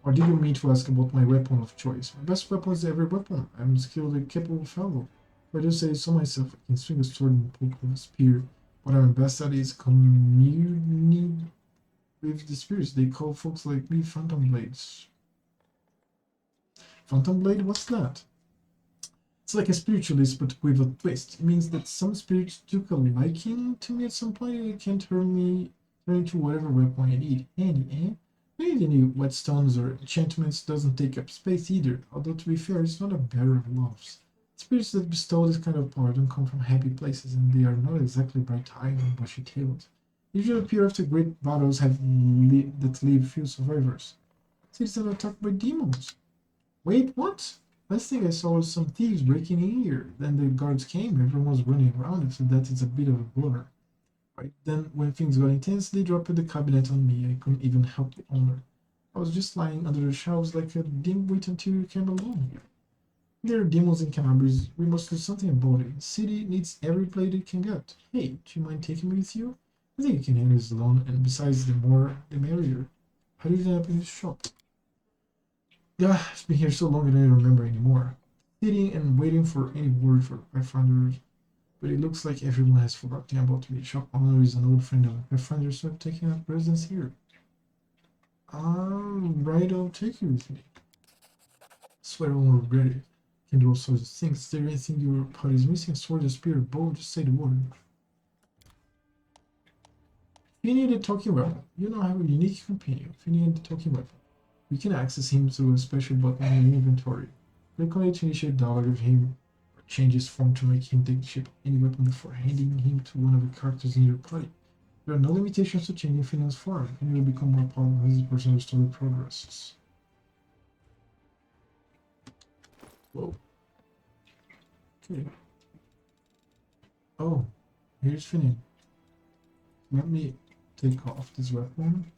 Or did you mean to ask about my weapon of choice? My best weapon is every weapon. I'm skilled and capable fellow. If I do say so myself, I can swing a sword and poke with a spear. What I'm best at is communing with the spirits. They call folks like me Phantom Blades. Phantom Blade? What's that? It's like a spiritualist, but with a twist. It means that some spirits took a liking to me at some point and it can turn into whatever weapon I need. Handy, eh? I don't need any whetstones or enchantments, doesn't take up space either, although to be fair, it's not a bearer of loves. Spirits that bestow this kind of power don't come from happy places, and they are not exactly bright-eyed and bushy-tailed. They usually appear after great battles that leave few survivors. Cities are attacked by demons. Wait, what? Last thing I saw was some thieves breaking in here. Then the guards came, everyone was running around, so that is a bit of a blur. Right then, when things got intense, they dropped the cabinet on me. I couldn't even help the owner. I was just lying under the shelves like a dimwit until you came along. There are demons in Canabris. We must do something about it. The city needs every blade it can get. Hey, do you mind taking me with you? I think you can handle this alone, and besides, the more, the merrier. How did you end up in this shop? Yeah, I've been here so long I don't remember anymore. Sitting and waiting for any word for Pathfinders, but it looks like everyone has forgotten about me. Shop owner is an old friend of Pathfinder, so I've taken up residence here. Alright, I'll take you with me. I swear I won't regret it. Can do all sorts of things. Is there anything your party is missing? Sword, a spear, a bow? Just say the word. Finneann the talking weapon. You now have a unique companion. Finneann the talking weapon. You can access him through a special button in your inventory. Click on it to initiate dialogue with him, or change his form to make him take the shape of any weapon before handing him to one of the characters in your party. There are no limitations to changing Finneann's form, and he will become more powerful as his personal story progresses. Whoa. Okay. Oh, here's Finneann. Let me take off this weapon,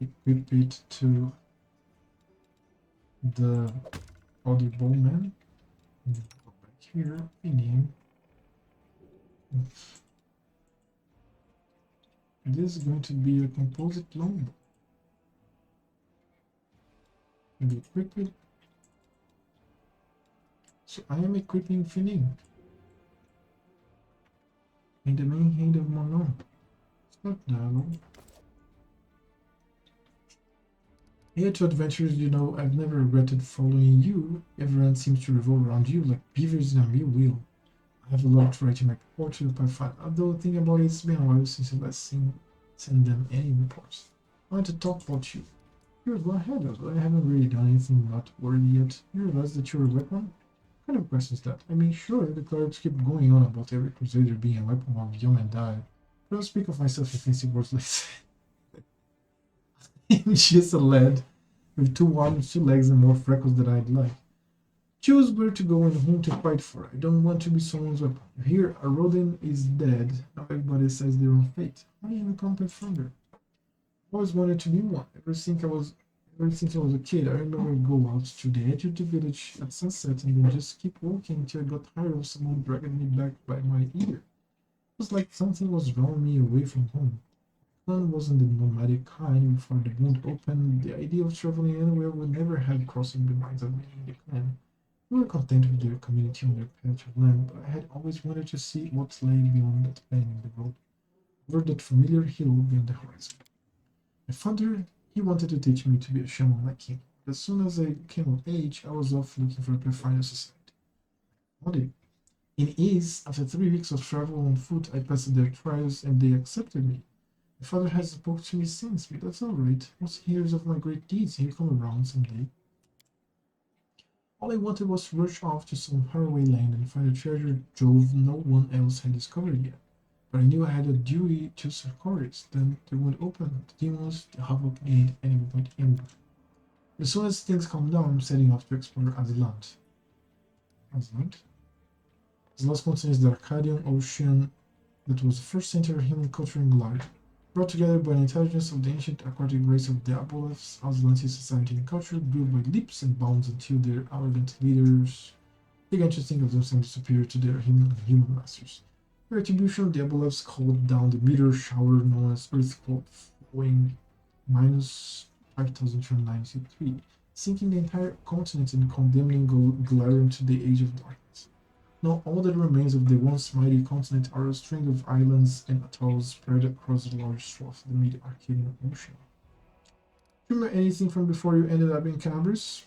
equip it to the other bowman, and go back here, Finneann. This is going to be a composite longbow. And equip it. So I am equipping Finneann in the main hand of Monon. Start dialogue. Here to adventures, you know, I've never regretted following you. Everyone seems to revolve around you like beavers in a mill wheel. I have a lot to write in my report to the Pathfinder. Although thinking about it, it's been a while since I last send them any reports. I want to talk about you. Sure, go ahead, although I haven't really done anything noteworthy yet. You realize that you're a weapon? What kind of question is that? I mean, sure, the clerics keep going on about every crusader being a weapon while young and die. But I'll speak of myself in fancy words later. I'm just a lad with 2 arms, 2 legs, and more freckles than I'd like. Choose where to go and whom to fight for. I don't want to be someone's weapon. You hear, a Rodin is dead. Now everybody says their own fate. I am a combat thunder. I always wanted to be one. Ever since I was a kid, I remember I'd go out to the edge of the village at sunset and then just keep walking until I got tired of someone dragging me back by my ear. It was like something was drawing me away from home. Clan wasn't the nomadic kind. Before the wound opened, the idea of traveling anywhere would never have crossed the minds of many in the clan. We were content with their community on their patch of land, but I had always wanted to see what lay beyond that bend in the road, over that familiar hill beyond the horizon. My father, he wanted to teach me to be a shaman like him, but as soon as I came of age, I was off looking for a Pathfinder society. One day, in ease, after 3 weeks of travel on foot, I passed their trials and they accepted me. My father has spoken to me since, but that's all right. Once he hears of my great deeds, he'll come around someday. All I wanted was to rush off to some faraway land and find a treasure trove no one else had discovered yet. But I knew I had a duty to succor it. Then they would open the demons, the havoc made, and it went Ember. As soon as things calm down, I'm setting off to explore Azata. Azata? Azata contains the Arcadian Ocean that was the first center of human culture in Glide. Brought together by the intelligence of the ancient aquatic race of the Woljif, Aslante's society and culture grew by leaps and bounds until their arrogant leaders began to think of themselves superior to their human masters. In retribution, the Woljifs called down the meteor shower known as Earthquake, flowing minus 5,293, sinking the entire continent and condemning Galarian to the Age of Darkness. Now all that remains of the once mighty continent are a string of islands and atolls spread across the large swath of the mid-Arcadian Ocean. Do you remember anything from before you ended up in Cambris?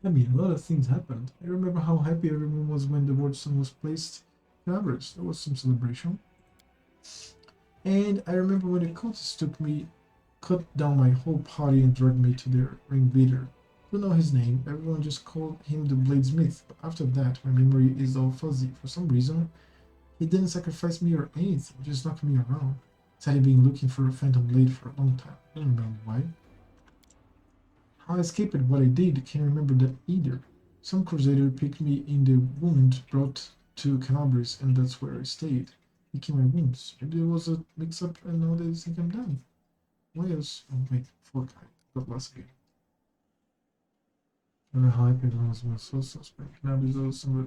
I mean, a lot of things happened. I remember how happy everyone was when the word stone was placed in Cambris. There was some celebration. And I remember when the cultists cut down my whole party and dragged me to their ringleader. I don't know his name, everyone just called him the Bladesmith, but after that my memory is all fuzzy. For some reason, he didn't sacrifice me or anything, just knocked me around. Said he'd been looking for a phantom blade for a long time. I don't remember why. How I escaped what I did, can't remember that either. Some crusader picked me in the wound brought to Cannabris, and that's where I stayed, licking my wounds. Maybe there was a mix-up and now they think I'm done. Why else? Oh wait, fork, I got lost again. I don't know how happy everyone was so suspect. Cannabis also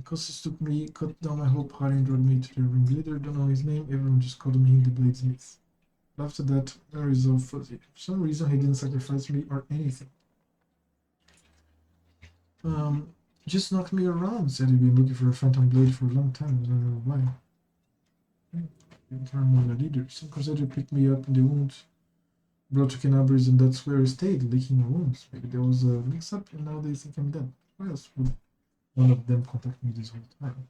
Costas took me, cut down my whole party and dragged me to the ringleader. Don't know his name, everyone just called him the Bladesmith. After that, memories all fuzzy. For some reason he didn't sacrifice me or anything. Just knocked me around, said he'd been looking for a phantom blade for a long time, I don't know why. I can't remember that either. Some crusader picked me up in the wound, brought to Cannabris, and that's where I stayed, licking my wounds. Maybe there was a mix-up and now they think I'm dead. Why else would one of them contact me this whole time?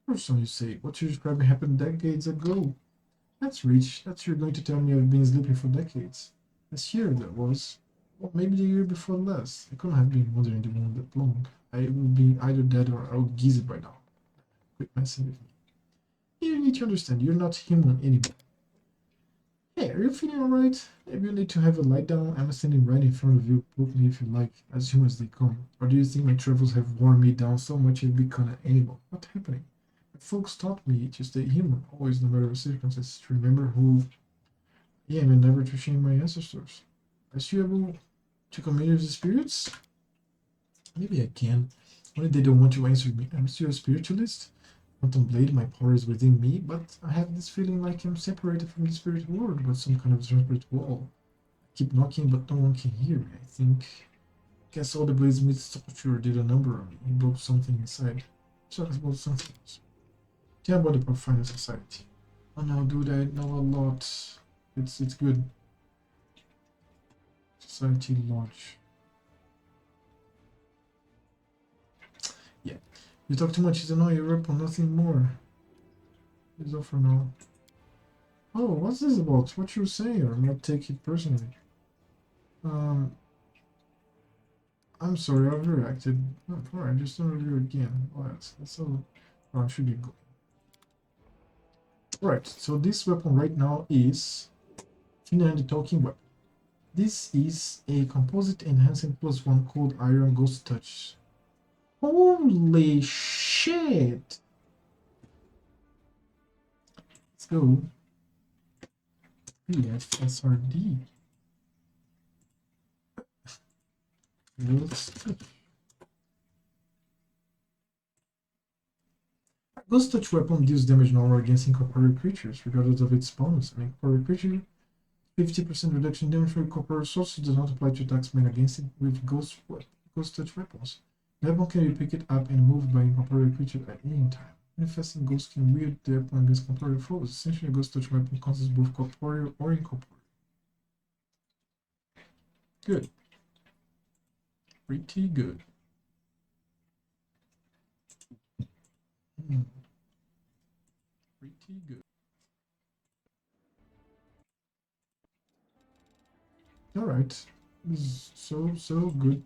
Or so you say, what you're describing happened decades ago. That's rich. That's you're going to tell me I've been sleeping for decades. This year that was. Well, maybe the year before last. I couldn't have been wandering the moon that long. I will be either dead or I'll geese it right now. Quit messing with me. You need to understand, you're not human anymore. Hey, are you feeling alright? Maybe you need to have a lie down. I'm standing right in front of you. Poke me if you like, as human as they come. Or do you think my travels have worn me down so much I've become an animal? What's happening? My folks taught me to stay human, always, no matter the circumstances, to remember who I am and never to shame my ancestors. Are you able to commune with the spirits? Maybe I can. Only they don't want to answer me. I'm still a spiritualist. Contemplate my powers within me, but I have this feeling like I'm separated from the spirit world with some kind of transparent wall. I keep knocking, but no one can hear me. I think. Guess all the Bladesmith's torture did a number on me. He broke something inside. Talk about something else. Tell about the Pathfinder Society. Oh no, dude, I know a lot. It's good. Society Lodge. Yeah. You talk too much, it's annoying. You're up on nothing more. It's all for now. Oh, what's this about? What you saying? Or not take it personally. I'm sorry, I overreacted. Oh, alright, just don't review again. Oh, that's all. Oh, I should be good. Right, so this weapon right now is Finneann the Talking Weapon. This is a composite enhancing +1 called Iron Ghost Touch. Holy shit! Let's go. PFSRD. Ghost Touch weapon deals damage normal against incorporeal creatures, regardless of its bonus. An incorporeal creature 50% reduction in damage for incorporeal sources does not apply to attacks made against it with Ghost Touch weapons. The weapon can be picked up and moved by incorporeal creature at any time. Manifesting Ghost can wield the weapon against corporeal foes. Essentially, a Ghost Touch weapon consists both corporeal or incorporeal. Good. Pretty good. Pretty good. Alright. This is so good.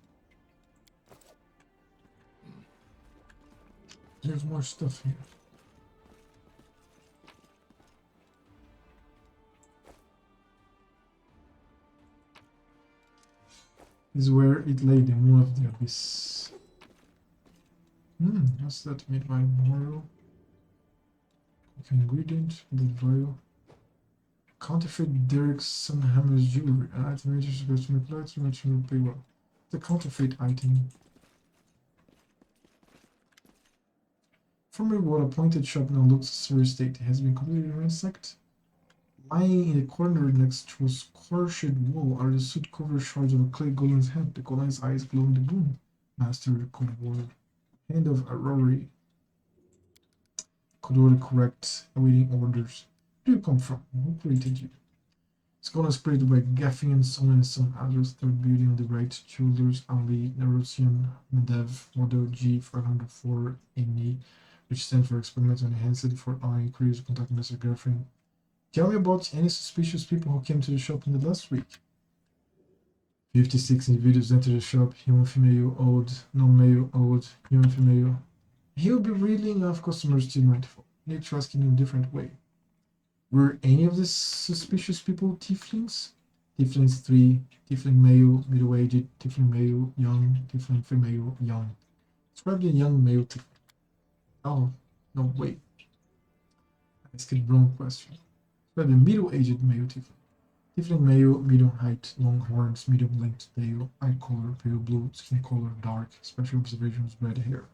There's more stuff here. This is where it lay, the moon of the abyss. What's that made by memorial? Okay, ingredient, the vial. Counterfeit Derek Sunhammer's jewelry. An item which is supposed to reply to which will pay well. The counterfeit item. Former what a pointed shop now looks sorry state has been completely ransacked. Lying in the corner next to a square-shaped wall are the soot-covered shards of a clay golem's head. The golem's eyes glow in the gloom. Master Cold War. Hand of Aurori. Could order correct, awaiting orders. Where do you come from? Who created you? It's gonna spread by Gaffing and some others. Third building on the right. Shoulders, Ali, Nerosian, Medev, Model G504 ME, which stands for Experimental Enhanced for all inquiries. Contact Mr. Garrison. Tell me about any suspicious people who came to the shop in the last week. 56 individuals entered the shop. Human, female, old, non-male, old, human, female. He'll be reeling off customers too mindful. Need to ask in a different way. Were any of these suspicious people tieflings? Tieflings 3, tiefling male, middle-aged, tiefling male, young, tiefling female, young. Describe the young male tiefling. Oh, no, wait. I asked the wrong question. Describe the middle-aged male tiefling. Tiefling male, medium height, long horns, medium length tail, eye color, pale blue, skin color, dark, special observations, red hair.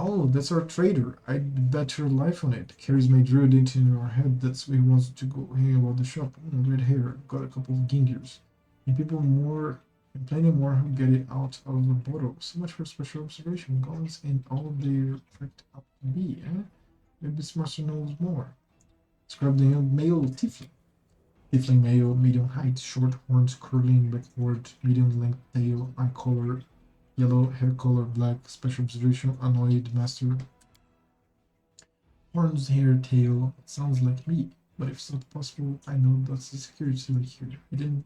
Oh, that's our trader. I'd bet your life on it. Carries my drilled into your head. That's where he wants to go hang about the shop. Red hair. Got a couple of gingers. And people more, and plenty more who get it out of the bottle. So much for special observation. Guns and all they're cracked up to be, eh? Maybe Smarter knows more. Describe the young male tiefling. Tiefling male, medium height, short horns curling backward, medium length tail, eye color, yellow, hair color, black, special observation, annoyed master. Horns, hair, tail, it sounds like me, but if it's not possible, I know that's the security like here. I didn't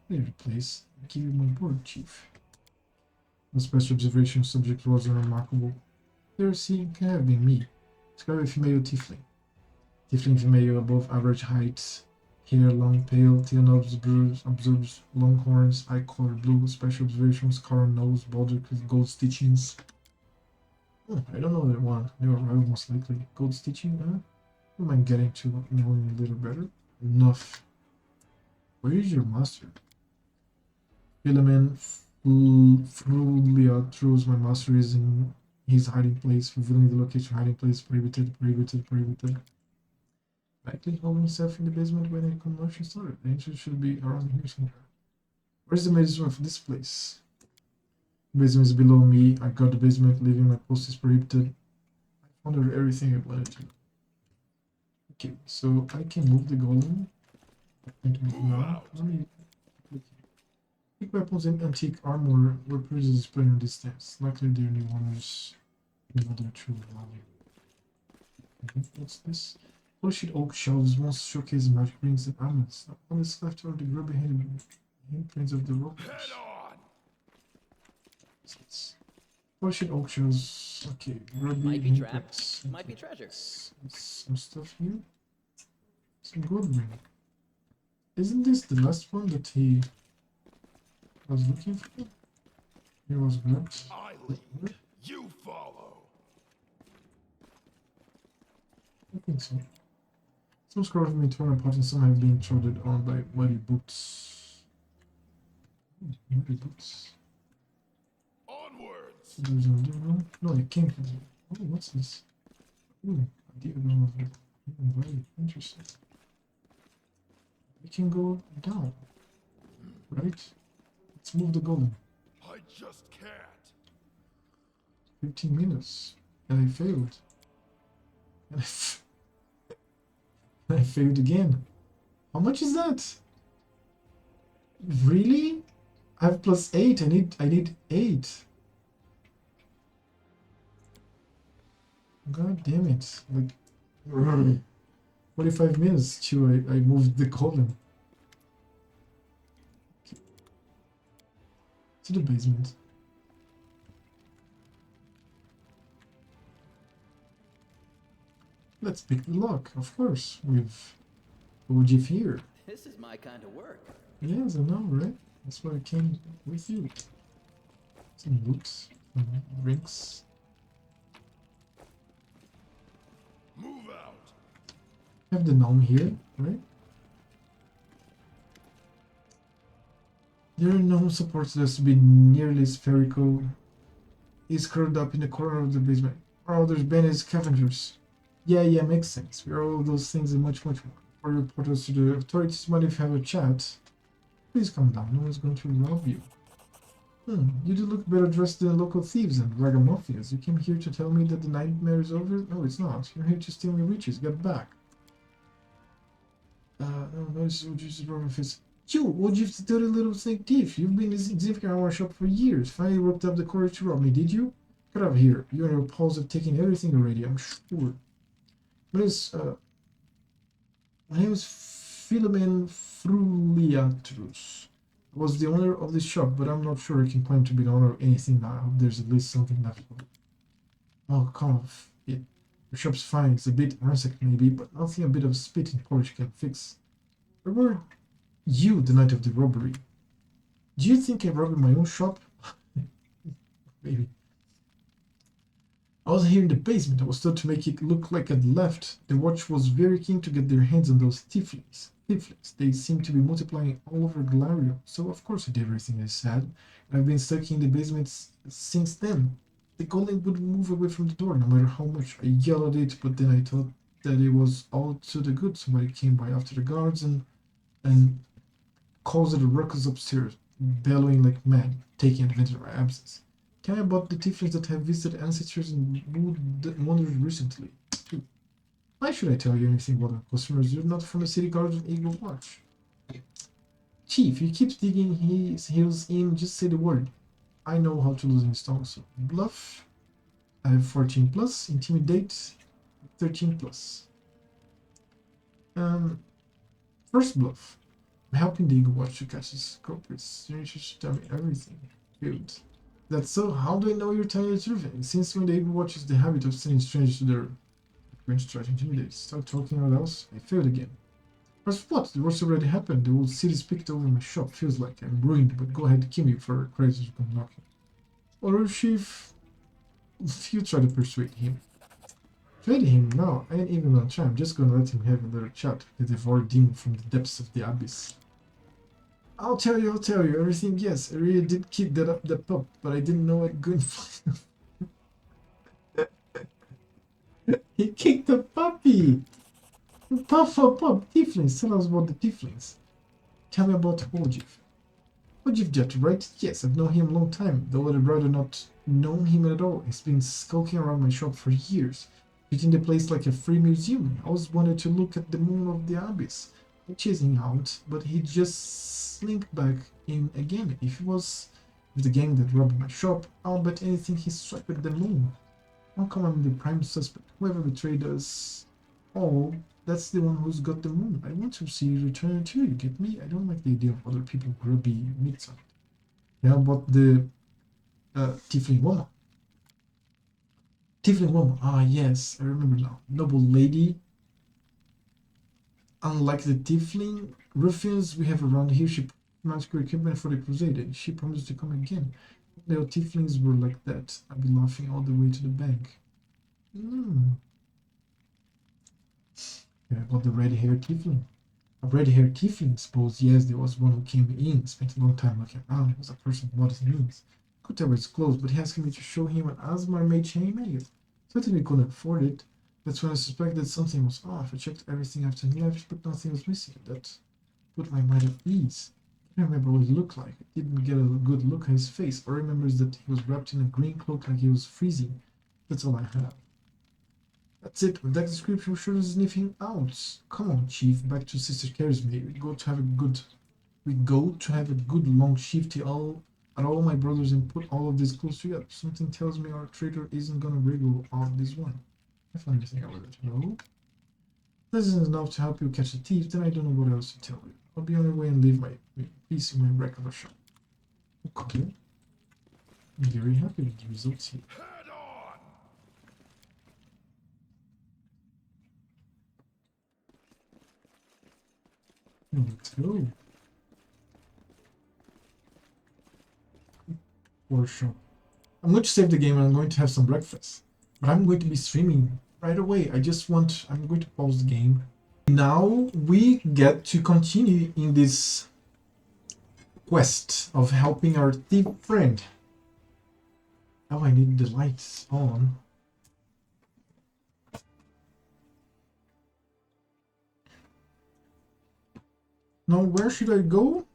leave the place. I'll give you my board, chief. The special observation subject was unremarkable. There seeing can have been me. Describe a female tiefling. Tiefling female above average height. Hair long, pale, tail nose observes long horns, eye color blue, special observations, color nose, bordered with gold stitchings. I don't know that one. They were rival most likely. Gold stitching, Who am I getting to knowing a little better? Enough. Where is your master? Philemon Frulia throws my master is in his hiding place, revealing the location hiding place, prohibited. Likely holding himself in the basement when the commotion started. The entrance should be around here somewhere. Where's the basement of this place? The basement is below me. I got the basement, leaving my post is prohibited. I found everything I wanted to. Okay, so I can move the golem. I'm going to move now. Pick weapons and antique armor were previously displayed on this stance. Luckily, their new owners know their true value. What's this? Bullshit oak shelves once showcase magic rings and armors. All that's left are the grubby handprints of the ropers. Bullshit oak shelves. Okay, grubby Might be trapped. handprints. Might be treasure. Some stuff here. Some gold ring. Isn't this the last one that he was looking for? He was grabbed. I lead, you follow. I think so. Some scrolls have been torn apart and some have been trodden on by muddy boots. Muddy boots. Onwards. There's another one. No, it came from. Oh, what's this? Ooh, a diagram of it. Very interesting. We can go down. Right? Let's move the golem. I just can't. 15 minutes. And I failed. And I failed again. How much is that? Really? I have +8. I need 8. God damn it. Like 45 minutes till I moved the column. Okay. To the basement. Let's pick the lock, of course, with Woljif here. This is my kind of work. Yes, I know, right? That's why I came with you. Some loot, some drinks. Move out. Have the gnome here, right? Their gnome supports us to be nearly spherical. He's curled up in the corner of the basement. Our others been as scavengers. Yeah, makes sense. We are all those things and much more. Or report us to the authorities when if you have a chat. Please calm down, no one's going to rob you. You do look better dressed than local thieves and ragamuffins. You came here to tell me that the nightmare is over? No, it's not. You're here to steal my riches. Get back. No, this is Woljif's wrong face. You, Woljif's the dirty little snake thief. You've been exhibiting our shop for years. Finally worked up the courage to rob me, did you? Get out of here. You and your pals have taken everything already, I'm sure. My name is Philemon Fruliatrus. I was the owner of this shop, but I'm not sure I can claim to be the owner of anything now. I hope there's at least something left of it. Oh, come off it. Your shop's fine. It's a bit ransacked maybe, but nothing a bit of spit and polish can fix. Where were you the night of the robbery? Do you think I robbed my own shop? Maybe. I was here in the basement. I was told to make it look like I'd left. The watch was very keen to get their hands on those Thieflings. They seem to be multiplying all over Glario. So of course I did everything I said. And I've been stuck in the basement since then. The golem wouldn't move away from the door no matter how much I yelled at it, but then I thought that it was all to the good. Somebody came by after the guards and caused a ruckus upstairs, bellowing like mad, taking advantage of our absence. Tell me about the Thieflings that have visited Ancientries and wonders recently. Why should I tell you anything about our customers? You're not from the city guards of Eagle Watch. Chief, he keeps digging his heels in, just say the word. I know how to lose in stone, so bluff. I have 14 plus, intimidate 13 plus. First bluff. I'm helping the Eagle Watch to catch his culprits. You should tell me everything. Good. That's so. How do I know you're telling the truth? Since when the Watch is the habit of sending strangers to their range to try to intimidate. Start talking or else I failed again. But what? The worst already happened. The whole city's picked over my shop. Feels like I'm ruined, but go ahead, kill me before creditors come knocking. Or if you try to persuade him. Persuade him? No, I ain't even gonna try. I'm just gonna let him have a little chat. The devoured demon from the depths of the abyss. I'll tell you, everything, yes, I really did kick that up the pup, but I didn't know it couldn't find He kicked the puppy! Puff, Tieflings, tell us about the Tieflings. Tell me about Woljif. Woljif Jet, right? Yes, I've known him a long time, though I'd rather not known him at all. He's been skulking around my shop for years, treating the place like a free museum. I always wanted to look at the moon of the abyss. I chased him out, but he just slink back in again. If it was with the gang that robbed my shop, I'll bet anything he swiped at the moon. How come I'm the prime suspect? Whoever betrayed us all, that's the one who's got the moon. I want to see you return it too, you get me? I don't like the idea of other people grubby meats on it. How about the Tiefling woman? Tiefling woman, ah yes, I remember now. Noble lady. Unlike the Tiefling ruffians we have around here, she magical equipment for the crusade, and she promised to come again. The Tieflings were like that. I'd be laughing all the way to the bank. Yeah, about the red-haired Tiefling. A red-haired Tiefling, suppose. Yes, there was one who came in, spent a long time looking around. He was a person with modest means. Could tell by his clothes, but he asked me to show him an Asmar made chainmail. Certainly couldn't afford it. That's when I suspected something was off. I checked everything after he left, but nothing was missing. That put my mind at ease. I can't remember what he looked like. I didn't get a good look at his face. All I remember is that he was wrapped in a green cloak like he was freezing. That's all I have. That's it. With that description, sure there's anything else. Come on, Chief. Back to Sister Carrie's maid. We go to have a good long shift at all my brothers and put all of this close together. Something tells me our traitor isn't gonna wriggle on this one. If anything I would let you know. This isn't enough to help you catch a thief, then I don't know what else to tell you. I'll be on my way and leave my piece in my regular shop. Okay. I'm very happy with the results here. Let's go. Workshop. I'm going to save the game and I'm going to have some breakfast. But I'm going to be streaming right away. I'm going to pause the game. Now we get to continue in this quest of helping our thief friend. Oh, I need the lights on. Now, where should I go?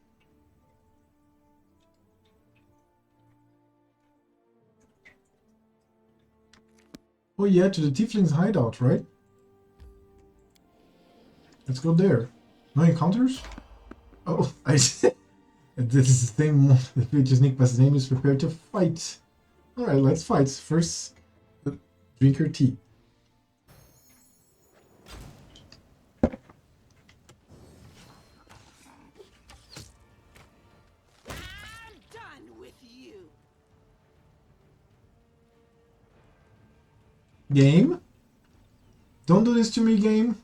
Oh yeah, to the Thieflings Hideout, right? Let's go there. No encounters? Oh, this is the same one. The future sneak past name is prepared to fight. Alright, let's fight. First, drink your tea. I'm done with you. Game? Don't do this to me, game.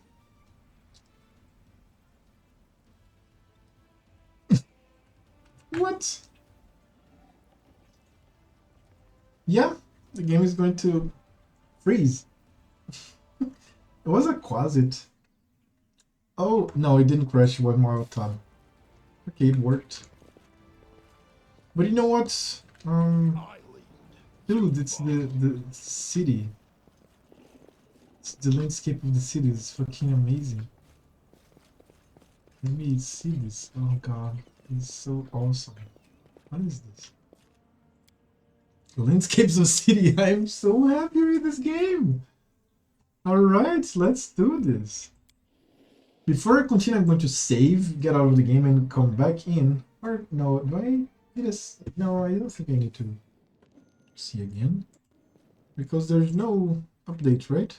What? Yeah, the game is going to freeze. It was a quasit. Oh, no, it didn't crash one more time. Okay, it worked. But you know what? Dude, it's the city. It's the landscape of the city is fucking amazing. Let me see this. Oh god, it's so awesome. What is this? The landscapes of city. I'm so happy with this game. Alright, let's do this. Before I continue, I'm going to save, get out of the game, and come back in. Or, no, do I need a... No, I don't think I need to see again. Because there's no update, right?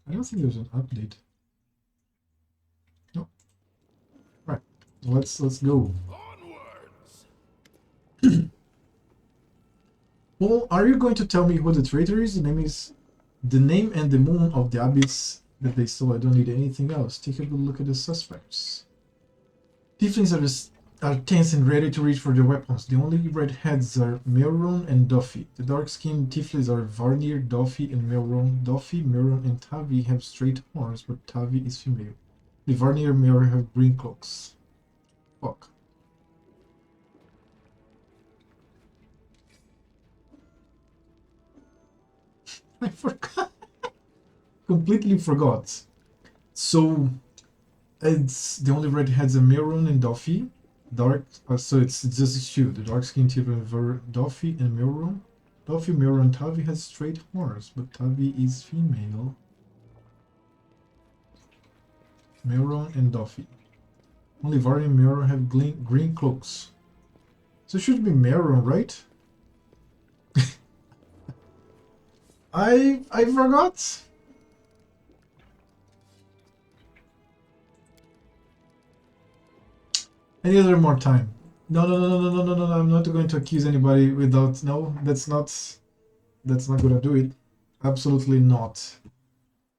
I don't think there's an update. No. Right, let's go. Onwards. Paul, are you going to tell me who the traitor is? The name and the moon of the abyss that they stole. I don't need anything else. Take a good look at the suspects. Tieflings are tense and ready to reach for their weapons. The only redheads are Melron and Duffy. The dark-skinned Tieflings are Varnir, Duffy, and Melron. Duffy, Melron, and Tavi have straight horns, but Tavi is female. The Varnir and Melron have green cloaks. Fuck. I forgot. Completely forgot. So it's the only redheads are Melron and Duffy. So it's just two. The dark-skinned Tiefling are Duffy and Melron. Duffy, Melron, and Tavi has straight horns, but Tavi is female. Melron and Duffy. Only Varnir and Melron have green cloaks. So it should be Melron, right? I forgot. I need a little more time. No. I'm not going to accuse anybody without. No, that's not gonna do it. Absolutely not.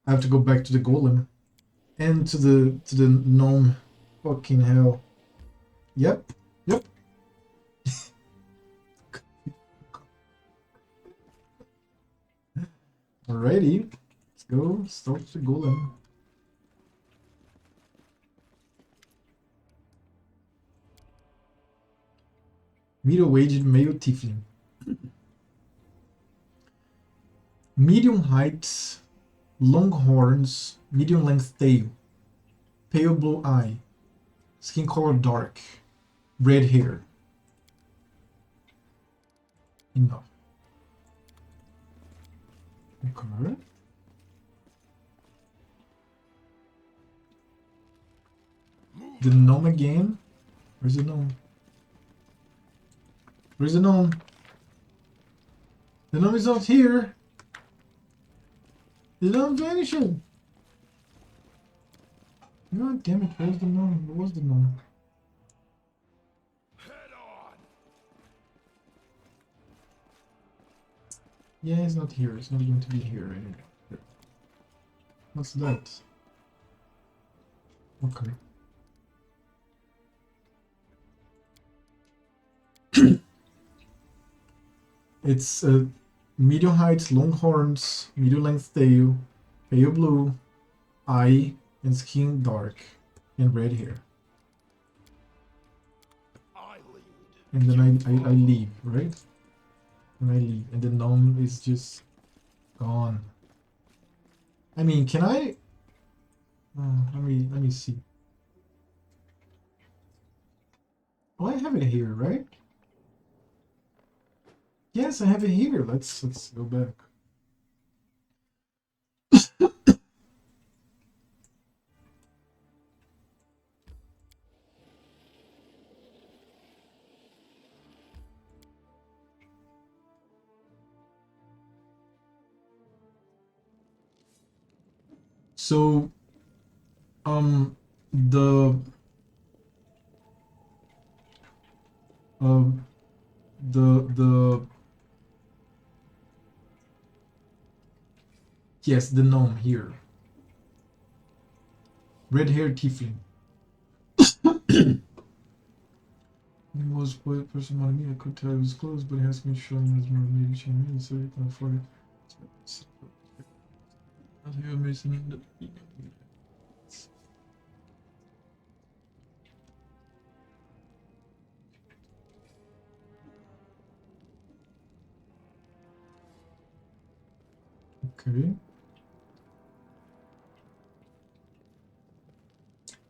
I have to go back to the golem and to the gnome. Fucking hell. Yep. Alrighty. Let's go. Start the golem. Middle-aged male tiefling. Medium height, long horns, medium length tail, pale blue eye, skin color dark, red hair. Enough. Okay. The gnome again. Where's the gnome? Where's the gnome? The gnome is not here. The gnome vanishing. God damn it, where's the gnome? Where was the gnome? Head on. Yeah, it's not here. It's not going to be here anymore. What's that? Okay. It's medium height, long horns, medium length tail, pale blue eye, and skin dark, and red hair. I lead. And then I leave, right? And I leave, and the gnome is just gone. I mean, can I? Let me see. Oh, I have it here, right? Yes, I have it here. Let's go back. So, the yes, the gnome here. Red hair tiefling. The most quiet person among me. I could tell he was close, but he asked me to show him as more maybe she me, so he can afford it. Not here missing in the okay.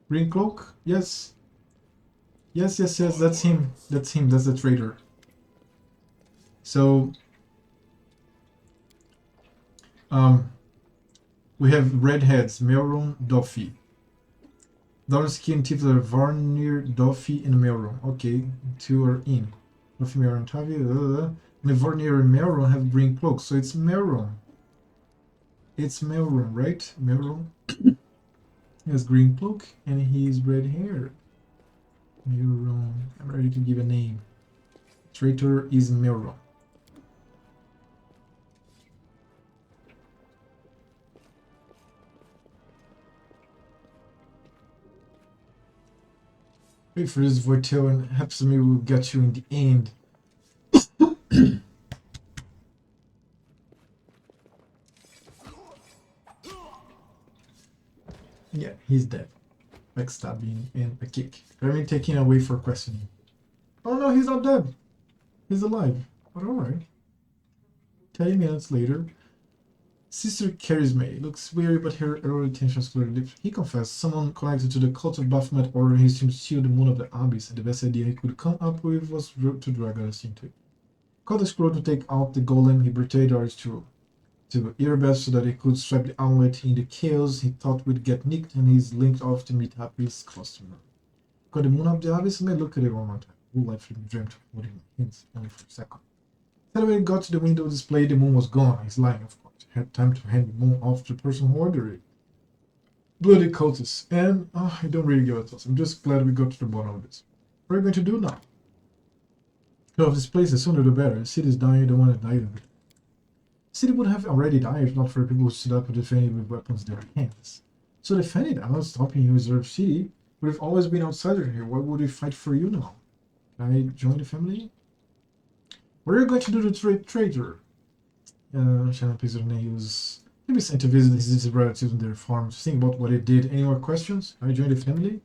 Green cloak? Yes. Yes, that's him. That's him, that's the traitor. So we have redheads, Melron, Duffy. Dark skin Tiefler, Varnir, Duffy, and Melron. Okay, two are in. Duffy, Melron, Tavi, and Varnir and Melron have green cloaks, so it's Melron. It's Melron, right? Melron. He has green cloak and he's red hair. Melron. I'm ready to give a name. Traitor is Melron. Wait for this Voitel and perhaps maybe we'll get you in the end. Yeah, he's dead. Backstabbing and a kick. Remy taken away for questioning. Oh no, he's not dead. He's alive. But alright. 10 minutes later, Sister Charisma looks weary, but her early tensions clearly lift. He confessed someone connected to the cult of Baphomet ordered his team to steal the moon of the Abyss, and the best idea he could come up with was to drag us into it. Called the scroll to take out the golem, he betrayed ours to Erebeth so that he could strap the amulet in the chaos he thought would get nicked, and he's linked off to meet Happy's customer. Got the moon of the Abyss, and I look at it one more time. Woljif dreamt of holding my hands only for a second. Then when he got to the window display, the moon was gone. He's lying, of course. He had time to hand the moon off to the person who ordered it. Bloody cultists. And I don't really give a toss. I'm just glad we got to the bottom of this. What are we going to do now? Get off this place, the sooner the better. The city's dying, I don't want to die of it. The city would have already died if not for the people who stood up and defended with weapons in their hands. So defend it. I'm not stopping you, Reserve City. We've always been outsiders here. Why would we fight for you now? Can I join the family? What are you going to do to the traitor? Shannon Pizzer Nenio's maybe sent to visit his relatives in their farms. Think about what he did. Any more questions? Are you joining the family?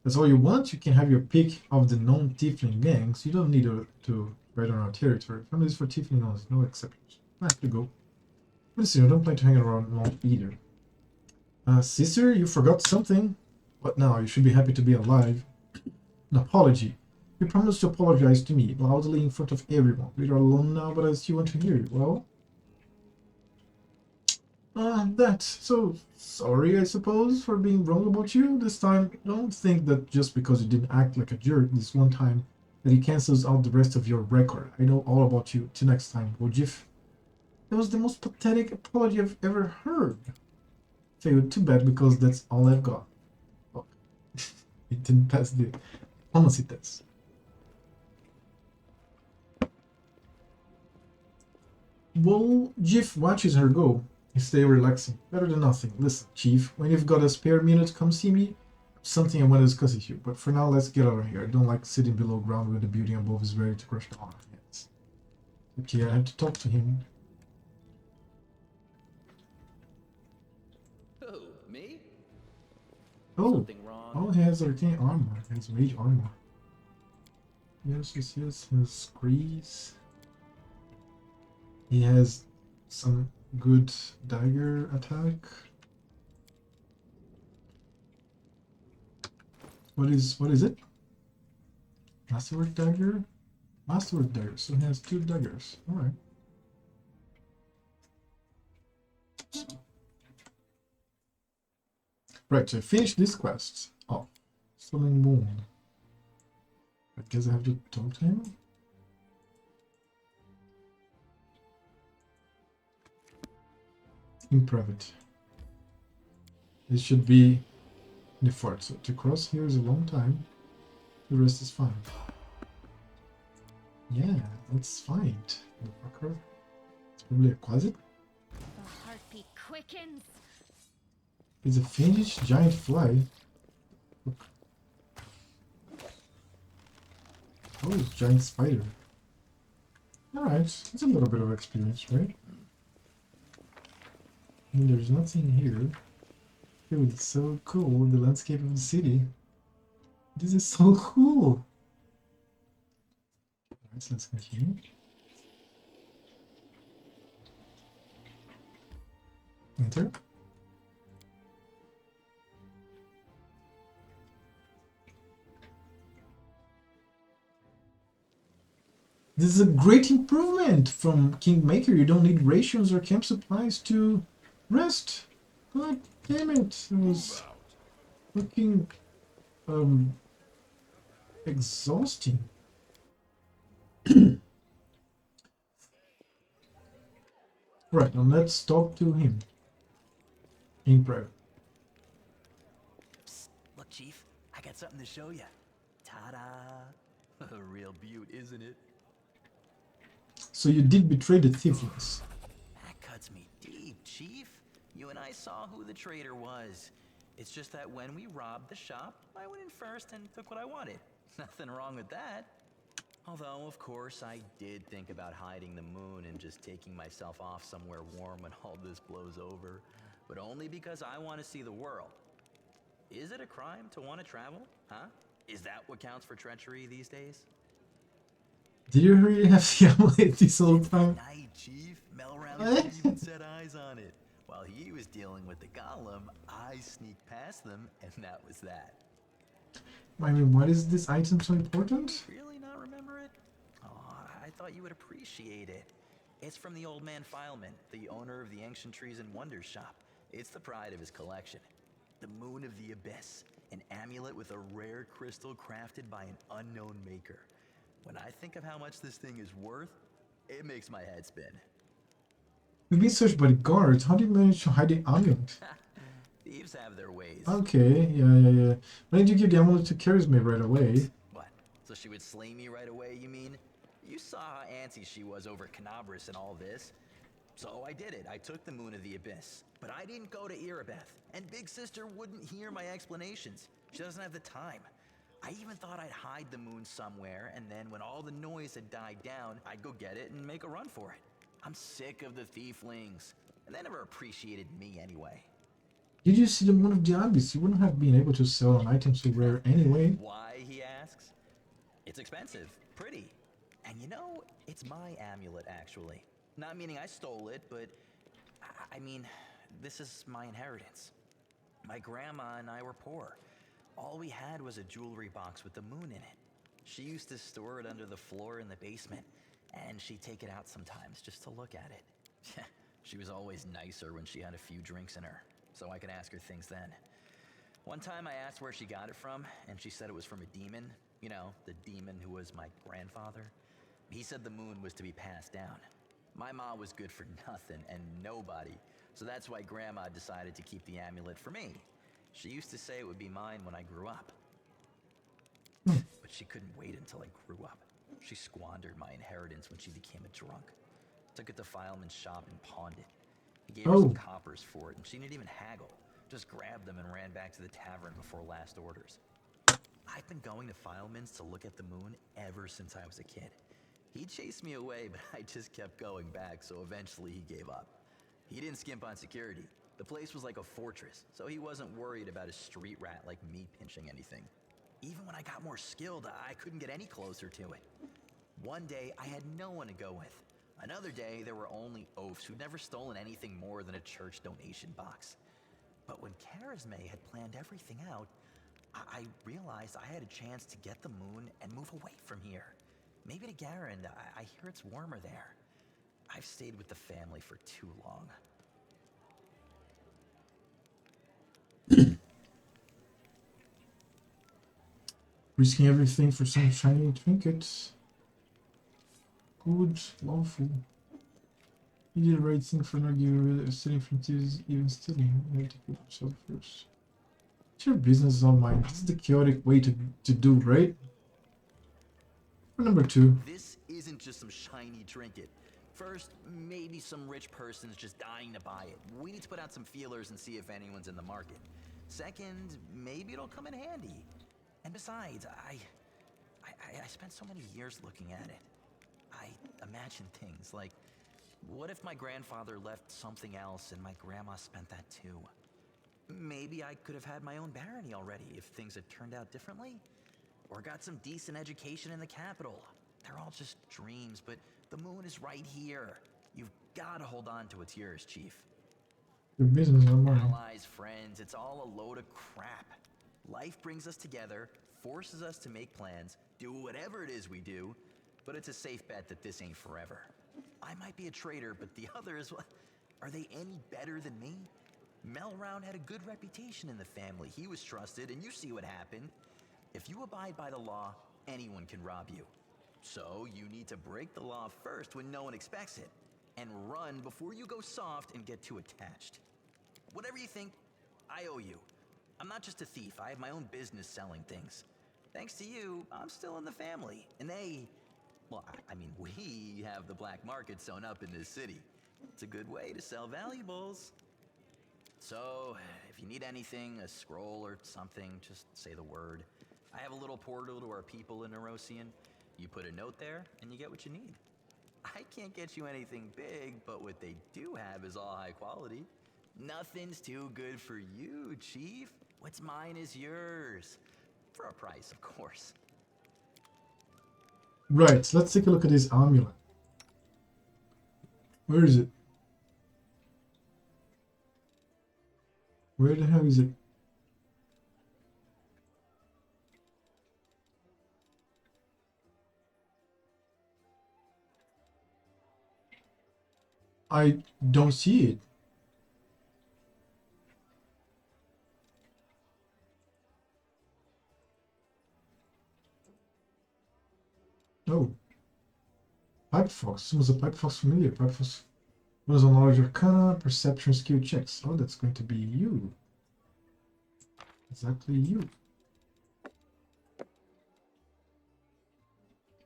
That's all you want? You can have your pick of the non-tiefling gangs. You don't need to raid on our territory. Families for tiefling only, no exceptions. I have to go. Listen, I don't plan to hang around long either. Sister, you forgot something. What now? You should be happy to be alive. An apology. You promised to apologize to me, loudly in front of everyone. We're alone now, but I still want to hear it. Well? So sorry, I suppose, for being wrong about you. This time, don't think that just because you didn't act like a jerk this one time, that it cancels out the rest of your record. I know all about you. Till next time, Woljif. That was the most pathetic apology I've ever heard. Failed, too bad, because that's all I've got. Oh, it didn't pass the diplomacy test. Woljif watches her go. You stay relaxing. Better than nothing. Listen, Chief, when you've got a spare minute, come see me. Something I want to discuss with you. But for now, let's get out of here. I don't like sitting below ground when the building above is ready to crush down our heads. Okay, I have to talk to him. Oh, me? Oh, Something wrong? oh, he has arcane armor. He has mage armor. Yes, his grease. He has some good dagger attack. What is it? Masterwork dagger? Masterwork dagger. So he has 2 daggers. Alright. Right, so I finished this quest. Oh. Stolen Moon. I guess I have to talk to him? In private. This should be in the fort. So to cross here is a long time. The rest is fine. Yeah, let's find the fucker. It's probably a closet. The heartbeat quickens. It's a finished giant fly. Look. Oh, it's a giant spider. Alright, it's a little bit of experience, right? And there's nothing here. Dude, it's so cool, the landscape of the city. This is so cool! Alright, so let's continue. Enter. This is a great improvement from Kingmaker. You don't need rations or camp supplies to rest. God damn it. It was fucking exhausting. Right, now let's talk to him. In private. Psst, look, Chief, I got something to show you. Ta-da! A real beaut, isn't it? So you did betray the Thieflings. That cuts me deep, Chief. You and I saw who the traitor was. It's just that when we robbed the shop, I went in first and took what I wanted. Nothing wrong with that. Although, of course, I did think about hiding the moon and just taking myself off somewhere warm when all this blows over. But only because I want to see the world. Is it a crime to want to travel? Huh? Is that what counts for treachery these days? Did you really have the amulet this whole time? Night, Chief. Melround didn't even set eyes on it. While he was dealing with the golem, I sneaked past them, and that was that. I mean, why is this item so important? Really not remember it? Oh, I thought you would appreciate it. It's from the old man Fileman, the owner of the Ancientries and Wonders shop. It's the pride of his collection. The Moon of the Abyss, an amulet with a rare crystal crafted by an unknown maker. When I think of how much this thing is worth, it makes my head spin. You've been searched by the guards. How did you manage to hide the amulet? Thieves have their ways. Okay, yeah. Why did you give the amulet to Charisma right away? What? So she would slay me right away, you mean? You saw how antsy she was over Canabris and all this. So I did it. I took the Moon of the Abyss. But I didn't go to Erebeth. And Big Sister wouldn't hear my explanations. She doesn't have the time. I even thought I'd hide the moon somewhere, and then when all the noise had died down, I'd go get it and make a run for it. I'm sick of the Thieflings, and they never appreciated me anyway. Did you see the Moon of the Abyss? You wouldn't have been able to sell an item so rare anyway. Why, he asks? It's expensive, pretty. And you know, it's my amulet, actually. Not meaning I stole it, but I mean, this is my inheritance. My grandma and I were poor. All we had was a jewelry box with the moon in it. She used to store it under the floor in the basement, and she'd take it out sometimes just to look at it. She was always nicer when she had a few drinks in her, so I could ask her things then. One time I asked where she got it from, and she said it was from a demon. You know, the demon who was my grandfather. He said the moon was to be passed down. My ma was good for nothing and nobody, so that's why Grandma decided to keep the amulet for me. She used to say it would be mine when I grew up. But she couldn't wait until I grew up. She squandered my inheritance when she became a drunk. Took it to Fileman's shop and pawned it. He gave her some coppers for it, and she didn't even haggle. Just grabbed them and ran back to the tavern before last orders. I've been going to Fileman's to look at the moon ever since I was a kid. He chased me away, but I just kept going back, so eventually he gave up. He didn't skimp on security. The place was like a fortress, so he wasn't worried about a street rat like me pinching anything. Even when I got more skilled, I couldn't get any closer to it. One day, I had no one to go with. Another day, there were only oafs who'd never stolen anything more than a church donation box. But when Charisma had planned everything out, I realized I had a chance to get the moon and move away from here. Maybe to Garrison. I hear it's warmer there. I've stayed with the family for too long. Risking everything for some shiny trinkets. Good, lawful. You did the right thing for not giving stealing from thieves, even stealing. You have to put yourself first. It's your business, not mine. This is the chaotic way to do, right? For number 2. This isn't just some shiny trinket. First, maybe some rich person's just dying to buy it. We need to put out some feelers and see if anyone's in the market. Second, maybe it'll come in handy. And besides, I spent so many years looking at it. I imagine things like, what if my grandfather left something else and my grandma spent that too? Maybe I could have had my own barony already if things had turned out differently. Or got some decent education in the capital. They're all just dreams, but the moon is right here. You've got to hold on to what's yours, Chief. Your business, not mine. Allies, friends, it's all a load of crap. Life brings us together, forces us to make plans, do whatever it is we do, but it's a safe bet that this ain't forever. I might be a traitor, but the others, are they any better than me? Melround had a good reputation in the family. He was trusted, and you see what happened. If you abide by the law, anyone can rob you. So you need to break the law first when no one expects it, and run before you go soft and get too attached. Whatever you think, I owe you. I'm not just a thief. I have my own business selling things. Thanks to you, I'm still in the family. And we have the black market sewn up in this city. It's a good way to sell valuables. So, If you need anything, a scroll or something, just say the word. I have a little portal to our people in Nerosian. You put a note there, and you get what you need. I can't get you anything big, but what they do have is all high quality. Nothing's too good for you, Chief. What's mine is yours. For a price, of course. Right, let's take a look at this amulet. Where is it? Where the hell is it? I don't see it. Oh. Pipe Fox. Was a Pipe Fox familiar? Pipe Fox was on knowledge arcana, perception skill checks. Oh, that's going to be you. Exactly you.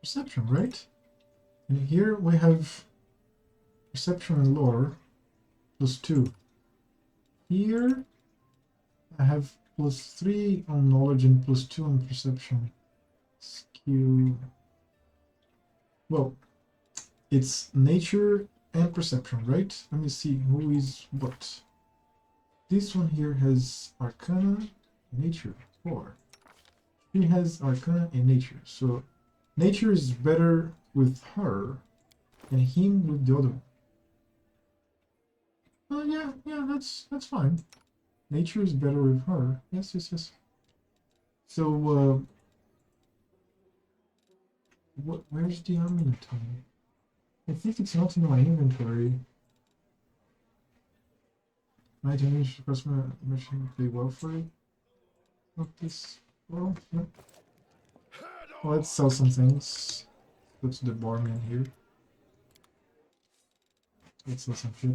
Perception, right? And here we have perception and lore +2. Here I have +3 on knowledge and +2 on perception. Skill. Well, it's nature and perception, right? Let me see who is what. This one here has arcana, nature, 4. She has arcana and nature, so nature is better with her and him with the other one. Yeah, that's fine. Nature is better with her. Yes. So, where's the amulet? I think it's not in my inventory. My damage customer machine pay well for it. Not this. Well, no. Let's sell some things. Go to the barman here. Let's sell some shit.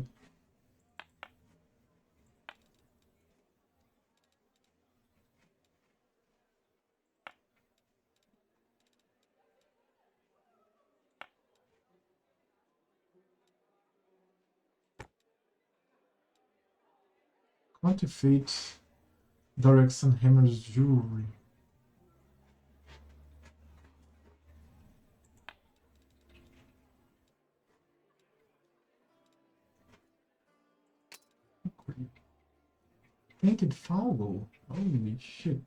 Quantified Garrison Hammer's jewelry. Painted fowl. Holy shit.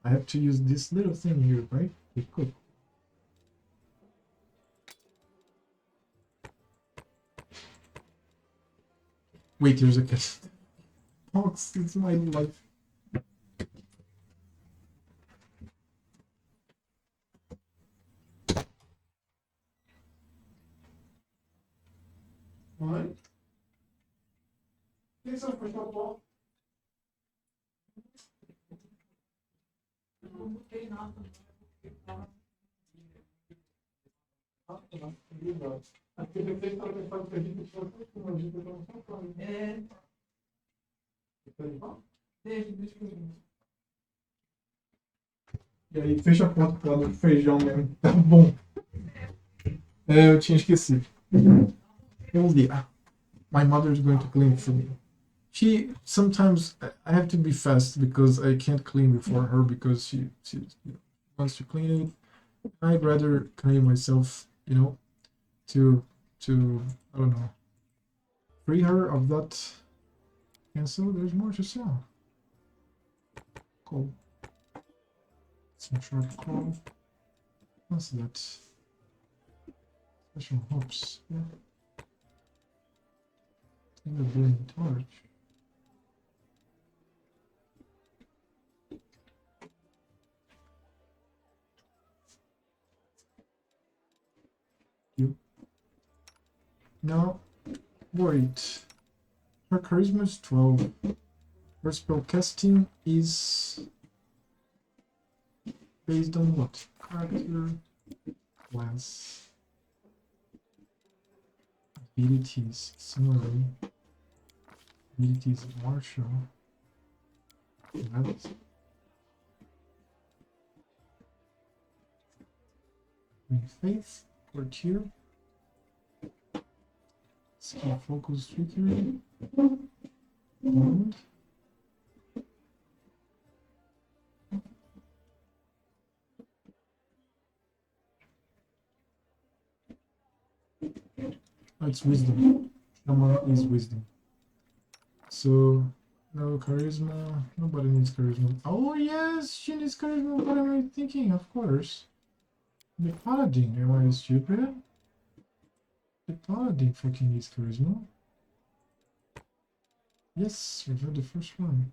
I have to use this little thing here, right? Equip. Wait, there's a cat. Fox, it's my life. What? It's a football. E aí, fecha a conta lá do feijão mesmo. Tá bom. Eu tinha esquecido. Yeah. My mother is going to clean for me. She sometimes I have to be fast because I can't clean before her because she wants to clean it. I'd rather clean myself, to I don't know, free her of that. And so there's more to sell. Cool. Some sharp claw. What's that? Special hopes. Yeah. And a burning torch. Now, wait. Her charisma is 12. Her spell casting is based on what? Character, class, abilities, similarly. Abilities martial. Levels. Faith, courtier. Skill focus trickery. Wound. Oh, it's wisdom. Shaman is wisdom. So, no charisma. Nobody needs charisma. Oh, yes, she needs charisma. What am I thinking? Of course. The paladin. Am I stupid? The paladin fucking needs charisma. Yes, we've had the first one.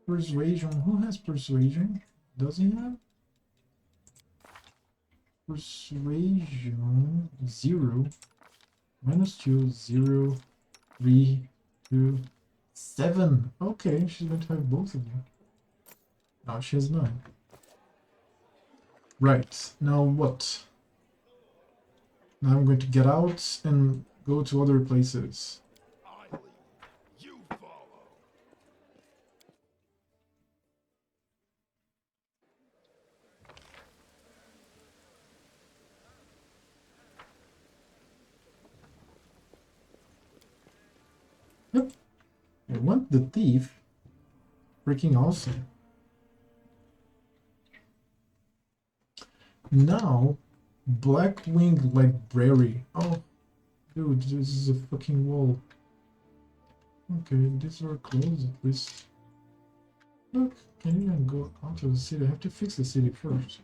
Persuasion. Who has persuasion? Does he have? Persuasion 0. -2, 0, 3, 2, 7. Okay, she's going to have both of them. Now she has 9. Right, now what? Now I'm going to get out and go to other places. I lead, you follow. Yep, I want the thief. Freaking awesome. Now, Blackwing Library. Oh, dude, this is a fucking wall. Okay, these are closed at least. Look, can you even go onto the city? I have to fix the city first.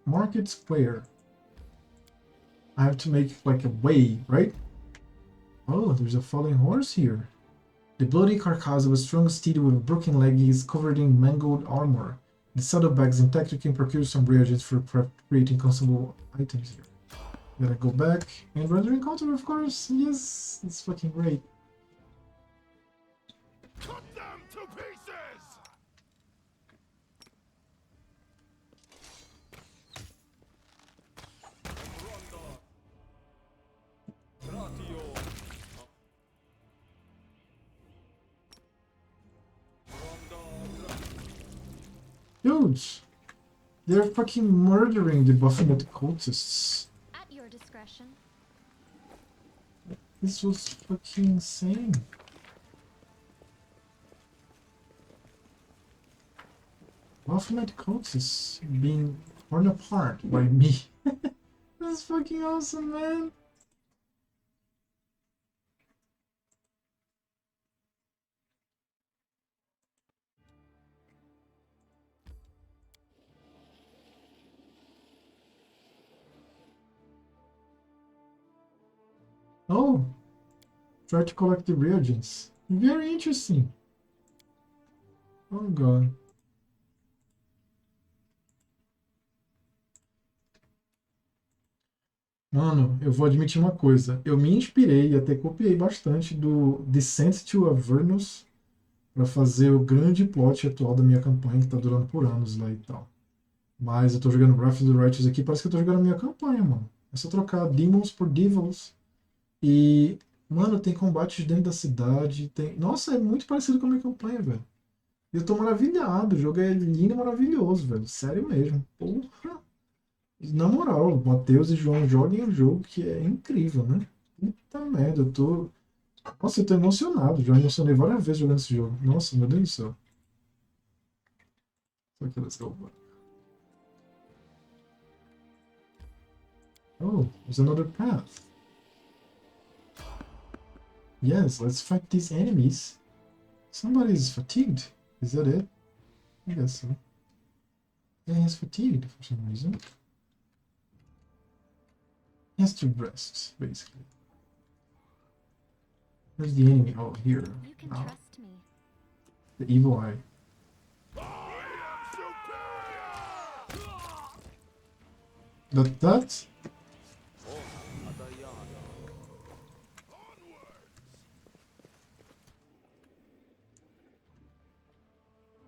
Market Square. I have to make like a way, right? Oh, there's a falling horse here. The bloody carcass of a strong steed with a broken leg is covered in mangled armor. The saddlebags intact. You can procure some reagents for creating consumable items here. Gotta go back and render encounter, of course. Yes, it's fucking great. Cut them to pieces! Dudes, they're fucking murdering the Baphomet cultists. At your discretion. This was fucking insane. Baphomet cultists being torn apart by me. This is fucking awesome, man. Oh, try to collect the reagents. Very interesting. Oh god. Mano, eu vou admitir uma coisa. Eu me inspirei e até copiei bastante do Descent to Avernus para fazer o grande plot atual da minha campanha, que tá durando por anos lá e tal. Mas eu tô jogando Breath of the Righteous aqui, parece que eu tô jogando a minha campanha, mano. É só trocar Demons por Devils. E, mano, tem combates dentro da cidade. Tem... Nossa, é muito parecido com a minha campanha, velho. E eu tô maravilhado. O jogo é lindo e maravilhoso, velho. Sério mesmo. Porra. Na moral, Matheus e João joguem o jogo que é incrível, né? Puta merda, eu tô. Nossa, eu tô emocionado. Já emocionei várias vezes jogando esse jogo. Nossa, meu Deus do céu. Ok, let's go. Oh, there's another path. Yes, let's fight these enemies. Somebody's fatigued. Is that it? I guess so. Yeah, he's fatigued for some reason. He has to rest, basically. Where's the enemy? Oh, here. You can Oh, trust me. the evil eye. That?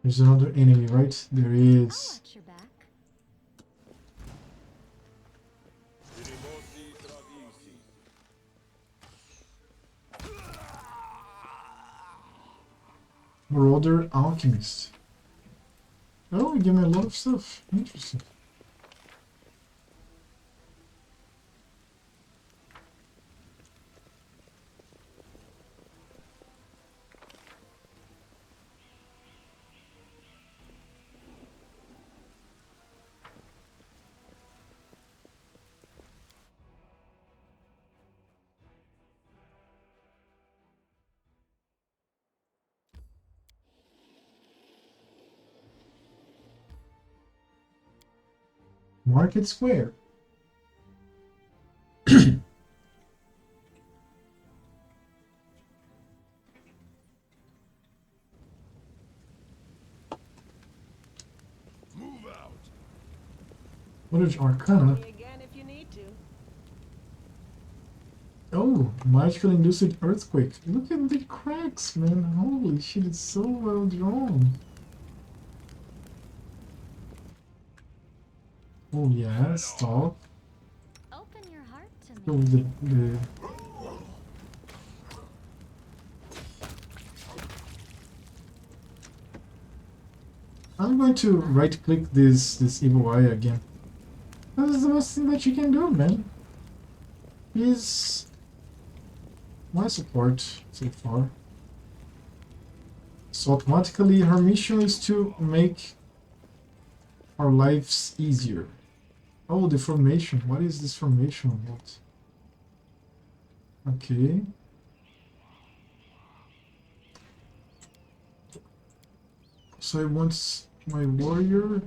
There's another enemy, right? There I'll is. watch your back. Marauder Alchemist. Oh, he gave me a lot of stuff. Interesting. Market Square. Move out. What is Arcana? Again if you need to. Oh, magical induced earthquake. Look at the cracks, man. Holy shit, it's so well drawn. Oh yeah, stop. Open your heart to me. Oh, the I'm going to right-click this evil eye again. That is the best thing that you can do, man. He's my support so far. So automatically her mission is to make our lives easier. Oh, the formation. What is this formation about? Okay. So I want my warrior.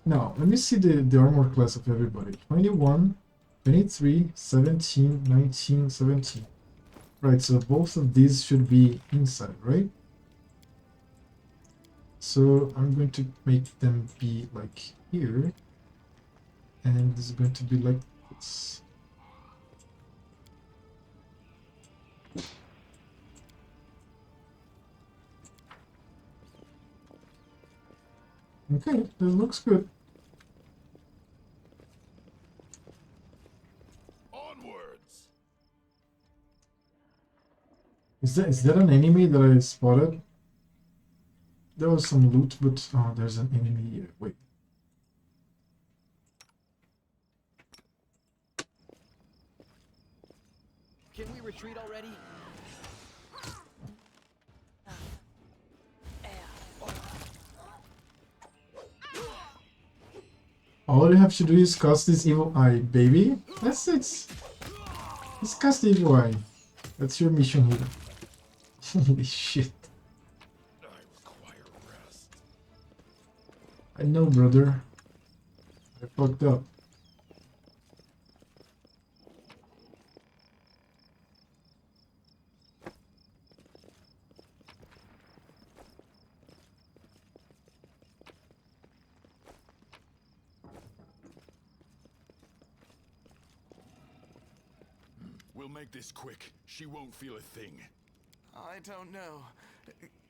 Now, let me see the armor class of everybody. 21, 23, 17, 19, 17. Right, so both of these should be inside, right? So I'm going to make them be like here. And this is going to be like this. Okay, that looks good. Onwards. Is that an enemy that I spotted? There was some loot, but oh, there's an enemy here. Wait. Can we retreat already? All you have to do is cast this evil eye, baby. That's it. Just cast the evil eye. That's your mission here. Holy shit. I require rest. I know, brother. I fucked up. We'll make this quick. She won't feel a thing. I don't know.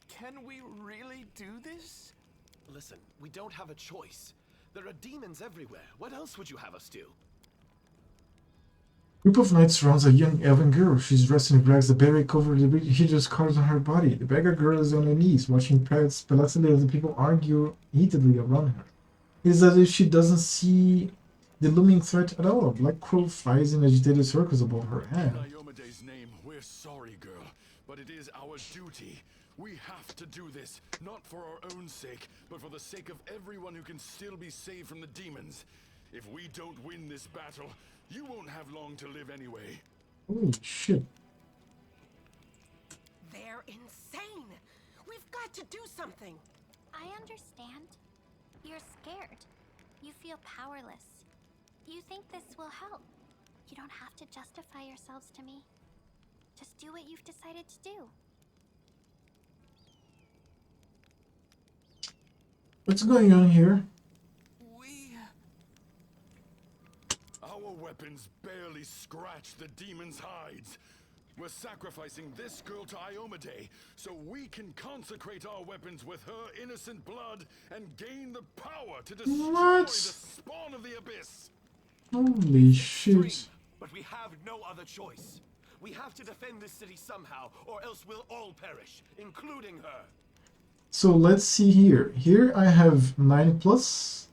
Can we really do this? Listen, we don't have a choice. There are demons everywhere. What else would you have us do? Group of knights surrounds a young elven girl. She's dressed in rags. The berry covered the big hideous scars on her body. The beggar girl is on her knees, watching palacily as the people argue heatedly around her. It is as if she doesn't see the looming threat at all. A black crow flies in agitated circles above her head. In Iomede's name, we're sorry, girl, but it is our duty. We have to do this, not for our own sake, but for the sake of everyone who can still be saved from the demons. If we don't win this battle, you won't have long to live anyway. Holy shit. They're insane. We've got to do something. I understand. You're scared. You feel powerless. You think this will help. You don't have to justify yourselves to me. Just do what you've decided to do. What's going on here? Our weapons barely scratch the demon's hides. We're sacrificing this girl to Iomade so we can consecrate our weapons with her innocent blood and gain the power to destroy What? the spawn of the abyss. Holy shit. But we have no other choice. We have to defend this city somehow, or else we'll all perish, including her. So let's see here. Here I have 9 plus,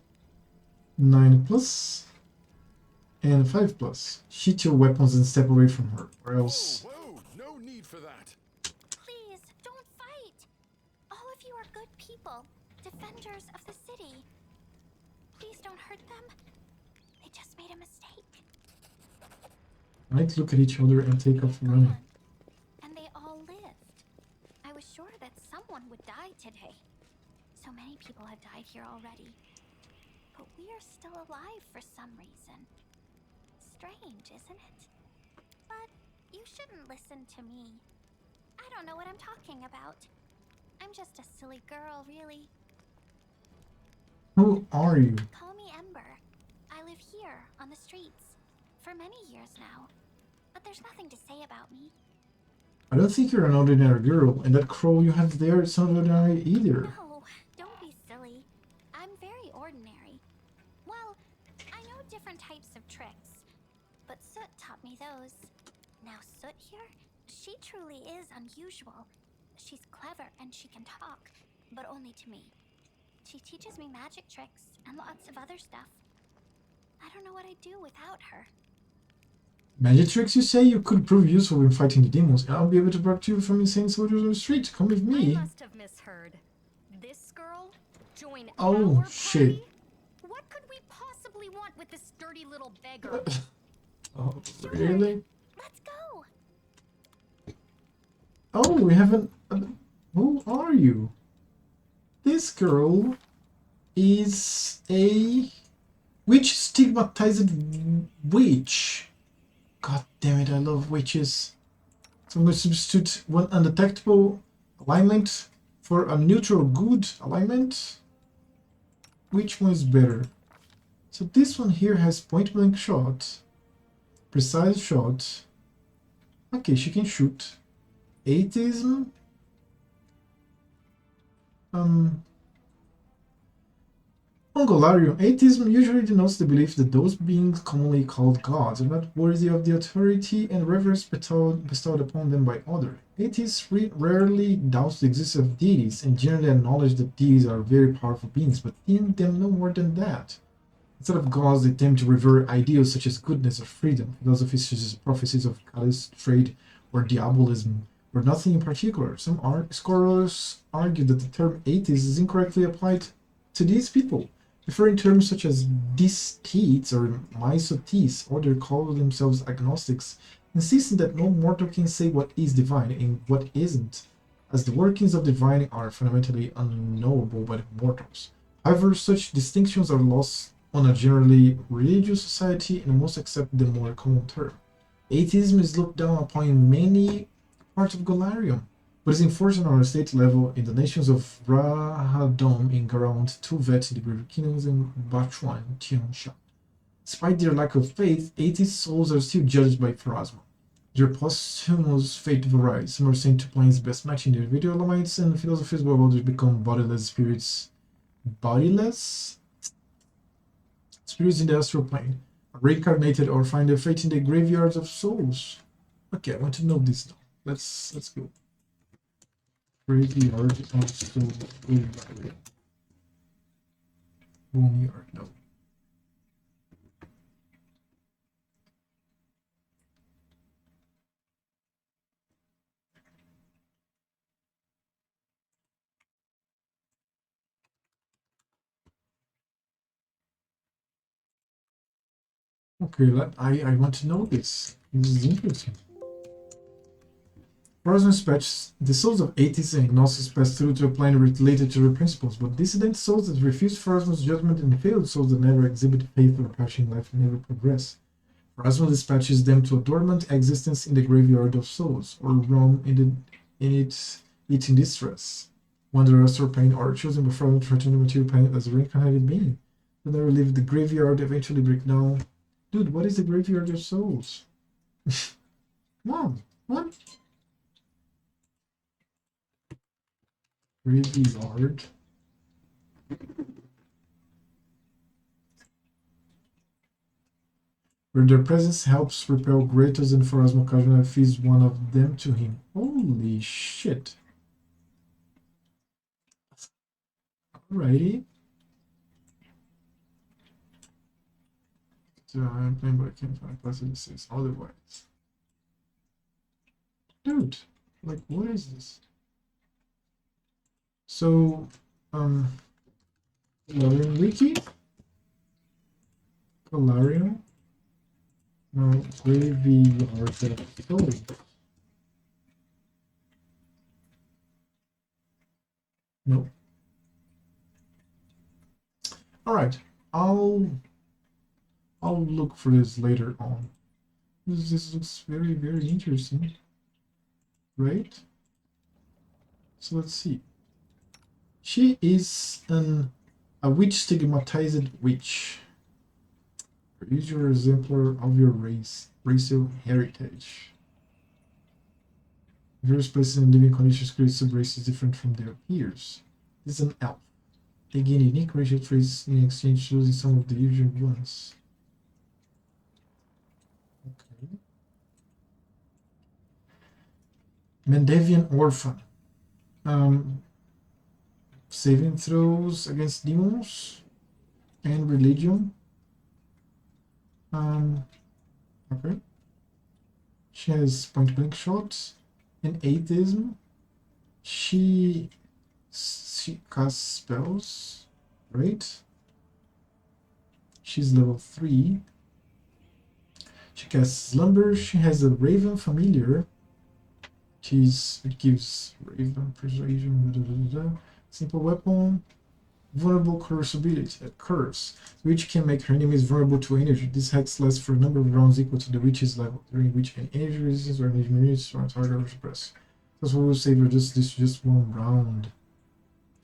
9 plus, and 5 plus. Sheath your weapons and step away from her, or else... Whoa, no need for that. Please, don't fight! All of you are good people, defenders of the city. Please don't hurt them. They just made a mistake. Might look at each other and take off running. And they all lived. I was sure that some someone would die today. So many people have died here already. But we are still alive for some reason. Strange, isn't it? But you shouldn't listen to me. I don't know what I'm talking about. I'm just a silly girl, really. Who are you? Call me Ember. I live here, on the streets, for many years now. But there's nothing to say about me. I don't think you're an ordinary girl, and that crow you have there is not ordinary either. No, don't be silly. I'm very ordinary. Well, I know different types of tricks, but Soot taught me those. Now Soot here, she truly is unusual. She's clever and she can talk, but only to me. She teaches me magic tricks and lots of other stuff. I don't know what I'd do without her. Magic tricks, you say? You could prove useful in fighting the demons, and I'll be able to protect you from insane soldiers on the street. Come with me. I must have misheard. This girl? Join Oh, our shit. party? What could we possibly want with this dirty little beggar? Oh, really? Let's go. Oh, we haven't... who are you? This girl is a witch, stigmatized witch. God damn it, I love witches. So I'm going to substitute one undetectable alignment for a neutral good alignment. Which one is better? So this one here has point blank shot, precise shot. Okay, she can shoot. Atheism. On Golarion, atheism usually denotes the belief that those beings commonly called gods are not worthy of the authority and reverence bestowed upon them by others. Atheists rarely doubt the existence of deities and generally acknowledge that deities are very powerful beings, but deem them no more than that. Instead of gods, they tend to revere ideals such as goodness or freedom, philosophies such as prophecies of Kali's trade or diabolism, or nothing in particular. Some scholars argue that the term atheist is incorrectly applied to these people, referring terms such as deists or misotheis, or they call themselves agnostics, insisting that no mortal can say what is divine and what isn't, as the workings of divine are fundamentally unknowable by mortals. However, such distinctions are lost on a generally religious society and most accept the more common term. Atheism is looked down upon in many parts of Golarion, but is enforced on a state level in the nations of Rahadom in Garand, Tuvet in the Greater Kingdoms, and Bachuan in Tiansha. Despite their lack of faith, atheist souls are still judged by Pharasma. Their posthumous fate varies. Some are sent to planes best matching their individual alliance, and philosophies while others become bodiless spirits. Bodiless? Spirits in the astral plane, are reincarnated or find their fate in the graveyards of souls. Okay, I want to know this now. Let's go. Graveyard of souls. Boneyard, no. Okay, I want to know this. This is interesting. Pharasma's patch, the souls of atheists and agnostics pass through to a plane related to their principles, but dissident souls that refuse Pharasma's judgment and failed souls that never exhibit faith or passion in life and never progress. Pharasma dispatches them to a dormant existence in the graveyard of souls, or roam in it in distress. Wanderers or pain are chosen before them to return to material pain as a reincarnated being. They never leave the graveyard, eventually break down. Dude, what is the graveyard of souls? Mom, what? Graveyard. Where their presence helps repel Kratos and Pharasma Kajuna feeds one of them to him. Holy shit. Alrighty. So I'm playing, but I can't find classic 6 otherwise. Dude, like, what is this? So, Galarian Wiki? Galarian? No, Graveyard of Souls. No. All right. I'll look for this later on. This looks very, very interesting. Right? So let's see. She is a witch, stigmatized witch. Use your exemplar of your racial heritage. Various places and living conditions create sub-races different from their peers. This is an elf. They gain unique racial traits in exchange for losing some of the usual ones. Okay. Mendevian Orphan. Saving throws against demons and religion. Okay. She has point blank shots and atheism. She casts spells, right? She's level 3. She casts slumber. She has a raven familiar. It gives raven persuasion. Simple weapon. Vulnerable curse ability, a curse, which can make her enemies vulnerable to energy. This hex lasts for a number of rounds equal to the witch's level, during which any energy resistance or energy units are targeted or suppressed. That's what we'll save her just one round.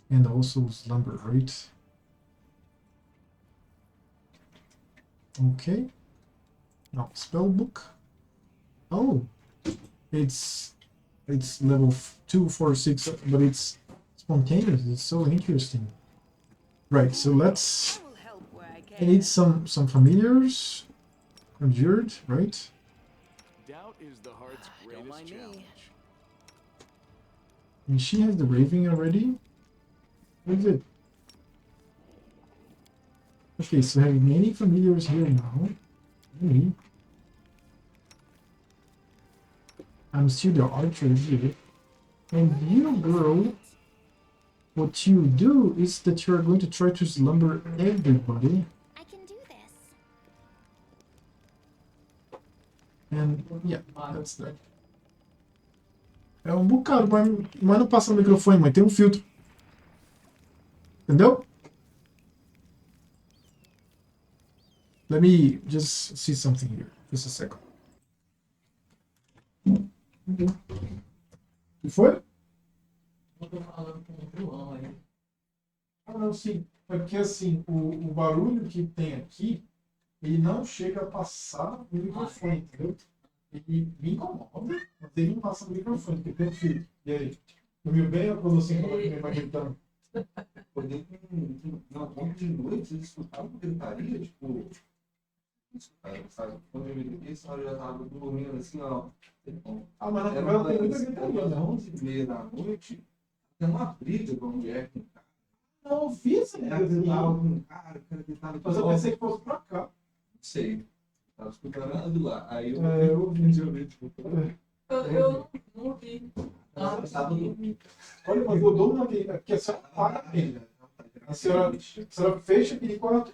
And also slumber, right? Okay. Now spellbook. Oh, it's level 2, 4, 6, but it's spontaneous. It's so interesting. Right, so let's. I need some familiars. Conjured, right? Doubt is the heart's greatest challenge. And she has the raving already. What is it? Okay, so I have many familiars here now. Many. I'm still the archer here. And you, girl, what you do is that you are going to try to slumber everybody. I can do this. And yeah, that's that. É um bocado, mas não passa no microfone, mas tem um filtro. Entendeu? Let me just see something here. Just a second. E foi? Eu tô falando com o João aí. Ah, não, sim. É porque assim, o barulho que tem aqui, ele não chega a passar no microfone, entendeu? Ele me incomoda, mas ele não passa no microfone, porque tem um filtro. E aí? Dormiu bem ou quando você vai gritando? Poder na ponta de noite, eles escutavam gritaria, tipo. Sabe? Quando eu me liguei, essa hora eu já tava dormindo assim, ó. Ah, mas na favela tem muita gritaria, às não? 11h30 da noite, tem uma briga com a mulher com o cara. Não, eu vi essa Ela gritava com o cara, o cara gritava. Mas eu pensei que fosse pra cá. Não sei. Tava escutando lá. Aí eu ouvi. Tipo, eu não vi. Olha, mas eu dou uma que a senhora paga mesmo. A senhora fecha aquele quarto.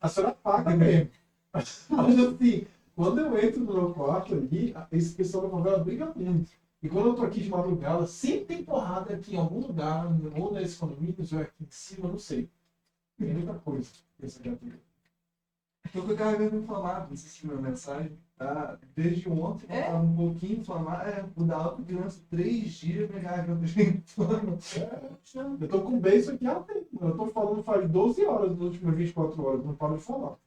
A senhora paga mesmo. Mas assim, quando eu entro no meu quarto ali, esse pessoal da favela briga muito. E quando eu tô aqui de madrugada, sempre tem porrada aqui em algum lugar, ou nesse condomínio, ou aqui em cima, não sei. Tem muita coisa. Essa criatura. Tô com a garganta inflamada, não sei se viu a mensagem. Tá? Desde ontem, eu tava um pouquinho inflamado. Vou dar aula com criança 3 dias, minha garganta já inflama. Eu tô com beijo aqui há tempo. Eu tô falando faz 12 horas nas últimas 24 horas, não paro de falar.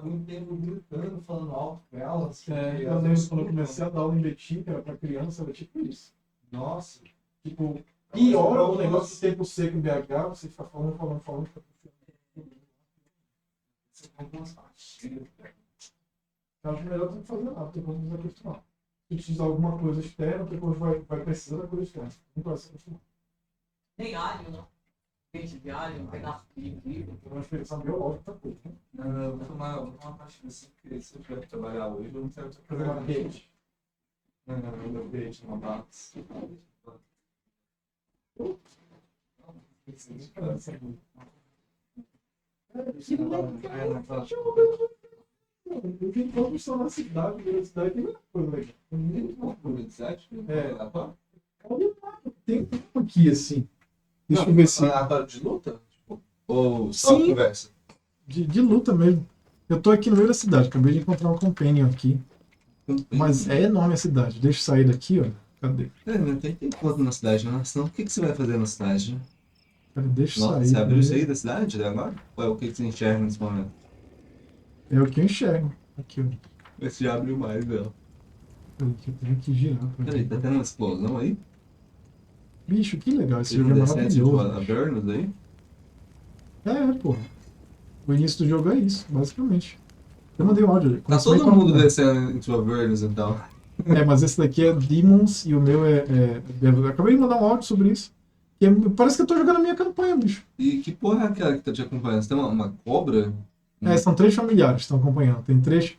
Muito tempo gritando, falando alto com ela. Assim, Quando eu comecei a dar aula em Betim, que era pra criança, era tipo isso. Nossa. Tipo, piora o negócio do tempo seco em BH, você fica falando. Você tá com umas pastilhas. Eu acho melhor não fazer nada, porque quando você vai acostumar. Se precisar de alguma coisa externa, depois vai precisar da coisa externa. Não vai se acostumar. Tem alho, não? Peixe de alho, um pedaço de livro. É uma experiência biológica, coisa, né? Não, eu vou tomar uma pastilha assim, porque se eu tiver que trabalhar hoje, eu não quero Fazer uma rede. Não, meu peixe, uma box. Eu vi todos estão na cidade, na cidade tem muita coisa legal. Tem muito bom publicidade? Tem um aqui assim. Deixa eu ver se. Aleatório de luta? Tipo, ou só Sim. conversa? De luta mesmo. Eu tô aqui no meio da cidade, acabei de encontrar um companion aqui. Mas é enorme a cidade. Deixa eu sair daqui, ó. Cadê? Não tem encontro na cidade, não. Senão, o que você vai fazer na cidade? Cara, deixa eu Nossa, sair. você abriu isso aí primeiro. da cidade até agora? Ou é o que você enxerga nesse momento? É o que eu enxergo. Aqui, ó. Esse já abriu mais dela. Peraí, que eu tenho que girar. Peraí, tá tendo uma explosão aí? Bicho, que legal. Esse Teve jogo um é descent into maravilhoso. Bicho. Avernus aí? Porra. O início do jogo é isso, basicamente. Eu mandei um áudio. Tá Comecei todo mundo contando. descendo into Avernus, então. Mas esse daqui é Demons e o meu eu acabei de mandar um áudio sobre isso. Parece que eu tô jogando a minha campanha, bicho. E que porra é aquela que tá te acompanhando? Você tem uma cobra? São 3 familiares que estão acompanhando. Tem 3.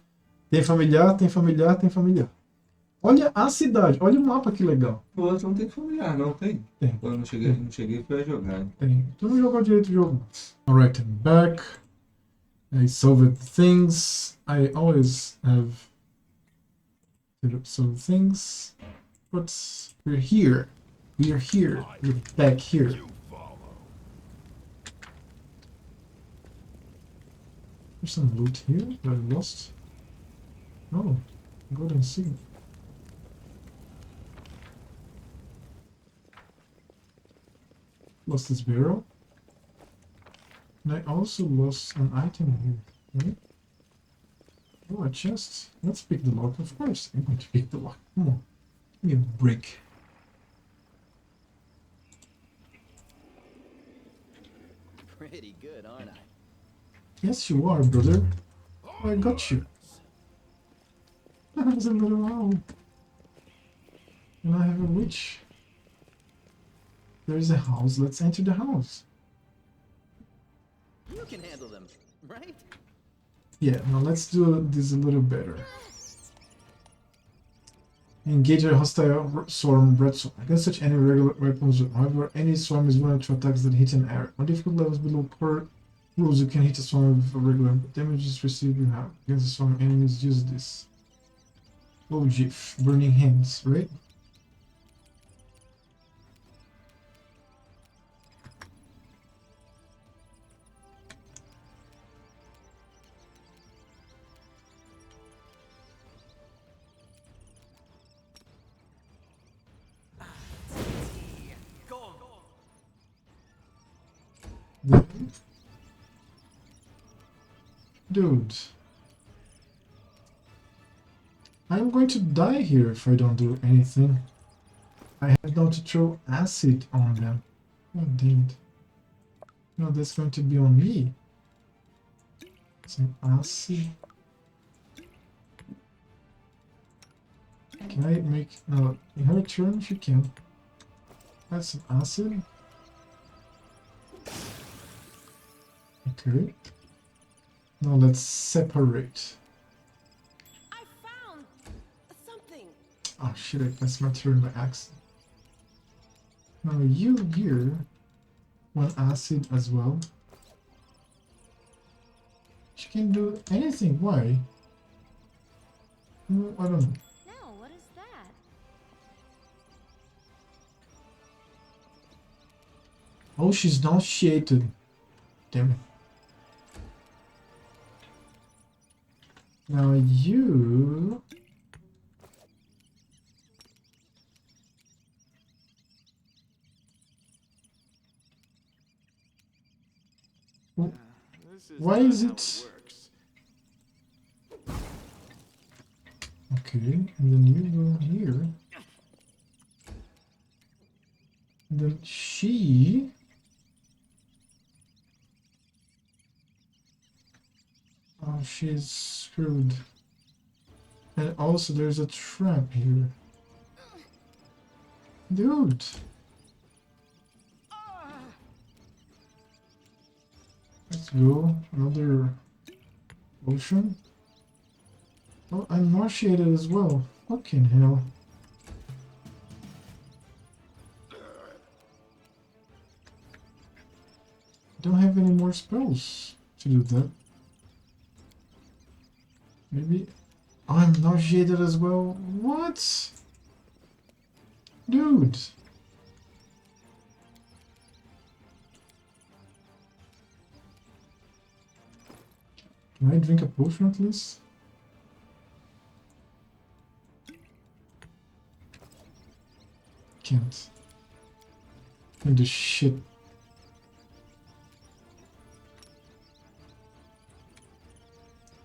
Tem familiar, tem familiar, tem familiar. Olha a cidade, olha o mapa que legal. O outro não tem familiar, não tem? Tem. Eu não cheguei pra jogar. Tem. Tu não jogou direito o jogo. Alright, I'm back. I solved things. I always have solved things. But we're here. We are here. We're back here. There's some loot here that I lost. Oh, go and see. Lost this barrel. And I also lost an item here, right? Oh, a chest. Let's pick the lock. Of course, I'm going to pick the lock. Come on. Give me a break. Pretty good, aren't I? Yes, you are, brother. Oh, I got you. There's a little owl. And I have a witch. There is a house. Let's enter the house. You can handle them, right? Yeah, now let's do this a little better. Engage a hostile swarm breadstorm. Against such any regular weapons, however, any swarm is vulnerable to attacks that hit an area. On difficult levels below core rules, you can hit a swarm with a regular damage is received you have. Against a swarm enemies, use this. Woljif, burning hands, right? Dude. I'm going to die here if I don't do anything. I have now to throw acid on them. Oh, damn it. No, that's going to be on me. Some acid. Can I make... No, in her turn she can. Add some acid. Okay. Now let's separate. I found something. Oh shit, I pressed my turn by accident. Now you here want acid as well. She can do anything, why? I don't know. No, what is that? Oh, she's nauseated. Damn it. Now you... Why is it... Okay, and then you go here. And then she... Oh, she's screwed. And also there's a trap here. Dude! Let's go. Another potion. Oh, I'm nauseated as well. Fucking hell. Don't have any more spells to do that. Maybe... Oh, I'm nauseated as well. What? Dude. Can I drink a potion at least? Can't. And the shit.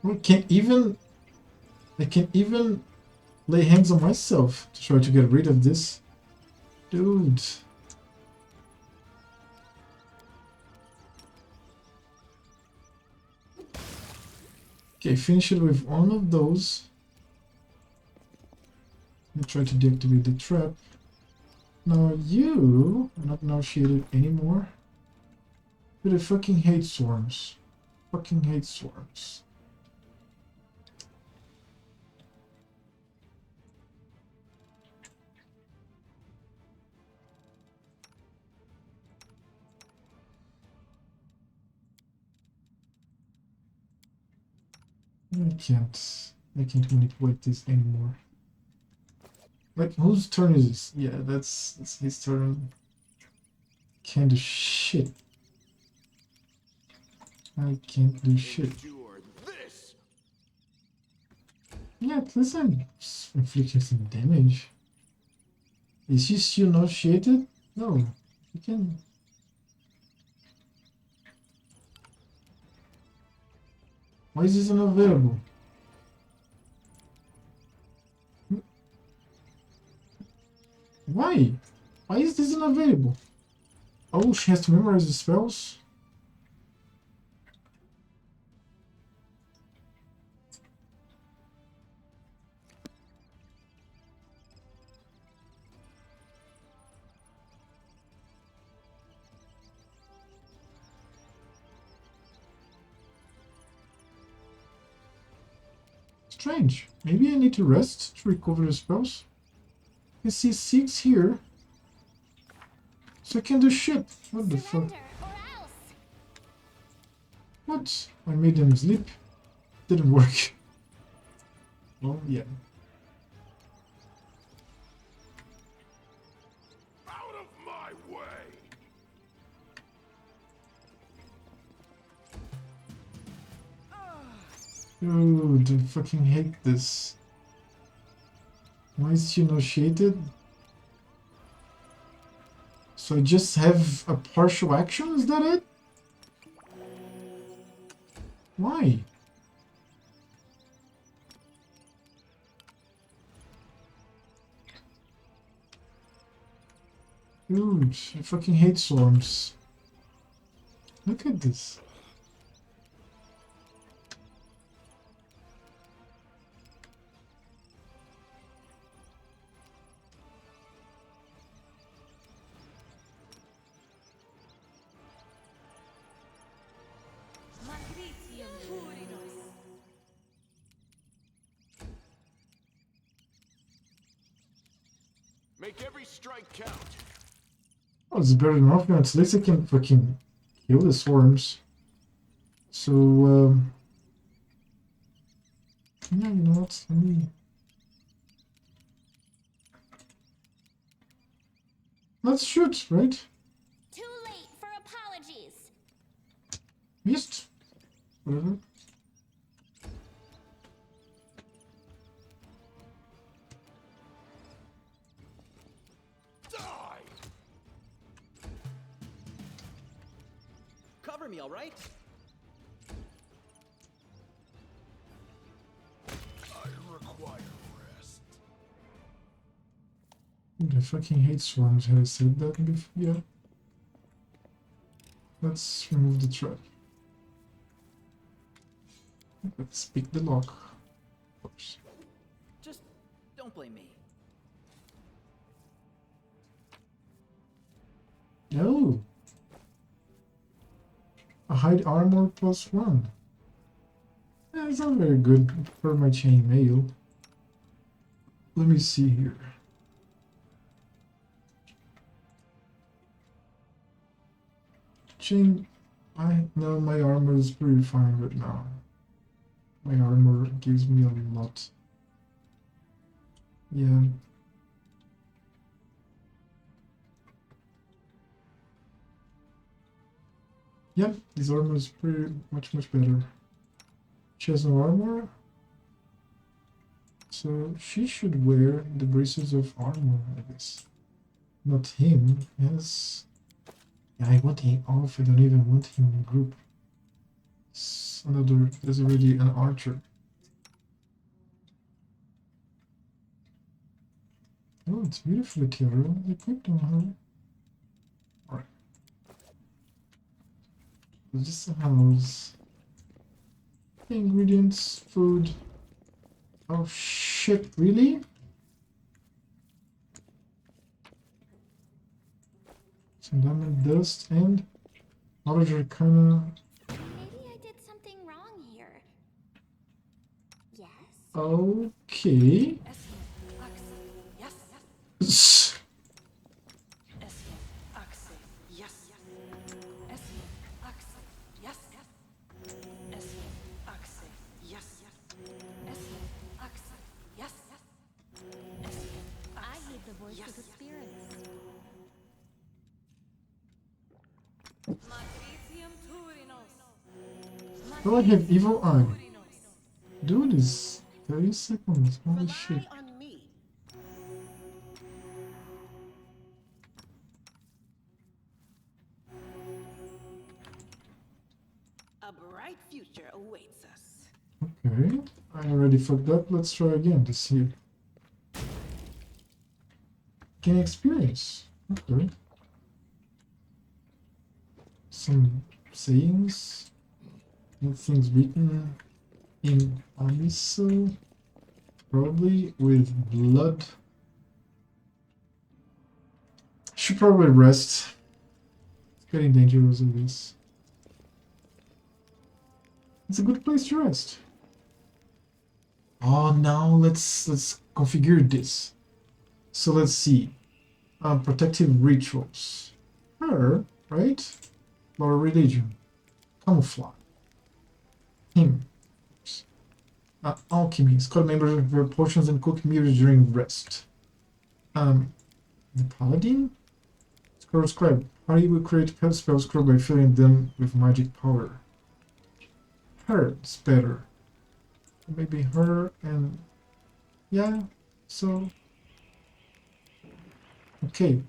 I can't even lay hands on myself to try to get rid of this. Dude. Okay, finish it with one of those. Let me try to deactivate the trap. Now you are not now shielded anymore. But I fucking hate swarms. Fucking hate swarms. I can't manipulate this anymore. Like, whose turn is this? Yeah, that's his turn. Can't do shit. I can't do shit. Yeah, listen. Just inflicting some damage. Is she still not shaded? No. You can. Why is this unavailable? Why? Why is this unavailable? Oh, she has to memorize the spells? Strange. Maybe I need to rest to recover the spells. I see 6 here. So I can do shit. What the fuck? What? I made them sleep. Didn't work. Oh, yeah. Out of my way! Dude, I fucking hate this. Why is she not shaded? So I just have a partial action? Is that it? Why? Dude, I fucking hate swarms. Look at this. Make every strike count. Oh, it's better than off guns. At least I can fucking kill the swarms. So, yeah, you know what? Let me... Let's shoot, right? Too late for apologies. Missed. Whatever. Cover me, all right? I require rest. Dude, I fucking hate swarms. Have I said that before? Yeah. Let's remove the trap. Let's pick the lock. Oops. Just don't blame me. No. A hide armor +1. Yeah, it's not very good for my chainmail. Let me see here. No, my armor is pretty fine right now. My armor gives me a lot. Yeah. Yep, this armor is pretty much better. She has no armor. So she should wear the braces of armor, I guess. Not him. Yes. Yeah, I want him off. I don't even want him in the group. Another. There's already an archer. Oh, it's beautiful, Tiara. Equipped on her. Alright. This house. Ingredients, food. Oh shit, really? Some diamond dust and knowledge arcana. Maybe I did something wrong here. Yes? Okay. I heed the voice of the spirits. Oh, I have evil eye. Dude, is 30 seconds. Holy shit. On me. A bright future awaits us. Okay. I already fucked up. Let's try again to see. Gain experience. Okay. Some sayings. Things written in Abyssal. Probably with blood. Should probably rest. It's getting dangerous in this. It's a good place to rest. Oh, now let's configure this. So let's see. Protective rituals. Her, right? Lower religion. Camouflage. Him. Alchemy. Squad members prepare potions and cook meals during rest. The paladin. Scroll scribe. Party will create spell scroll by filling them with magic power. Her is better. Maybe her and yeah. So okay.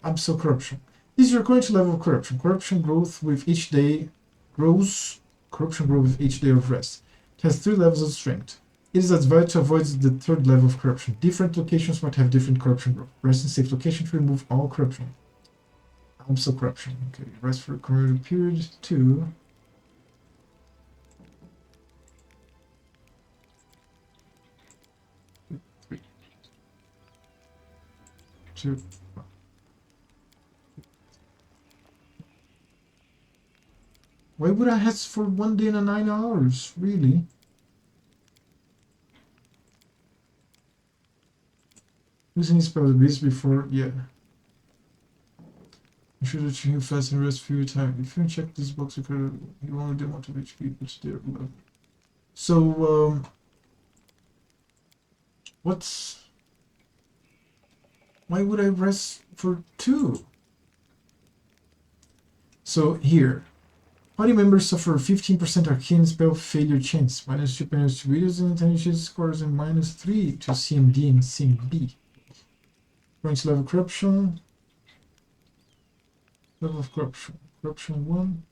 Absolute corruption. This is your current level of corruption. Corruption growth with each day grows. Corruption grows with each day of rest. It has 3 levels of strength. It is advised to avoid the 3rd level of corruption. Different locations might have different corruption growth. Rest in safe location to remove all corruption. Absolute corruption. Okay. Rest for a community period 2. Why would I have for 1 day and 9 hours? Really? Using spell the beast before, yeah. You should achieve fast and rest for your time. If you check this box, you only do want to HP, which they're low. So, what's... Why would I rest for 2? So, here. Party members suffer 15% arcane spell failure chance, -2 penalties to readers and intelligence scores, and -3 to CMD and CMB. Current level corruption. Level of corruption. Corruption 1.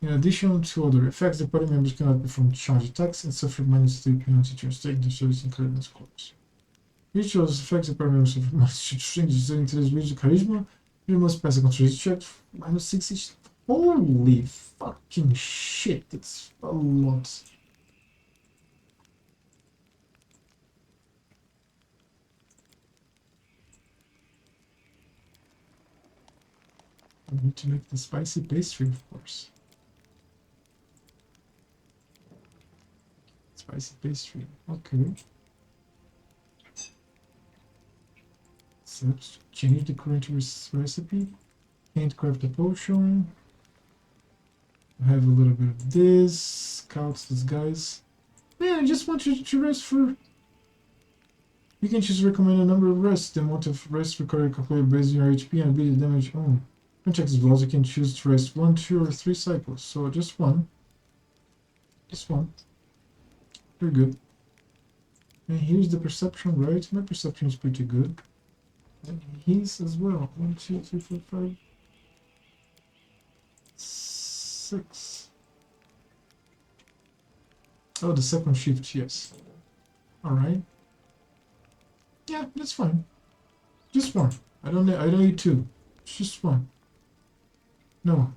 In addition to other effects, the party members cannot perform charge attacks and suffer -3 penalty to stake their service and charisma scores. Each of those effects, the party members suffer -3 to today's reach charisma. You must pass a concentration check -6 each. Holy fucking shit, that's a lot. I need to make the spicy pastry, of course. Spicy pastry, okay. So let's change the current recipe. Can't craft a potion. I have a little bit of this. Scouts, these guys. Man, I just want you to rest for... You can just recommend a number of rests. The amount of rest required calculated based on your HP and ability damage own. When check as well, you can choose to rest 1, 2, or 3 cycles. So just 1. This one. You're good. And here's the perception, right? My perception is pretty good. And his as well. 1, 2, 3, 4, 5, 6. Oh, the second shift, yes. Alright. Yeah, that's fine. Just one. I don't need two. It's just one. No,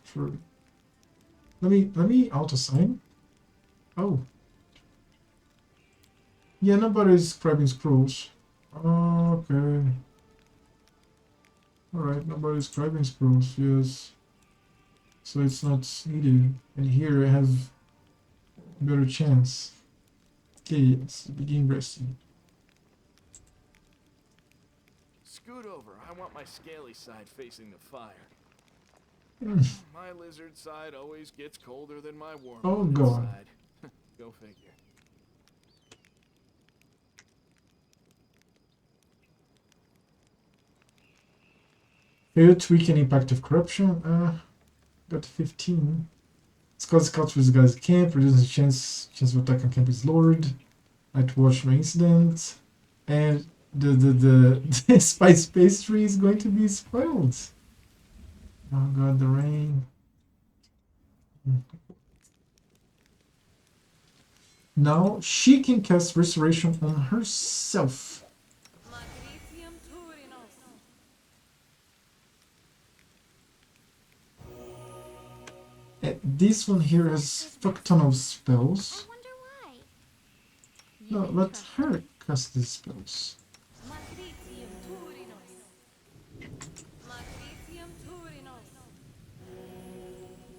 for let me auto sign. Oh. Yeah, nobody's grabbing scrolls. Okay. Alright, nobody's grabbing scrolls, yes. So it's not needed. And here I have a better chance. Okay, let's begin resting. Scoot over. I want my scaly side facing the fire. My lizard side always gets colder than my warm side. Go figure. Fail to weaken impact of corruption. Got 15. Scouts through this guy's camp, reduces the chance of attack on camp is lowered. Night watch no incident. And the spice pastry is going to be spoiled. Oh god, the rain. Now she can cast restoration on herself. And this one here has fuck ton of spells. No, let her cast these spells.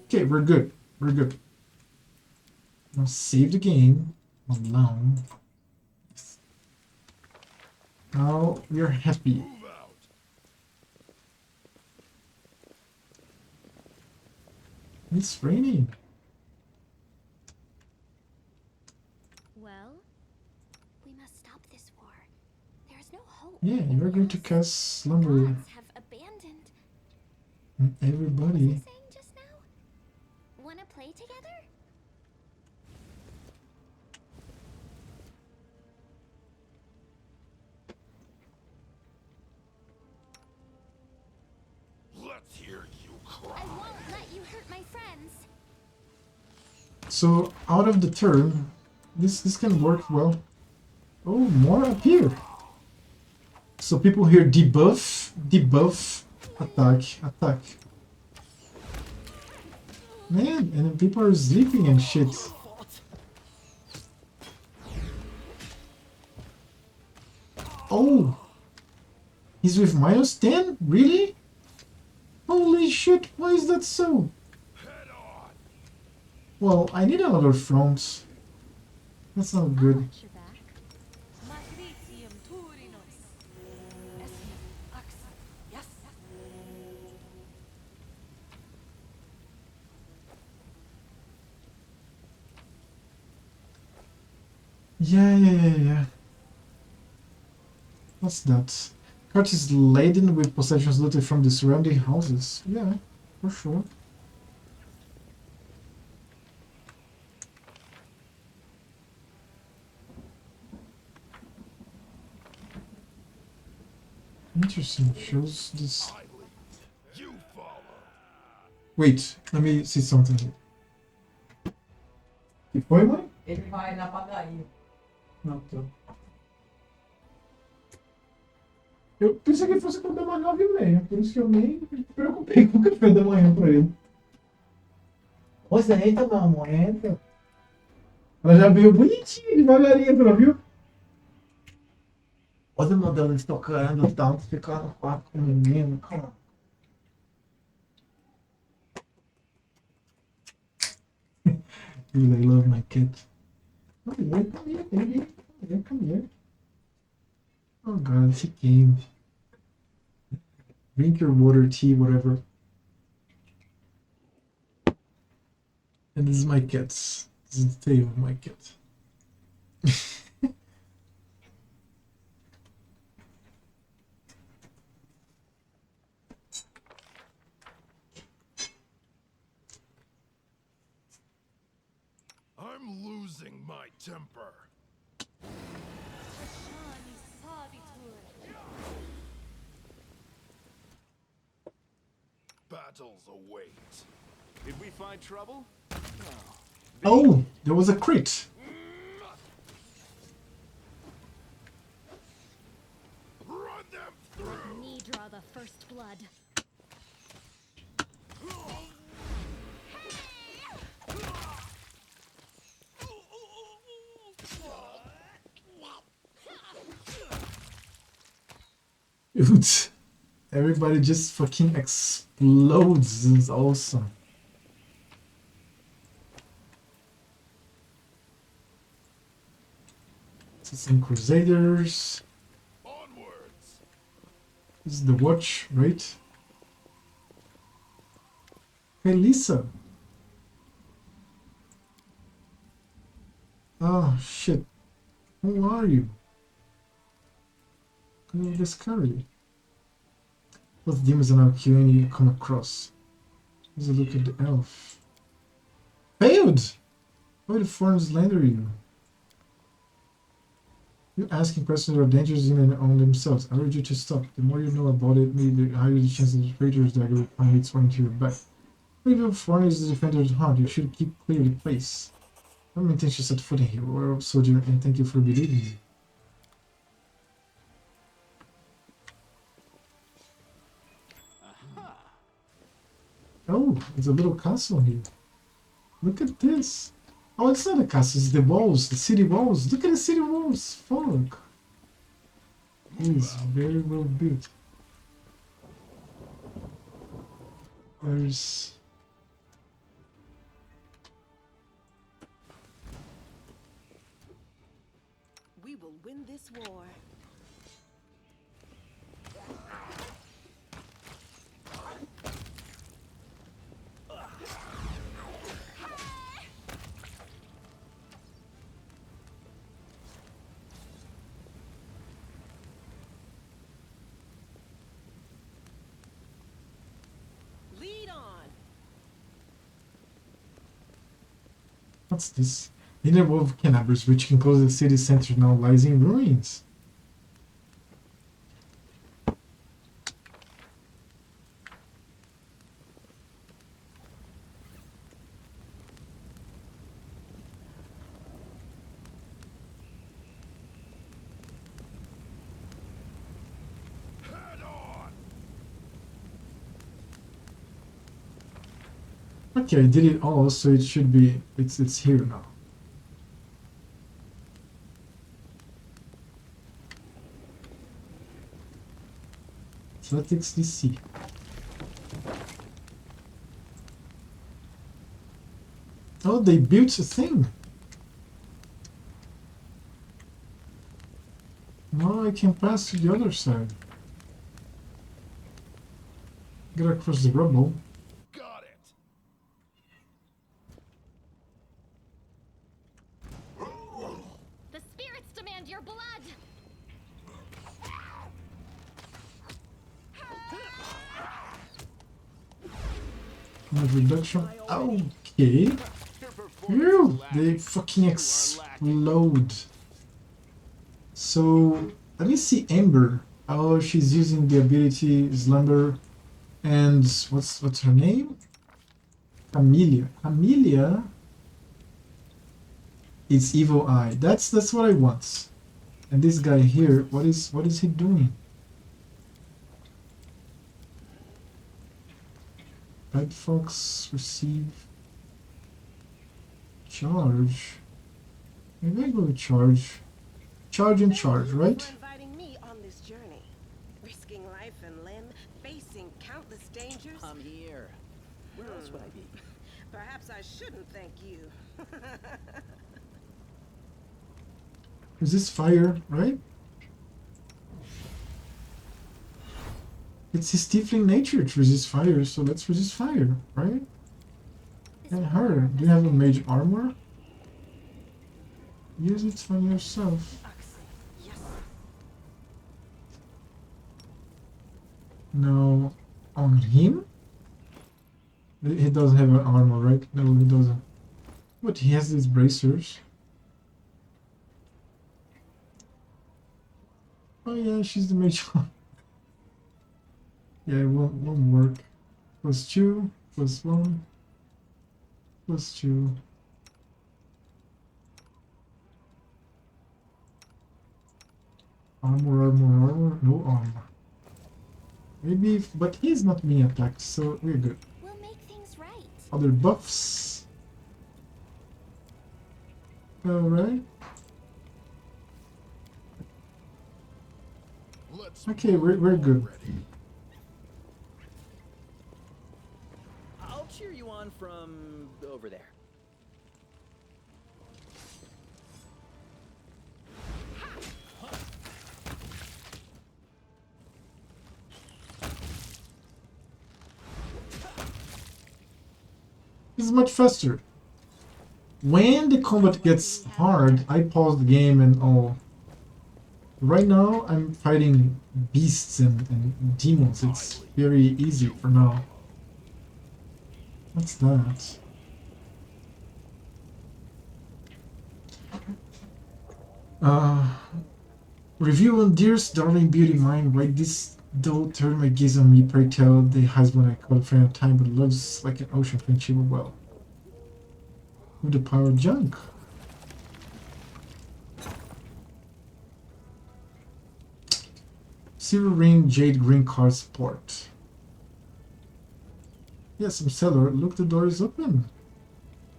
Okay, we're good. We're good. Now save the game. Alone. Now we're happy. It's raining. Well, we must stop this war. There is no hope. Yeah, you're going to cast Slumber. Gods have abandoned. Everybody. What was he saying just now? Wanna play together? Let's hear you cry. I won't let you hurt my friends. So out of the turn, this can work well. Oh, more up here. So people here debuff, attack. Man, and then people are sleeping and shit. Oh! He's with -10? Really? Holy shit, why is that so? Well, I need another front. That's not good. Yeah. What's that? Cart is laden with possessions looted from the surrounding houses. Yeah, for sure. Interesting. Shows this. Wait, let me see something here. Que foi, mãe? Ele vai na padaria. Não, tô. Eu pensei que fosse quando mais 9h30, por isso que eu nem me preocupei com o café da manhã pra ele. Você entra, mamãe, entra. Ela já veio bonitinha, devagarinho, tu não viu? Olha o modelo estocando e tal, ficar no quarto com o menino, calma. Dude, I love my cat. Come here, baby. Come here. Oh god, she came. Drink your water, tea, whatever. And this is my cat. This is the tail of my cat. my temper. Battles await. Did we find trouble? Oh, there was a crit. Run them through. Let me draw the first blood. Dude, everybody just fucking explodes. This is awesome. Some Crusaders. Onwards. This is the watch, right? Hey, Lisa. Oh, shit. Who are you? Can you discovery? What demons are now killing you come across? Let's look at the elf. Failed! Why the forms lander you? You asking questions are dangerous in and on themselves. I urge you to stop. The more you know about it, the higher the chances of traitors that will find its way into your back. Even foreign is the defender of the hunt, you should keep clear the place. I have my intention set foot in here, royal soldier, and thank you for believing me. Oh, there's a little castle here. Look at this. Oh, it's not a castle, it's the walls, the city walls. Look at the city walls. Fuck. It is very well built. There's... We will win this war. Lead on. What's this? The inner wall of Canabras, which can close the city center, now lies in ruins. Head on. Okay, I did it all, so it should be... It's here now. Athletics DC. Oh, they built a thing. Now I can pass to the other side. Get across the rubble. Got it. The spirits demand your blood! Reduction. Okay. Phew, they fucking explode. So let me see Ember. Oh, she's using the ability Slumber, and what's her name? Amelia. Amelia. It's Evil Eye. That's what I want. And this guy here, what is he doing? Red Fox receive charge. Maybe I go with charge. Charge and charge, right? For inviting me on this journey, risking life and limb, facing countless dangers. I'm here. Where else would I be? Perhaps I shouldn't thank you. Resist fire, right? It's his tiefling nature to resist fire, so let's resist fire, right? And her, do you have a mage armor? Use it on yourself. No, on him? He doesn't have an armor, right? No, he doesn't. But he has these bracers. Oh yeah, she's the mage. Yeah, it won't work. +2, +1, +2. Armor. No armor. Maybe, but he's not being attacked, so we're good. We'll make things right. Other buffs. Alright. Okay, we're good. I'll cheer you on from over there. This is much faster. When the combat gets hard, I pause the game and all. Right now, I'm fighting beasts and demons. It's very easy for now. What's that? Review on Dearest Darling Beauty Mine. Write this though turn my gaze on me. Pray tell the husband I call friend of time, but loves like an ocean friendship well. With the power of junk. Silver ring, jade green card sport. Yes, I'm seller. Look, the door is open.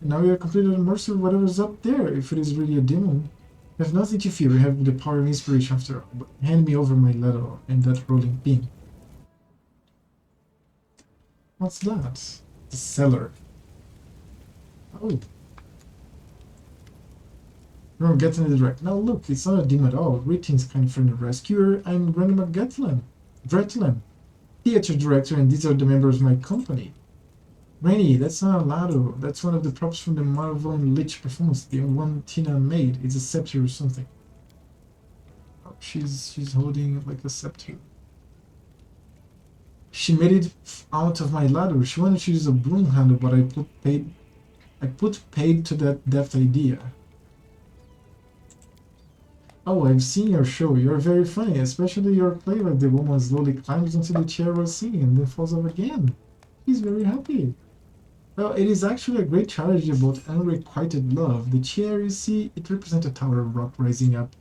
And now we are completely at the mercy of whatever's up there, if it is really a demon. I have nothing to fear. I have the power of inspiration after all. But hand me over my letter and that rolling pin. What's that? The cellar. Oh. No, getting it direct. Now look, it's not a demon at all. Greetings, kind friend of rescuer. I'm Random Gretlen, theater director, and these are the members of my company. Rainy, that's not a Lado. That's one of the props from the Marvel Lich performance, the one Tina made. It's a scepter or something. Oh, she's holding like a scepter. She made it out of my ladder. She wanted to use a broom handle, but I put paid to that deft idea. Oh, I've seen your show. You're very funny, especially your play where the woman slowly climbs into the chair while singing and then falls off again. He's very happy. Well, it is actually a great tragedy about unrequited love. The chair, you see, it represents a tower of rock rising up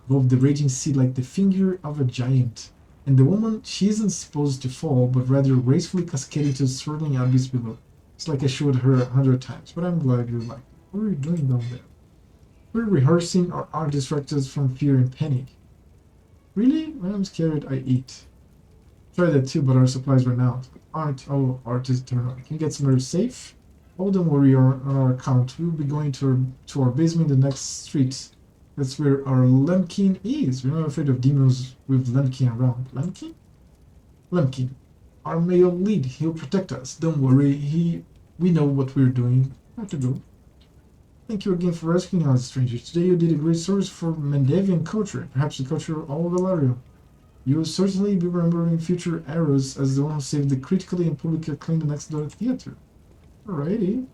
above the raging sea like the finger of a giant. And the woman, she isn't supposed to fall, but rather gracefully cascade into the swirling abyss below. It's like I showed her 100 times, but I'm glad you liked it. What are you doing down there? We're rehearsing our art distractors from fear and panic. Really? When I'm scared, I eat. Try that too, but our supplies run out. Art is eternal. Can you get somewhere safe? Oh, don't worry on our account. We'll be going to our basement in the next street. That's where our Lemkin is. We're not afraid of demons with Lemkin around. Lemkin? Lemkin. Our male lead. He'll protect us. Don't worry. We know what we're doing. Have to go. Thank you again for rescuing us, strangers. Today you did a great service for Mendevian culture, perhaps the culture of all Valeria. You will certainly be remembering future eras as the one who saved the critically and publicly acclaimed next door theater. Alrighty.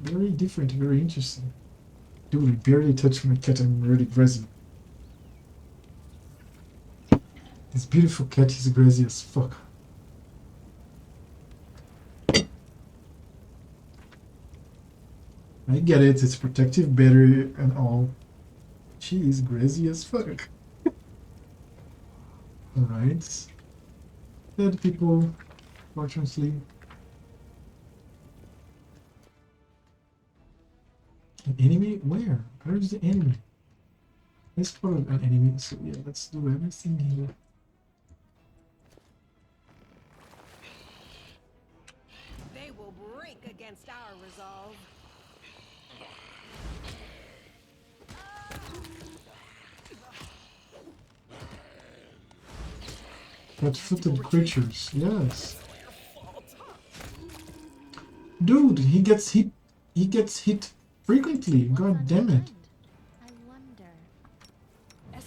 Very different, very interesting. Dude, I barely touched my cat, I'm already aggressive. This beautiful cat is aggressive as fuck. I get it, it's protective battery and all. She is crazy as fuck. Alright. Dead people, fortunately. An enemy? Where? Where's the enemy? I spotted an enemy, so yeah, let's do everything here. They will break against our resolve. Flat-footed creatures, yes. Dude, he gets hit frequently. God damn it. I wonder. Yes.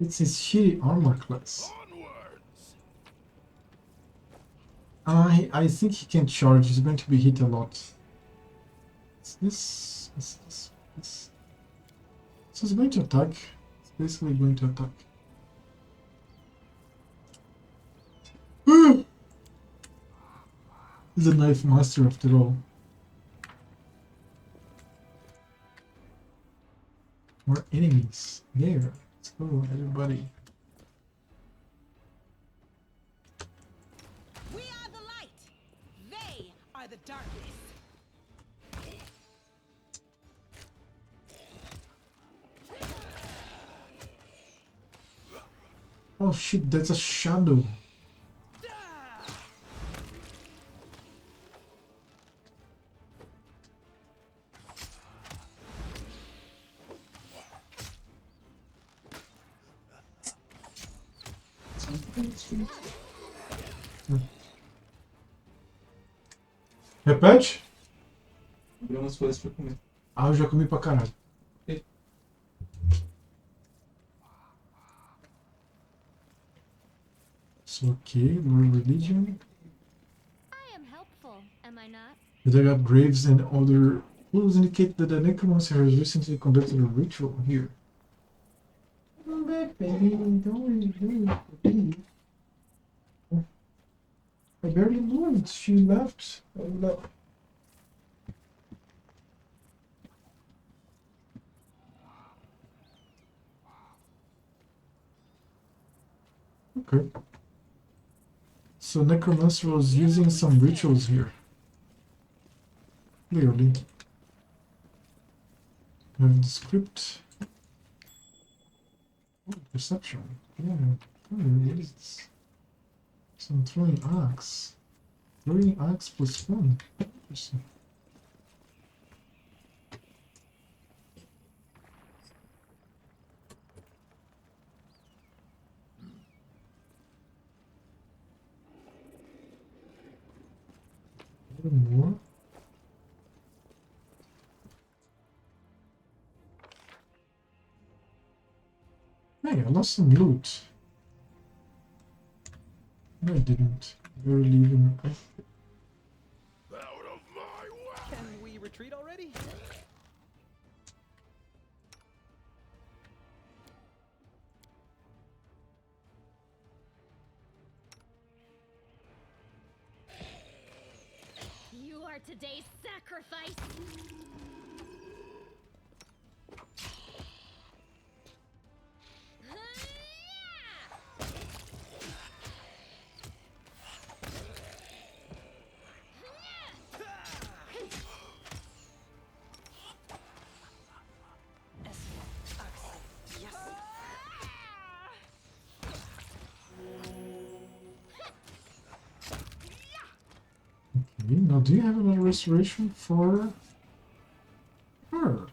It's his shitty armor class. I think he can charge. He's going to be hit a lot. It's this. So he's going to attack. It's basically going to attack. He's a knife master after all. More enemies. There. Let's go, everybody. We are the light. They are the darkness. Oh shit, that's a shadow. Repete? Abri umas coisas pra comer. Ah, eu já comi pra caralho. So, okay, more religion. I am helpful, am I not? The dug up graves and other clues indicate that the necromancer has recently conducted a ritual here. Come back, baby. Don't I barely moved. She left. Okay. So necromancer was using some rituals here. Clearly. And the script. Oh, perception. Yeah. What is this? Some throwing axe. Throwing axe +1. Interesting. A little more. Hey, I lost some loot. No, I didn't. Barely even. Can we retreat already? You are today's sacrifice. Okay, now do you have another restoration for her?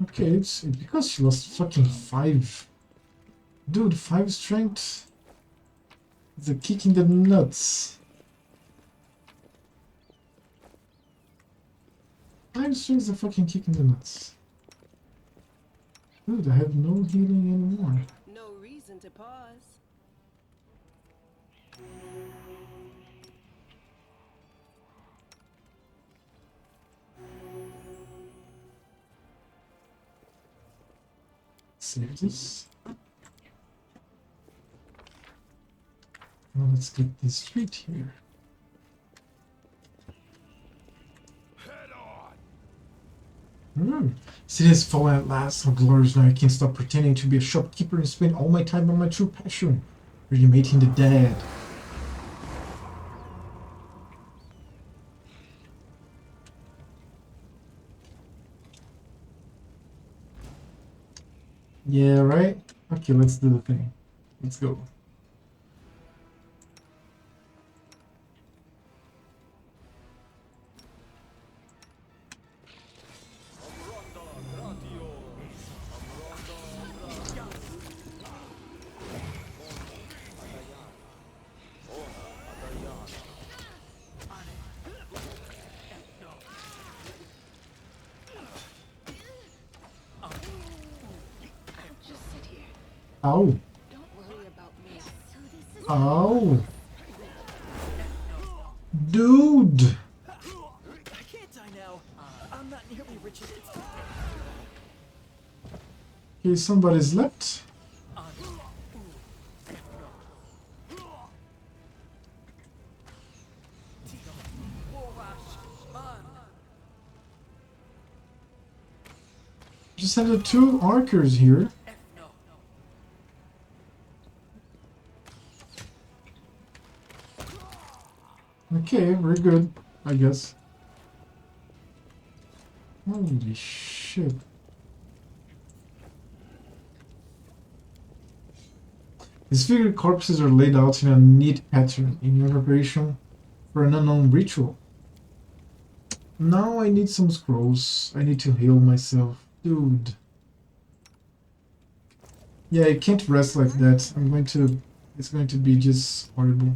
Okay, it's because she lost fucking 5. Dude, 5 strength. It's a kick in the nuts. 5 strength is a fucking kick in the nuts. Dude, I have no healing anymore. No reason to pause. Save this. Now let's get this straight here. City has fallen at last. How glorious now I can stop pretending to be a shopkeeper and spend all my time on my true passion, reanimating the dead. Yeah, right? Okay, let's do the thing. Let's go. Ow. Don't worry about me. Ow. Dude. I can't die now. I'm not nearly rich as it's. Okay, somebody's left. Just have the two archers here. Okay, we're good, I guess. Holy shit. These figured corpses are laid out in a neat pattern in your preparation for an unknown ritual. Now I need some scrolls. I need to heal myself. Dude. Yeah, I can't rest like that. It's going to be just horrible.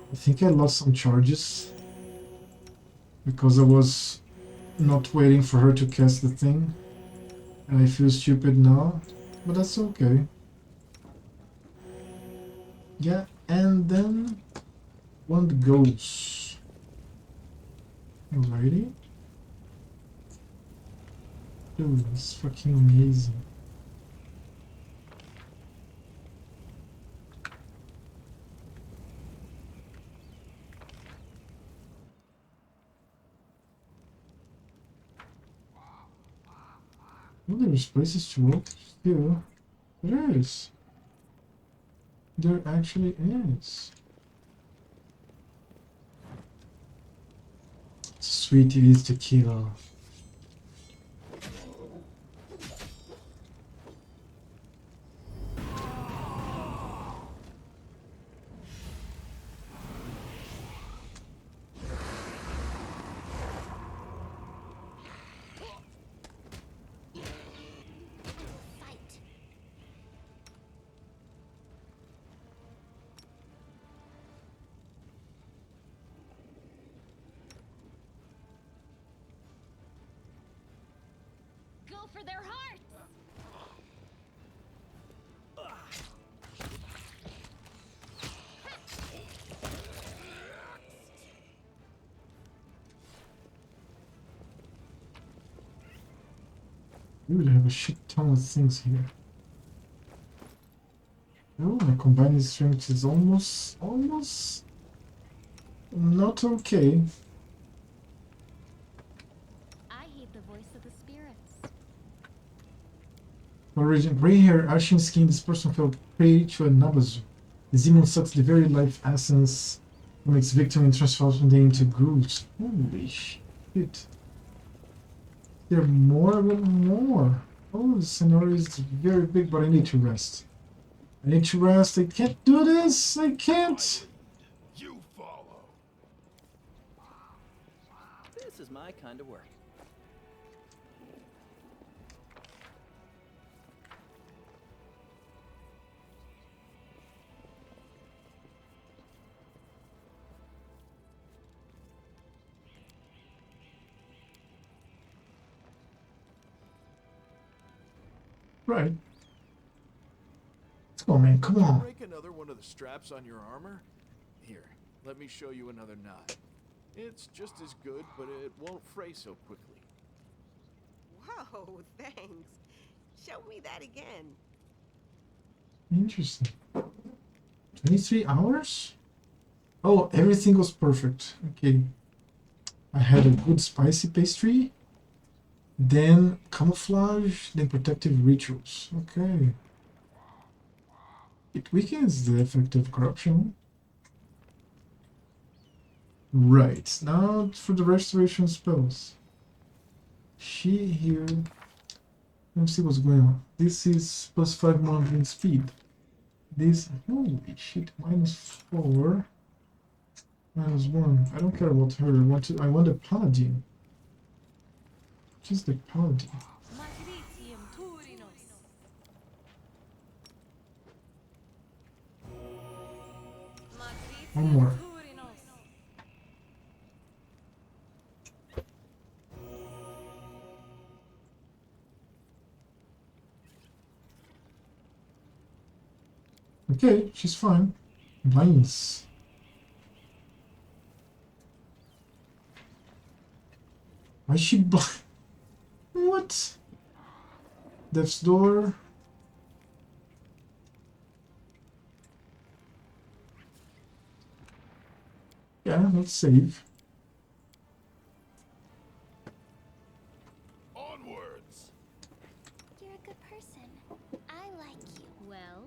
I think I lost some charges because I was not waiting for her to cast the thing. And I feel stupid now, but that's okay. Yeah, and then one goes. Alrighty. Dude, it's fucking amazing. Oh, there's places to walk still. There is. There actually is. Sweet, it is tequila. Go for their hearts! Dude, I have a shit ton of things here. Oh, my combined strength is almost not okay. I heed the voice of the spirits. Origin, gray hair, ashen skin, this person fell prey to a Nabazu. The demon sucks the very life essence from its victim and transforms them into ghouls. Holy shit. There are more but more. Oh, the scenario is very big, but I need to rest. I need to rest. I can't do this. I can't. You follow. This is my kind of work. Right. Let's go, man. Come on. Break another one of the straps on your armor? Here, let me show you another knot. It's just as good, but it won't fray so quickly. Whoa, thanks. Show me that again. Interesting. 23 hours? Oh, everything was perfect. Okay. I had a good spicy pastry. Then camouflage, then protective rituals. Okay. It weakens the effect of corruption. Right. Now for the restoration spells. She here. Let's see what's going on. This is plus 5 movement speed. This, holy shit, minus 4. -1. I don't care about her. I want the paladin. Just the paladin. One more. Okay, she's fine. Blindness. Why is she blind? What? Death's door. Yeah, let's save. Onwards. You're a good person. I like you. Well?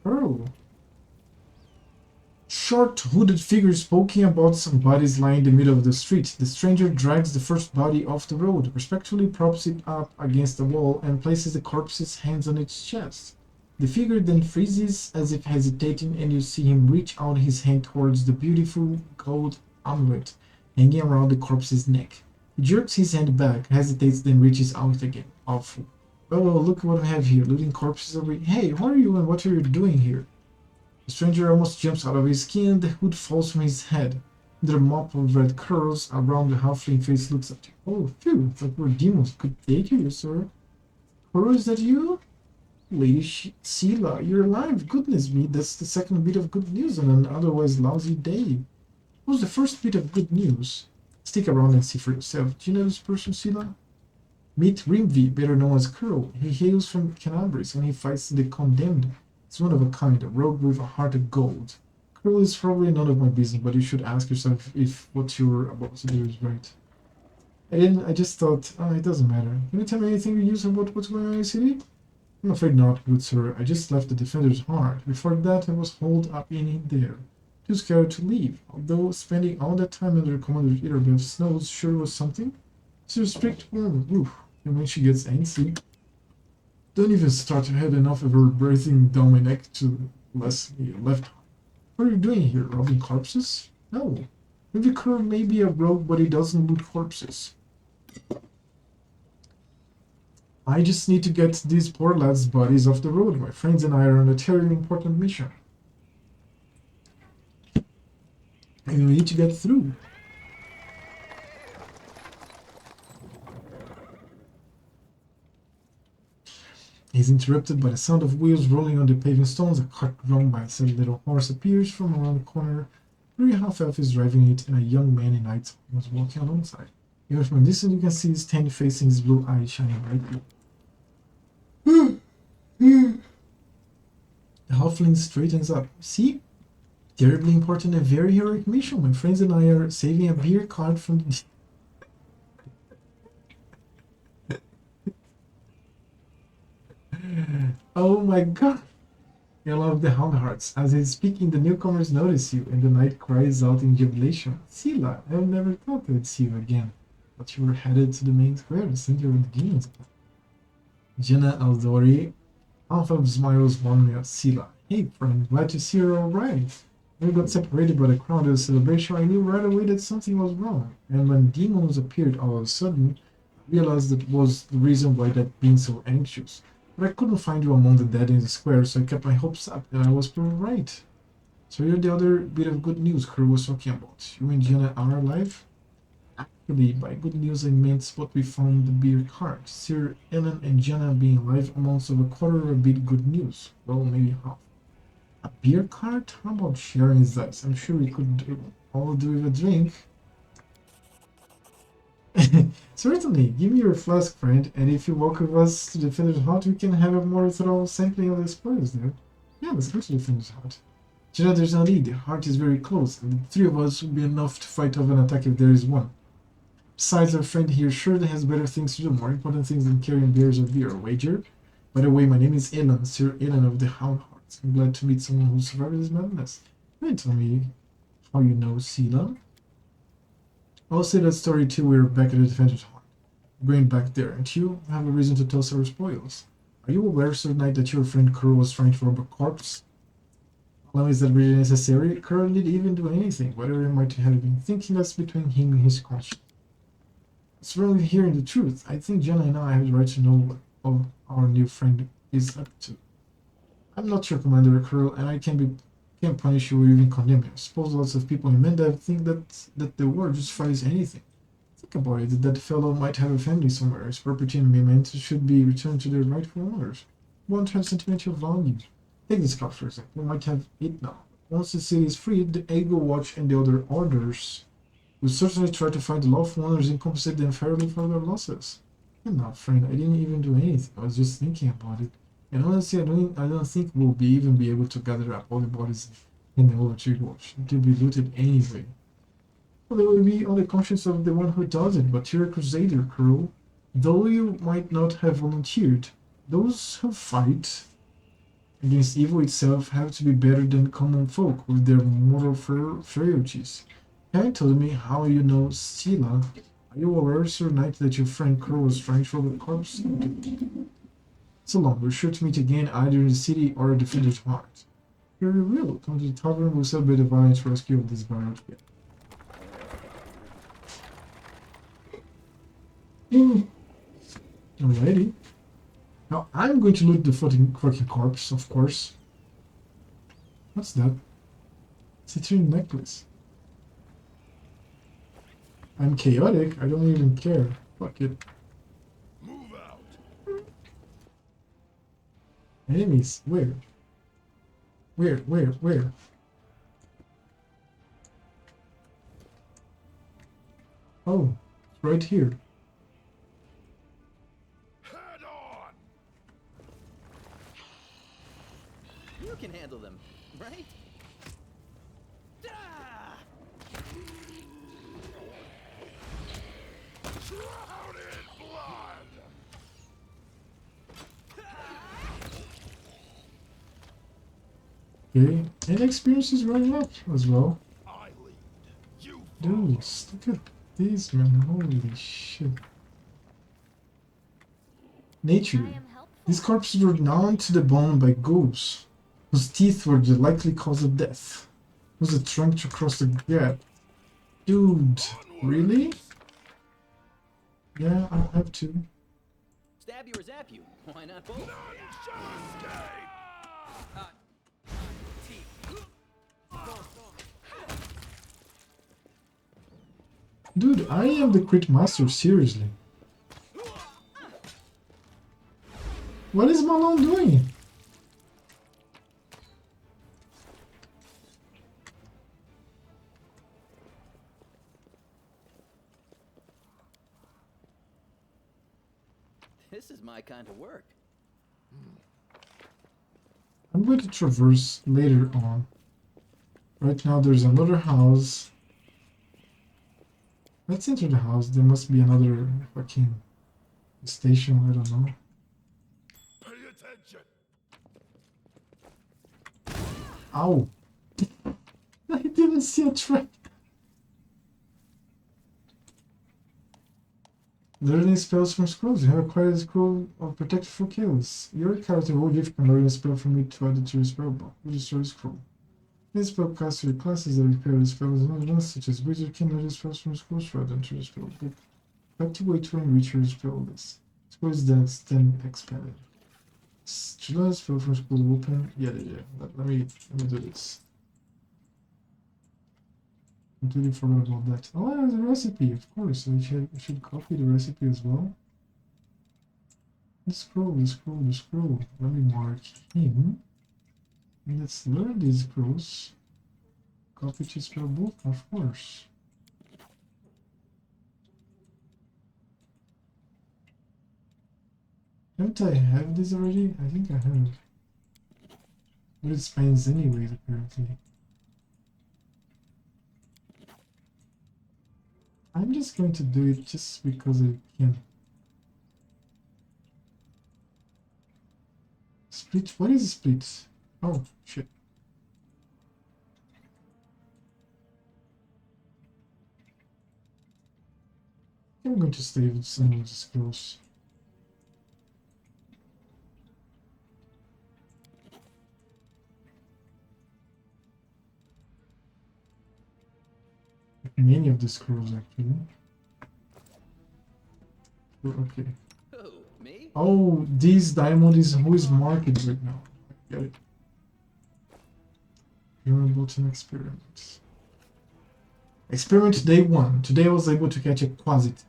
Oh. Short, hooded figure speaking about some bodies lying in the middle of the street. The stranger drags the first body off the road, respectfully props it up against the wall, and places the corpse's hands on its chest. The figure then freezes as if hesitating, and you see him reach out his hand towards the beautiful gold amulet hanging around the corpse's neck. He jerks his hand back, hesitates, then reaches out again. Awful. Oh, look what I have here. Looting corpses over. Hey, who are you and what are you doing here? The stranger almost jumps out of his skin, the hood falls from his head. The mop of red curls around the halfling face looks at you. Oh, phew, thought we were demons. Good day to you, sir. Or is that you? Lady Sheila, you're alive. Goodness me, that's the second bit of good news on an otherwise lousy day. What was the first bit of good news? Stick around and see for yourself. Do you know this person, Sheila? Meet Rimvi, better known as Curl. He hails from Canabrys and he fights the condemned. He's one of a kind, a rogue with a heart of gold. Curl is probably none of my business, but you should ask yourself if what you're about to do is right. I just thought, oh, it doesn't matter. Can you tell me anything you use about what's going on in the city? I'm afraid not, good sir. I just left the Defender's Heart. Before that, I was holed up in there. Too scared to leave, although spending all that time under Commander Irobev Snows sure was something. She's a strict woman. Oof. And when she gets antsy, don't even start. I had enough of her breathing down my neck to left. What are you doing here? Robbing corpses? No. Maybe Kerr may be a rogue, but he doesn't loot corpses. I just need to get these poor lads' bodies off the road. My friends and I are on a terribly important mission. And we need to get through. He's interrupted by the sound of wheels rolling on the paving stones. A cart drawn by a sad little horse appears from around the corner. Three half-elf is driving it, and a young man in knights was walking alongside. Even from a distance, you can see his tan face and his blue eyes shining brightly. The halfling straightens up. See? Terribly important and very heroic mission. My friends and I are saving a beer cart from the... Oh my god! I love the hound hearts. As he's speaking, the newcomers notice you, and the knight cries out in jubilation. Sila, I never thought I'd see you again. But you were headed to the main square, the center of the demons. Jenna Aldori, half of smiles warmly at Sila. Hey friend, glad to see you're alright. When we got separated by the crowd at the celebration, I knew right away that something was wrong. And when demons appeared all of a sudden, I realized that was the reason why I'd been so anxious. But I couldn't find you among the dead in the square, so I kept my hopes up, and I was proved right. So you're the other bit of good news Kurt was talking about. You and Jenna are alive? Actually, by good news I meant what we found the beer cart. Sir Ellen and Jenna being alive amounts of a quarter of a bit good news. Well, maybe half. A beer cart? How about sharing that? I'm sure we could all do with a drink. Certainly, give me your flask, friend, and if you walk with us to the Defender's Hut, we can have a more thorough sampling of the spoils there. Yeah, let's go to the Defender's Hut. Jenna, there's no need. The heart is very close, and the three of us will be enough to fight off an attack if there is one. Besides, our friend here surely has better things to do, more important things than carrying beers or beer. Wager? By the way, my name is Elan, Sir Elan of the Hound Hearts. I'm glad to meet someone who survived this madness. Can you tell me how you know Sela? I'll say that story till we're back at the adventure hall. Going back there, and you have a reason to tell Sarah spoils. Are you aware, Sir Knight, that your friend Curl was trying to rob a corpse? Well, is that really necessary? Curl didn't even do anything. Whatever he might have been thinking, that's between him and his conscience. It's really hearing the truth. I think Jenna and I have the right to know what our new friend is up to. I'm not your commander, Curl, and I can't punish you or even condemn you. I suppose lots of people in Mendab think that the war justifies anything. Think about it, that fellow might have a family somewhere. His property and mementos should be returned to their rightful owners. Won't have sentimental value. Take this cup, for example. You might have it now. Once the city is freed, the Eagle Watch and the other orders will certainly try to find the lawful owners and compensate them fairly for their losses. And now, friend, I didn't even do anything. I was just thinking about it. And honestly, I don't think we'll even be able to gather up all the bodies and hand them over to the watch. They'll be looted anyway. Well, they will be on the conscience of the one who does it, but you're a crusader, Curl. Though you might not have volunteered, those who fight against evil itself have to be better than common folk with their moral frailties. Can you tell me how you know Sela? Are you aware, Sir Knight, that your friend Curl was trying to rob a corpse? So long, we're sure to meet again either in the city or at the Defender's Heart. Very will. Come to the tavern, we'll celebrate the valiant rescue of this barrel together. Alrighty. Now I'm going to loot the fucking corpse, of course. What's that? It's a chain necklace. I'm chaotic, I don't even care. Fuck it. Move out. Enemies, where? Where? Oh, right here. Head on. You can handle them, right? Shrouded in blood. Okay, and experience is running up as well. I lead. You Dudes, look at these, man. Holy shit. Nature. These corpses were gnawn to the bone by ghouls, whose teeth were the likely cause of death. Was a trunk to cross the gap. Dude, really? Yeah, I'll have to. Stab you or zap you? Why not both? Dude, I am the crit master, seriously. What is Malone doing? This is my kind of work. I'm going to traverse later on. Right now there's another house. Let's enter the house. There must be another fucking station, I don't know. Pay attention. Ow! I didn't see a trap. Learning spells from scrolls. You have acquired a scroll of protected for kills. Your character Woljif can learn a spell from it to add it to your spell book. Register a scroll. This spell casts your classes that repair the spells and others, such as Wizard can learn spells from scrolls rather than to your spell book. Activate to enrich your spell list. Spells then expanded. To learn a spell from scroll open. Yeah. Let me do this. Completely forgot about that. Oh, there's a recipe, of course. I should copy the recipe as well. The scroll. Let me mark him. Let's learn these scrolls. Copy to spell book, of course. Don't I have this already? I think I have. But it spans anyways, apparently. I'm just going to do it just because I can. Split? What is a split? Oh, shit. I'm going to stay with some of the skills. Many of the scrolls actually. Okay. Who, me? Oh, this diamond is who is market right now. Get it. You're about to experiment. Experiment day 1. Today I was able to catch a quasit.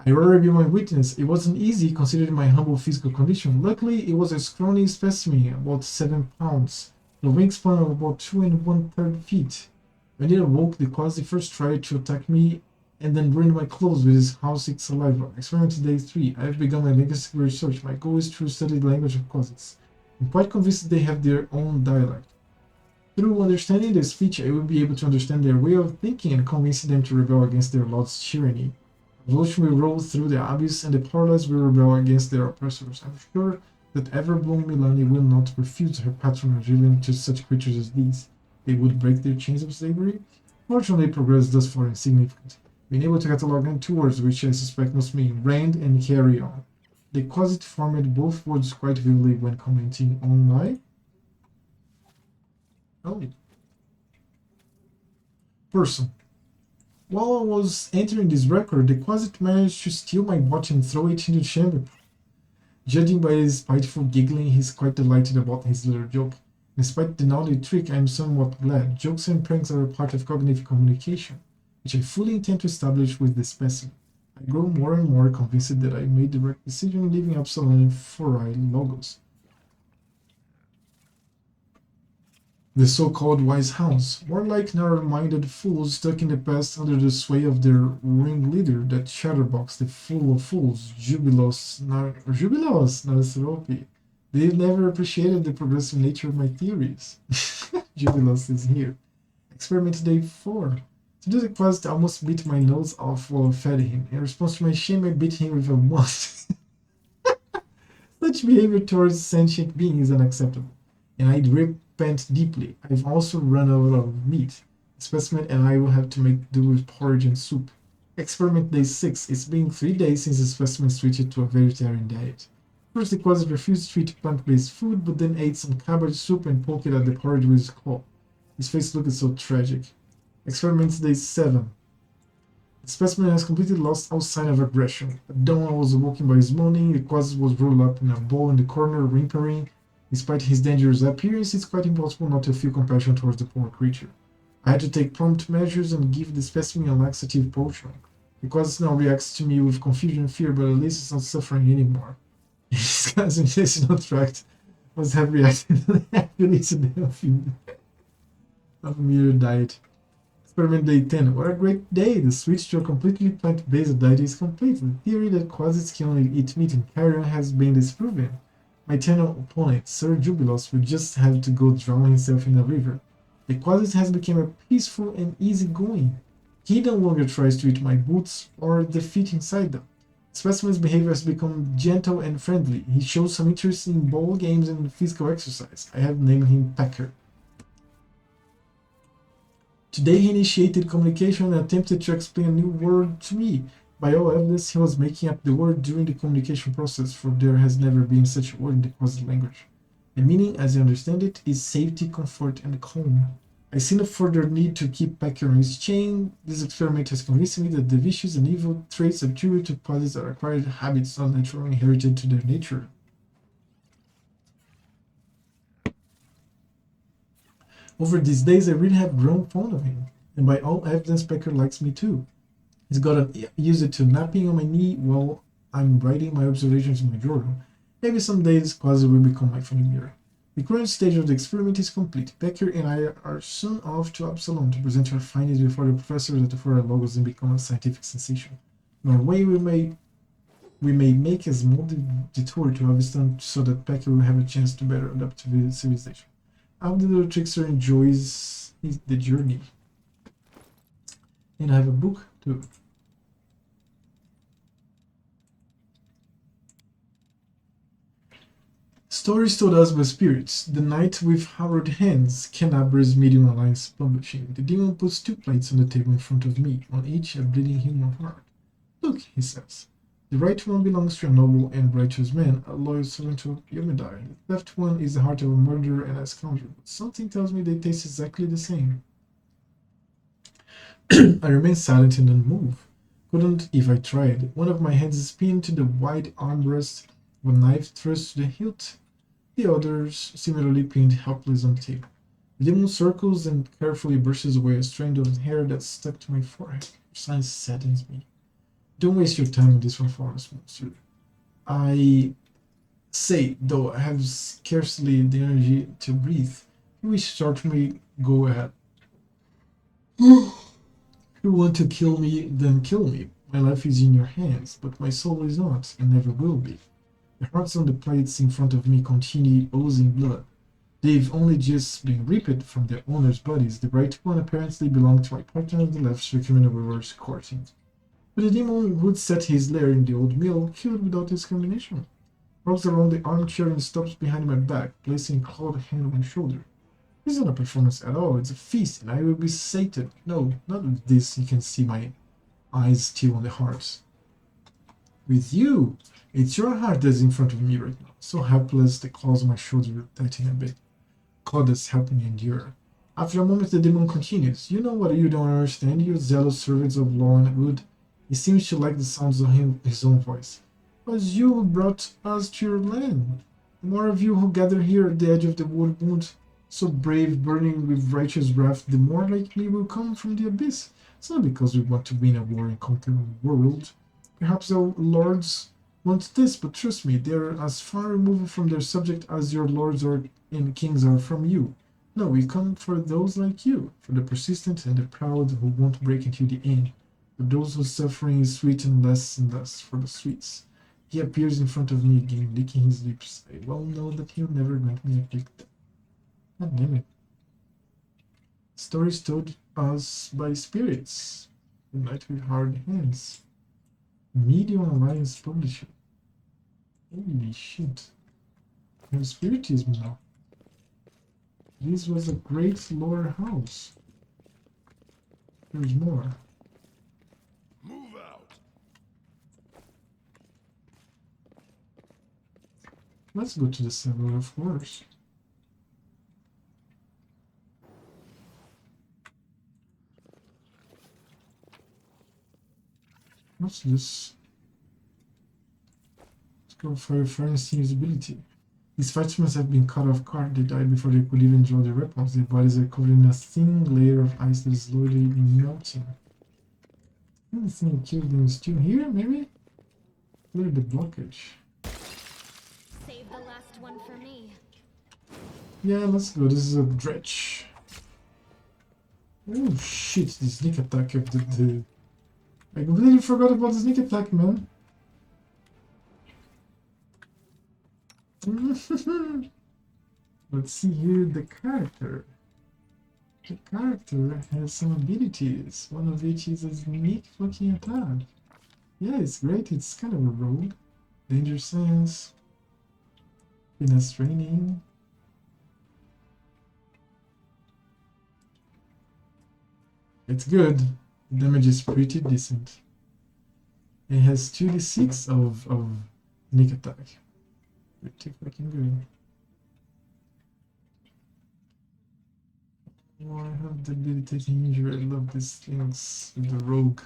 I rather be my witness. It wasn't easy considering my humble physical condition. Luckily, it was a scrawny specimen, about 7 pounds, and a wingspan of about 2 1/3 feet. When it awoke, the quasit first tried to attack me and then ruined my clothes with his house-sick saliva. Experiment day 3. I have begun my linguistic research. My goal is to study the language of quasits. I'm quite convinced that they have their own dialect. Through understanding their speech, I will be able to understand their way of thinking and convince them to rebel against their lord's tyranny. Revolution will roll through the abyss, and the powerless will rebel against their oppressors. I'm sure that ever-blown Milani will not refuse her patronage even to such creatures as these. They would break their chains of slavery. Fortunately, progress thus far insignificant. Being able to catalog 2 words which I suspect must mean rend and carry on. The quasit formed both words quite vividly when commenting on my person. While I was entering this record, the quasit managed to steal my watch and throw it into the chamber. Judging by his spiteful giggling, he's quite delighted about his little joke. Despite the naughty trick, I am somewhat glad. Jokes and pranks are a part of cognitive communication, which I fully intend to establish with this specimen. I grow more and more convinced that I made the right decision in leaving Absalom for Logos. The so-called wise hounds, more like narrow-minded fools stuck in the past under the sway of their ringleader, that chatterbox, the fool of fools, Jubilos Narasropi. They never appreciated the progressive nature of my theories. Jubilos is here. Experiment day 4. To do the quest, I almost beat my nose off while I fed him. In response to my shame, I beat him with a wand. Such behavior towards sentient beings is unacceptable, and I repent deeply. I've also run out of meat. The specimen and I will have to make do with porridge and soup. Experiment day 6. It's been 3 days since the specimen switched to a vegetarian diet. First, the quasit refused to eat plant-based food, but then ate some cabbage soup and poked at the porridge with his claw. His face looked so tragic. Experiment day 7. The specimen has completely lost all sign of aggression. At dawn, I was awoken by his moaning. The quasit was rolled up in a ball in the corner, whimpering. Despite his dangerous appearance, it's quite impossible not to feel compassion towards the poor creature. I had to take prompt measures and give the specimen a laxative potion. The quasit now reacts to me with confusion and fear, but at least it's not suffering anymore. His gastrointestinal tract must have reacted happily to the mere diet. Experiment day 10. What a great day! The switch to a completely plant-based diet is complete. The theory that quasits can only eat meat and carry on has been disproven. My eternal opponent, Sir Jubilos, will just have to go drown himself in a river. The quasit has become a peaceful and easygoing. He no longer tries to eat my boots or the feet inside them. The specimen's behavior has become gentle and friendly. He shows some interest in ball games and physical exercise. I have named him Pecker. Today he initiated communication and attempted to explain a new word to me. By all evidence, he was making up the word during the communication process, for there has never been such a word in the quasit language. The meaning, as I understand it, is safety, comfort, and calm. I see no further need to keep Pecker on his chain. This experiment has convinced me that the vicious and evil traits attributed to quasits are acquired habits not naturally inherited to their nature. Over these days, I really have grown fond of him, and by all evidence, Pecker likes me too. He's gotten used to napping on my knee while I'm writing my observations in my journal. Maybe someday this quasit will become my familiar. The current stage of the experiment is complete. Pecker and I are soon off to Absalom to present our findings before the professors at the Fora Logos and become a scientific sensation. On our way, we may make a small detour to Avistan so that Pecker will have a chance to better adapt to the civilization. I hope the little trickster enjoys the journey. And I have a book too. Stories told us by spirits. The night with harrowed hands, Canabra's medium alliance publishing. The demon puts 2 plates on the table in front of me, on each a bleeding human heart. Look, he says. The right one belongs to a noble and righteous man, a loyal servant to Yomedai. The left one is the heart of a murderer and a scoundrel, but something tells me they taste exactly the same. I remain silent and unmoved. Couldn't if I tried. One of my hands is pinned to the wide armrest of a knife thrust to the hilt, the others similarly pinned helpless on the table. The demon circles and carefully brushes away a strand of hair that's stuck to my forehead. Your silence saddens me. Don't waste your time on this one for us, monsieur. I say, though I have scarcely the energy to breathe. If you wish to start me, go ahead. If you want to kill me, then kill me. My life is in your hands, but my soul is not, and never will be. The hearts on the plates in front of me continue oozing blood. They've only just been ripped from their owners' bodies. The right one apparently belonged to my partner on the left, circling a reverse courting. But the demon who'd set his lair in the old mill killed without discrimination. Walks around the armchair and stops behind my back, placing a clawed hand on my shoulder. This isn't a performance at all, it's a feast, and I will be sated. No, not with this. You can see my eyes still on the hearts. With you! It's your heart that's in front of me right now. So helpless, the claws on my shoulder will tighten a bit. God that's helping me endure. After a moment, the demon continues. You know what you don't understand, you zealous servants of law and good. He seems to like the sounds of his own voice. It was you who brought us to your land. The more of you who gather here at the edge of the wood, so brave, burning with righteous wrath, the more like me will come from the abyss. It's not because we want to win a war and conquer the world. Perhaps our lords want this, but trust me, they are as far removed from their subject as your lords and kings are from you. No, we come for those like you, for the persistent and the proud who won't break until the end. For those whose suffering is sweetened less and less for the sweets. He appears in front of me again, licking his lips. I well know that he'll never grant me a quick death. God damn it. Stories told us by spirits. The night with hard hands. Medium Alliance Publisher. Holy shit. I have spiritism now. This was a great lore house. There's more. Move out. Let's go to the server, of course. What's this? Let's go for Finneann's ability. These fighters must have been cut off guard. They died before they could even draw their weapons. Their bodies are covered in a thin layer of ice that is slowly melting. I think killed them still here, maybe? Clear the blockage. Save the last one for me. Yeah, let's go. This is a dredge. Oh shit, the sneak attack of the... I completely forgot about the sneak attack, man. Let's see here the character. The character has some abilities, one of which is a sneak fucking attack. Yeah, it's great, it's kind of a rogue. Danger sense. Finesse training. It's good. The damage is pretty decent. It has 2d6 of sneak attack. Pretty fucking good. Oh, I have debilitating injury. I love these things with the rogue.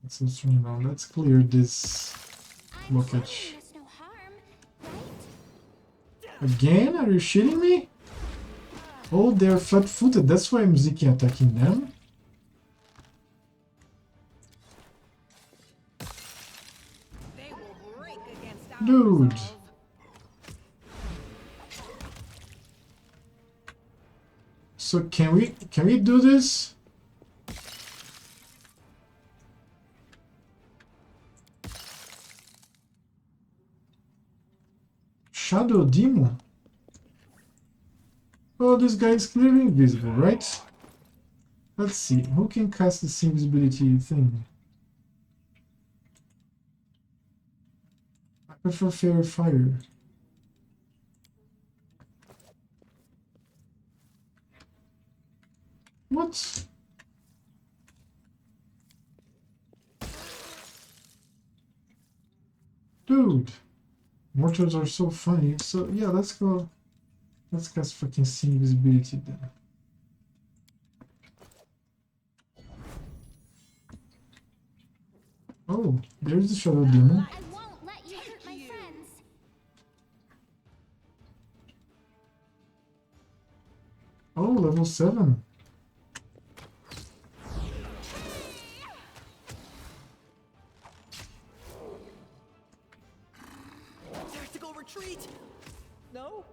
It's so strong now. Let's clear this blockage. Again? Are you shitting me? Oh, they're flat-footed. That's why I'm Ziki attacking them. Dude. So can we do this? Shadow Demon. Oh, this guy is clearly invisible, right? Let's see. Who can cast this invisibility thing? I prefer Fairy Fire. What? Dude, mortals are so funny. So yeah, let's go. Let's cast fucking see invisibility then. Oh, there's the shadow demon. I won't let you hurt my friends. Oh, level 7. Tactical retreat. No.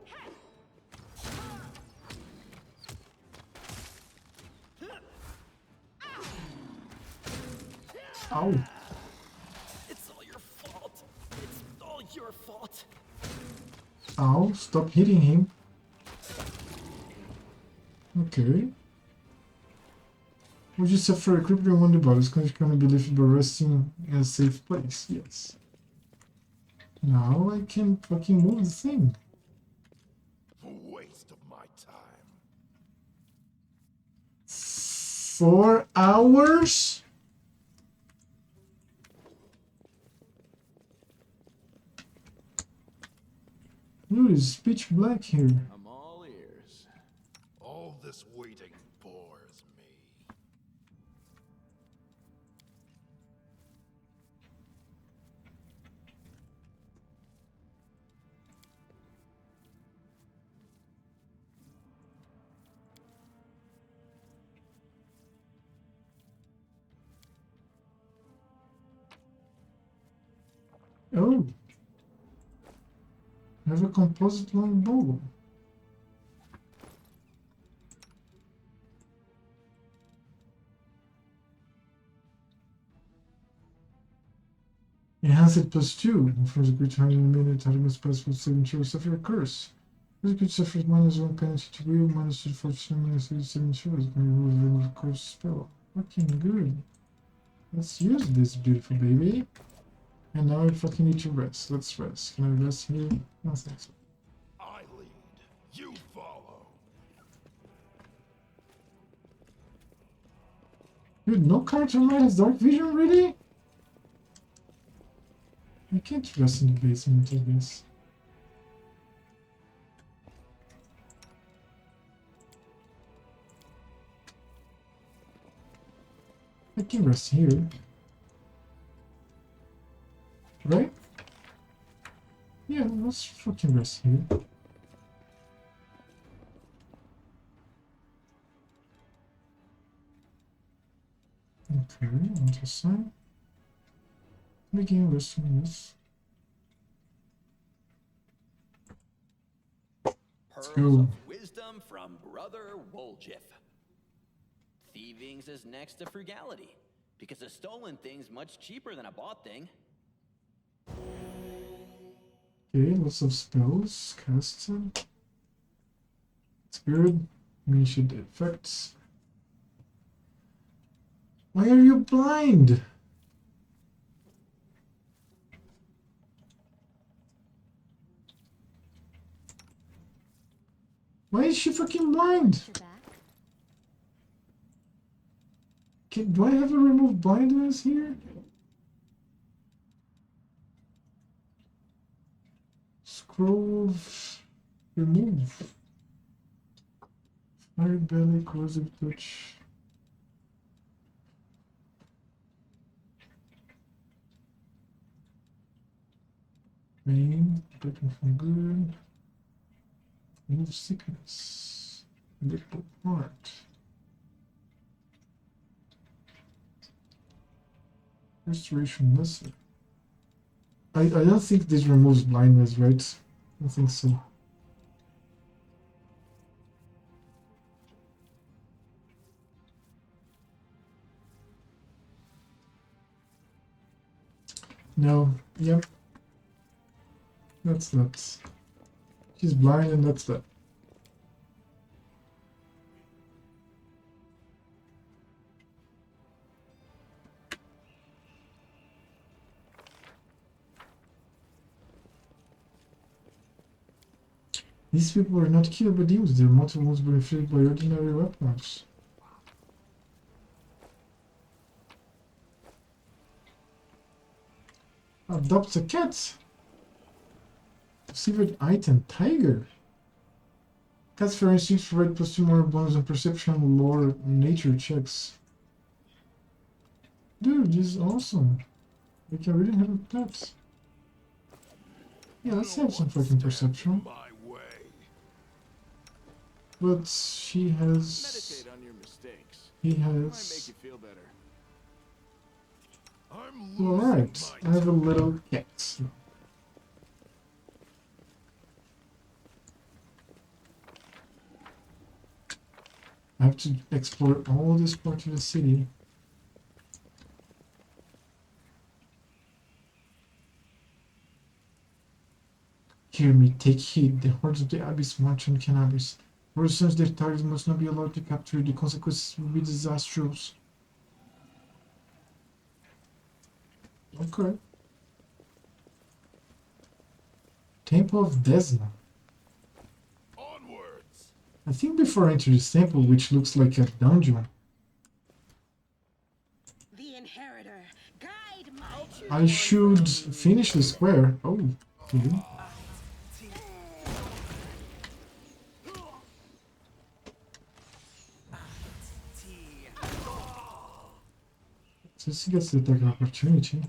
Ow. It's all your fault. It's all your fault. Ow, stop hitting him. Okay. Would you suffer a crippling wound about it's going to be lifted by resting in a safe place? Yes. Now I can fucking move the thing. Waste of my time. 4 hours? Dude, it's pitch black here. I'm all ears. All this waiting bores me. Oh. I have a composite long bow. Enhanced +2. Offers a good time in a minute. Target must pass with 7 chills. Suffer a curse. This good suffers -1 penalty to will, -2 fortune, -37 chills. Can remove the curse spell. Fucking good. Let's use this beautiful baby. And now I fucking need to rest. Let's rest. Can I rest here? No, thanks. I lead. You follow. Dude, no character of mine has dark vision, really? I can't rest in the basement, I guess. I can rest here. Right? Yeah, let's fucking rest here. Okay, interesting. Begin resting this. Pearls go. of wisdom from Brother Woljif. Thievings is next to frugality, because a stolen thing's much cheaper than a bought thing. Okay, lots of spells casted. It's good. Initiate effects. Why are you blind? Why is she fucking blind? Do I have a remove blindness here? Scroll of remove. Fire belly, corrosive touch. Pain, breaking from good. Remove sickness. Little heart. Restoration lesson. I don't think this removes blindness, right? I think so. No, yep. That's that. She's blind and that's that. These people are not killed by demons, their mortal wounds were inflicted by ordinary weapons. Adopt a cat? Secret item, tiger. Cats for instance provide plus 2 more bonus on perception, lore, nature checks. Dude, this is awesome. We can really have a pet. Yeah, let's have some fucking perception. But she has... Meditate on your mistakes. He It might make has... you feel better. Alright, I have a little cat. I have to explore all this part of the city. Hear me, take heed. The hordes of the Abyss march on cannabis. For as soon as their targets must not be allowed to capture, the consequences will be disastrous. Okay. Temple of Desna. I think before I enter this temple, which looks like a dungeon, The inheritor, guide my I should finish the square. Oh, okay. Since he gets to take an opportunity.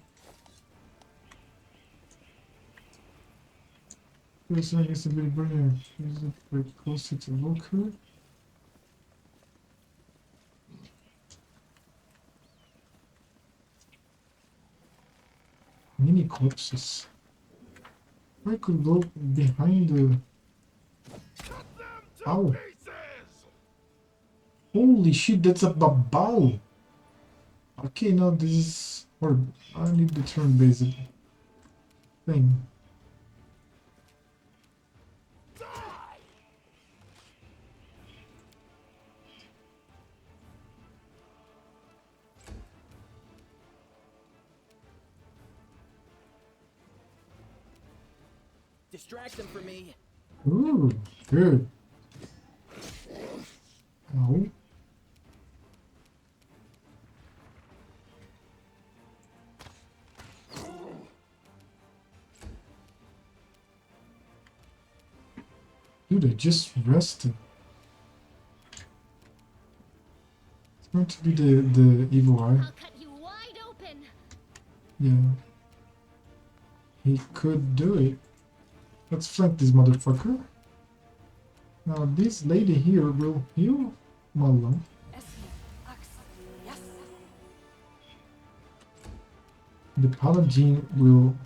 This I guess a bit brilliant. Is it very closer to Volker? Mini corpses. I could go behind the... Ow! Holy shit, that's a babao! Okay, now this is... Or I need the turn-based thing. Distract them for me. Ooh, good. Ow. Dude, I just rested. It's going to be the evil eye. I'll cut you wide open. Yeah. He could do it. Let's flank this motherfucker. Now this lady here will heal Malon. The paladin will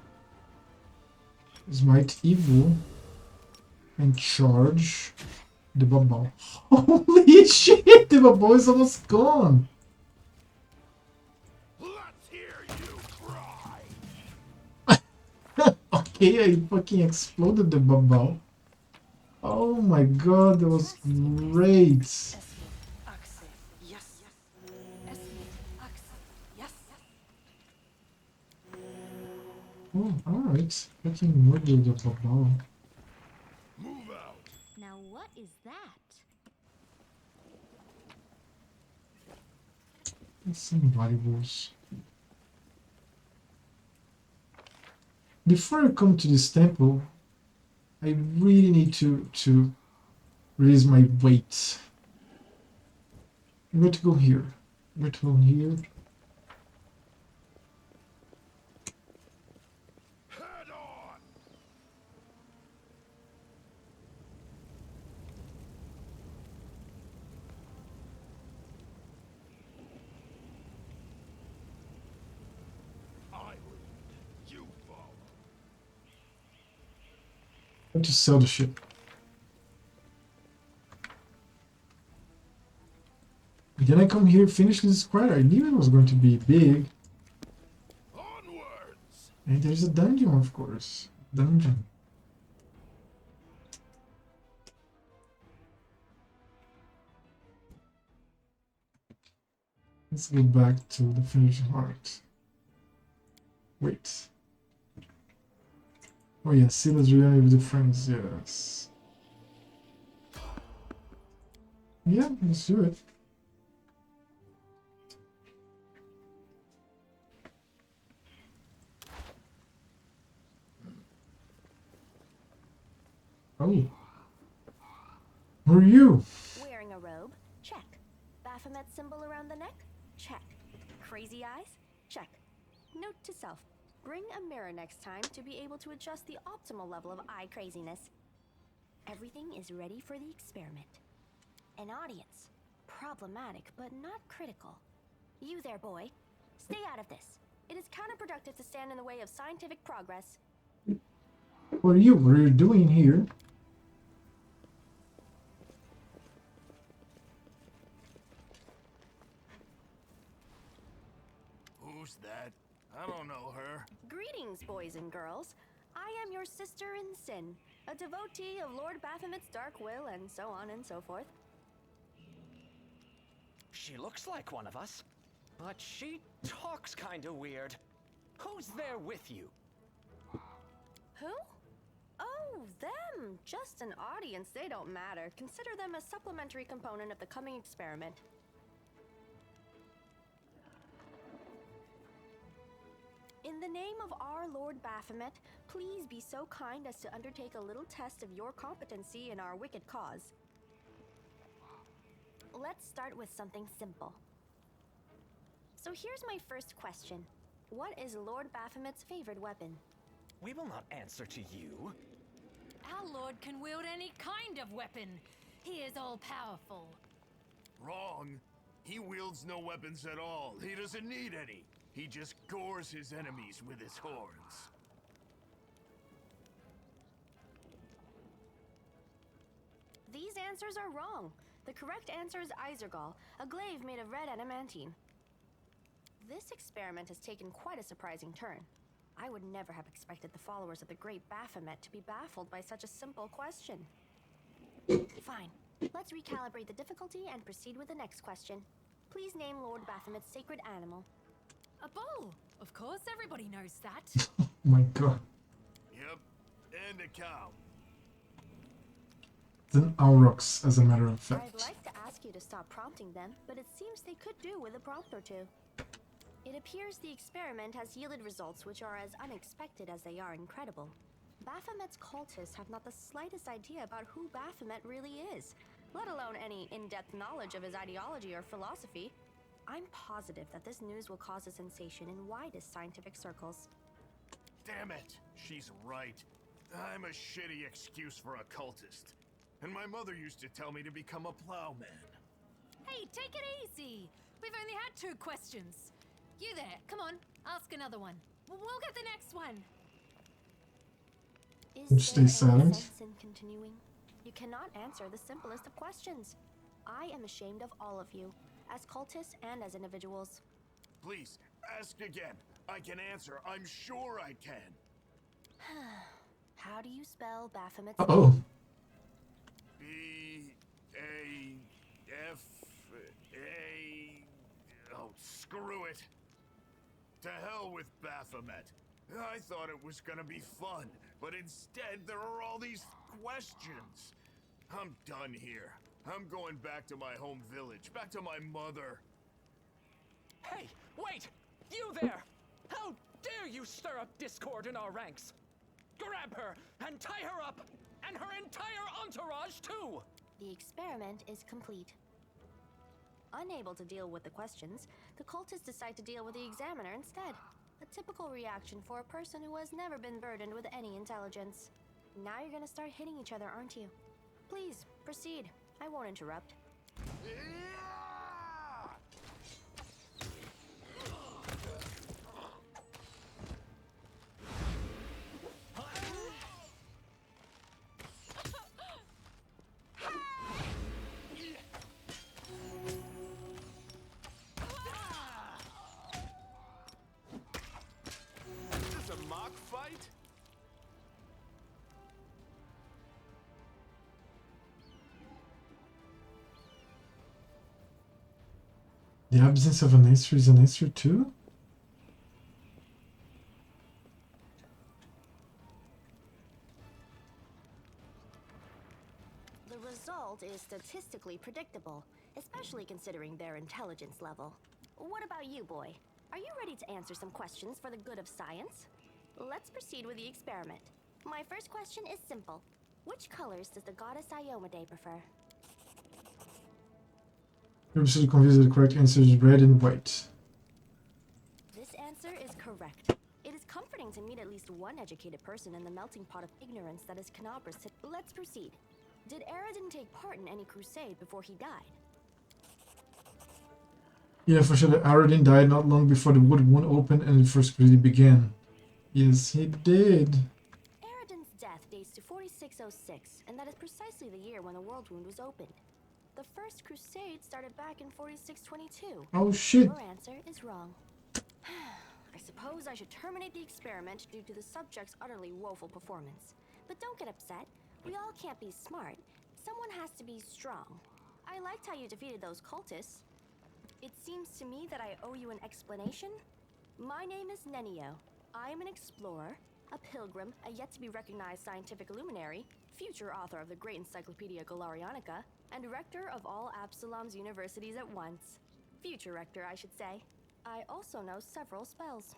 smite evil and charge the babao. Holy shit! The babao is almost gone. Okay, I fucking exploded the babao. Oh my god, that was great. Oh, alright. Fucking murdered the babao. Now what is that? That's some valuables. Before I come to this temple, I really need to raise my weight. I'm going to go here. I'm going to go here. I'm going to sell the ship. Then I come here, finish this square. I knew it was going to be big. And there's a dungeon, of course. Dungeon. Let's go back to the finished heart. Wait. Oh yeah, Sila's reunited with the friends, yes. Yeah, let's do it. Oh. Who are you? Wearing a robe? Check. Baphomet symbol around the neck? Check. Crazy eyes? Check. Note to self. Bring a mirror next time to be able to adjust the optimal level of eye craziness. Everything is ready for the experiment. An audience. Problematic, but not critical. You there, boy. Stay out of this. It is counterproductive to stand in the way of scientific progress. What are you? What are you doing here? Who's that? I don't know her. Greetings, boys and girls. I am your sister in sin, a devotee of Lord Baphomet's dark will, and so on and so forth. She looks like one of us, but she talks kinda weird. Who's there with you? Who? Oh, them! Just an audience, they don't matter. Consider them a supplementary component of the coming experiment. In the name of our Lord Baphomet, please be so kind as to undertake a little test of your competency in our wicked cause. Let's start with something simple. So here's my first question. What is Lord Baphomet's favorite weapon? We will not answer to you. Our lord can wield any kind of weapon. He is all-powerful. Wrong. He wields no weapons at all. He doesn't need any. He just gores his enemies with his horns. These answers are wrong. The correct answer is Isergal, a glaive made of red adamantine. This experiment has taken quite a surprising turn. I would never have expected the followers of the great Baphomet to be baffled by such a simple question. Fine. Let's recalibrate the difficulty and proceed with the next question. Please name Lord Baphomet's sacred animal. A bull! Of course, everybody knows that. Oh my god. Yep, and a cow. It's an Aurochs, as a matter of I'd fact. like to ask you to stop prompting them, but it seems they could do with a prompt or two. It appears the experiment has yielded results which are as unexpected as they are incredible. Baphomet's cultists have not the slightest idea about who Baphomet really is, let alone any in-depth knowledge of his ideology or philosophy. I'm positive that this news will cause a sensation in widest scientific circles. Damn it! She's right. I'm a shitty excuse for a cultist. And my mother used to tell me to become a plowman. Hey, take it easy. We've only had 2 questions. You there, come on, ask another one. We'll get the next one. Is there any sense in continuing? You cannot answer the simplest of questions. I am ashamed of all of you, as cultists and as individuals. Please, ask again. I can answer. I'm sure I can. How do you spell Baphomet's Oh. name? B-A-F-A... Oh, screw it. To hell with Baphomet. I thought it was gonna be fun, but instead there are all these questions. I'm done here. I'm going back to my home village, back to my mother. Hey, wait! You there! How dare you stir up discord in our ranks? Grab her and tie her up! And her entire entourage, too! The experiment is complete. Unable to deal with the questions, the cultists decide to deal with the examiner instead. A typical reaction for a person who has never been burdened with any intelligence. Now you're gonna start hitting each other, aren't you? Please, proceed. I won't interrupt. Is this a mock fight? The absence of an answer is an answer too? The result is statistically predictable, especially considering their intelligence level. What about you, boy? Are you ready to answer some questions for the good of science? Let's proceed with the experiment. My first question is simple. Which colors does the goddess Iomade prefer? You're absolutely confused. The correct answer is red and white. This answer is correct. It is comforting to meet at least one educated person in the melting pot of ignorance that is Canabras. Let's proceed. Did Aradin take part in any crusade before he died? Yeah, for sure. Aradin died not long before the wood wound opened and the first crusade began. Yes, he did. Aradin's death dates to 4606, and that is precisely the year when the world wound was opened. The first crusade started back in 4622. Oh shit. Your answer is wrong. I suppose I should terminate the experiment due to the subject's utterly woeful performance. But don't get upset. We all can't be smart. Someone has to be strong. I liked how you defeated those cultists. It seems to me that I owe you an explanation. My name is Nenio. I am an explorer, a pilgrim, a yet-to-be-recognized scientific luminary, future author of the great Encyclopedia Golarianica, and rector of all Absalom's universities at once. Future rector, I should say. I also know several spells.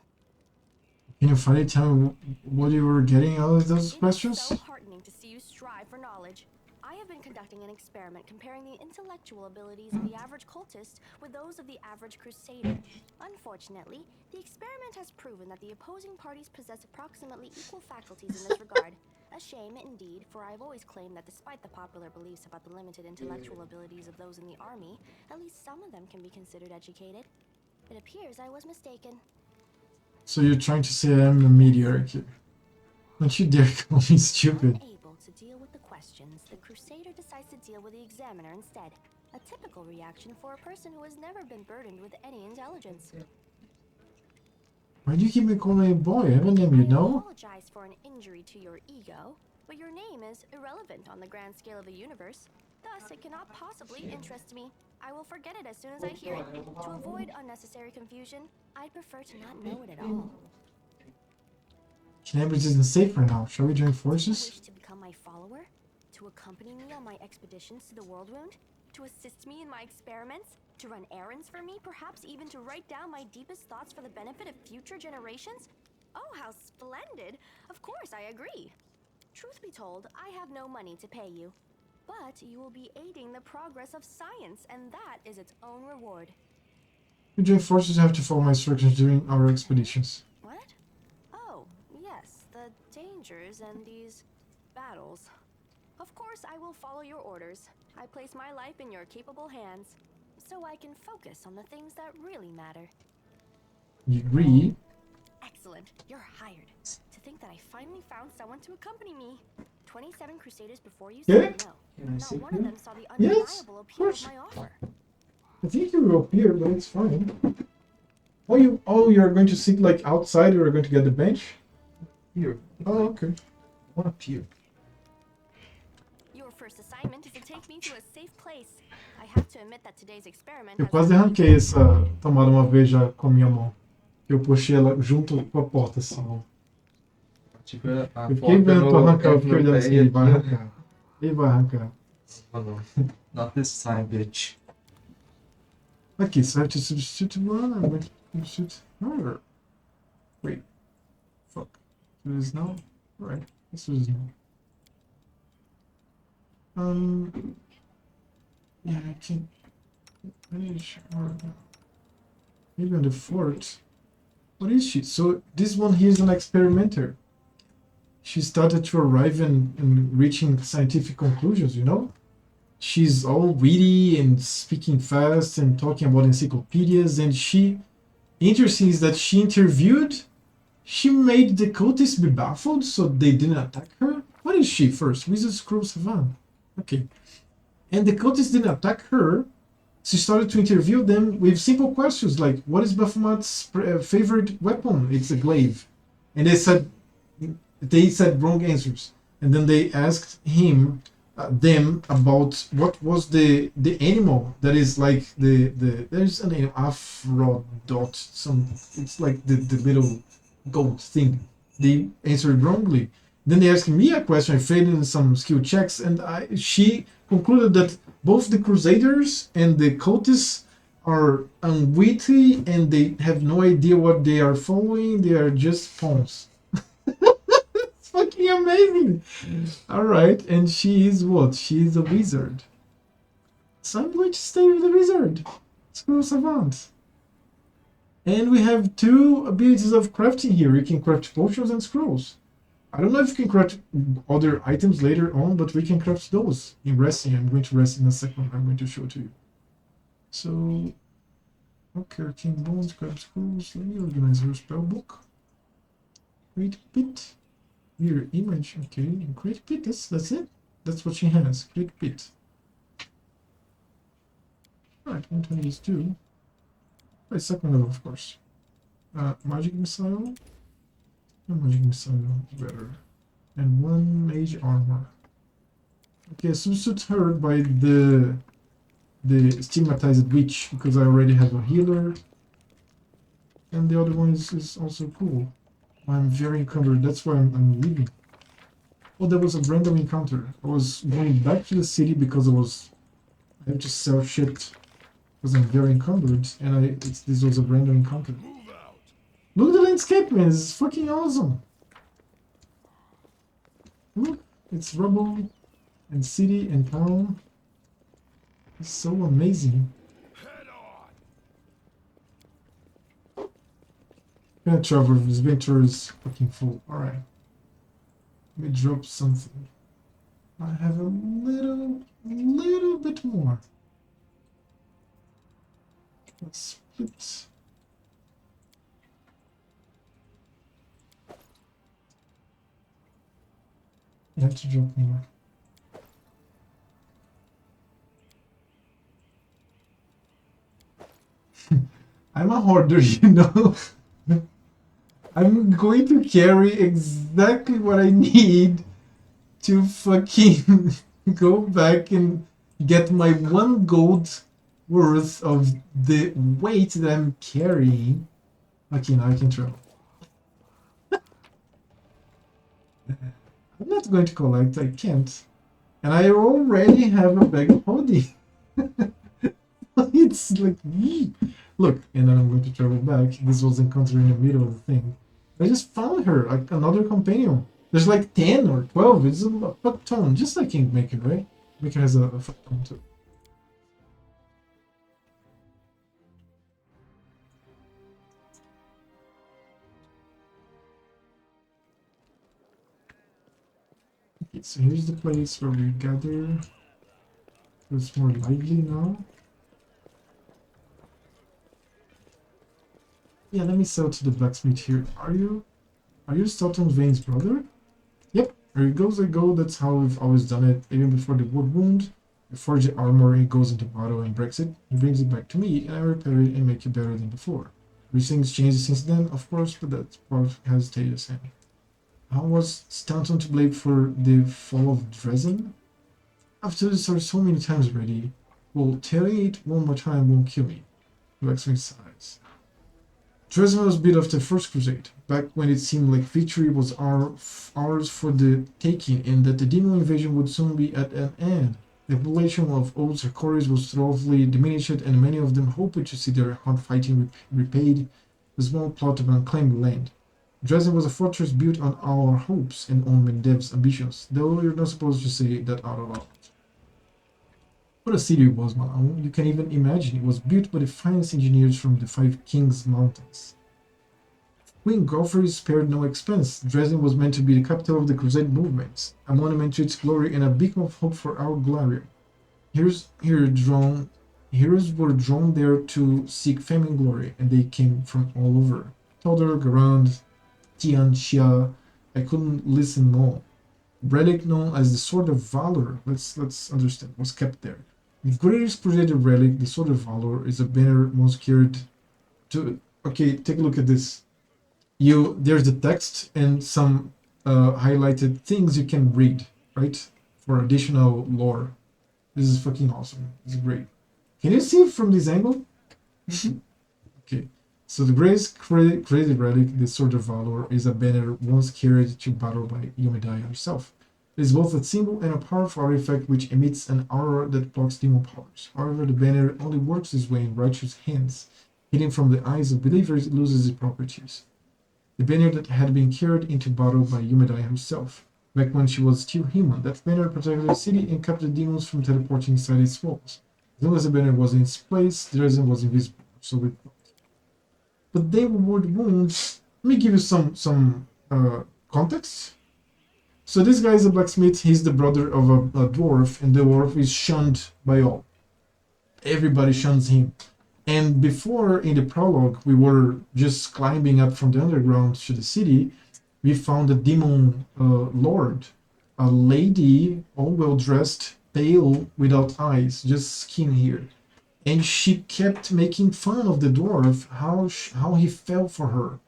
Can you finally tell me what you were getting out of those questions? It is so heartening to see you strive for knowledge. I have been conducting an experiment comparing the intellectual abilities of the average cultist with those of the average crusader. Unfortunately, the experiment has proven that the opposing parties possess approximately equal faculties in this regard. A shame indeed, for I've always claimed that despite the popular beliefs about the limited intellectual abilities of those in the army, at least some of them can be considered educated. It appears I was mistaken. So you're trying to say I'm a meteor kid. Don't you dare call me stupid. Unable to deal with the questions, the Crusader decides to deal with the examiner instead. A typical reaction for a person who has never been burdened with any intelligence. Why do you keep me calling me a boy? I have a name, you know? I apologize for an injury to your ego, but your name is irrelevant on the grand scale of the universe. Thus, it cannot possibly interest me. I will forget it as soon as I hear it. To avoid unnecessary confusion, I'd prefer to not know it at all. Cambridge isn't safe right now. Shall we join forces? Wish to become my follower? To accompany me on my expeditions to the world wound? To assist me in my experiments? To run errands for me? Perhaps even to write down my deepest thoughts for the benefit of future generations? Oh, how splendid! Of course, I agree. Truth be told, I have no money to pay you. But you will be aiding the progress of science, and that is its own reward. We join forces have to follow my instructions during our expeditions. What? Oh, yes, the dangers and these battles. Of course, I will follow your orders. I place my life in your capable hands, so I can focus on the things that really matter. You agree? Excellent, you're hired. To think that I finally found someone to accompany me. 27 Crusaders before you said no. Not one of them saw the undeniable appeal of my offer. I think you will appear, but it's fine. You're going to sit like outside, or you're going to get the bench? Here. Oh, okay. One up here. Your first assignment is to take me to a safe place. I have to admit that today's experiment Eu quase arranquei essa tomada uma vez já com a minha mão. Eu puxei ela junto com a porta, assim, ó. Tipo, a Eu fiquei vendo pra arrancar, eu fiquei olhando assim, ele vai arrancar. Ele vai arrancar. Oh, no. Not this time, bitch. Aqui, so I have to substitute one, I'm going to substitute her. Wait. Fuck. Do this now? Right. Let's do this now. Yeah, I can manage her. Maybe on the fort. What is she? So this one here is an experimenter. She started to arrive in reaching scientific conclusions, you know? She's all witty and speaking fast and talking about encyclopedias, and interesting is that she made the cultists be baffled so they didn't attack her. What is she first? Wizard Scroll Savant. Okay. And the cultists didn't attack her. She started to interview them with simple questions like, what is Baphomet's favorite weapon? It's a glaive. And they said wrong answers. And then they asked them about what was the animal that is like there's an animal, Aphrodot, it's like the little goat thing. They answered wrongly. Then they asked me a question. I failed in some skill checks, and she concluded that both the Crusaders and the cultists are unwitty and they have no idea what they are following. They are just pawns. It's fucking fucking amazing. All right, and she is what? She is a wizard. So I'm going to stay with the wizard. Screw savant. And we have two abilities of crafting here. You can craft potions and scrolls. I don't know if you can craft other items later on, but we can craft those in resting. I'm going to rest in a second. I'm going to show it to you. So, okay, King Bones, grab scrolls. Let me organize your spell book. Create pit. Here, image. Okay, create pit. That's it. That's what she has. Create pit. Alright, 120 is 2. Wait, second level, of course. Magic missile. Magic missile is better. And 1 mage armor. Okay, substitute her by the stigmatized witch, because I already have a healer. And the other one is also cool. I'm very encumbered, that's why I'm leaving. Oh, there was a random encounter. I was going back to the city because I have to sell shit because I'm very encumbered, and this was a random encounter. Look at the landscape, man! This is fucking awesome! Look, it's rubble, and city, and town. It's so amazing. I'm gonna travel, this venture is fucking full. Alright. Let me drop something. I have a little bit more. Let's split. You have to drop more. I'm a hoarder, you know. I'm going to carry exactly what I need to fucking go back and get my 1 gold worth of the weight that I'm carrying. Okay, now I can travel. I'm not going to collect, I can't. And I already have a bag of holding. It's like, look, and then I'm going to travel back. This was encountered in the middle of the thing. I just found her, like another companion. There's like 10 or 12, it's a fuck ton, just like Kingmaker, right? Maker has a fuck ton too. Okay, so here's the place where we gather. It's more lively now. Yeah, let me sell to the blacksmith here. Are you Stoughton Vane's brother? Yep, where he goes I go, that's how we've always done it. Even before the wood wound, I forge the armor, he goes into battle and breaks it. He brings it back to me, and I repair it and make it better than before. Which things changed since then, of course, but that part has stayed the same. How was Staunton to blame for the fall of Dresden? I've told this story so many times already. Well, telling it one more time won't kill me. Blacksmith sighs. Dresden was built after the First Crusade, back when it seemed like victory was ours for the taking and that the demon invasion would soon be at an end. The population of old Sarkoris was thoroughly diminished and many of them hoped to see their hard fighting repaid the small plot of unclaimed land. Dresden was a fortress built on our hopes and on Mendev's ambitions, though you're not supposed to say that out loud. What a city it was, man. You can even imagine it was built by the finest engineers from the Five Kings Mountains. Queen Godfrey spared no expense. Dresden was meant to be the capital of the Crusade movements, a monument to its glory and a beacon of hope for our Glaria. Heroes were drawn there to seek fame and glory, and they came from all over. Todor, Garand, Tian, Xia. I couldn't listen more. Relic known as the Sword of Valor, let's understand, was kept there. The greatest Crusader relic, the Sword of Valor, is a banner most carried to... Okay, take a look at this. There's the text and some highlighted things you can read, right? For additional lore. This is fucking awesome. This is great. Can you see it from this angle? Okay. So the greatest Crusader relic, the Sword of Valor, is a banner once carried to battle by Yomedai herself. It is both a symbol and a powerful artifact which emits an aura that blocks demon powers. However, the banner only works this way in righteous hands. Hidden from the eyes of believers, it loses its properties. The banner that had been carried into battle by Yomedai himself. back when she was still human. That banner protected the city and kept the demons from teleporting inside its walls. As long as the banner was in its place, Dresden was invisible. So we. But they were wounds. Let me give you some context. So this guy is a blacksmith. He's the brother of a dwarf, and the dwarf is shunned by all. Everybody shuns him. And before, in the prologue, we were just climbing up from the underground to the city. We found a demon lord, a lady, all well dressed, pale, without eyes, just skin here. And she kept making fun of the dwarf, how he fell for her,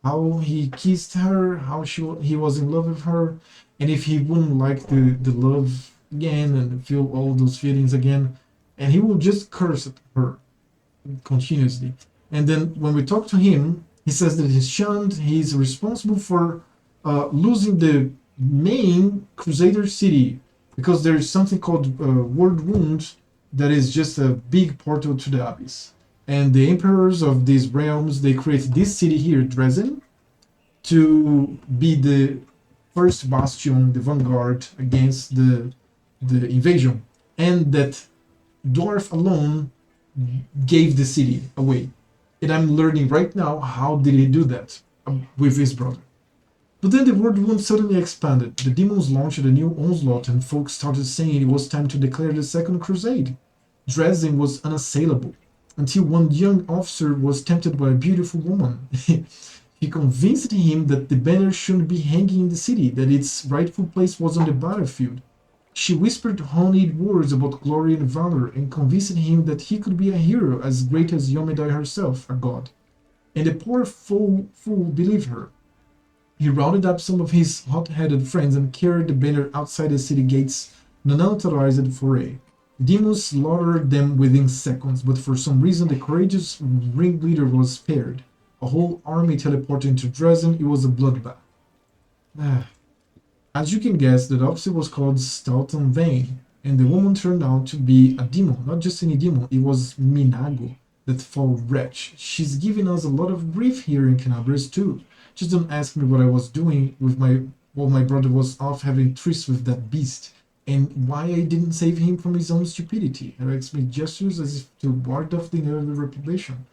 how he kissed her, how he was in love with her, and if he wouldn't like the love again and feel all those feelings again, and he would just curse at her continuously. And then when we talk to him, he says that he's shunned, he's responsible for losing the main Crusader city, because there is something called World Wound that is just a big portal to the Abyss. And the emperors of these realms, they create this city here, Dresden, to be the first bastion, the vanguard against the invasion. And that dwarf alone gave the city away. And I'm learning right now how did he do that with his brother. But then the world wound suddenly expanded. The demons launched a new onslaught and folks started saying it was time to declare the Second Crusade. Dresden was unassailable until one young officer was tempted by a beautiful woman. He convinced him that the banner shouldn't be hanging in the city, that its rightful place was on the battlefield. She whispered honeyed words about glory and valor and convinced him that he could be a hero as great as Yomedai herself, a god. And the poor fool believed her. He rounded up some of his hot-headed friends and carried the banner outside the city gates in an unauthorized foray. Demons slaughtered them within seconds, but for some reason the courageous ringleader was spared. A whole army teleported into Dresden. It was a bloodbath. As you can guess, the officer was called Stout and Vain, and the woman turned out to be a demon. Not just any demon, it was Minago, that foul wretch. She's giving us a lot of grief here in Canabres too. Just don't ask me what I was doing with while my brother was off having trysts with that beast, and why I didn't save him from his own stupidity. Alex made gestures as if to ward off the inevitable reprobation.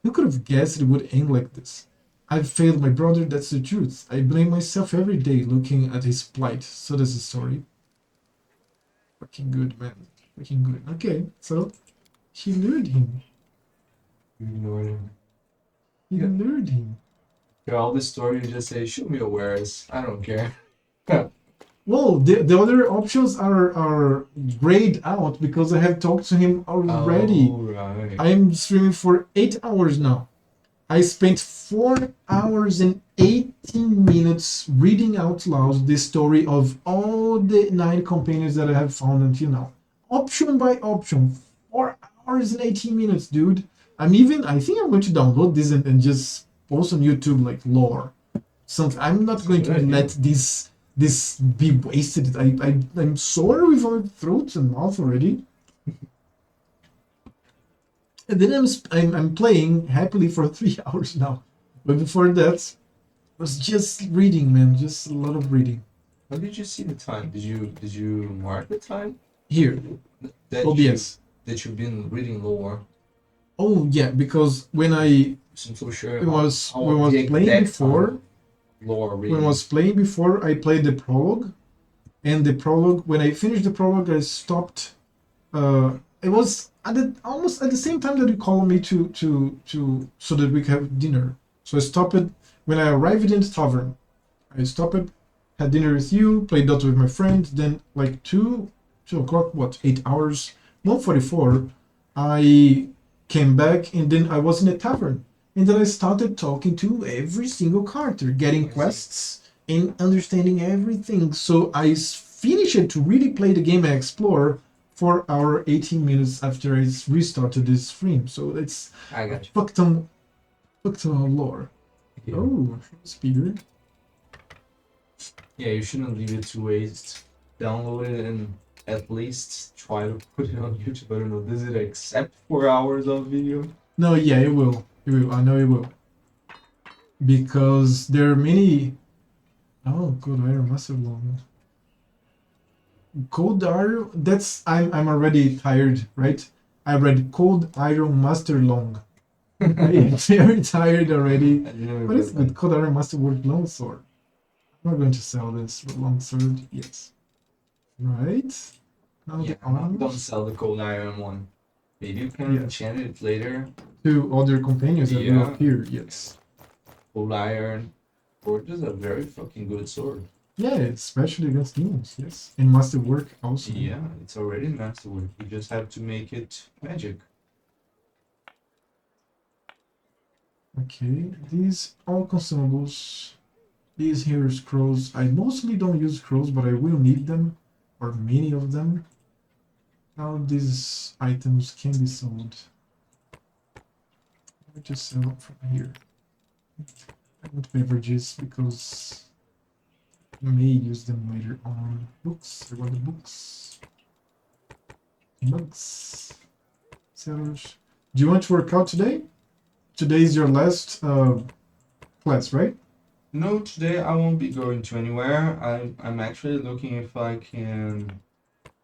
Who could have guessed it would end like this? I've failed my brother, that's the truth. I blame myself every day looking at his plight. So that's the story. Fucking good, man. Fucking good. Okay, so he lured him. You lured him. He lured him. Yeah, all this story you just say, shoot me a wares. I don't care. Well, the other options are grayed out because I have talked to him already. Oh, right. I'm streaming for 8 hours now. I spent 4 hours and 18 minutes reading out loud the story of all the 9 companions that I have found until now. Option by option. 4 hours and 18 minutes, dude. I think I'm going to download this and just post on YouTube like lore. I'm not going to let this be wasted. I'm sore with my throat and mouth already. And then I'm playing happily for 3 hours now. But before that, it was just reading, man. Just a lot of reading. How did you see the time? Did you mark the time? Here. OBS. That you've been reading lore. Oh yeah, because when I was playing before, when I was playing before, I played the prologue, and the prologue. When I finished the prologue, I stopped. It was almost at the same time that you called me to so that we could have dinner. So I stopped it when I arrived in the tavern. I stopped it, had dinner with you, played Dota with my friend. Then like 2 o'clock, 8 hours, 1:44, I came back and then I was in a tavern. And then I started talking to every single character, getting quests and understanding everything. So I finished it to really play the game and explore 4 hours, 18 minutes after I restarted this stream. So it's fucked on lore. Yeah. Oh, speeder. Yeah, you shouldn't leave it to waste. Download it and at least try to put it on YouTube. I don't know, does it accept 4 hours of video? No, yeah, it will. It will. I know it will. Because there are many. Oh, God, Iron Massive Long. Cold Iron. That's I'm already tired, right? I read Cold Iron Master Long. I am very tired already. But it's good. Cold Iron Master Word Longsword. I'm not going to sell this longsword. Yes. Right. Now Yeah, the arms. don't sell the cold iron one. Maybe you can enchant it later. To other companions that will appear. Yes. Cold iron. Sword is a very fucking good sword. Yeah, especially against demons. Yes. And Masterwork also. Yeah, it's already masterwork. You just have to make it magic. Okay, these all consumables. These here scrolls. I mostly don't use scrolls, but I will need them, or many of them. Now these items can be sold. Let me just sell it from here. I want beverages because I may use them later on. Books. I want the books. Books. Sellers. Do you want to work out today? Today is your last class, right? No, today I won't be going to anywhere. I'm actually looking if I can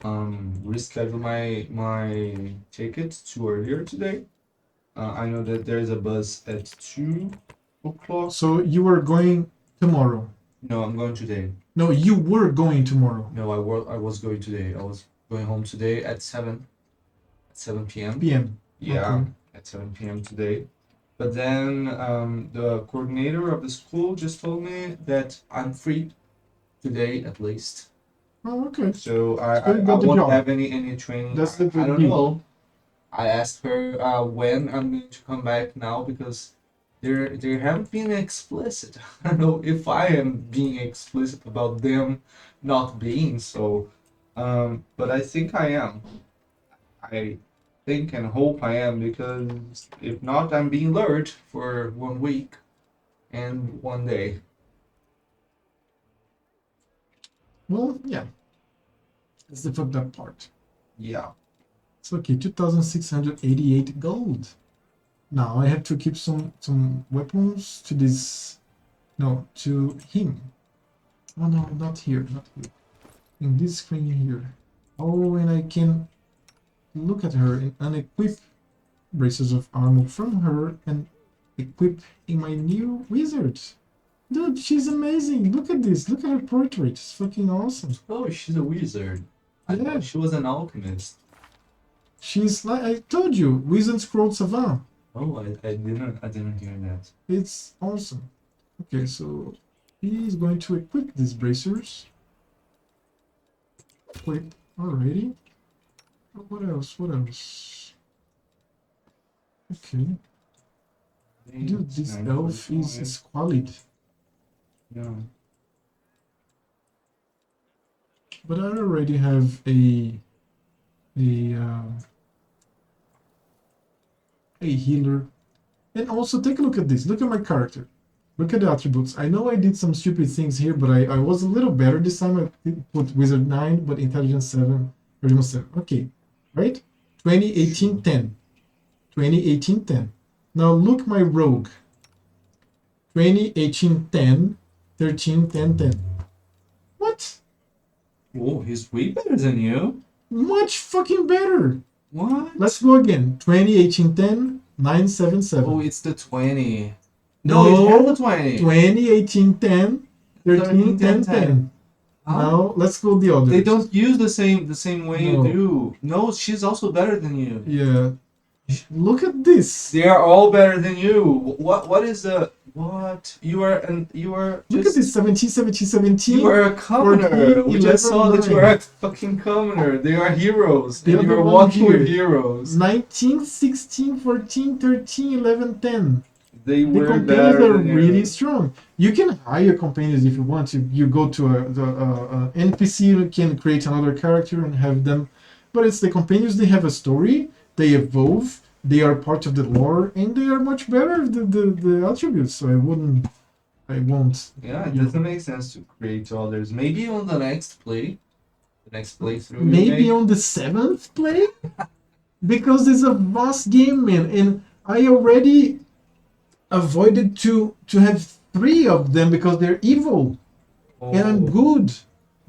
reschedule my ticket to earlier today. I know that there's a bus at 2 o'clock. So you were going tomorrow? No, I'm going today. No, you were going tomorrow. No, I was going today. I was going home today at 7 p.m. Yeah, Okay. at 7 p.m. today. But then the coordinator of the school just told me that I'm free today at least. Oh, okay. So So I you got the won't job. have any training. That's the I good don't news. know. I asked her when I'm going to come back now because they haven't been explicit. I don't know if I am being explicit about them not being so. But I think I am. I think and hope I am because if not, I'm being lured for 1 week and 1 day. Well, yeah. That's the fucked up part. Yeah. It's okay. 2,688 gold. Now I have to keep some weapons to this. No, to him. Oh no, not here, not here. In this screen here. Oh, and I can look at her and unequip braces of armor from her and equip in my new wizard. Dude, she's amazing. Look at this. Look at her portrait. It's fucking awesome. Oh, she's a wizard. I thought she was an alchemist. She's like I told you, Wizard Scroll Savant. Oh, I didn't hear that. It's awesome. Okay, so he's going to equip these bracers. Equip already. What else? What else? Okay. Dude, this elf is quality. Yeah. But I already have a healer. And also take a look at this. Look at my character. Look at the attributes. I know I did some stupid things here, but I was a little better this time. I put Wizard 9, but Intelligence 7, Charisma 7. Okay, right? 2018 10. 2018 10. Now look my rogue. 2018 10, 13 10 10. What? Oh, he's way better than you. Much fucking better. What? Let's go again. 2018 10, 977. Oh, it's the 20. No, No, it's not the 20. 2018 10, 13 10 10. Now let's go the other. They don't use the same way No. you do. No, she's also better than you. Yeah. Look at this. They are all better than you. What is the what? You are Look at this 17 17 17. You are a commoner. 14, We just 11, saw that you 9. are a fucking commoner. They are heroes. The And you other are one walking here. with heroes. 19 16 14 13 11 10. They The were companions better are than really you. strong. You can hire companions if you want to. You go to a NPC, you can create another character and have them. But it's the companions, they have a story, they evolve, they are part of the lore, and they are much better, the attributes. So I won't. Yeah, it you know. doesn't make sense to create others. Maybe on the next playthrough. Maybe on the 7th play? Because it's a vast game, man. And I already avoided to have 3 of them because they're evil. And I'm good.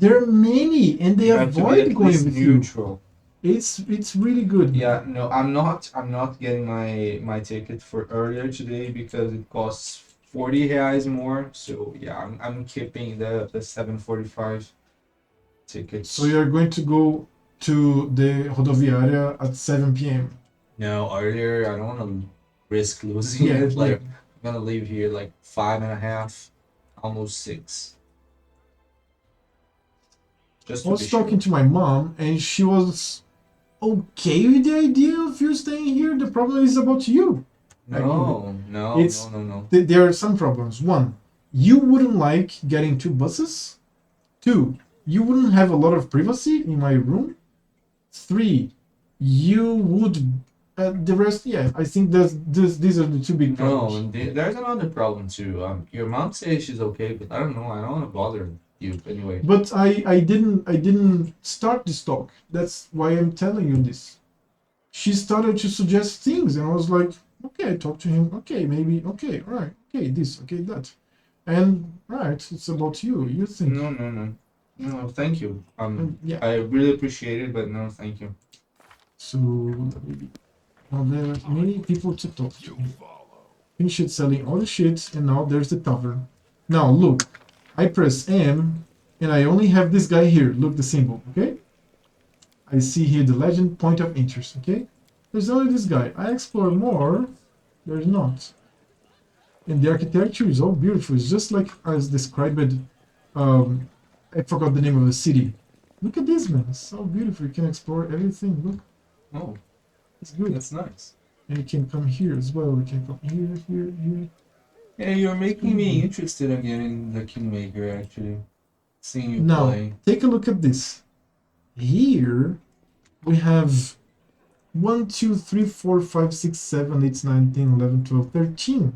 There are many, and they You have to be avoid at going least with you. neutral. It's really good. Yeah, no, I'm not getting my ticket for earlier today because it costs 40 reais more. So yeah, I'm keeping the 7:45 ticket. So you're going to go to the rodoviária at 7 p.m. No, earlier I don't want to risk losing Yeah, it. Like yeah. I'm gonna leave here like 5:30, almost 6. Just I to be was sure. talking to my mom, and she was okay with the idea of you staying here. The problem is about you. No, no, It's no, no, no. there are some problems. One, you wouldn't like getting two buses. Two, you wouldn't have a lot of privacy in my room. Three, you would. The rest, yeah, I think these are the two big problems. No, and there's another problem too. Your mom says she's okay, but I don't know. I don't want to bother you anyway. But I didn't start this talk. That's why I'm telling you this. She started to suggest things, and I was like, okay, I talked to him. Okay, maybe. Okay, all right. Okay, this. Okay, that. And right, it's about you. You think? No, no, no, no. Thank you. Yeah. I really appreciate it, but no, thank you. So maybe. Now there are many people to talk to. Finished selling all the shit, and now there's the tavern. Now look, I press M, and I only have this guy here. Look the symbol, okay? I see here the legend point of interest, okay? There's only this guy. I explore more, there's not. And the architecture is all beautiful. It's just like as described. I forgot the name of the city. Look at this, man. It's so beautiful. You can explore everything. Look. Oh, it's good. That's nice. And you can come here as well. You can come here. Yeah, you're making me interested again in the Kingmaker, actually. Seeing you Now, play. take a look at this. Here, we have 1, 2, 3, 4, 5, 6, 7, 8, 9, 10, 11, 12, 13.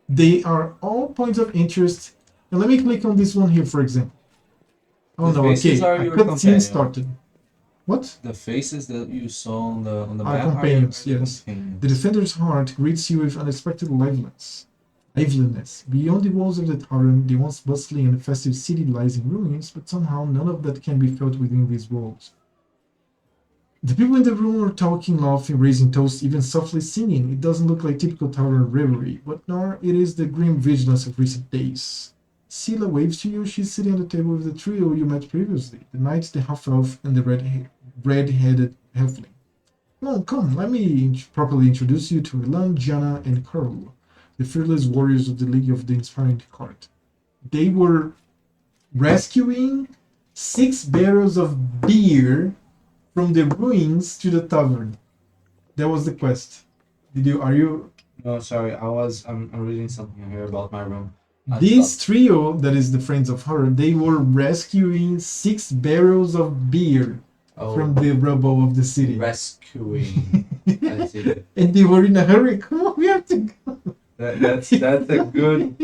They are all points of interest. And let me click on this one here, for example. Oh The no, faces okay. are A your cutscene companion. started. What? The faces that you saw on the Our map companions, are your yes. companions. The defender's heart greets you with unexpected liveliness. Beyond the walls of the tavern, the once bustling and festive city lies in ruins, but somehow none of that can be felt within these walls. The people in the room are talking, laughing, raising toasts, even softly singing. It doesn't look like typical tavern revelry, but nor it is the grim vigilance of recent days. Scylla waves to you. She's sitting at the table with the trio you met previously, the knight, the half-elf, and the red-headed halfling. Come, let me properly introduce you to Elan, Jana, and Karl, the fearless warriors of the League of the Inspiring Heart. They were rescuing 6 barrels of beer from the ruins to the tavern. That was the quest. Are you? No, sorry. I'm reading something here about my room. This trio, that is the friends of her, they were rescuing 6 barrels of beer from the rubble of the city. Rescuing. I see. And they were in a hurry. Come on, we have to go. That's a good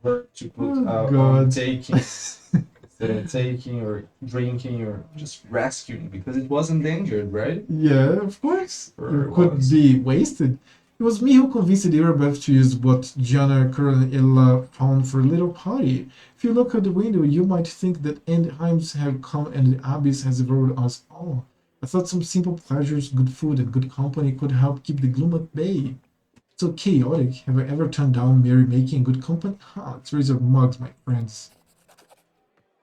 word to put on taking. Instead of taking or drinking or just rescuing, because it was endangered, right? Yeah, of course. Or It could be wasted. It was me who convinced Irabeth to use what Gianna, Curl, and Ella found for a little party. If you look out the window, you might think that end times have come and the abyss has devoured us all. I thought some simple pleasures, good food, and good company could help keep the gloom at bay. It's so chaotic. Have I ever turned down merrymaking and good company? Let's raise our mugs, my friends.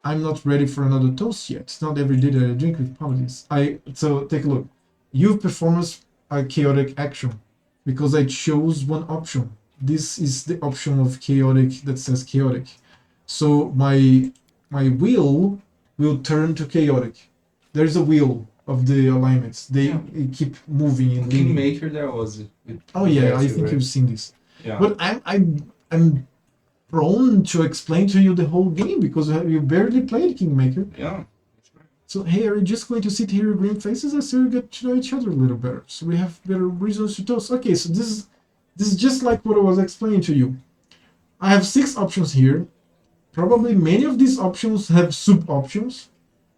I'm not ready for another toast yet. It's not every day that I drink with politics. So take a look. You've performed a chaotic action because I chose one option. This is the option of chaotic that says chaotic. So my will turn to chaotic. There's a wheel of the alignments. They keep moving and leaning. Kingmaker there was. Oh yeah, I think you've seen this. Yeah. But I'm prone to explain to you the whole game because you barely played Kingmaker. Yeah. So hey, are you just going to sit here green faces? I still get to know each other a little better, so we have better reasons to toast. Okay, so this is just like what I was explaining to you. I have 6 options here. Probably many of these options have sub options.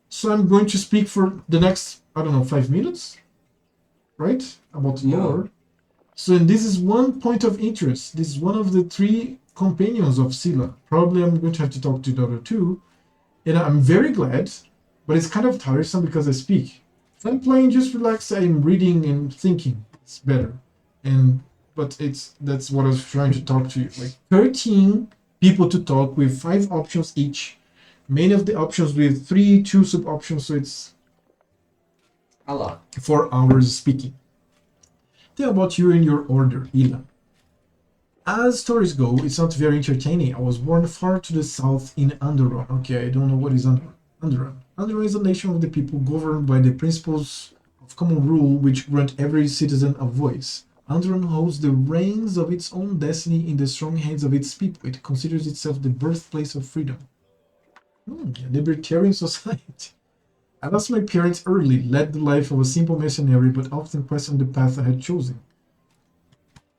So I'm going to speak for the next 5 minutes, right? About lore. So and this is one point of interest. This is one of the 3 companions of Scylla. Probably I'm going to have to talk to the other 2. And I'm very glad, but it's kind of tiresome because I speak. If I'm playing, just relax. I'm reading and thinking. It's better. And but that's what I was trying to talk to you. Like 13 people to talk with 5 options each. Many of the options with 2 sub options, so it's a lot. 4 hours speaking. Tell about you and your order, Ela. As stories go, it's not very entertaining. I was born far to the south in Andorra. Okay, I don't know what is Andorra. Andorra is a nation of the people governed by the principles of common rule which grant every citizen a voice. Andorra holds the reins of its own destiny in the strong hands of its people. It considers itself the birthplace of freedom. A libertarian society. I lost my parents early, led the life of a simple mercenary, but often questioned the path I had chosen.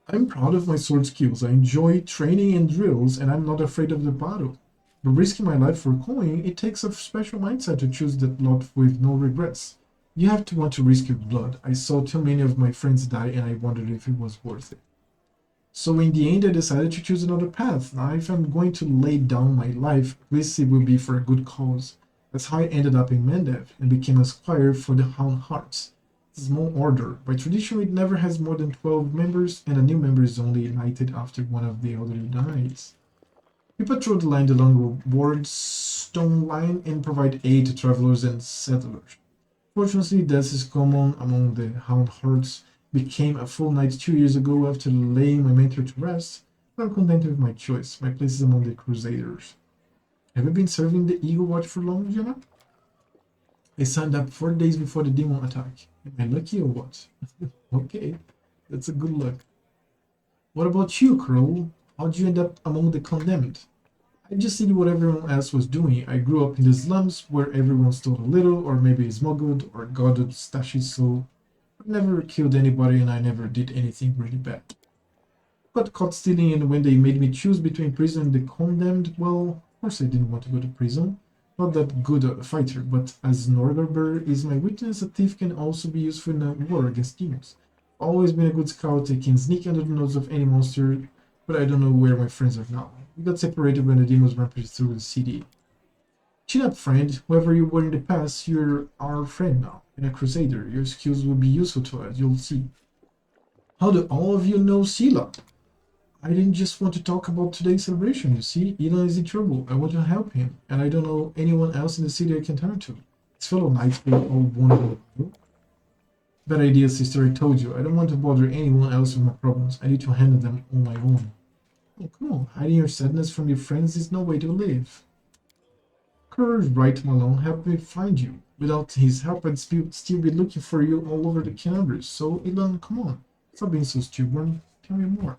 I'm proud of my sword skills. I enjoy training and drills, and I'm not afraid of the battle. But risking my life for coin, it takes a special mindset to choose that lot with no regrets. You have to want to risk your blood. I saw too many of my friends die, and I wondered if it was worth it. So in the end, I decided to choose another path. Now, if I'm going to lay down my life, at least it will be for a good cause. That's how I ended up in Mendev and became a squire for the Hound Hearts. It's a small order. By tradition, it never has more than 12 members, and a new member is only knighted after one of the elderly dies. We patrol the land along the Wardstone line and provide aid to travelers and settlers. Fortunately, death is common among the Hound Hearts. Became a full knight 2 years ago after laying my mentor to rest, but I'm content with my choice. My place is among the Crusaders. Have you been serving the Eagle Watch for long, Jenna? I signed up 4 days before the demon attack. Am I lucky or what? Okay, that's a good luck. What about you, Crow? How'd you end up among the condemned? I just did what everyone else was doing. I grew up in the slums where everyone stole a little, or maybe smuggled, or guarded stashes, so I never killed anybody and I never did anything really bad. Got caught stealing, and when they made me choose between prison and the condemned, well, of course I didn't want to go to prison. Not that good a fighter, but as Norgarber is my witness, a thief can also be useful in a war against demons. Always been a good scout. I can sneak under the nose of any monster, but I don't know where my friends are now. We got separated when the demons rampaged through the city. Chin up, friend. Whoever you were in the past, you're our friend now, and a crusader. Your skills will be useful to us, you'll see. How do all of you know Sila? I didn't just want to talk about today's celebration, you see. Elon is in trouble. I want to help him, and I don't know anyone else in the city I can turn to. His fellow knights will all want to. Bad idea, sister, I told you. I don't want to bother anyone else with my problems. I need to handle them on my own. Oh, come on. Hiding your sadness from your friends is no way to live. Courage, right, Malone. Help me find you. Without his help, I'd still be looking for you all over the campus. So, Elon, come on. Stop being so stubborn. Tell me more.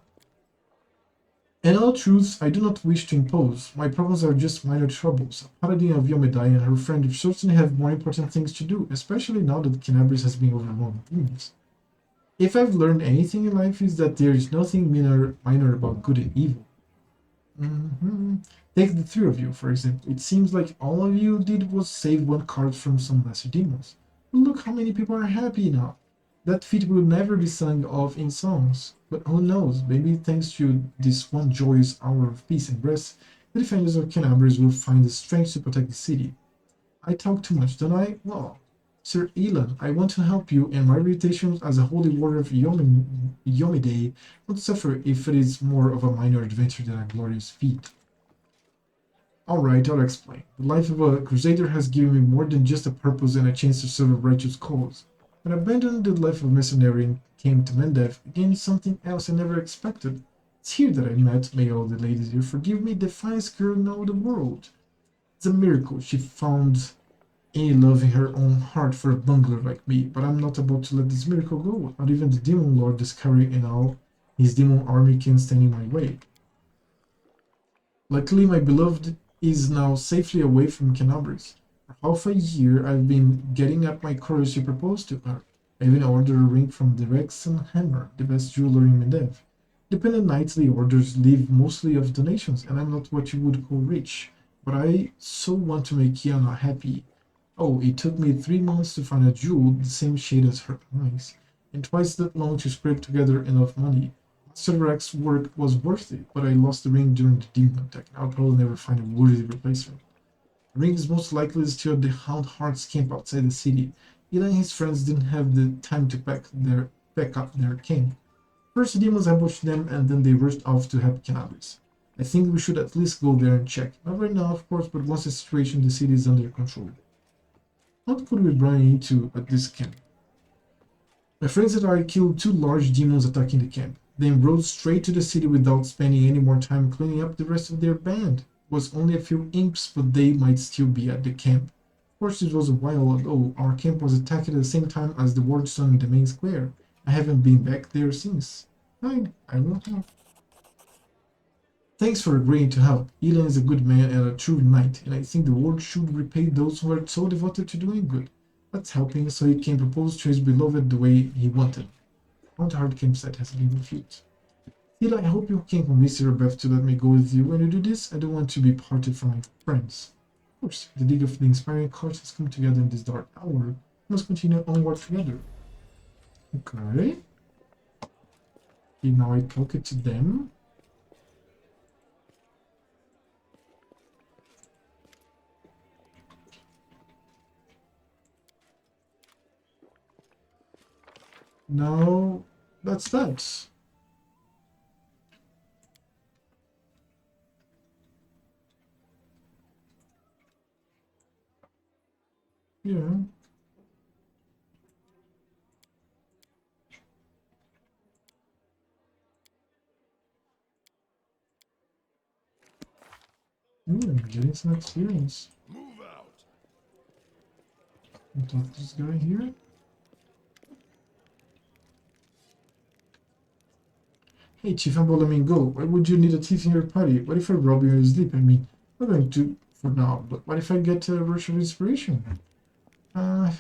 In all truth, I do not wish to impose. My problems are just minor troubles. A paladin of Yomedai and her friend certainly have more important things to do, especially now that Canabris has been overrun with demons. If I've learned anything in life, is that there is nothing minor about good and evil. Take the 3 of you, for example. It seems like all of you did was save one card from some lesser demons. But look how many people are happy now. That feat will never be sung of in songs. But who knows, maybe thanks to this one joyous hour of peace and rest, the defenders of Canabris will find the strength to protect the city. I talk too much, don't I? Well, Sir Elon, I want to help you, and my reputation as a holy warrior of Yomide won't suffer if it is more of a minor adventure than a glorious feat. Alright, I'll explain. The life of a crusader has given me more than just a purpose and a chance to serve a righteous cause. When I abandoned the life of mercenary and came to Mendev, I gained something else I never expected. It's here that I met, may all the ladies here forgive me, the finest girl in all the world. It's a miracle she found any love in her own heart for a bungler like me, but I'm not about to let this miracle go. Not even the demon lord Discovery and all his demon army can stand in my way. Luckily, my beloved is now safely away from Canabris. For half a year, I've been getting up my courage to propose to her. I even ordered a ring from the Rexon Hammer, the best jeweler in Mendev. Dependent knightly orders live mostly of donations, and I'm not what you would call rich, but I so want to make Kiana happy. Oh, it took me 3 months to find a jewel the same shade as her eyes, and twice that long to scrape together enough money. Master Rex's work was worth it, but I lost the ring during the demon attack. I'll probably never find a worthy replacement. Ring is most likely still at the Hound Heart's camp outside the city. Eli and his friends didn't have the time to pack up their camp. First, the demons ambushed them, and then they rushed off to help cannabis. I think we should at least go there and check. Not right now, of course, but once the situation in the city is under control. What could we run into at this camp? My friends and I killed 2 large demons attacking the camp, then rode straight to the city without spending any more time cleaning up the rest of their band. It was only a few imps, but they might still be at the camp. Of course, it was a while ago. Our camp was attacked at the same time as the Wardstone in the main square. I haven't been back there since. Fine, I won't help. Thanks for agreeing to help. Elan is a good man and a true knight, and I think the world should repay those who are so devoted to doing good. Let's help him so he can propose to his beloved the way he wanted. Mount Hard campsite has been refused. Eli, I hope you can convince Beth to let me go with you when you do this. I don't want to be parted from my friends. Of course, the League of the Inspiring Cards has come together in this dark hour. We must continue onward together. Okay. Now I talk it to them. Now, that's that. Yeah. Getting some experience. Move out. I'll talk to this guy here. Hey Chief, I'm letting go. Why would you need a thief in your party? What if I rob you in your sleep? I mean, I'm going to for now, but what if I get a rush of inspiration? Are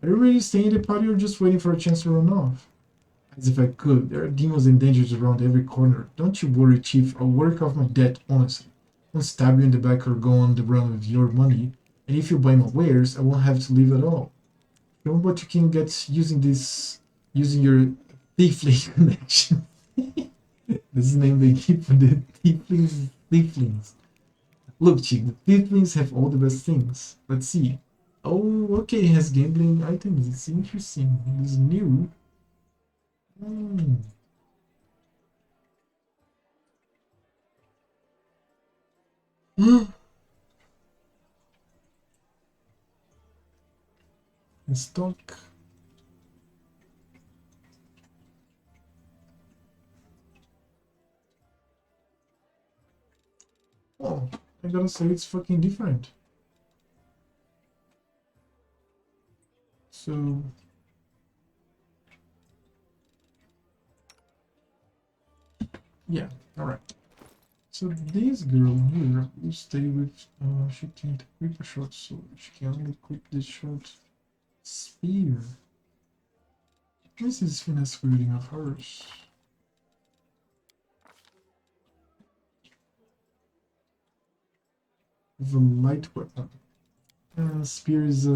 you really staying in the party or just waiting for a chance to run off? As if I could. There are demons and dangers around every corner. Don't you worry, Chief. I'll work off my debt, honestly. I won't stab you in the back or go on the run with your money. And if you buy my wares, I won't have to leave at all. Show me what you can get using your Thiefling connection. This is the name they keep for the Thieflings. Look, Chief, the Thieflings have all the best things. Let's see. Oh, okay, it has gambling items. It's interesting. It's new. Stock. Oh, I gotta say it's fucking different. So yeah, alright. So this girl here will stay with she can't equip a short sword, she can only equip this short spear. This is finesse wielding of hers. With a light weapon. Spear is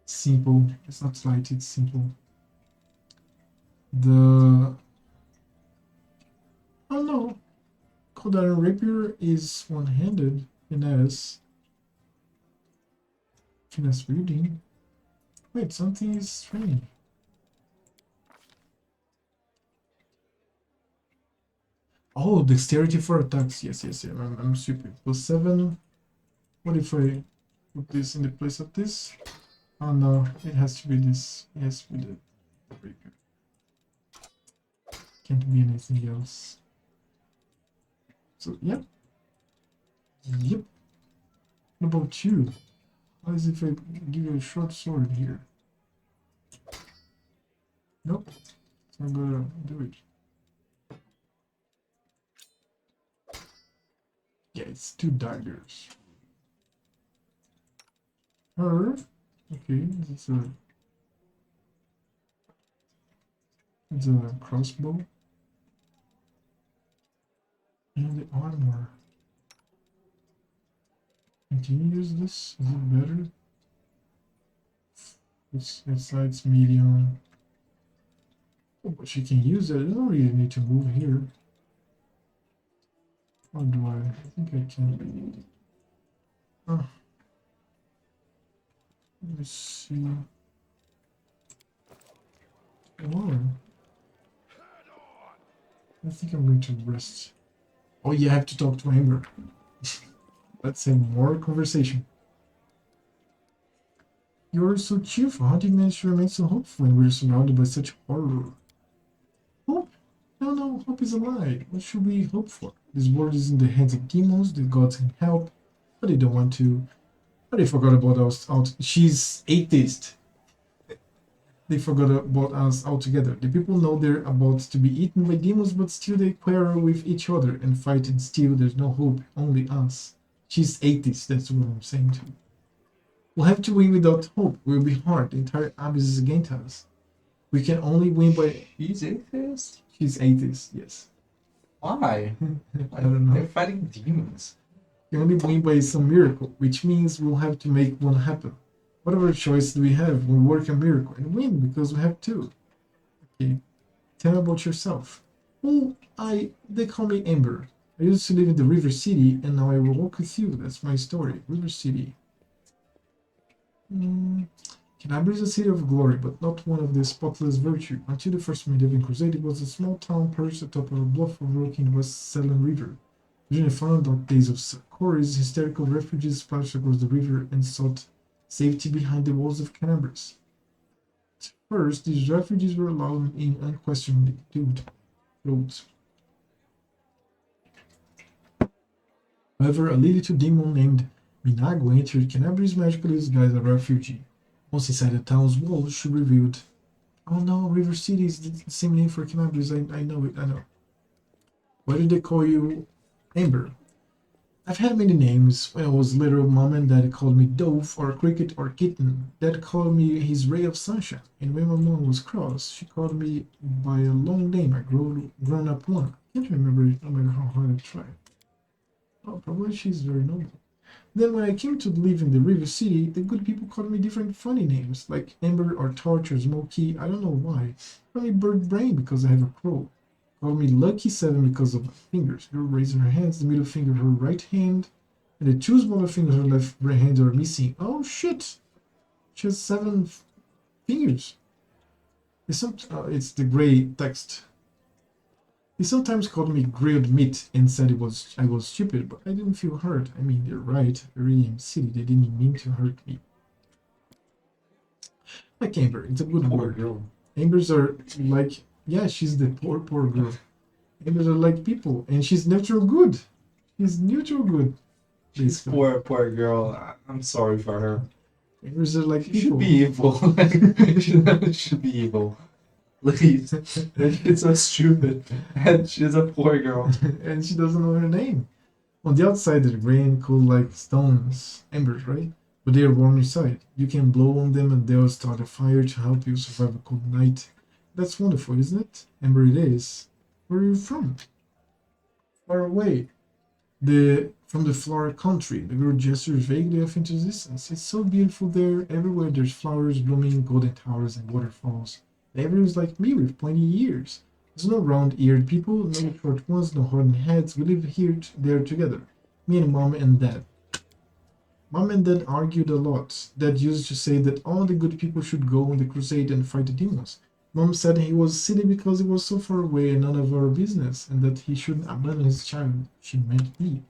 simple. It's not light, it's simple. Oh no. Cold Iron Rapier is one-handed. Finesse wielding. Wait, something is strange. Oh, dexterity for attacks. Yes. I'm stupid. +7. What if I put this in the place of this? Oh no, it has to be this. It has to be the rapier. Can't be anything else. So, yep. Yep. What about you? What is if I give you a short sword here? Nope. It's not gonna do it. Yeah, it's 2 daggers. Her. Okay, it's a crossbow. And the armor. Can you use this? Is it better? It's medium. Oh, but she can use it. I don't really need to move here. How do I think I can. Oh. Let me see. Oh. I think I'm going to rest. Oh yeah, I have to talk to Ember. Let's have more conversation. You're so cheerful. How do you manage to remain so hopeful when we're surrounded by such horror? Hope? No, hope is a lie. What should we hope for? This world is in the hands of demons, the gods can help, but they don't want to. But they forgot about us. She's atheist. They forgot about us altogether. The people know they're about to be eaten by demons, but still they quarrel with each other and fight, and still there's no hope, only us. She's atheist, that's what I'm saying to you. We'll have to win without hope. We'll be hard. The entire abyss is against us. We can only win by... She's atheist? She's atheist, yes. Why? I don't know. They're fighting demons. We only win by some miracle, which means we'll have to make one happen. Whatever choice do we have, we'll work a miracle and win because we have to. Okay, tell me about yourself. Well, they call me Ember. I used to live in the River City and now I will walk with you. That's my story. River City. Canabria is a city of glory, but not one of the spotless virtue. Until the first medieval crusade, it was a small town perched atop of a bluff overlooking the West Selene River. During the final dark days of Corys, hysterical refugees splashed across the river and sought safety behind the walls of Canabris. At first, these refugees were allowed in unquestionably roads. However, a little demon named Minago entered Canabris magically disguised as a refugee. Once inside the town's walls, she revealed, "Oh no, River City is the same name for Canabris. I know it, I know. Why did they call you Ember?" I've had many names. When I was little, Mom and Dad called me Dove or Cricket or Kitten. Dad called me his ray of sunshine. And when my mom was cross, she called me by a long name, a grown-up one. I can't remember it, no matter how hard I try. Oh, probably she's very noble. Then when I came to live in the River City, the good people called me different funny names, like Ember or Torch or Smoky. I don't know why. Called me Bird Brain because I have a crow. Called me Lucky 7 because of my fingers. Girl raising her hands, the middle finger of her right hand, and the two smaller fingers of her left hand are missing. Oh shit! She has 7 fingers. It's the gray text. He sometimes called me grilled meat and said I was stupid, but I didn't feel hurt. I mean, they're right. I really am silly. They didn't mean to hurt me. Like Amber, it's a good word. Girl. Ambers are like, yeah, she's the poor girl. Ambers are like people, and she's neutral good. She's neutral good. She's poor girl. I'm sorry for her. Ambers are like She people. should be evil. She should be evil. Please. It's so stupid. And she's a poor girl. And she doesn't know her name. On the outside, they're gray and cool like stones, embers, right? But they are warm inside. You can blow on them and they'll start a fire to help you survive a cold night. That's wonderful, isn't it? Ember it is. Where are you from? Far away. From the flower country. The girl gestures vaguely off into distance. It's so beautiful there. Everywhere there's flowers blooming, golden towers and waterfalls. Everyone's like me with 20 years. There's no round-eared people, no short ones, no horny heads. We live there together. Me and Mom and Dad. Mom and Dad argued a lot. Dad used to say that all the good people should go on the crusade and fight the demons. Mom said he was silly because he was so far away and none of our business, and that he shouldn't abandon his child. She meant me.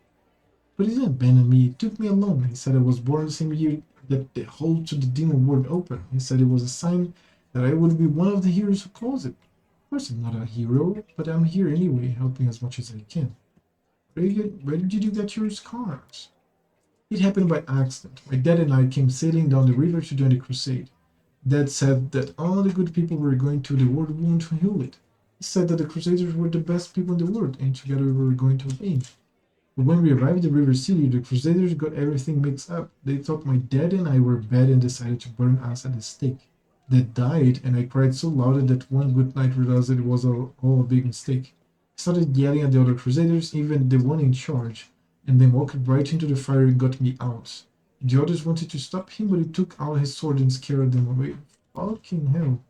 But he didn't abandon me. He took me along. He said I was born the same year that the hole to the demon world opened. He said it was a sign that I would be one of the heroes who close it. Of course I'm not a hero, but I'm here anyway, helping as much as I can. Where did you get your scars? It happened by accident. My dad and I came sailing down the river to join the crusade. Dad said that all the good people were going to the world wound to heal it. He said that the crusaders were the best people in the world, and together we were going to win. But when we arrived at River City, the crusaders got everything mixed up. They thought my dad and I were bad and decided to burn us at the stake. Dad died, and I cried so loud that one good night realized that it was all a big mistake. I started yelling at the other crusaders, even the one in charge, and then walked right into the fire and got me out. The others wanted to stop him, but he took out his sword and scared them away. Fucking hell.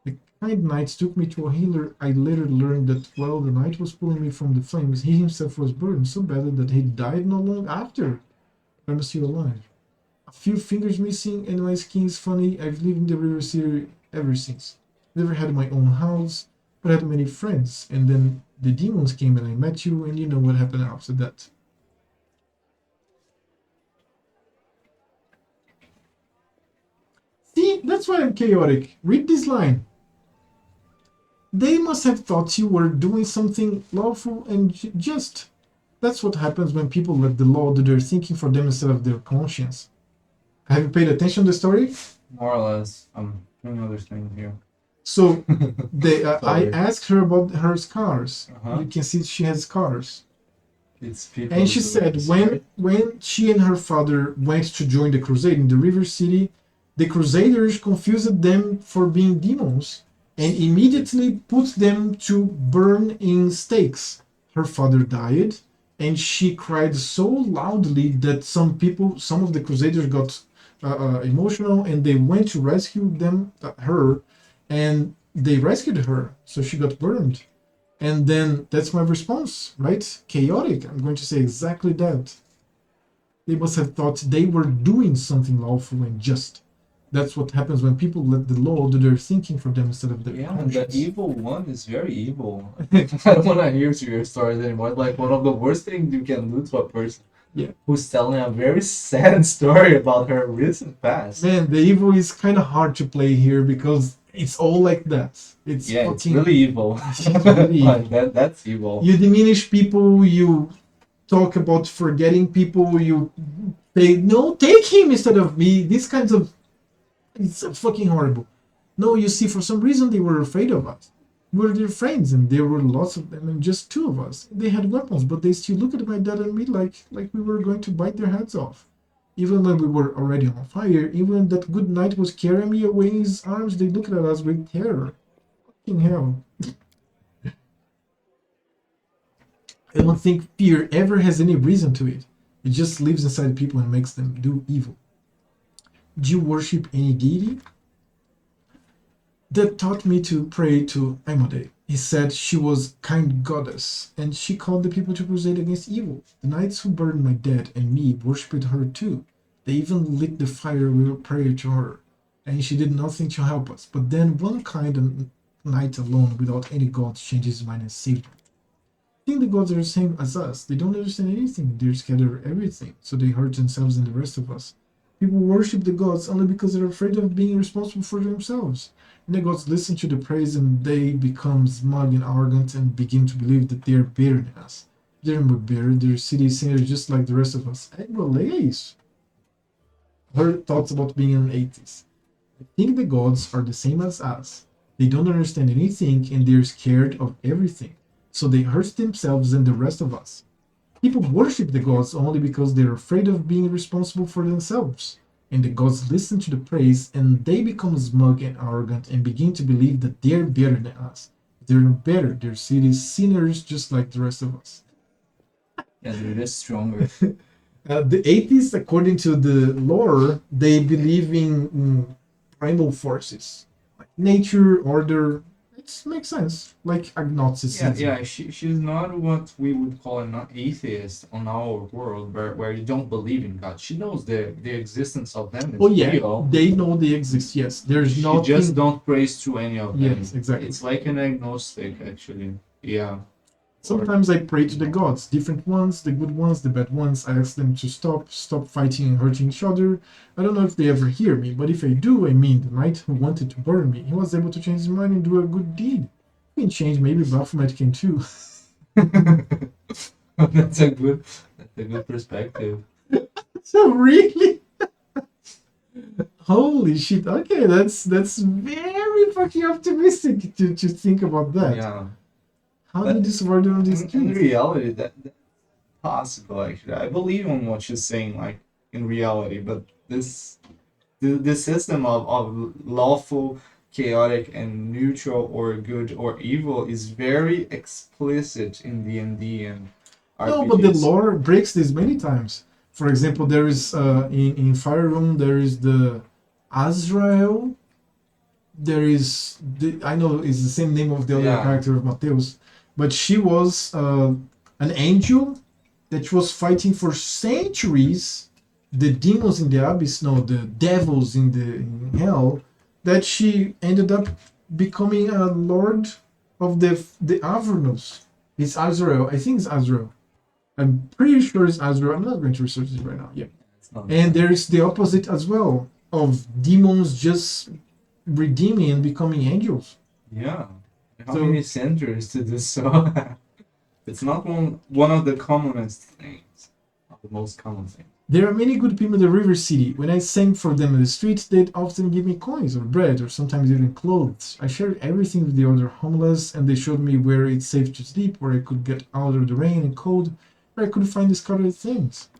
The kind knights took me to a healer. I later learned that while the knight was pulling me from the flames, he himself was burned so badly that he died not long after. I'm still alive. A few fingers missing and my skin is funny. I've lived in the river city ever since. Never had my own house, but had many friends. And then the demons came and I met you, and you know what happened after that. See, that's why I'm chaotic. Read this line. They must have thought you were doing something lawful and just. That's what happens when people let the law do their thinking for them instead of their conscience. Have you paid attention to the story? More or less. I'm doing other things here. So, I asked her about her scars. Uh-huh. You can see she has scars. It's people. And she said when she and her father went to join the crusade in the river city, the crusaders confused them for being demons and immediately put them to burn in stakes. Her father died, and she cried so loudly that some of the crusaders got emotional, and they went to rescue her, and they rescued her, so she got burned. And then that's my response, right? Chaotic. I'm going to say exactly that. They must have thought they were doing something lawful and just. That's what happens when people let the law do their thinking for them instead of their conscience. The evil one is very evil. I don't want to hear to your stories anymore. Like one of the worst things you can do to a person. Yeah. Who's telling a very sad story about her recent past. Man, the evil is kind of hard to play here because it's all like that. It's it's really evil. It's really evil. That's evil. You diminish people, you talk about forgetting people, you say, no, take him instead of me. These kinds of... It's fucking horrible. No, you see, for some reason they were afraid of us. We were their friends, and there were lots of them, and just two of us. They had weapons, but they still looked at my dad and me like we were going to bite their heads off. Even when we were already on fire, even when that good knight was carrying me away in his arms, they looked at us with terror. Fucking hell. I don't think fear ever has any reason to it. It just lives inside people and makes them do evil. Do you worship any deity? That taught me to pray to Amode. He said she was kind goddess, and she called the people to crusade against evil. The knights who burned my dad and me worshipped her too. They even lit the fire with prayer to her, and she did nothing to help us. But then one kind knight alone, without any gods, changed his mind and saved her. I think the gods are the same as us. They don't understand anything. They scatter everything, so they hurt themselves and the rest of us. People worship the gods only because they're afraid of being responsible for themselves. And the gods listen to the praise and they become smug and arrogant and begin to believe that they're better than us. They're more better, they're city sinners just like the rest of us. Well, é isso. Her thoughts about being an atheist. I think the gods are the same as us. They don't understand anything and they're scared of everything. So they hurt themselves and the rest of us. People worship the gods only because they're afraid of being responsible for themselves. And the gods listen to the praise and they become smug and arrogant and begin to believe that they're better than us. They're not better, they're sinners just like the rest of us. Yeah, they're just stronger. The atheists, according to the lore, they believe in primal forces. Like nature, order. It makes sense. Like agnosticism. Yeah, she's not what we would call an atheist on our world, where you don't believe in God. She knows the existence of them. Oh yeah, real. they know they exist. Yes, there's nothing. She just don't praise to any of them. Yes, exactly. It's like an agnostic, actually. Yeah. Sometimes I pray to the gods, different ones, the good ones, the bad ones. I ask them to stop fighting and hurting each other. I don't know if they ever hear me, but if I do, I mean, the knight who wanted to burn me, he was able to change his mind and do a good deed. He can change, maybe Baphomet can too. That's a good perspective. So really? Holy shit! Okay, that's very fucking optimistic to think about that. Yeah. How did this word on these kids? In reality, that's possible. Actually, I believe in what she's saying. Like in reality, but the system of lawful, chaotic, and neutral, or good or evil is very explicit in D&D and RPGs. No, but the lore breaks this many times. For example, there is in Fire Room there is the Azrael, there is I know it's the same name of the other character of Mateus, but she was an angel that was fighting for centuries the demons in the abyss, no, the devils in hell, that she ended up becoming a lord of the Avernus. It's Azrael. I think it's Azrael. I'm pretty sure it's Azrael. I'm not going to research it right now. Yeah. And there is the opposite as well of demons just redeeming and becoming angels. Yeah. How many centuries to this? So it's not one of the commonest things, not the most common thing. There are many good people in the River City. When I sang for them in the streets, they'd often give me coins or bread or sometimes even clothes. I shared everything with the other homeless, and they showed me where it's safe to sleep, where I could get out of the rain and cold, where I could find discarded things.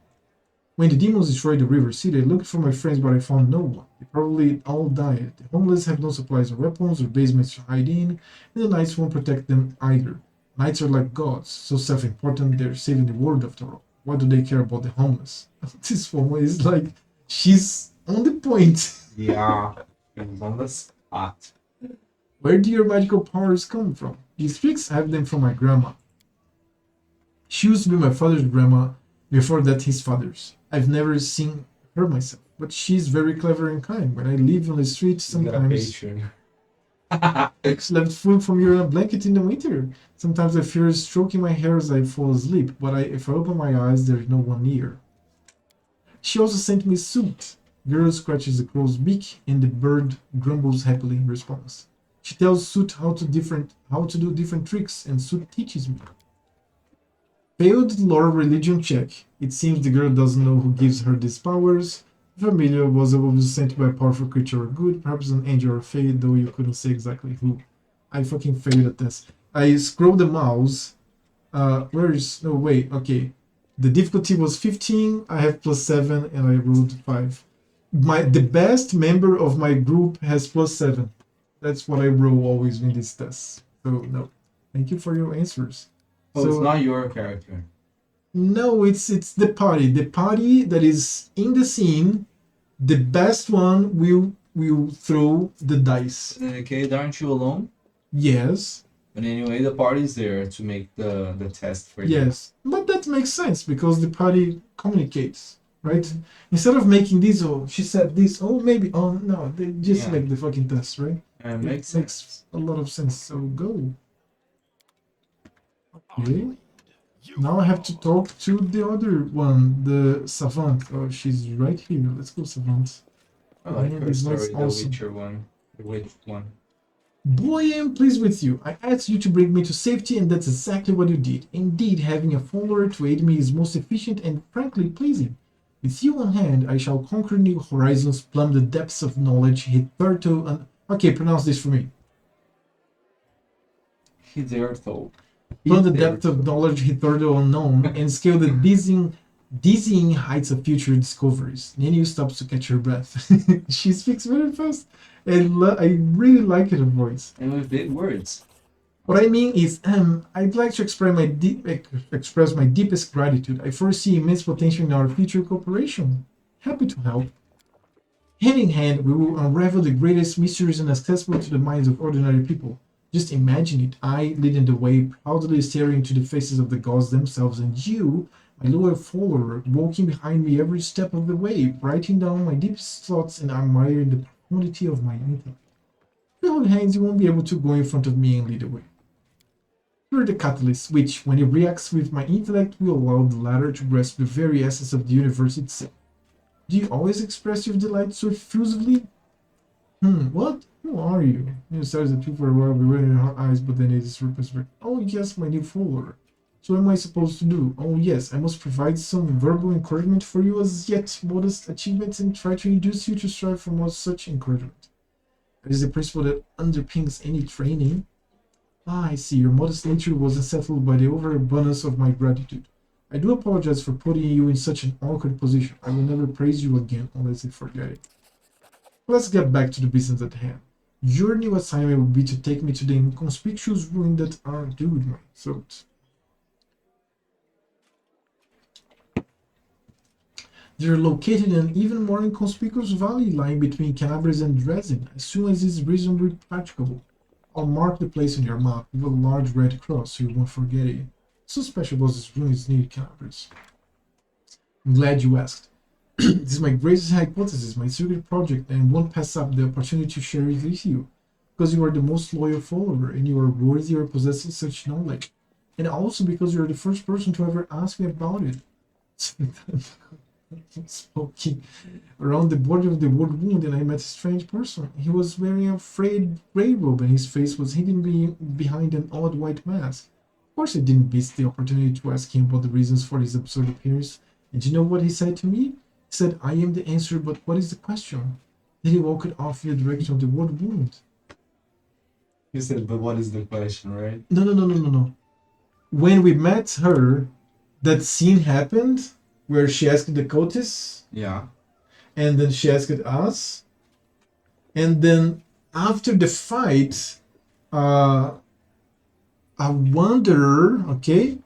When the demons destroyed the River City, I looked for my friends, but I found no one. They probably all died. The homeless have no supplies or weapons or basements to hide in, and the knights won't protect them either. Knights are like gods, so self-important they're saving the world after all. Why do they care about the homeless? This woman is like, she's on the point. Yeah, she's on the spot. Where do your magical powers come from? These tricks, I have them from my grandma. She used to be my father's grandma, before that his father's. I've never seen her myself, but she's very clever and kind. When I live on the street, sometimes I've slept full from you in a blanket in the winter. Sometimes I fear stroking my hair as I fall asleep, but if I open my eyes, there's no one near. She also sent me Soot. Girl scratches the crow's beak, and the bird grumbles happily in response. She tells Soot how to do different tricks, and Soot teaches me. Failed lore religion check. It seems the girl doesn't know who gives her these powers. Familiar was obviously sent by a powerful creature or good, perhaps an angel or fate, though you couldn't say exactly who. I fucking failed at this. I scrolled the mouse. No, wait, okay. The difficulty was 15, I have +7, and I rolled 5. The best member of my group has +7. That's what I roll always in these tests. So, no. Thank you for your answers. Oh, so, it's not your character. No, it's the party. The party that is in the scene, the best one will throw the dice. Okay, aren't you alone? Yes. But anyway, the party's there to make the test for you. Yes, but that makes sense because the party communicates, right? Instead of making this, oh, she said this, oh, maybe, oh, no, they just make the fucking test, right? It makes a lot of sense, so go. Okay. Now I have to talk to the other one, the Savant. Oh, she's right here. Let's go, Savant. I like her story, the Witcher one. The Witch one. Boy, I am pleased with you. I asked you to bring me to safety, and that's exactly what you did. Indeed, having a follower to aid me is most efficient and frankly pleasing. With you on hand, I shall conquer new horizons, plumb the depths of knowledge, hitherto and... Okay, pronounce this for me. Hitherto. Plumb the depth of knowledge hitherto unknown, and scale the dizzying heights of future discoveries. Nenio stops to catch her breath. She speaks very fast, and I really like her voice. And with big words. What I mean is, I'd like to express my deepest gratitude. I foresee immense potential in our future cooperation. Happy to help. Hand in hand, we will unravel the greatest mysteries inaccessible to the minds of ordinary people. Just imagine it, I leading the way, proudly staring into the faces of the gods themselves, and you, my loyal follower, walking behind me every step of the way, writing down my deepest thoughts and admiring the profundity of my intellect. If you hold hands, you won't be able to go in front of me and lead the way. You're the catalyst, which, when it reacts with my intellect, will allow the latter to grasp the very essence of the universe itself. Do you always express your delight so effusively? What? Who are you? You stares at you for a while, bewailing in her eyes, but then it is perspective. Oh yes, my new follower. So what am I supposed to do? Oh yes, I must provide some verbal encouragement for you as yet modest achievements and try to induce you to strive for more such encouragement. That is the principle that underpins any training. Ah, I see. Your modest nature was unsettled by the overabundance of my gratitude. I do apologize for putting you in such an awkward position. I will never praise you again unless I forget it. Let's get back to the business at hand. Your new assignment will be to take me to the inconspicuous ruin that are dude my throat. They're located in an even more inconspicuous valley lying between Canabres and Dresden. As soon as it's reasonably practicable, I'll mark the place on your map with a large red cross so you won't forget it. So special was this ruins near Canabres? I'm glad you asked. This is my greatest hypothesis, my secret project, and won't pass up the opportunity to share it with you. Because you are the most loyal follower, and you are worthy of possessing such knowledge. And also because you're the first person to ever ask me about it. Smoking around the border of the wood wound, and I met a strange person. He was wearing a frayed grey robe, and his face was hidden behind an odd white mask. Of course, I didn't miss the opportunity to ask him about the reasons for his absurd appearance. And you know what he said to me? He said, "I am the answer, but what is the question?" Then he walked off in the direction of the wood wound. He said, "But what is the question, right?" No. When we met her, that scene happened where she asked the cultists. Yeah. And then she asked us. And then after the fight, a wanderer, okay,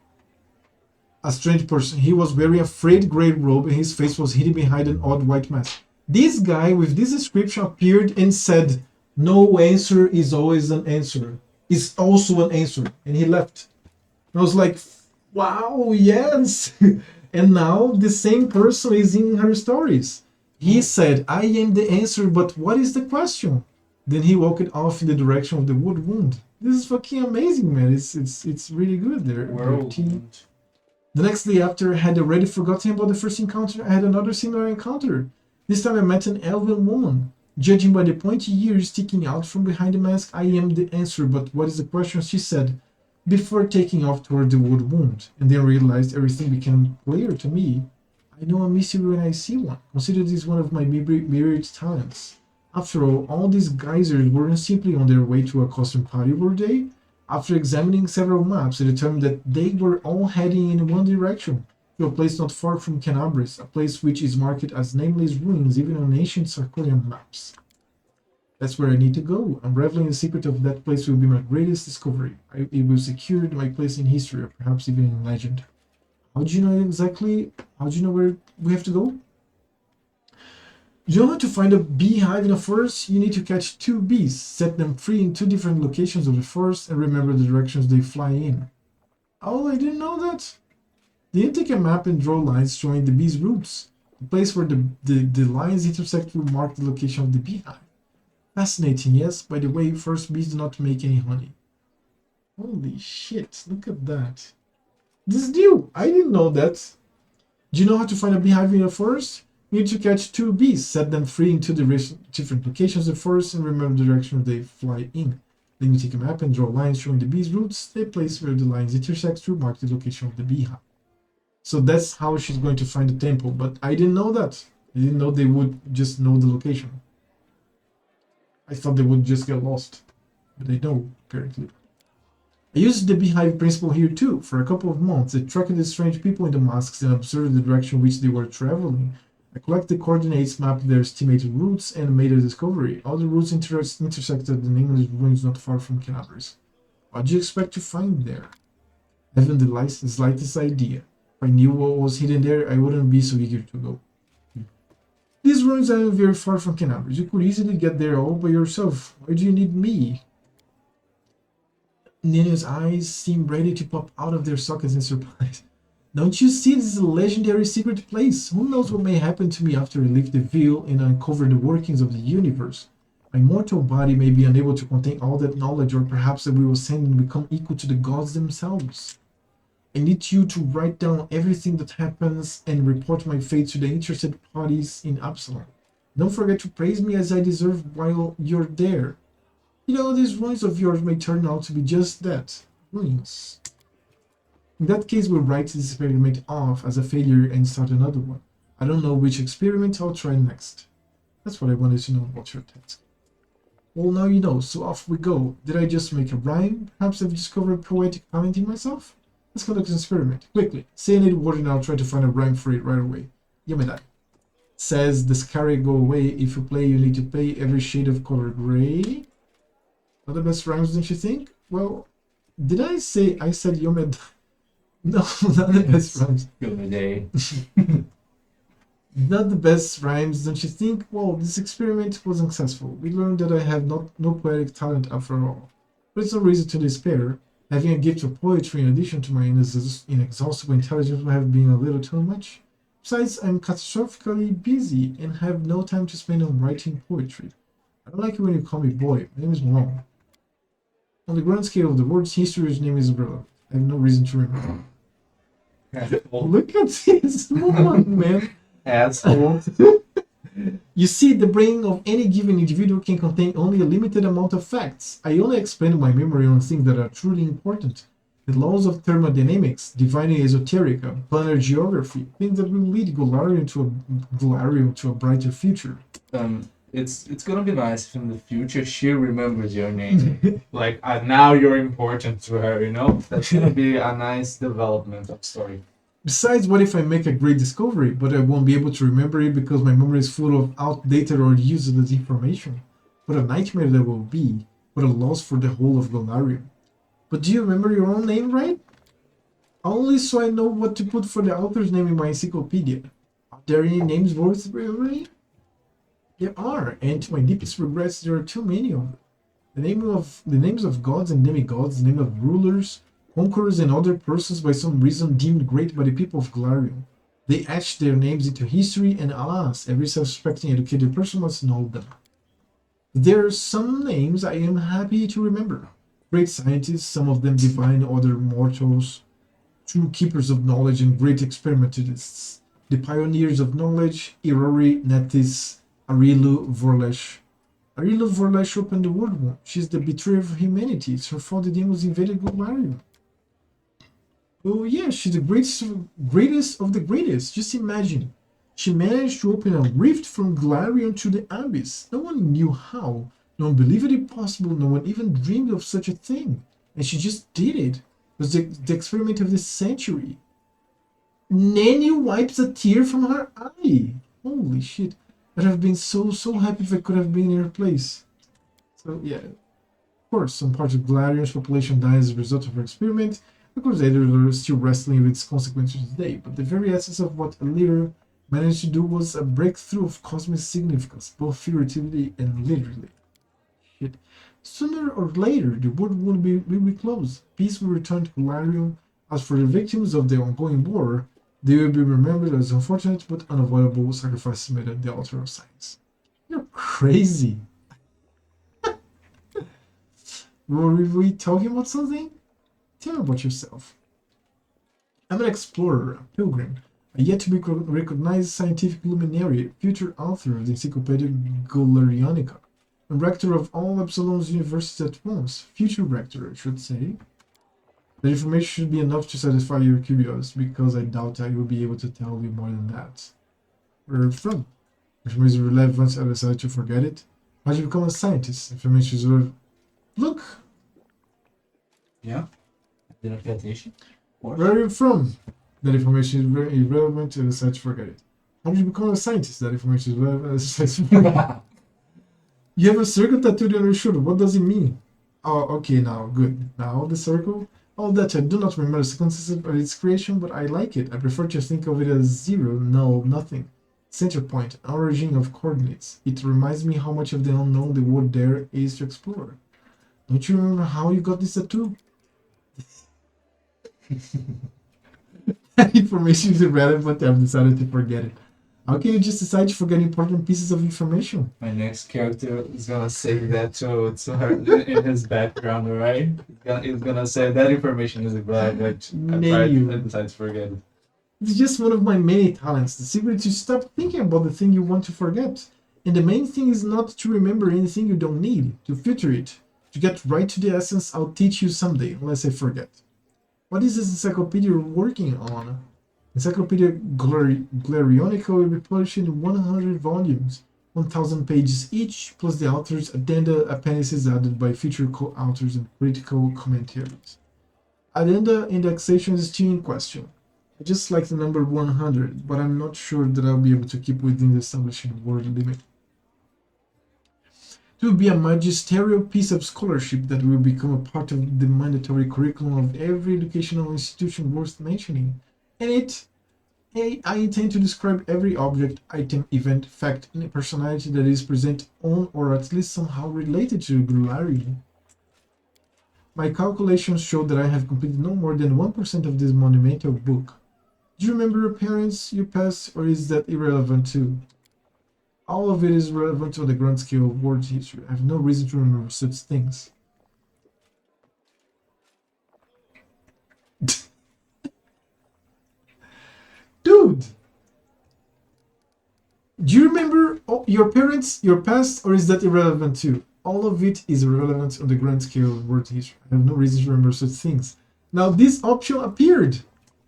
a strange person. He was wearing a frayed grey robe and his face was hidden behind an odd white mask. This guy with this description appeared and said, "No answer is always an answer. It's also an answer." And he left. And I was like, wow, yes. And now the same person is in her stories. He said, "I am the answer, but what is the question?" Then he walked off in the direction of the wood wound. This is fucking amazing, man. It's really good there. The next day after I had already forgotten about the first encounter, I had another similar encounter. This time I met an elven woman. Judging by the pointy ears sticking out from behind the mask, I am the answer, but what is the question? She said, before taking off toward the wood wound, and then realized everything became clear to me. I know a mystery when I see one. Consider this one of my myriad talents. After all these geysers weren't simply on their way to a costume party, were they? After examining several maps, I determined that they were all heading in one direction, to a place not far from Canabres, a place which is marked as nameless ruins even on ancient Sarkorian maps. That's where I need to go. Unraveling the secret of that place will be my greatest discovery. It will secure my place in history, or perhaps even in legend. How do you know exactly? How do you know where we have to go? You don't have to find a beehive in a forest. You need to catch 2 bees, set them free in 2 different locations of the forest, and remember the directions they fly in. Oh, I didn't know that. Then you take a map and draw lines showing the bees' routes. The place where the lines intersect will mark the location of the beehive. Fascinating, yes. By the way, forest bees do not make any honey. Holy shit, look at that. This is new. I didn't know that. Do you know how to find a beehive in a forest? You need to catch 2 bees, set them free into the different locations of the forest, and remember the direction they fly in. Then you take a map and draw lines showing the bees' routes, the place where the lines intersect to mark the location of the beehive. So that's how she's going to find the temple, but I didn't know that. I didn't know they would just know the location. I thought they would just get lost, but they don't, apparently. I used the beehive principle here too. For a couple of months, I tracked the strange people in the masks and observed the direction which they were traveling. I collected the coordinates, mapped their estimated routes, and made a discovery. All the routes intersected the nameless ruins not far from Canabres. What do you expect to find there? I haven't the slightest idea. If I knew what was hidden there, I wouldn't be so eager to go. These ruins aren't very far from Canabres. You could easily get there all by yourself. Why do you need me? Nenio's eyes seem ready to pop out of their sockets in surprise. Don't you see this is a legendary secret place? Who knows what may happen to me after I lift the veil and uncover the workings of the universe? My mortal body may be unable to contain all that knowledge, or perhaps that we will ascend and become equal to the gods themselves. I need you to write down everything that happens and report my fate to the interested parties in Absalom. Don't forget to praise me as I deserve while you're there. You know, these ruins of yours may turn out to be just that, ruins. In that case, we'll write this experiment off as a failure and start another one. I don't know which experiment I'll try next. That's what I wanted to know about your task. Well, now you know, so off we go. Did I just make a rhyme? Perhaps I've discovered poetic talent in myself? Let's conduct an experiment. Quickly, say a native word and I'll try to find a rhyme for it right away. Yamedai. Says the scary go away. If you play, you need to pay every shade of color gray. Not the best rhymes, don't you think? Well, did I say I said Yomedai? No, not the best rhymes. Good day. Not the best rhymes, don't you think? Well, this experiment was successful. We learned that I have no poetic talent after all. But it's no reason to despair. Having a gift of poetry in addition to my inexhaustible intelligence would have been a little too much. Besides, I'm catastrophically busy and have no time to spend on writing poetry. I don't like it when you call me boy. My name is Malone. On the grand scale of the world's history, his name is irrelevant. I have no reason to remember. Look at this one, man. Asshole. You see, the brain of any given individual can contain only a limited amount of facts. I only expand my memory on things that are truly important. The laws of thermodynamics, divining esoterica, planar geography, things that will lead Golarion to a brighter future. It's gonna be nice if in the future she remembers your name. Like now you're important to her, you know? That's gonna be a nice development of story. Besides, what if I make a great discovery, but I won't be able to remember it because my memory is full of outdated or useless information? What a nightmare that will be. What a loss for the whole of Golarion. But do you remember your own name, right? Only so I know what to put for the author's name in my encyclopedia. Are there any names worth remembering? There are, and to my deepest regrets, there are too many of them. The names of gods and demigods, the name of rulers, conquerors, and other persons by some reason deemed great by the people of Golarion. They etched their names into history, and alas, every self-respecting educated person must know them. There are some names I am happy to remember. Great scientists, some of them divine, other mortals, true keepers of knowledge and great experimentalists. The pioneers of knowledge, Irori, Netis, Arilu, Vorlesh. Arilu Vorlesh opened the world womb. She's the betrayer of humanity. It's her fault the demons invaded Golarion. Oh yeah, she's the greatest of the greatest. Just imagine. She managed to open a rift from Golarion to the Abyss. No one knew how. No one believed it possible. No one even dreamed of such a thing. And she just did it. It was the experiment of the century. Nenio wipes a tear from her eye. Holy shit. I'd have been so happy if I could have been in her place. So yeah. Of course, some parts of Golarion's population died as a result of her experiment. The Crusaders are still wrestling with its consequences today, but the very essence of what a leader managed to do was a breakthrough of cosmic significance, both figuratively and literally. Shit. Sooner or later, the world will be closed. Peace will return to Golarion. As for the victims of the ongoing war, they will be remembered as unfortunate but unavoidable sacrifices made at the altar of science. You're crazy. Were we talking about something? Tell me about yourself. I'm an explorer, a pilgrim, a yet to be recognized scientific luminary, future author of the Encyclopedia Golarionica, and rector of all Absalom's universities at once. Future rector, I should say. The information should be enough to satisfy your curiosity, because I doubt I will be able to tell you more than that. Where are you from? Information is relevant, I decided to forget it. How did you become a scientist? Information is relevant. Look! Yeah? Didn't pay attention. Where are you from? That information is very irrelevant, I decided to forget it. How did you become a scientist? That information is relevant, I decided to forget it. You have a circle tattooed on your shoulder. What does it mean? Oh, okay, now, good. Now, the circle? All that I do not remember the circumstances of its creation, but I like it. I prefer to think of it as zero, null, nothing. Center point, origin of coordinates. It reminds me how much of the unknown the world there is to explore. Don't you remember how you got this tattoo? That information is irrelevant. I've decided to forget it. How can you just decide to forget important pieces of information? My next character is gonna say that to her in his background, right? He's gonna say that information is irrelevant. I decided to forget it. It's just one of my many talents. The secret is to stop thinking about the thing you want to forget. And the main thing is not to remember anything you don't need, to filter it. To get right to the essence, I'll teach you someday, unless I forget. What is this encyclopedia you're working on? Encyclopedia Golarionica will be published in 100 volumes, 1,000 pages each, plus the author's addenda, appendices added by future co-authors and critical commentaries. Addenda indexation is still in question. I just like the number 100, but I'm not sure that I'll be able to keep within the established word limit. It will be a magisterial piece of scholarship that will become a part of the mandatory curriculum of every educational institution worth mentioning. And I intend to describe every object, item, event, fact, and personality that is present on or at least somehow related to Gulari. My calculations show that I have completed no more than 1% of this monumental book. Do you remember your parents, your past, or is that irrelevant too? All of it is relevant to the grand scale of world history. I have no reason to remember such things. Dude! Do you remember your parents, your past, or is that irrelevant too? All of it is relevant on the grand scale of world history. I have no reason to remember such things. Now this option appeared,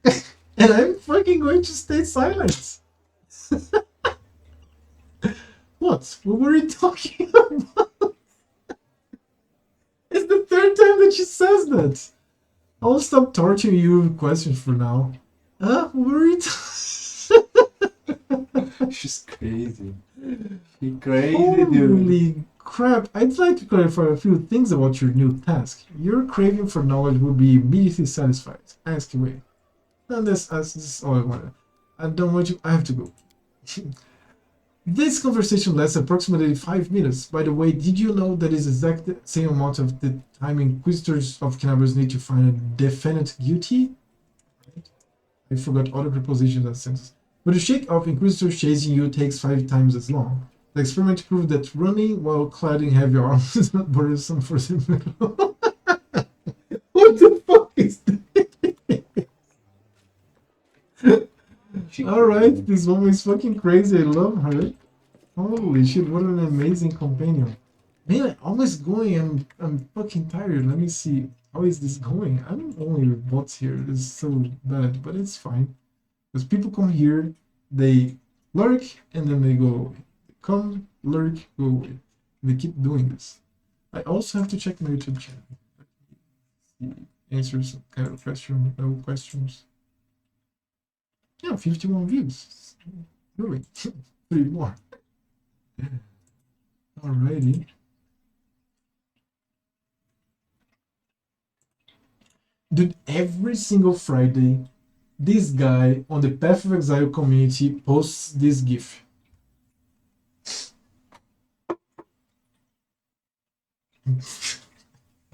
and I'm fucking going to stay silent. What? What were you talking about? It's the third time that she says that. I'll stop torturing you with questions for now. Huh? What were you She's crazy. She's crazy, Holy dude. crap. I'd like to clarify a few things about your new task. Your craving for knowledge will be immediately satisfied. Ask away. And this is all I wanted. I don't want you. I have to go. This conversation lasts approximately 5 minutes. By the way, did you know that is exact same amount of the time Inquisitors of Cannabis need to find a defendant guilty? I forgot other prepositions and sentences. But the shake of Inquisitors chasing you takes 5 times as long. The experiment proved that running while clad in heavy armor is not burdensome for the middle. What the fuck is this? Alright, this woman is fucking crazy. I love her. Holy shit, what an amazing companion. Man, I'm almost going. I'm fucking tired. Let me see. How is this going? I'm only with bots here. This is so bad, but it's fine. Because people come here, they lurk, and then they go away. They come, lurk, go away. They keep doing this. I also have to check my YouTube channel. Answer some kind of question, no questions. Yeah, 51 views. Really? 3 more. Alrighty. Dude, every single Friday, this guy on the Path of Exile community posts this GIF.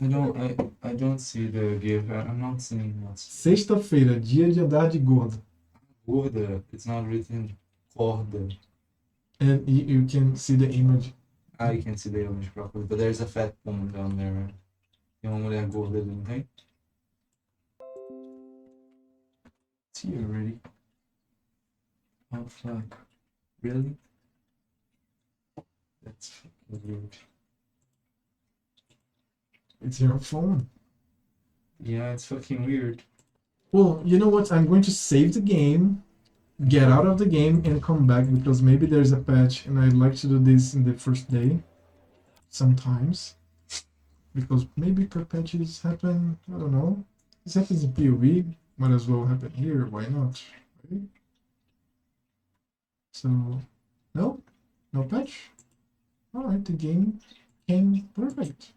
I don't see the GIF. I'm not seeing what's. Sexta-feira, dia de andar de gordo. Gorda. It's not written corda. And you can see the image. I can see the image properly, but there's a fat woman down there. Tem uma mulher gorda ali, não tem? It's here already. Oh fuck. Really? That's fucking weird. It's your phone. Yeah, it's fucking weird. Well, you know what? I'm going to save the game, get out of the game, and come back because maybe there's a patch, and I'd like to do this in the first day. Sometimes. Because maybe patches happen, I don't know. This happens in PoE, might as well happen here, why not? Right? So, no? No patch? Alright, the game came perfect.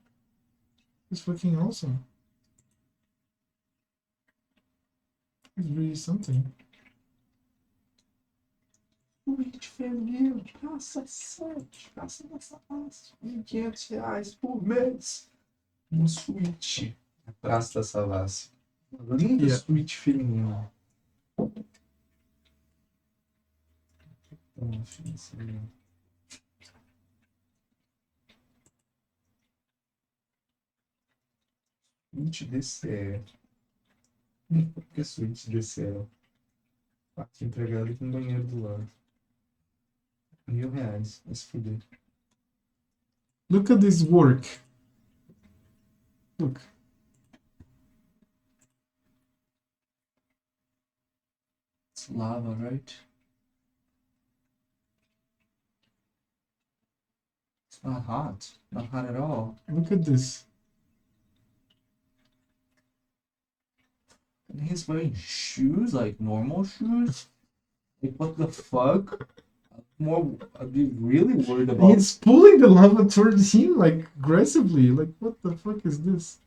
It's fucking awesome. It's really something. Switch feminino, passa 7, passa nessa pasta. R$1.500 por mês. Switch. A Praça da Savassi. Linda Switch feminina. Switch DCE. Por que Switch DCE? Quarto empregado com banheiro do lado. R$1.000. Vai se fuder. Look at this work. Look. It's lava, right? It's not hot. Not hot at all. Look at this. And he's wearing shoes, like normal shoes? Like, what the fuck? I'd be really worried about. He's pulling the lava towards him, like, aggressively. Like, what the fuck is this?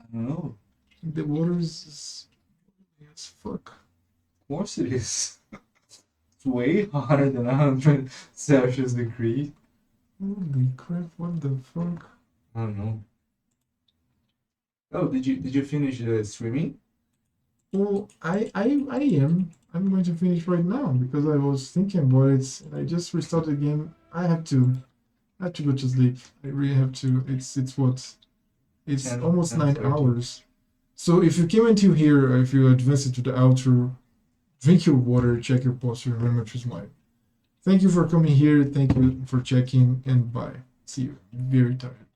I don't know. The water is as fuck. Of course it is. way hotter than 100 Celsius degree. Holy crap! What the fuck? I don't know. Oh, did you finish the streaming? Well, I am. I'm going to finish right now because I was thinking about it. And I just restarted the game. I have to go to sleep. I really have to. It's what? It's 10, almost 9 10:30. hours. So if you came into here, if you advance into the outro, drink your water, check your posture, remember to smile. Thank you for coming here. Thank you for checking, and bye. See you. Very tired.